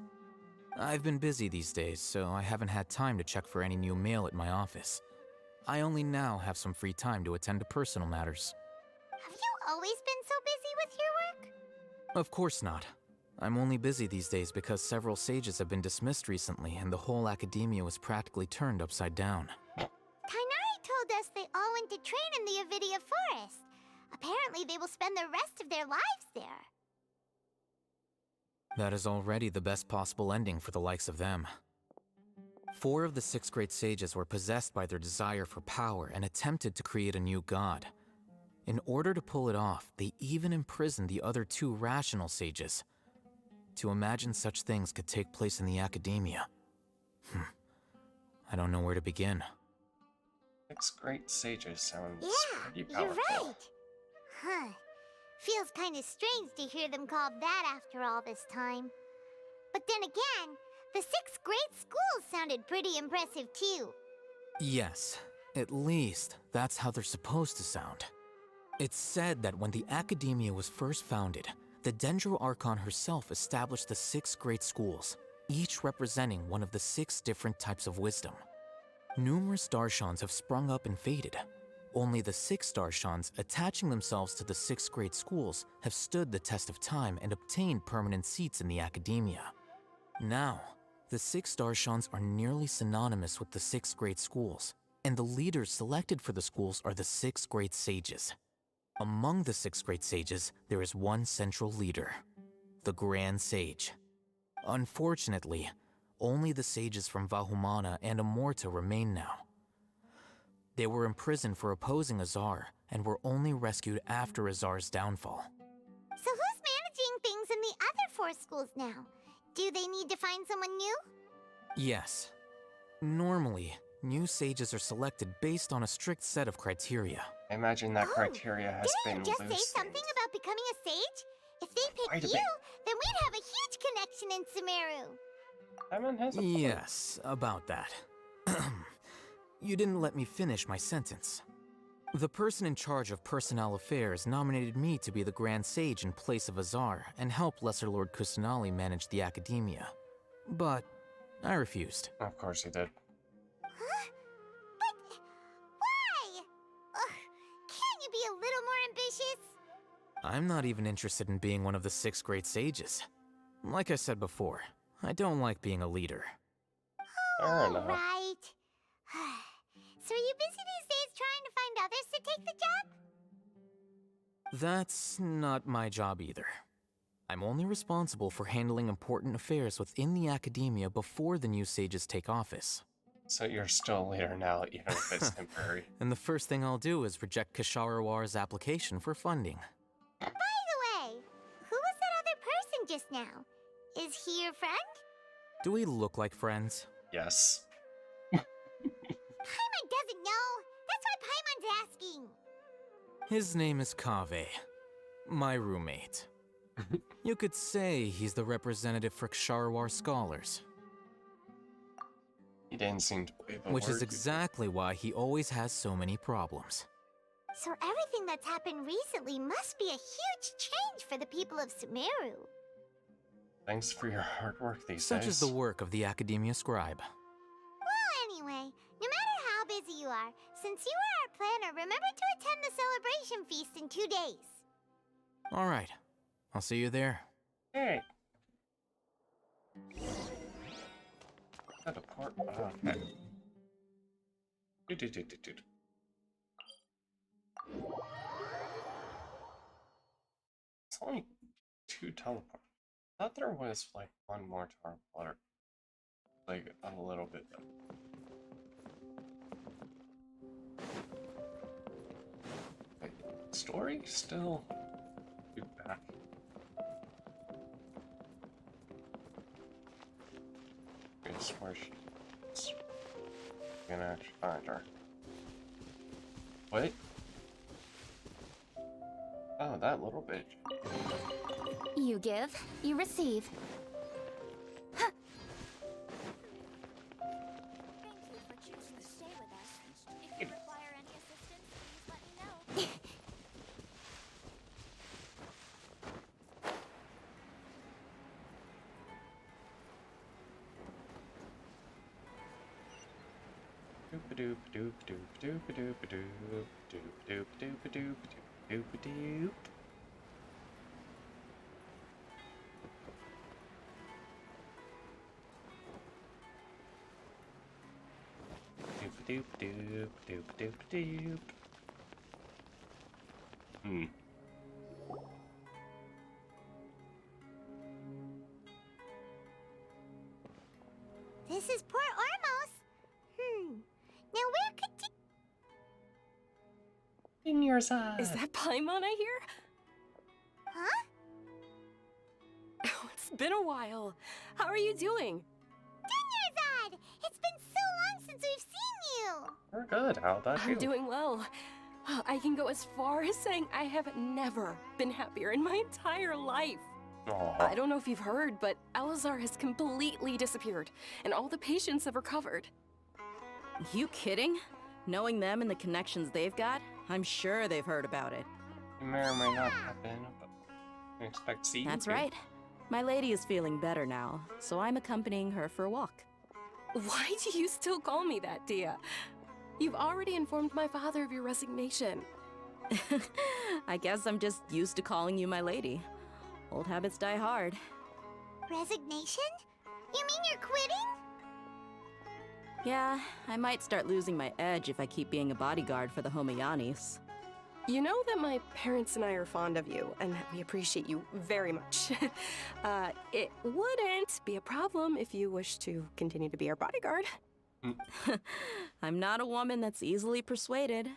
I've been busy these days, so I haven't had time to check for any new mail at my office. I only now have some free time to attend to personal matters. Have you always been so busy with your work? Of course not. I'm only busy these days because several sages have been dismissed recently and the whole Academia was practically turned upside down. Kainari told us they all went to train in the Avidia Forest. Apparently they will spend the rest of their lives there. That is already the best possible ending for the likes of them. 4 of the 6 great sages were possessed by their desire for power and attempted to create a new god. In order to pull it off, they even imprisoned the other 2 rational sages. To imagine such things could take place in the Academia. I don't know where to begin. 6 great sages sounds pretty You're powerful. right. Huh. Feels kind of strange to hear them called that after all this time. But then again, the 6 great schools sounded pretty impressive too. Yes, at least that's how they're supposed to sound. It's said that when the Academia was first founded, the Dendro Archon herself established the 6 great schools, each representing one of the 6 different types of wisdom. Numerous Darshans have sprung up and faded. Only the 6 Darshans attaching themselves to the 6 great schools have stood the test of time and obtained permanent seats in the Academia. Now, the 6 Darshans are nearly synonymous with the 6 great schools, and the leaders selected for the schools are the 6 great sages. Among the 6 great sages, there is one central leader, the Grand Sage. Unfortunately, only the sages from Vahumana and Amorta remain now. They were imprisoned for opposing Azar and were only rescued after Azar's downfall. So who's managing things in the other 4 schools now? Do they need to find someone new? Yes. Normally, new sages are selected based on a strict set of criteria. I imagine that criteria has been Didn't you just say loosened. something about becoming a sage? If they Quite pick a you, bit. then we'd have a huge connection in Sumeru. Paimon has a point. Yes, about that. You didn't let me finish my sentence. The person in charge of personnel affairs nominated me to be the Grand Sage in place of Azar and help Lesser Lord Kusanali manage the academia. But I refused. Of course he did. Huh? But why? Ugh, can't you be a little more ambitious? I'm not even interested in being one of the 6 great sages. Like I said before, I don't like being a leader. Fair enough. Right. So are you busy these days trying to find others to take the job? That's not my job either. I'm only responsible for handling important affairs within the academia before the new sages take office. So you're still a leader now, even if it's temporary. And the first thing I'll do is reject Kasharawar's application for funding. By the way, who was that other person just now? Is he your friend? Do we look like friends? Yes. Paimon doesn't know. That's why Paimon's asking. His name is Kaveh, my roommate. You could say he's the representative for Ksharawar scholars. He didn't seem to believe a Which is word. exactly why he always has so many problems. So everything that's happened recently must be a huge change for the people of Sumeru. Thanks for your hard work these Such days. is the work of the Academia Scribe. Well, anyway, no matter how busy you are, since you are our planner, remember to attend the celebration feast in 2 days. Alright, I'll see you there. Hey. Got a port. Oh, okay. Dude. It's only 2 teleports. I thought there was like 1 more teleporter. Like a little bit. Wait, story still be back. I swear she's gonna actually find her. Wait. Oh, that little bitch. You give, you receive. Huh. Thank you for choosing to stay with us. If you require any assistance, please let me know. Doop doop doop doop doop doop doop doop doop doop doop doop. Doop doop doop doop doop. This is Port Ormos. Now where could In your side. Is that Paimon I hear? Huh? Oh, it's been a while. How are you doing? Dinyarzad! It's been so long since we've seen you! We're good. How about you? I'm doing well. I can go as far as saying I have never been happier in my entire life. Aww. I don't know if you've heard, but Elazar has completely disappeared, and all the patients have recovered. You kidding? Knowing them and the connections they've got, I'm sure they've heard about it. You may or may not have been, but I expect to see you. That's too. right. My lady is feeling better now, so I'm accompanying her for a walk. Why do you still call me that, Dia? You've already informed my father of your resignation. I guess I'm just used to calling you my lady. Old habits die hard. Resignation? You mean you're quitting? Yeah, I might start losing my edge if I keep being a bodyguard for the Homayanis. You know that my parents and I are fond of you, and that we appreciate you very much. It wouldn't be a problem if you wish to continue to be our bodyguard. I'm not a woman that's easily persuaded.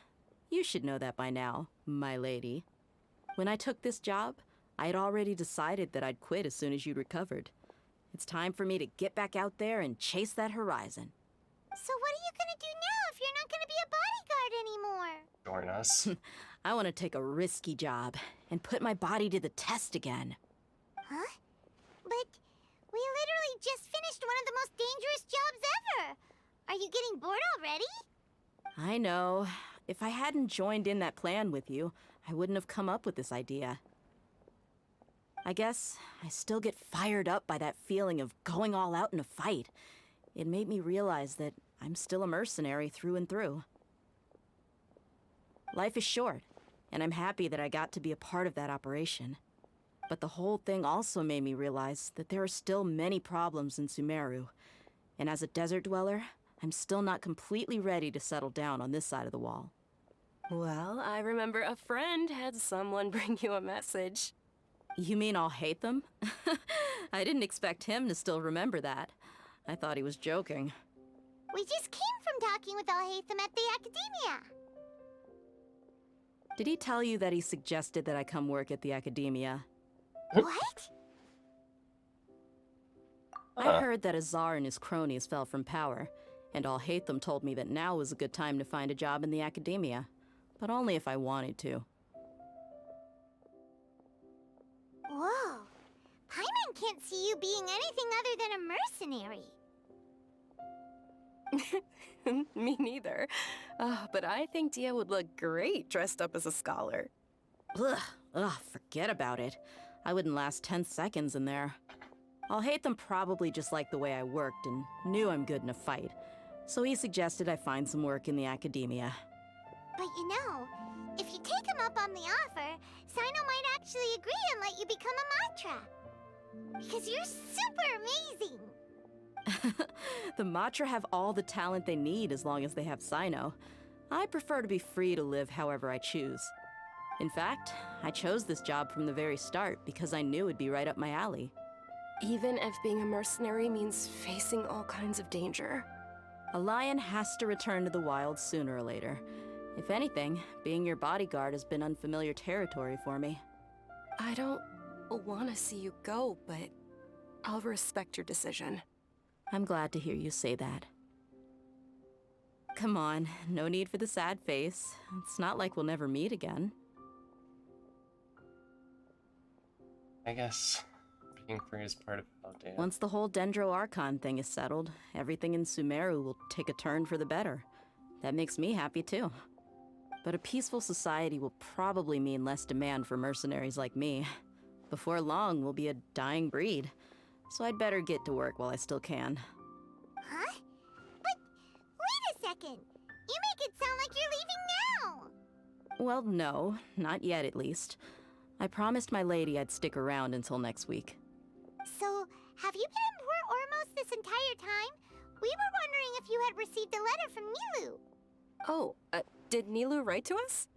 You should know that by now, my lady. When I took this job, I had already decided that I'd quit as soon as you'd recovered. It's time for me to get back out there and chase that horizon. So what are you gonna do now if you're not gonna be a bodyguard anymore? Join us. I want to take a risky job and put my body to the test again. Huh? We literally just finished one of the most dangerous jobs ever! Are you getting bored already? I know. If I hadn't joined in that plan with you, I wouldn't have come up with this idea. I guess I still get fired up by that feeling of going all out in a fight. It made me realize that I'm still a mercenary through and through. Life is short, and I'm happy that I got to be a part of that operation. But the whole thing also made me realize that there are still many problems in Sumeru. And as a desert dweller, I'm still not completely ready to settle down on this side of the wall. Well, I remember a friend had someone bring you a message. You mean I'll hate them? I didn't expect him to still remember that. I thought he was joking. We just came from talking with Alhaitham at the Academia. Did he tell you that he suggested that I come work at the Academia? What? I heard that Azar and his cronies fell from power, and Alhaitham told me that now was a good time to find a job in the Academia, but only if I wanted to. Whoa. Paimon can't see you being anything other than a mercenary. Me neither. But I think Dia would look great dressed up as a scholar. Ugh, forget about it. I wouldn't last 10 seconds in there. Alhaitham probably just liked the way I worked and knew I'm good in a fight, so he suggested I find some work in the Academia. But you know, if you take him up on the offer, Sino might actually agree and let you become a Matra. Because you're super amazing! The Matra have all the talent they need as long as they have Sino. I prefer to be free to live however I choose. In fact, I chose this job from the very start because I knew it'd be right up my alley. Even if being a mercenary means facing all kinds of danger. A lion has to return to the wild sooner or later. If anything, being your bodyguard has been unfamiliar territory for me. I don't want to see you go, but I'll respect your decision. I'm glad to hear you say that. Come on, no need for the sad face. It's not like we'll never meet again. I guess being free is part of Paldea. Once the whole Dendro Archon thing is settled, everything in Sumeru will take a turn for the better. That makes me happy too. But a peaceful society will probably mean less demand for mercenaries like me. Before long, we'll be a dying breed. So I'd better get to work while I still can. Huh? But wait a second! You make it sound like you're leaving now! Well, no, not yet at least. I promised my lady I'd stick around until next week. So, have you been in Port Ormos this entire time? We were wondering if you had received a letter from Nilu. Oh, did Nilu write to us?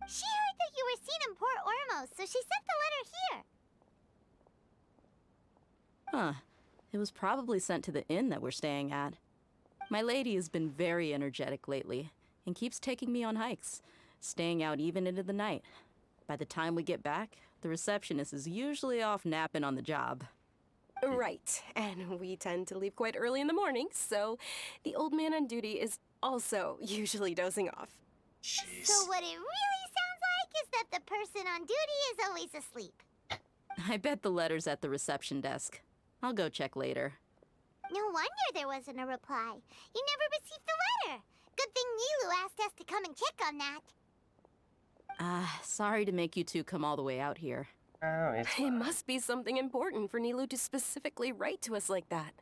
She heard that you were seen in Port Ormos, so she sent the letter here. Huh. It was probably sent to the inn that we're staying at. My lady has been very energetic lately, and keeps taking me on hikes, staying out even into the night. By the time we get back, the receptionist is usually off napping on the job. Right, and we tend to leave quite early in the morning, so the old man on duty is also usually dozing off. Jeez. So what it really sounds like is that the person on duty is always asleep. I bet the letter's at the reception desk. I'll go check later. No wonder there wasn't a reply. You never received the letter. Good thing Nilu asked us to come and check on that. Sorry to make you two come all the way out here. Oh, it's It must be something important for Nilu to specifically write to us like that.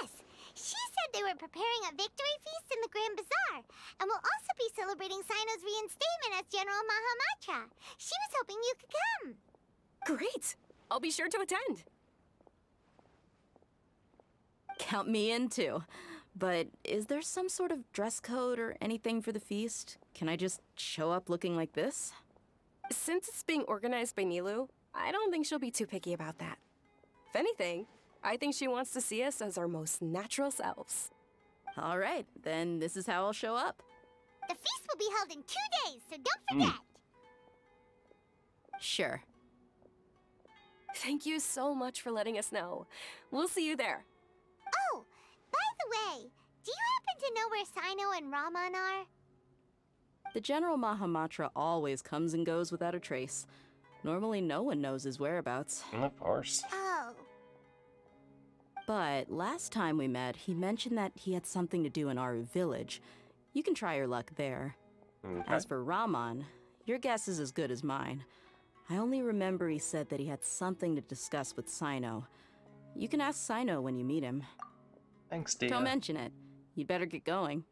Yes, she said they were preparing a victory feast in the Grand Bazaar, and will also be celebrating Sino's reinstatement as General Mahamatra. She was hoping you could come. Great! I'll be sure to attend. Count me in too. But is there some sort of dress code or anything for the feast? Can I just show up looking like this? Since it's being organized by Nilu, I don't think she'll be too picky about that. If anything, I think she wants to see us as our most natural selves. All right, then this is how I'll show up. The feast will be held in 2 days, so don't forget. Sure. Thank you so much for letting us know. We'll see you there. Oh, by the way, do you happen to know where Sino and Raman are? The General Mahamatra always comes and goes without a trace. Normally no one knows his whereabouts. Of course. Oh. But last time we met, he mentioned that he had something to do in Aru Village. You can try your luck there. Okay. As for Rahman, your guess is as good as mine. I only remember he said that he had something to discuss with Sino. You can ask Sino when you meet him. Thanks, dear. Don't mention it. You'd better get going.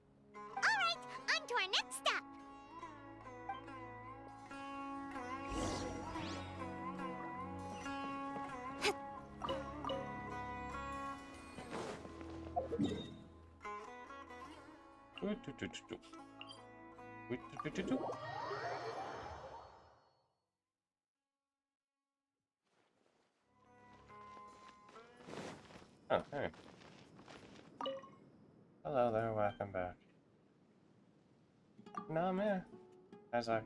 Alright, on to our next stop. Oh, hey. Hello there, welcome back. No, man. As I.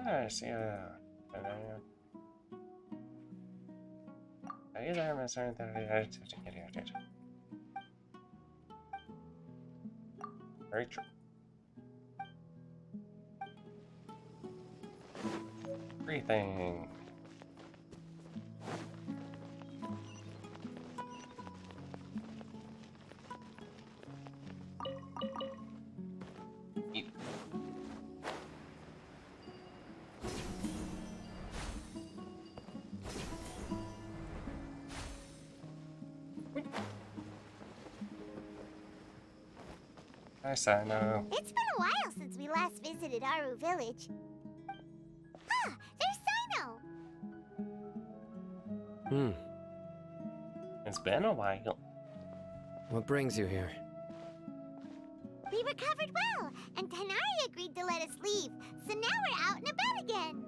I see Hey there, Miss Very true. Everything. Eat. Nice, I know. It's been a while since we last visited Aru Village. Ah, there's Sino! It's been a while. What brings you here? We recovered well, and Tanari agreed to let us leave, so now we're out and about again.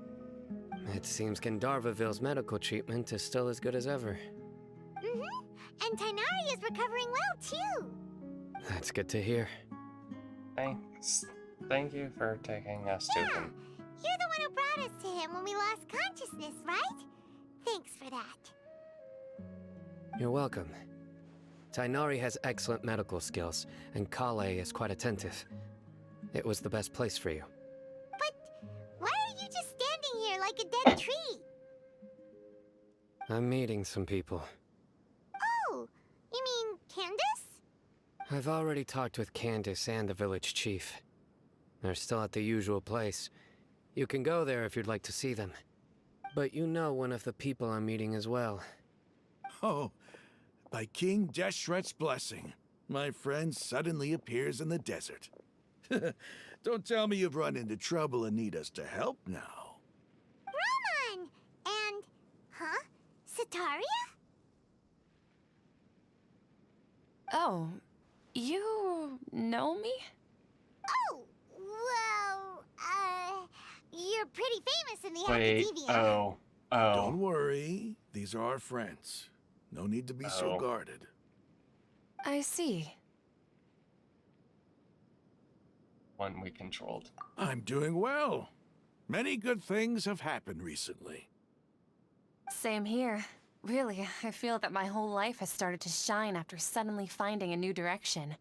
It seems Gandharvaville's medical treatment is still as good as ever. And Tanari is recovering well, too. That's good to hear. Thanks. Thank you for taking us to him. You're the one who brought us to him when we lost consciousness, right? Thanks for that. You're welcome. Tainari has excellent medical skills, and Kale is quite attentive. It was the best place for you. But why are you just standing here like a dead tree? I'm meeting some people. Oh, you mean Candace? I've already talked with Candace and the village chief. They're still at the usual place. You can go there if you'd like to see them. But you know one of the people I'm meeting as well. Oh, by King Deshret's blessing, my friend suddenly appears in the desert. Don't tell me you've run into trouble and need us to help now. Rahman! And... huh? Sataria? Oh, you know me? Oh, well, you're pretty famous in the Wait, academia. Don't worry, these are our friends. No need to be so guarded. I see. One we controlled. I'm doing well. Many good things have happened recently. Same here. Really, I feel that my whole life has started to shine after suddenly finding a new direction.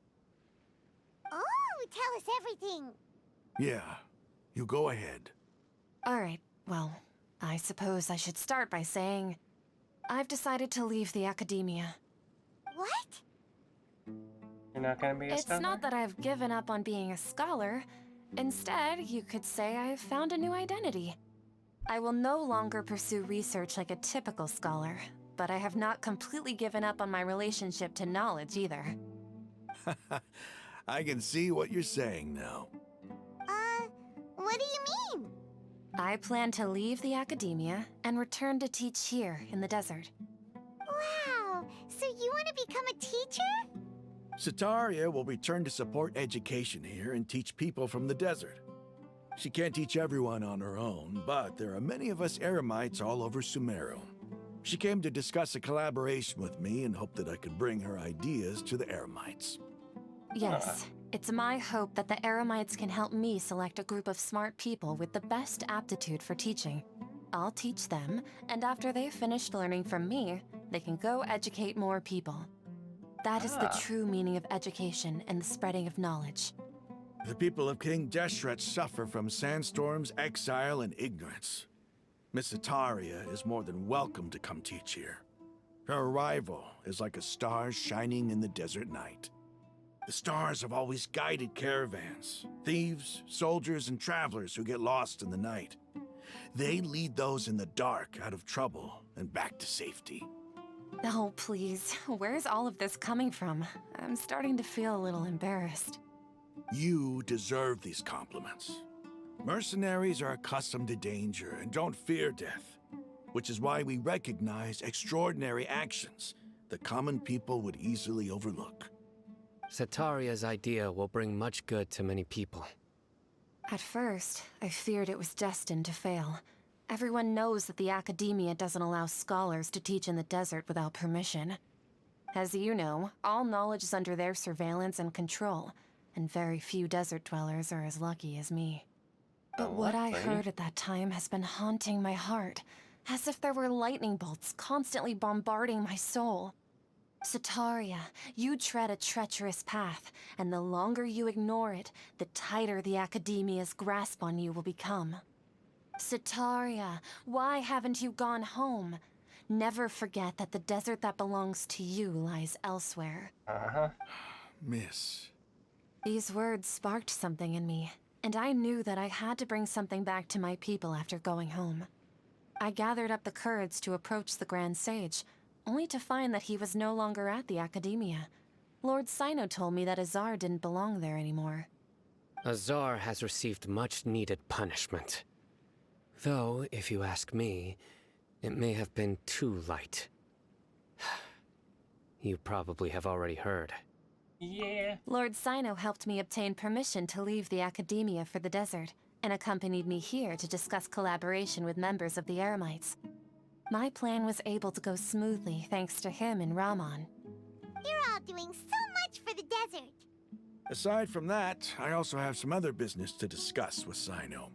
Oh, tell us everything. Yeah, you go ahead. Alright, well, I suppose I should start by saying I've decided to leave the academia. What? You're not gonna be a It's scholar? not that I've given up on being a scholar. Instead, you could say I've found a new identity. I will no longer pursue research like a typical scholar, but I have not completely given up on my relationship to knowledge either. I can see what you're saying now. What do you mean? I plan to leave the academia and return to teach here in the desert. Wow, so you want to become a teacher? Sataria will return to support education here and teach people from the desert. She can't teach everyone on her own, but there are many of us Eremites all over Sumeru. She came to discuss a collaboration with me and hoped that I could bring her ideas to the Eremites. Yes, it's my hope that the Eremites can help me select a group of smart people with the best aptitude for teaching. I'll teach them, and after they've finished learning from me, they can go educate more people. That is the true meaning of education and the spreading of knowledge. The people of King Deshret suffer from sandstorms, exile, and ignorance. Miss Ataria is more than welcome to come teach here. Her arrival is like a star shining in the desert night. The stars have always guided caravans, thieves, soldiers, and travelers who get lost in the night. They lead those in the dark out of trouble and back to safety. Oh, please. Where's all of this coming from? I'm starting to feel a little embarrassed. You deserve these compliments. Mercenaries are accustomed to danger and don't fear death, which is why we recognize extraordinary actions that common people would easily overlook. Sataria's idea will bring much good to many people. At first, I feared it was destined to fail. Everyone knows that the Academia doesn't allow scholars to teach in the desert without permission. As you know, all knowledge is under their surveillance and control, and very few desert dwellers are as lucky as me. But what I heard at that time has been haunting my heart, as if there were lightning bolts constantly bombarding my soul. Sataria, you tread a treacherous path, and the longer you ignore it, the tighter the Academia's grasp on you will become. Sataria, why haven't you gone home? Never forget that the desert that belongs to you lies elsewhere. Miss. These words sparked something in me, and I knew that I had to bring something back to my people after going home. I gathered up the courage to approach the Grand Sage, only to find that he was no longer at the Academia. Lord Sino told me that Azar didn't belong there anymore. Azar has received much-needed punishment. Though, if you ask me, it may have been too light. You probably have already heard. Yeah. Lord Sino helped me obtain permission to leave the Academia for the desert, and accompanied me here to discuss collaboration with members of the Eremites. My plan was able to go smoothly thanks to him and Rahman. You're all doing so much for the desert. Aside from that, I also have some other business to discuss with Sino.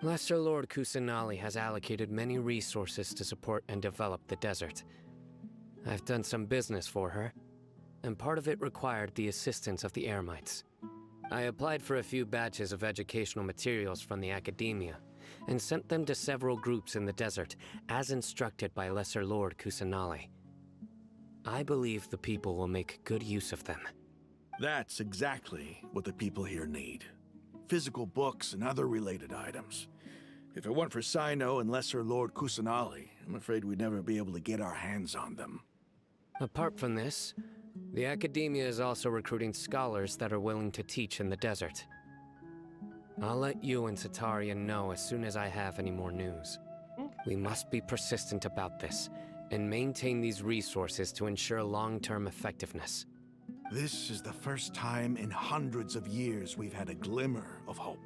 Lesser Lord Kusanali has allocated many resources to support and develop the desert. I've done some business for her, and part of it required the assistance of the Eremites. I applied for a few batches of educational materials from the Academia, and sent them to several groups in the desert, as instructed by Lesser Lord Kusanali. I believe the people will make good use of them. That's exactly what the people here need. Physical books and other related items. If it weren't for Sino and Lesser Lord Kusanali, I'm afraid we'd never be able to get our hands on them. Apart from this, the Academia is also recruiting scholars that are willing to teach in the desert. I'll let you and Sataria know as soon as I have any more news. We must be persistent about this, and maintain these resources to ensure long-term effectiveness. This is the first time in hundreds of years we've had a glimmer of hope.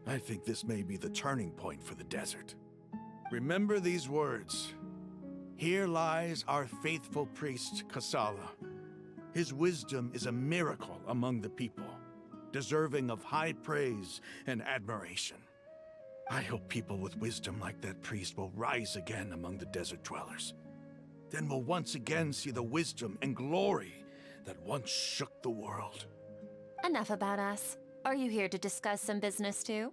I think this may be the turning point for the desert. Remember these words. Here lies our faithful priest, Kasala. His wisdom is a miracle among the people, deserving of high praise and admiration. I hope people with wisdom like that priest will rise again among the desert dwellers. Then we'll once again see the wisdom and glory that once shook the world. Enough about us. Are you here to discuss some business too?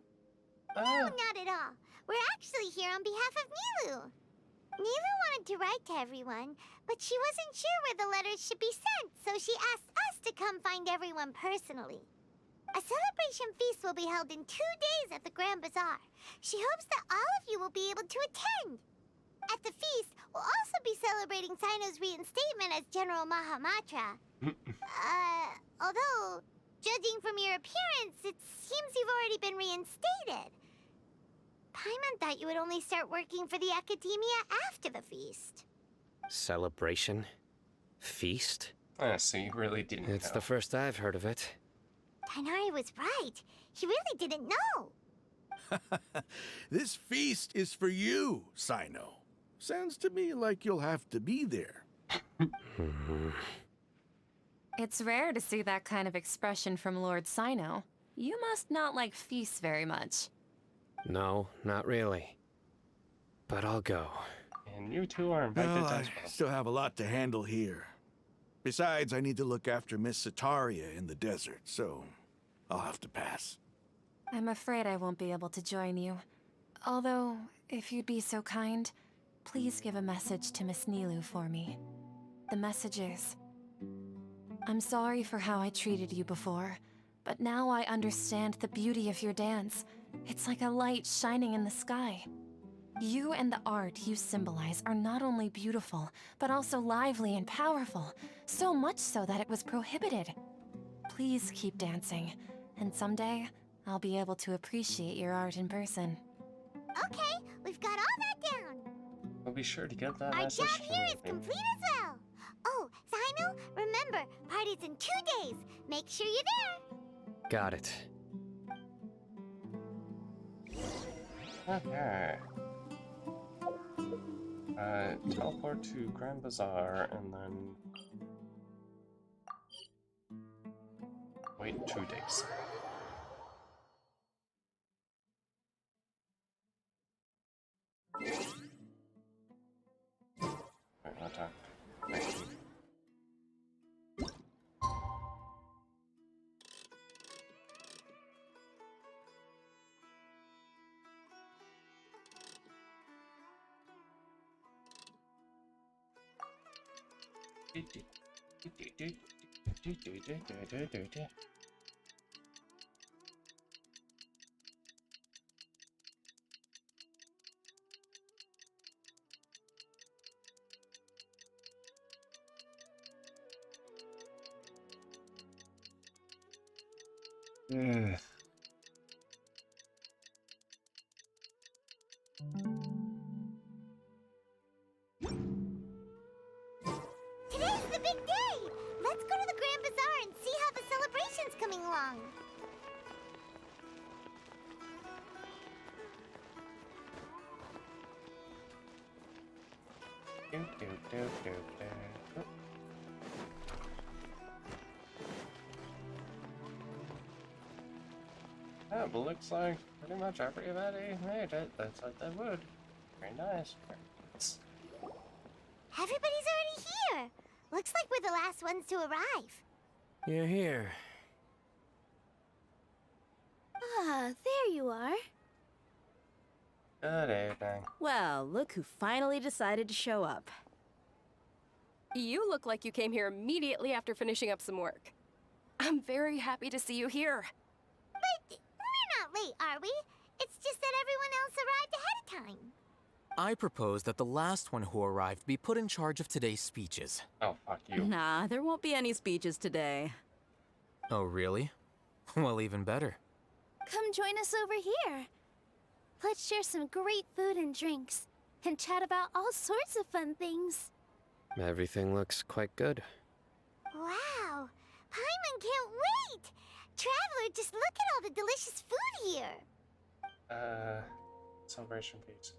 No, not at all. We're actually here on behalf of Nilu. Nilu wanted to write to everyone, but she wasn't sure where the letters should be sent, so she asked us to come find everyone personally. A celebration feast will be held in 2 days at the Grand Bazaar. She hopes that all of you will be able to attend. At the feast, we'll also be celebrating Sino's reinstatement as General Mahamatra. Although, judging from your appearance, it seems you've already been reinstated. Paimon thought you would only start working for the Academia after the feast. Celebration? Feast? So you really didn't It's know. the first I've heard of it. Tainari was right. He really didn't know. This feast is for you, Sino. Sounds to me like you'll have to be there. It's rare to see that kind of expression from Lord Sino. You must not like feasts very much. No, not really. But I'll go. And you two are invited Well, as I well. still have a lot to handle here. Besides, I need to look after Miss Sataria in the desert, so I'll have to pass. I'm afraid I won't be able to join you. Although, if you'd be so kind, please give a message to Miss Nilu for me. The message is, I'm sorry for how I treated you before, but now I understand the beauty of your dance. It's like a light shining in the sky. You and the art you symbolize are not only beautiful, but also lively and powerful, so much so that it was prohibited. Please keep dancing, and someday I'll be able to appreciate your art in person. Okay, we've got all that down. We'll be sure to get that Our message job to here is him. complete as well. Oh, Zainu, remember, party's in 2 days. Make sure you're there. Got it. Okay. Teleport to Grand Bazaar and then wait 2 days. Wait, what time? Wait. Ugh. Today's the big day. Let's go to the Grand Bazaar and see how the celebration's coming along. Yeah, but looks like pretty much everybody made it. That's what they would. Very nice. Everybody's already here. Looks like we're the last ones to arrive. You're here. Ah, there you are. Good evening. Well, look who finally decided to show up. You look like you came here immediately after finishing up some work. I'm very happy to see you here. But we're not late, are we? It's just that everyone else arrived ahead of time. I propose that the last one who arrived be put in charge of today's speeches. Oh, fuck you. Nah, there won't be any speeches today. Oh, really? Well, even better. Come join us over here. Let's share some great food and drinks, and chat about all sorts of fun things. Everything looks quite good. Wow, Paimon can't wait! Traveler, just look at all the delicious food here. Celebration pizza.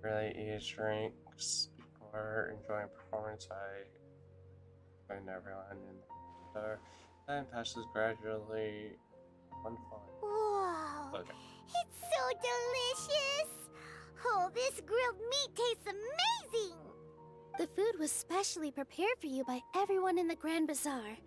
Really eat drinks before enjoying performance. I find everyone in the time passes gradually. One fun. Whoa, Okay. it's so delicious! Oh, this grilled meat tastes amazing! The food was specially prepared for you by everyone in the Grand Bazaar.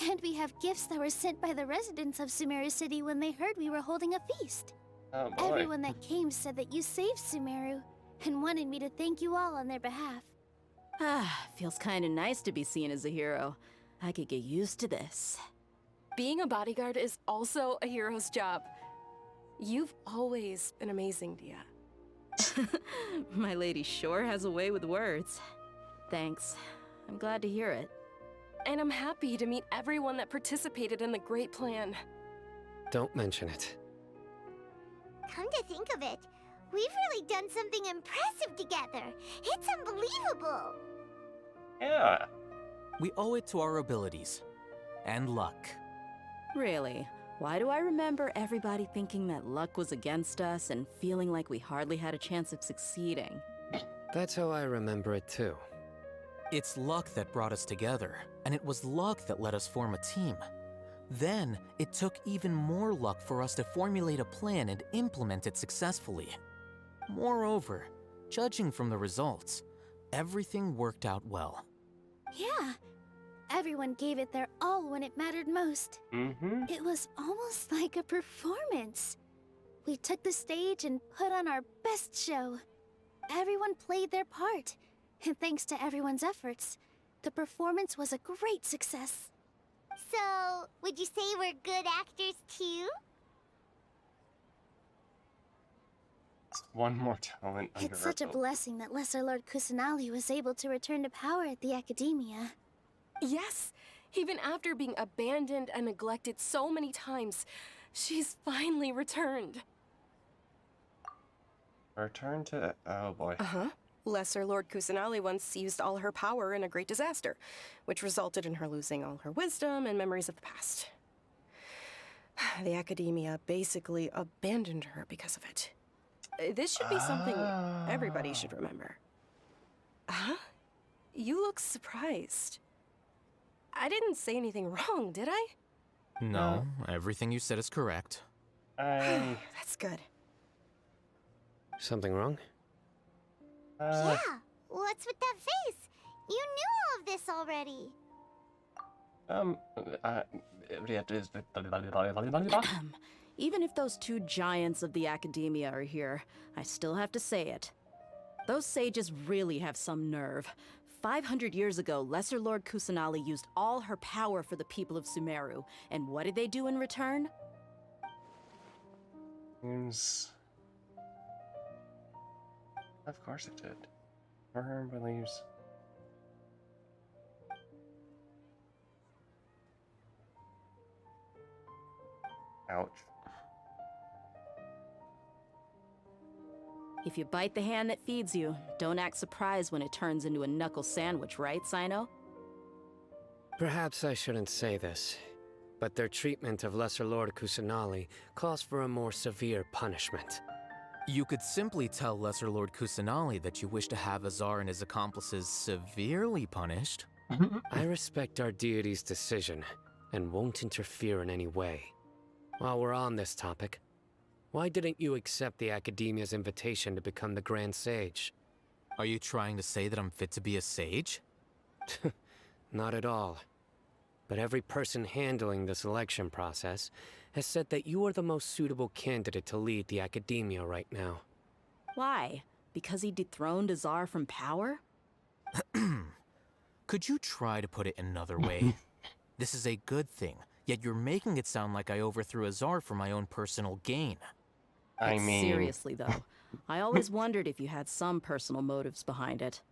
And we have gifts that were sent by the residents of Sumeru City when they heard we were holding a feast. Oh boy. Everyone that came said that you saved Sumeru and wanted me to thank you all on their behalf. Ah, feels kinda nice to be seen as a hero. I could get used to this. Being a bodyguard is also a hero's job. You've always been amazing, Dia. My lady sure has a way with words. Thanks. I'm glad to hear it. And I'm happy to meet everyone that participated in the great plan. Don't mention it. Come to think of it, we've really done something impressive together. It's unbelievable. Yeah. We owe it to our abilities. And luck. Really? Why do I remember everybody thinking that luck was against us and feeling like we hardly had a chance of succeeding? That's how I remember it too. It's luck that brought us together, and it was luck that let us form a team. Then, it took even more luck for us to formulate a plan and implement it successfully. Moreover, judging from the results, everything worked out well. Yeah. Everyone gave it their all when it mattered most. It was almost like a performance. We took the stage and put on our best show. Everyone played their part, and thanks to everyone's efforts, the performance was a great success. So, would you say we're good actors too? It's one more talent under It's such a our belt. blessing that Lesser Lord Kusanali was able to return to power at the Academia. Yes, even after being abandoned and neglected so many times, she's finally returned. Return to... oh boy. Lesser Lord Kusanali once used all her power in a great disaster, which resulted in her losing all her wisdom and memories of the past. The Academia basically abandoned her because of it. This should be something everybody should remember. Huh? You look surprised. I didn't say anything wrong, did I? No, everything you said is correct. That's good. Something wrong? Yeah, what's with that face? You knew all of this already. Even if those two giants of the Academia are here, I still have to say it. Those sages really have some nerve. 500 years ago, Lesser Lord Kusanali used all her power for the people of Sumeru, and what did they do in return? Of course it did. Everyone believes. Ouch. If you bite the hand that feeds you, don't act surprised when it turns into a knuckle sandwich, right, Sino? Perhaps I shouldn't say this, but their treatment of Lesser Lord Kusanali calls for a more severe punishment. You could simply tell Lesser Lord Kusanali that you wish to have Azar and his accomplices severely punished. I respect our deity's decision, and won't interfere in any way. While we're on this topic, why didn't you accept the Academia's invitation to become the Grand Sage? Are you trying to say that I'm fit to be a sage? Not at all. But every person handling the selection process has said that you are the most suitable candidate to lead the Academia right now. Why? Because he dethroned Azar from power? Could you try to put it another way? This is a good thing, yet you're making it sound like I overthrew Azar for my own personal gain. I mean... Seriously, though, I always wondered if you had some personal motives behind it.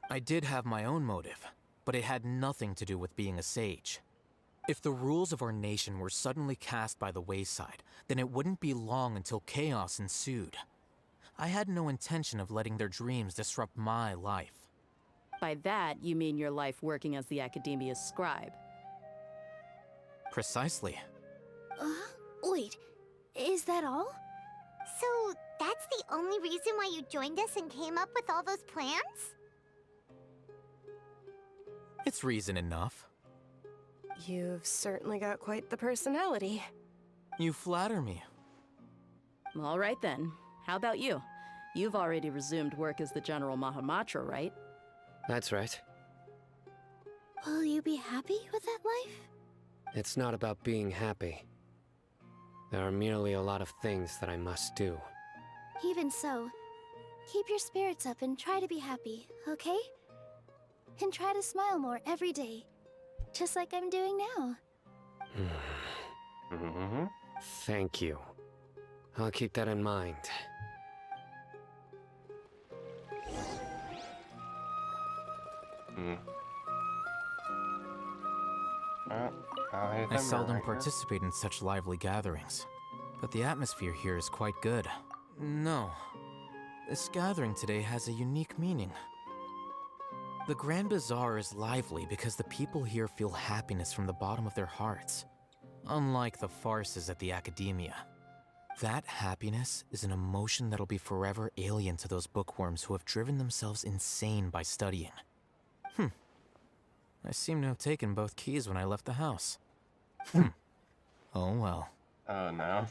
I did have my own motive, but it had nothing to do with being a sage. If the rules of our nation were suddenly cast by the wayside, then it wouldn't be long until chaos ensued. I had no intention of letting their dreams disrupt my life. By that, you mean your life working as the Academia's scribe. Precisely. Wait, is that all? So, that's the only reason why you joined us and came up with all those plans? It's reason enough. You've certainly got quite the personality. You flatter me. All right then. How about you? You've already resumed work as the General Mahamatra, right? That's right. Will you be happy with that life? It's not about being happy. There are merely a lot of things that I must do. Even so, keep your spirits up and try to be happy, okay? And try to smile more every day, just like I'm doing now. Thank you. I'll keep that in mind. I seldom participate in such lively gatherings, but the atmosphere here is quite good. No, this gathering today has a unique meaning. The Grand Bazaar is lively because the people here feel happiness from the bottom of their hearts, unlike the farces at the Academia. That happiness is an emotion that'll be forever alien to those bookworms who have driven themselves insane by studying. I seem to have taken both keys when I left the house. Oh well. Oh no.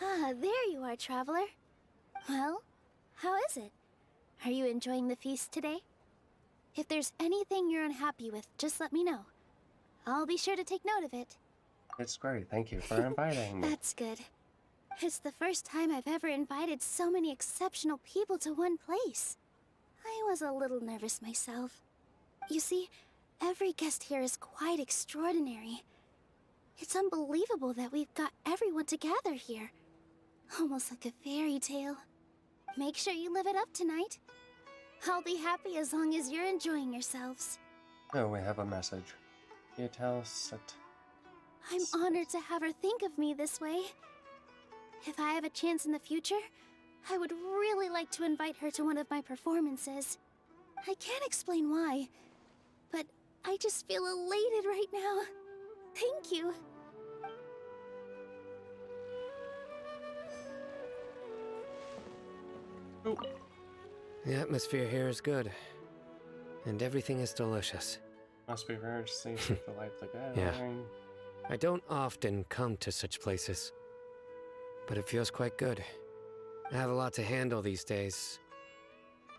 Ah, there you are, traveler. Well, how is it? Are you enjoying the feast today? If there's anything you're unhappy with, just let me know. I'll be sure to take note of it. It's great. Thank you for inviting me. That's good. It's the first time I've ever invited so many exceptional people to one place. I was a little nervous myself. You see, every guest here is quite extraordinary. It's unbelievable that we've got everyone together here. Almost like a fairy tale. Make sure you live it up tonight. I'll be happy as long as you're enjoying yourselves. Oh, we have a message. Can you tell us that... I'm honored to have her think of me this way. If I have a chance in the future, I would really like to invite her to one of my performances. I can't explain why, but I just feel elated right now. Thank you. The atmosphere here is good, and everything is delicious. Must be very safe to light the gathering. Yeah. I don't often come to such places, but it feels quite good. I have a lot to handle these days.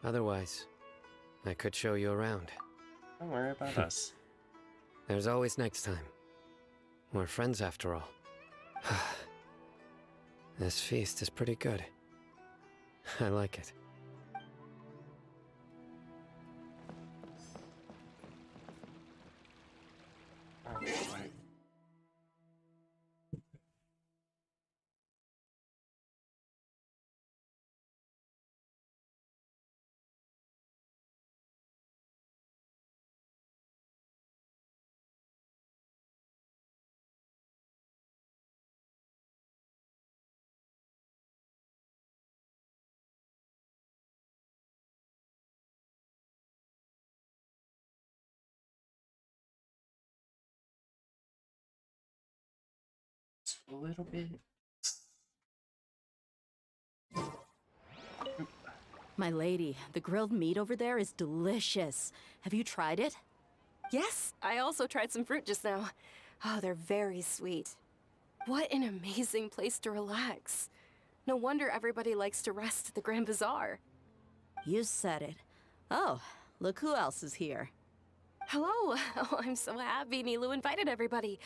Otherwise, I could show you around. Don't worry about us. There's always next time. We're friends after all. This feast is pretty good. I like it. Right. A little bit. My lady, the grilled meat over there is delicious. Have you tried it? Yes, I also tried some fruit just now. Oh, they're very sweet. What an amazing place to relax. No wonder everybody likes to rest at the Grand Bazaar. You said it. Oh, look who else is here. Hello! Oh, I'm so happy Nilu invited everybody.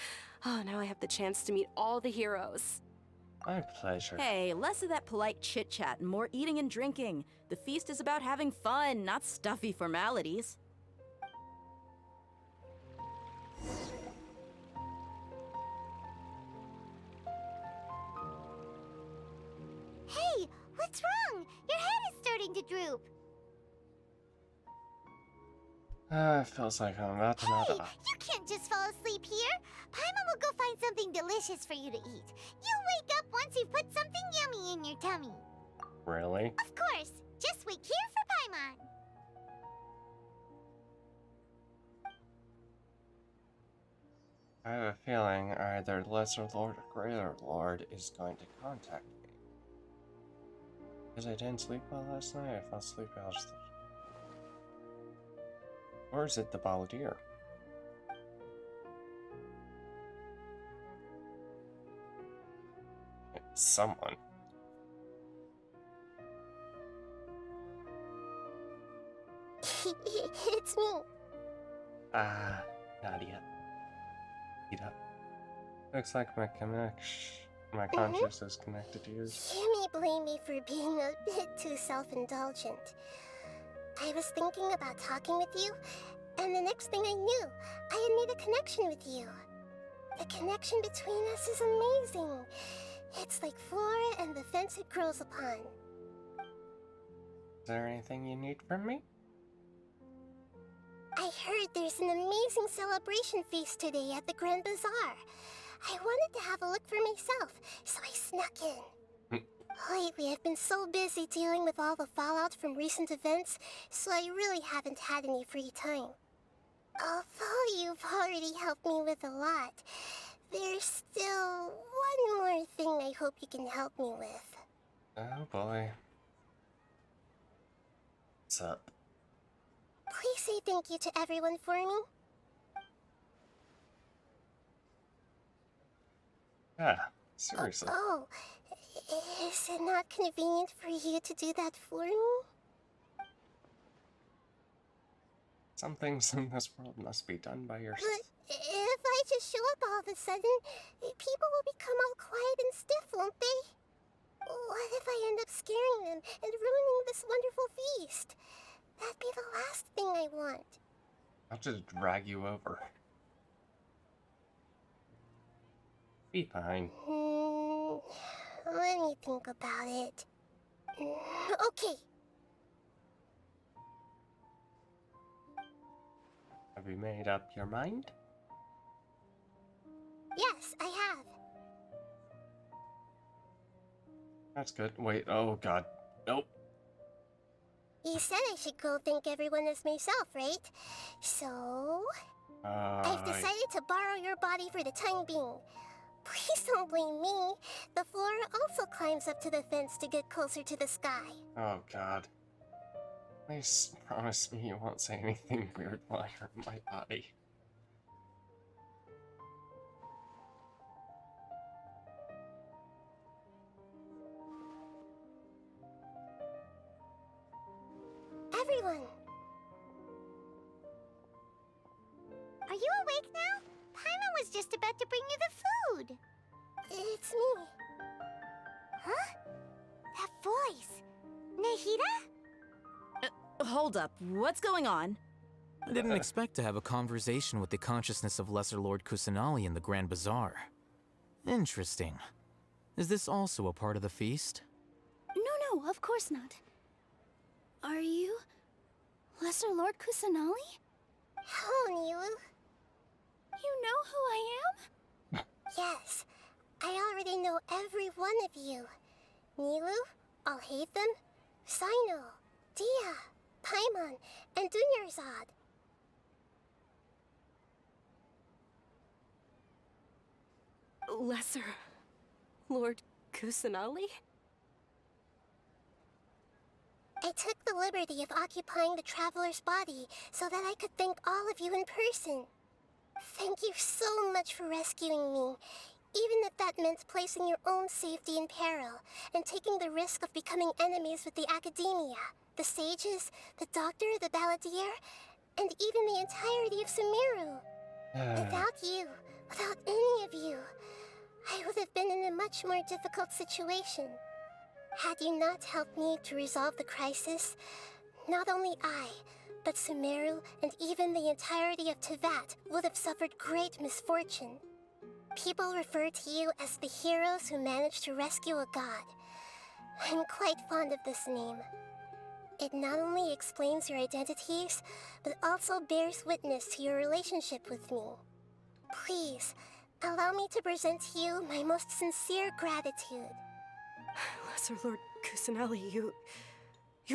Oh, now I have the chance to meet all the heroes. My pleasure. Hey, less of that polite chit-chat and more eating and drinking. The feast is about having fun, not stuffy formalities. Hey, what's wrong? Your head is starting to droop. Feels like I'm about to nod off. You can't just fall asleep here. Paimon will go find something delicious for you to eat. You'll wake up once you've put something yummy in your tummy. Really? Of course. Just wait here for Paimon. I have a feeling either Lesser Lord or Greater Lord is going to contact me. Because I didn't sleep well last night, I fell asleep out. Or is it the Balladeer? It's someone. It's me. Not yet. Eat up. Looks like my conscience is connected to yours. You may blame me for being a bit too self-indulgent. I was thinking about talking with you, and the next thing I knew, I had made a connection with you. The connection between us is amazing. It's like flora and the fence it grows upon. Is there anything you need from me? I heard there's an amazing celebration feast today at the Grand Bazaar. I wanted to have a look for myself, so I snuck in. Lately, I've been so busy dealing with all the fallout from recent events, so I really haven't had any free time. Although you've already helped me with a lot, there's still one more thing I hope you can help me with. Oh boy. What's up? Please say thank you to everyone for me. Yeah, seriously. Oh, Is it not convenient for you to do that for me? Some things in this world must be done by yourself. But if I just show up all of a sudden, people will become all quiet and stiff, won't they? What if I end up scaring them and ruining this wonderful feast? That'd be the last thing I want. I'll just drag you over. Be fine. Let me think about it. Okay. Have you made up your mind? Yes, I have. That's good. Wait, oh god. Nope. You said I should go thank everyone as myself, right? So... I've decided to borrow your body for the time being. Please don't blame me. The flora also climbs up to the fence to get closer to the sky. Oh god. Please promise me you won't say anything weird while you're in my body. Everyone! Are you awake now? Paimon was just about to bring you the food. It's me. Huh? That voice. Nahida? Hold up, what's going on? I didn't expect to have a conversation with the consciousness of Lesser Lord Kusanali in the Grand Bazaar. Interesting. Is this also a part of the feast? No, of course not. Are you Lesser Lord Kusanali? Hello, Nilu. You know who I am? Yes, I already know every one of you. Nilu, Alhaitham, Sino, Dia, Paimon, and Dunyarzad. Lesser Lord Kusanali? I took the liberty of occupying the traveler's body so that I could thank all of you in person. Thank you so much for rescuing me, even if that meant placing your own safety in peril and taking the risk of becoming enemies with the academia, the sages, the doctor, the balladeer, and even the entirety of Sumeru. Without you, without any of you, I would have been in a much more difficult situation. Had you not helped me to resolve the crisis, not only I, but Sumeru and even the entirety of Tevat would have suffered great misfortune. People refer to you as the heroes who managed to rescue a god. I'm quite fond of this name. It not only explains your identities, but also bears witness to your relationship with me. Please, allow me to present to you my most sincere gratitude. Lesser Lord Kusanali, you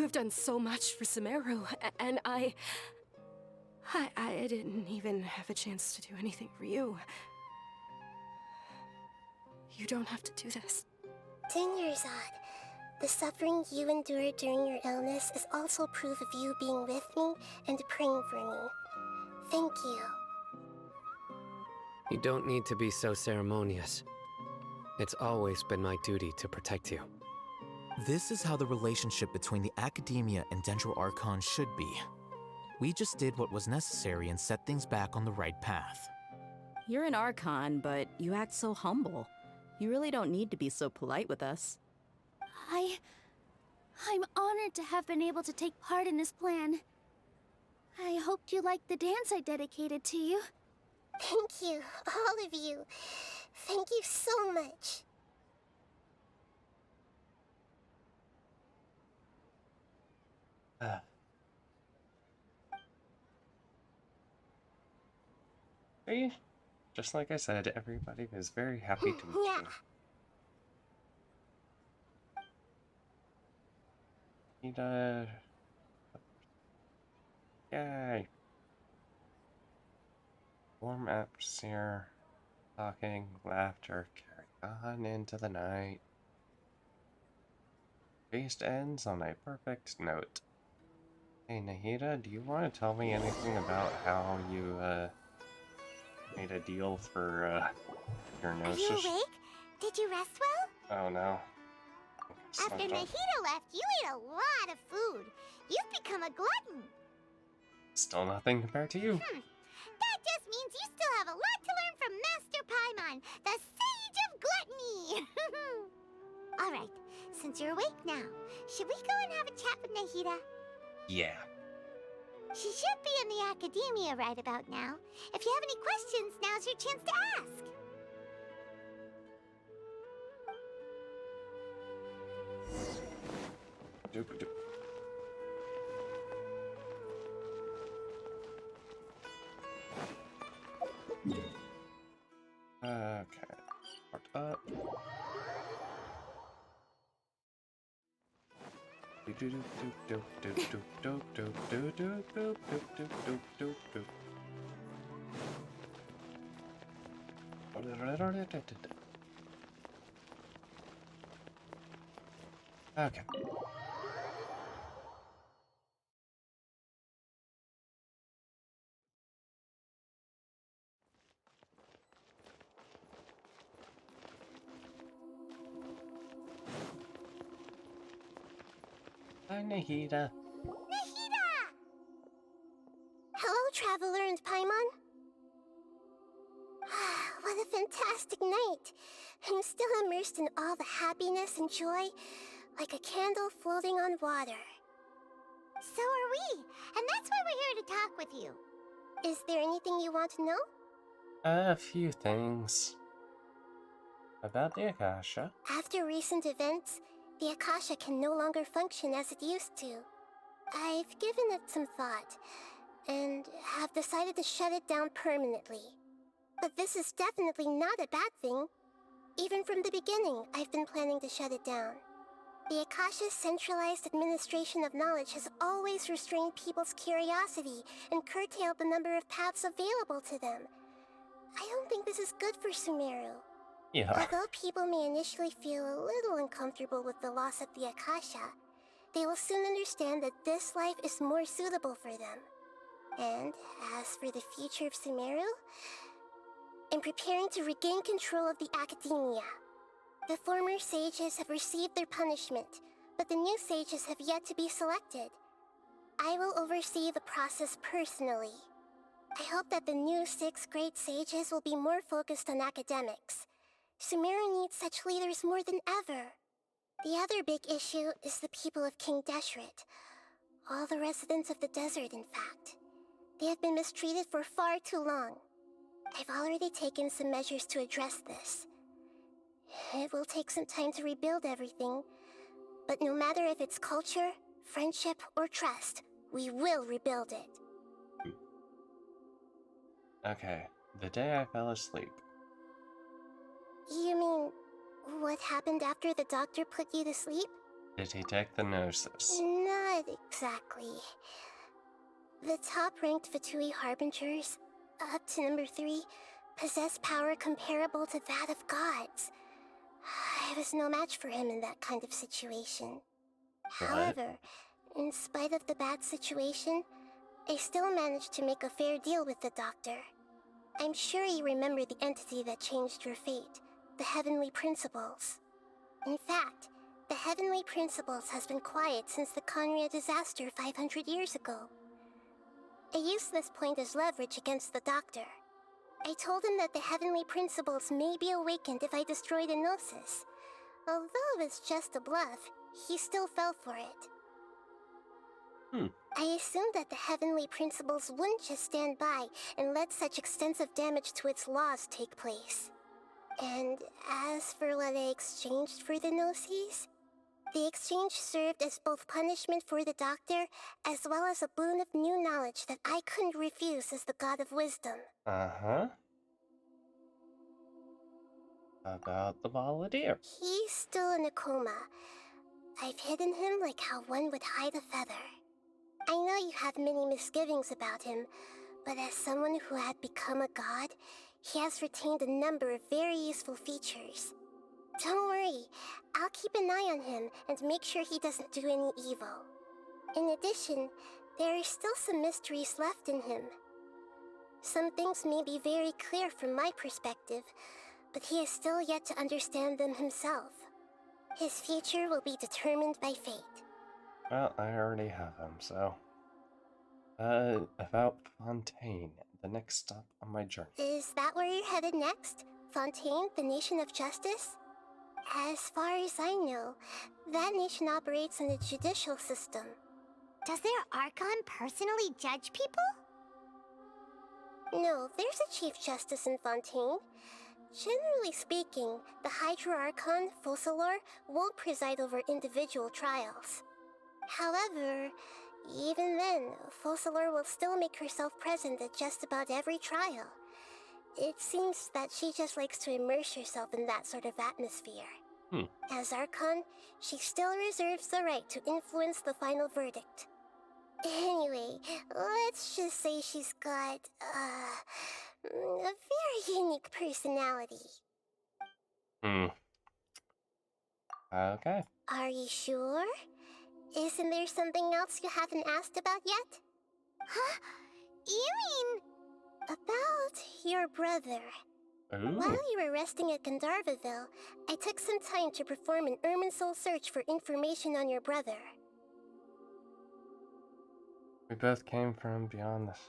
have done so much for Sumeru, and I didn't even have a chance to do anything for you. You don't have to do this. Dunyarzad, the suffering you endured during your illness is also proof of you being with me and praying for me. Thank you. You don't need to be so ceremonious. It's always been my duty to protect you. This is how the relationship between the Academia and Dendro Archon should be. We just did what was necessary and set things back on the right path. You're an Archon, but you act so humble. You really don't need to be so polite with us. I'm honored to have been able to take part in this plan. I hoped you liked the dance I dedicated to you. Thank you, all of you. Thank you so much. See? Just like I said, everybody was very happy to meet you. Yay! Warm atmosphere, talking, laughter, carry on into the night. Feast ends on a perfect note. Hey Nahida, do you want to tell me anything about how you made a deal for your Are gnosis? you awake? Did you rest well? Oh no. After Nahida left, you ate a lot of food. You've become a glutton. Still nothing compared to you. That just means you still have a lot to learn from Master Paimon, the Sage of Gluttony. All right, since you're awake now, should we go and have a chat with Nahida? Yeah. She should be in the academia right about now. If you have any questions, now's your chance to ask. Doop. Okay. Marked up. Okay. Hi, Nahida. Nahida! Hello, Traveler and Paimon. What a fantastic night. I'm still immersed in all the happiness and joy, like a candle floating on water. So are we, and that's why we're here to talk with you. Is there anything you want to know? A few things. About the Akasha. After recent events, the Akasha can no longer function as it used to. I've given it some thought, and have decided to shut it down permanently. But this is definitely not a bad thing. Even from the beginning, I've been planning to shut it down. The Akasha's centralized administration of knowledge has always restrained people's curiosity and curtailed the number of paths available to them. I don't think this is good for Sumeru. Yeah. Although people may initially feel a little uncomfortable with the loss of the Akasha, they will soon understand that this life is more suitable for them. And as for the future of Sumeru, I'm preparing to regain control of the academia. The former sages have received their punishment, but the new sages have yet to be selected. I will oversee the process personally. I hope that the new 6th grade sages will be more focused on academics. Sumeru needs such leaders more than ever. The other big issue is the people of King Deshret. All the residents of the desert, in fact. They have been mistreated for far too long. I've already taken some measures to address this. It will take some time to rebuild everything, but no matter if it's culture, friendship, or trust, we will rebuild it. Okay. The day I fell asleep. You mean, what happened after the doctor put you to sleep? Did he take the gnosis? Not exactly. The top-ranked Fatui Harbingers, up to number 3, possess power comparable to that of gods. I was no match for him in that kind of situation. What? However, in spite of the bad situation, I still managed to make a fair deal with the doctor. I'm sure you remember the entity that changed your fate, the Heavenly Principles. In fact, the Heavenly Principles has been quiet since the Conria disaster 500 years ago. I used this point as leverage against the doctor. I told him that the Heavenly Principles may be awakened if I destroy the Gnosis. Although it's just a bluff, he still fell for it. I assumed that the Heavenly Principles wouldn't just stand by and let such extensive damage to its laws take place. And as for what I exchanged for the Gnosis, the exchange served as both punishment for the doctor, as well as a boon of new knowledge that I couldn't refuse as the God of Wisdom. Uh-huh. About the Balladeer. He's still in a coma. I've hidden him like how one would hide a feather. I know you have many misgivings about him, but as someone who had become a god, he has retained a number of very useful features. Don't worry, I'll keep an eye on him and make sure he doesn't do any evil. In addition, there are still some mysteries left in him. Some things may be very clear from my perspective, but he has still yet to understand them himself. His future will be determined by fate. Well, I already have him, so... about Fontaine, the next stop on my journey. Is that where you're headed next? Fontaine, the nation of justice? As far as I know, that nation operates in a judicial system. Does their Archon personally judge people? No, there's a Chief Justice in Fontaine. Generally speaking, the Hydra Archon, Focalor, won't preside over individual trials. However, even then, Focalor will still make herself present at just about every trial. It seems that she just likes to immerse herself in that sort of atmosphere. As Archon, she still reserves the right to influence the final verdict. Anyway, let's just say she's got, a very unique personality. Okay. Are you sure? Isn't there something else you haven't asked about yet? Huh? You mean... About your brother. Ooh. While you were resting at Gandharvaville, I took some time to perform an Irminsul search for information on your brother. We both came from beyond this.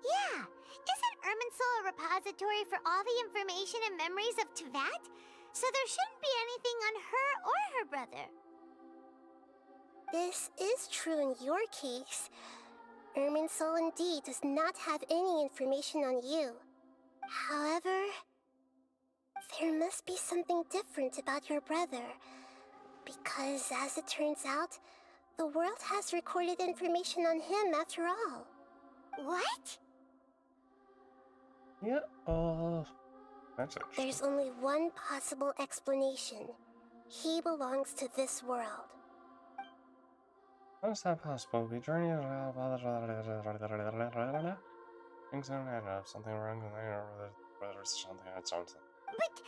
Yeah! Isn't Irminsul a repository for all the information and memories of Teyvat? So there shouldn't be anything on her or her brother. This is true in your case. Irminsul indeed does not have any information on you. However, there must be something different about your brother. Because, as it turns out, the world has recorded information on him after all. What? Yeah, that's interesting. There's only one possible explanation. He belongs to this world. How is that possible? We journey things don't add up. Something wrong with me, or whether it's something I don't. But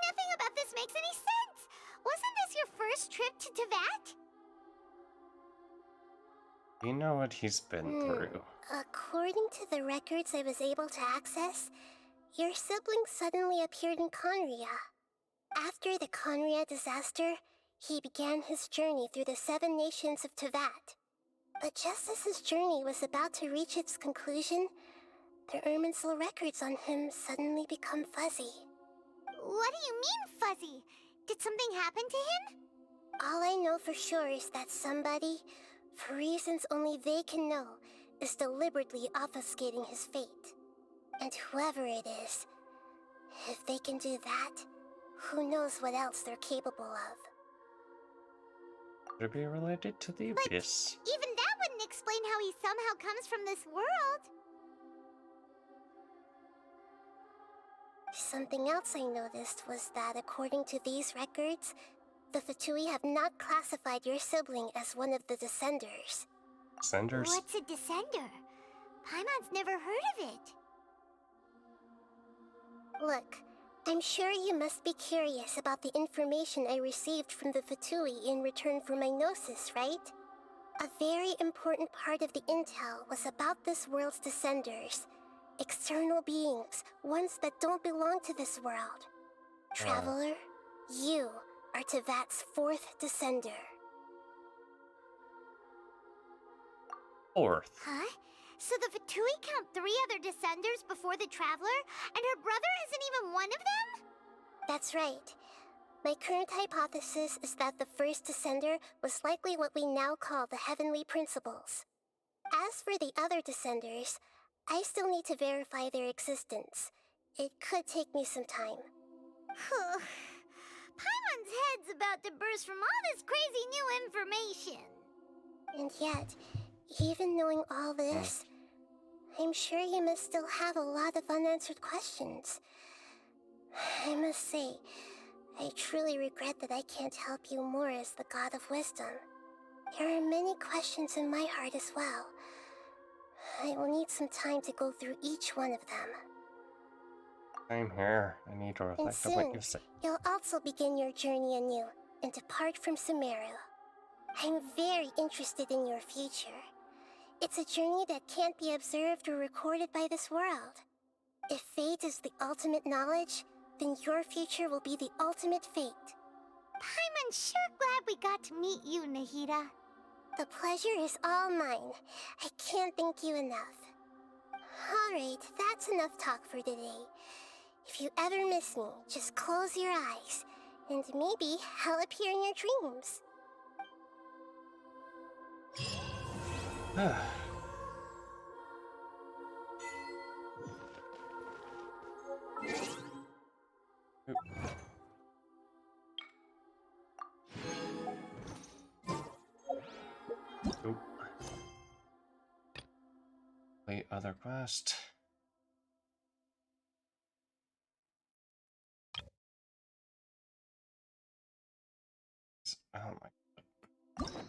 nothing about this makes any sense! Wasn't this your first trip to Teyvat? You know what he's been through. According to the records I was able to access, your sibling suddenly appeared in Conria. After the Conria disaster, he began his journey through the 7 nations of Teyvat. But just as his journey was about to reach its conclusion, the Irminsul records on him suddenly become fuzzy. What do you mean, fuzzy? Did something happen to him? All I know for sure is that somebody, for reasons only they can know, is deliberately obfuscating his fate. And whoever it is, if they can do that, who knows what else they're capable of. Could it be related to the Abyss? Even that wouldn't explain how he somehow comes from this world. Something else I noticed was that according to these records, the Fatui have not classified your sibling as one of the Descenders. Descenders? What's a Descender? Paimon's never heard of it. Look, I'm sure you must be curious about the information I received from the Fatui in return for my gnosis, right? A very important part of the intel was about this world's Descenders. External beings, ones that don't belong to this world. Traveler, you are Teyvat's 4th Descender. 4th? Huh? So the Fatui count 3 other Descenders before the Traveler, and her brother isn't even one of them? That's right. My current hypothesis is that the first Descender was likely what we now call the Heavenly Principles. As for the other Descenders, I still need to verify their existence. It could take me some time. Paimon's head's about to burst from all this crazy new information. And yet, even knowing all this, I'm sure you must still have a lot of unanswered questions. I must say, I truly regret that I can't help you more as the God of Wisdom. There are many questions in my heart as well. I will need some time to go through each one of them. Same here. I need to And reflect on what soon, you've said. you'll also begin your journey anew and depart from Sumeru. I'm very interested in your future. It's a journey that can't be observed or recorded by this world. If fate is the ultimate knowledge, then your future will be the ultimate fate. Paimon's sure glad we got to meet you, Nahida. The pleasure is all mine. I can't thank you enough. Alright, that's enough talk for today. If you ever miss me, just close your eyes, and maybe I'll appear in your dreams. Oop. Wait, other quest. Oh my god.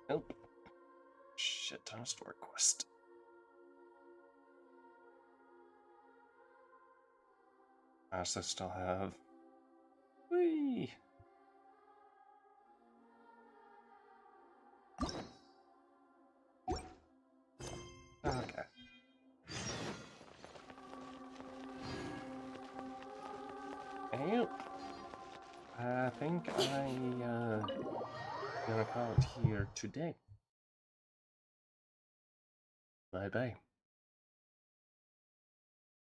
Nope. Shit ton of store quest. I also still have. Whee! Okay. Yep. I think gonna call it here today. Bye bye.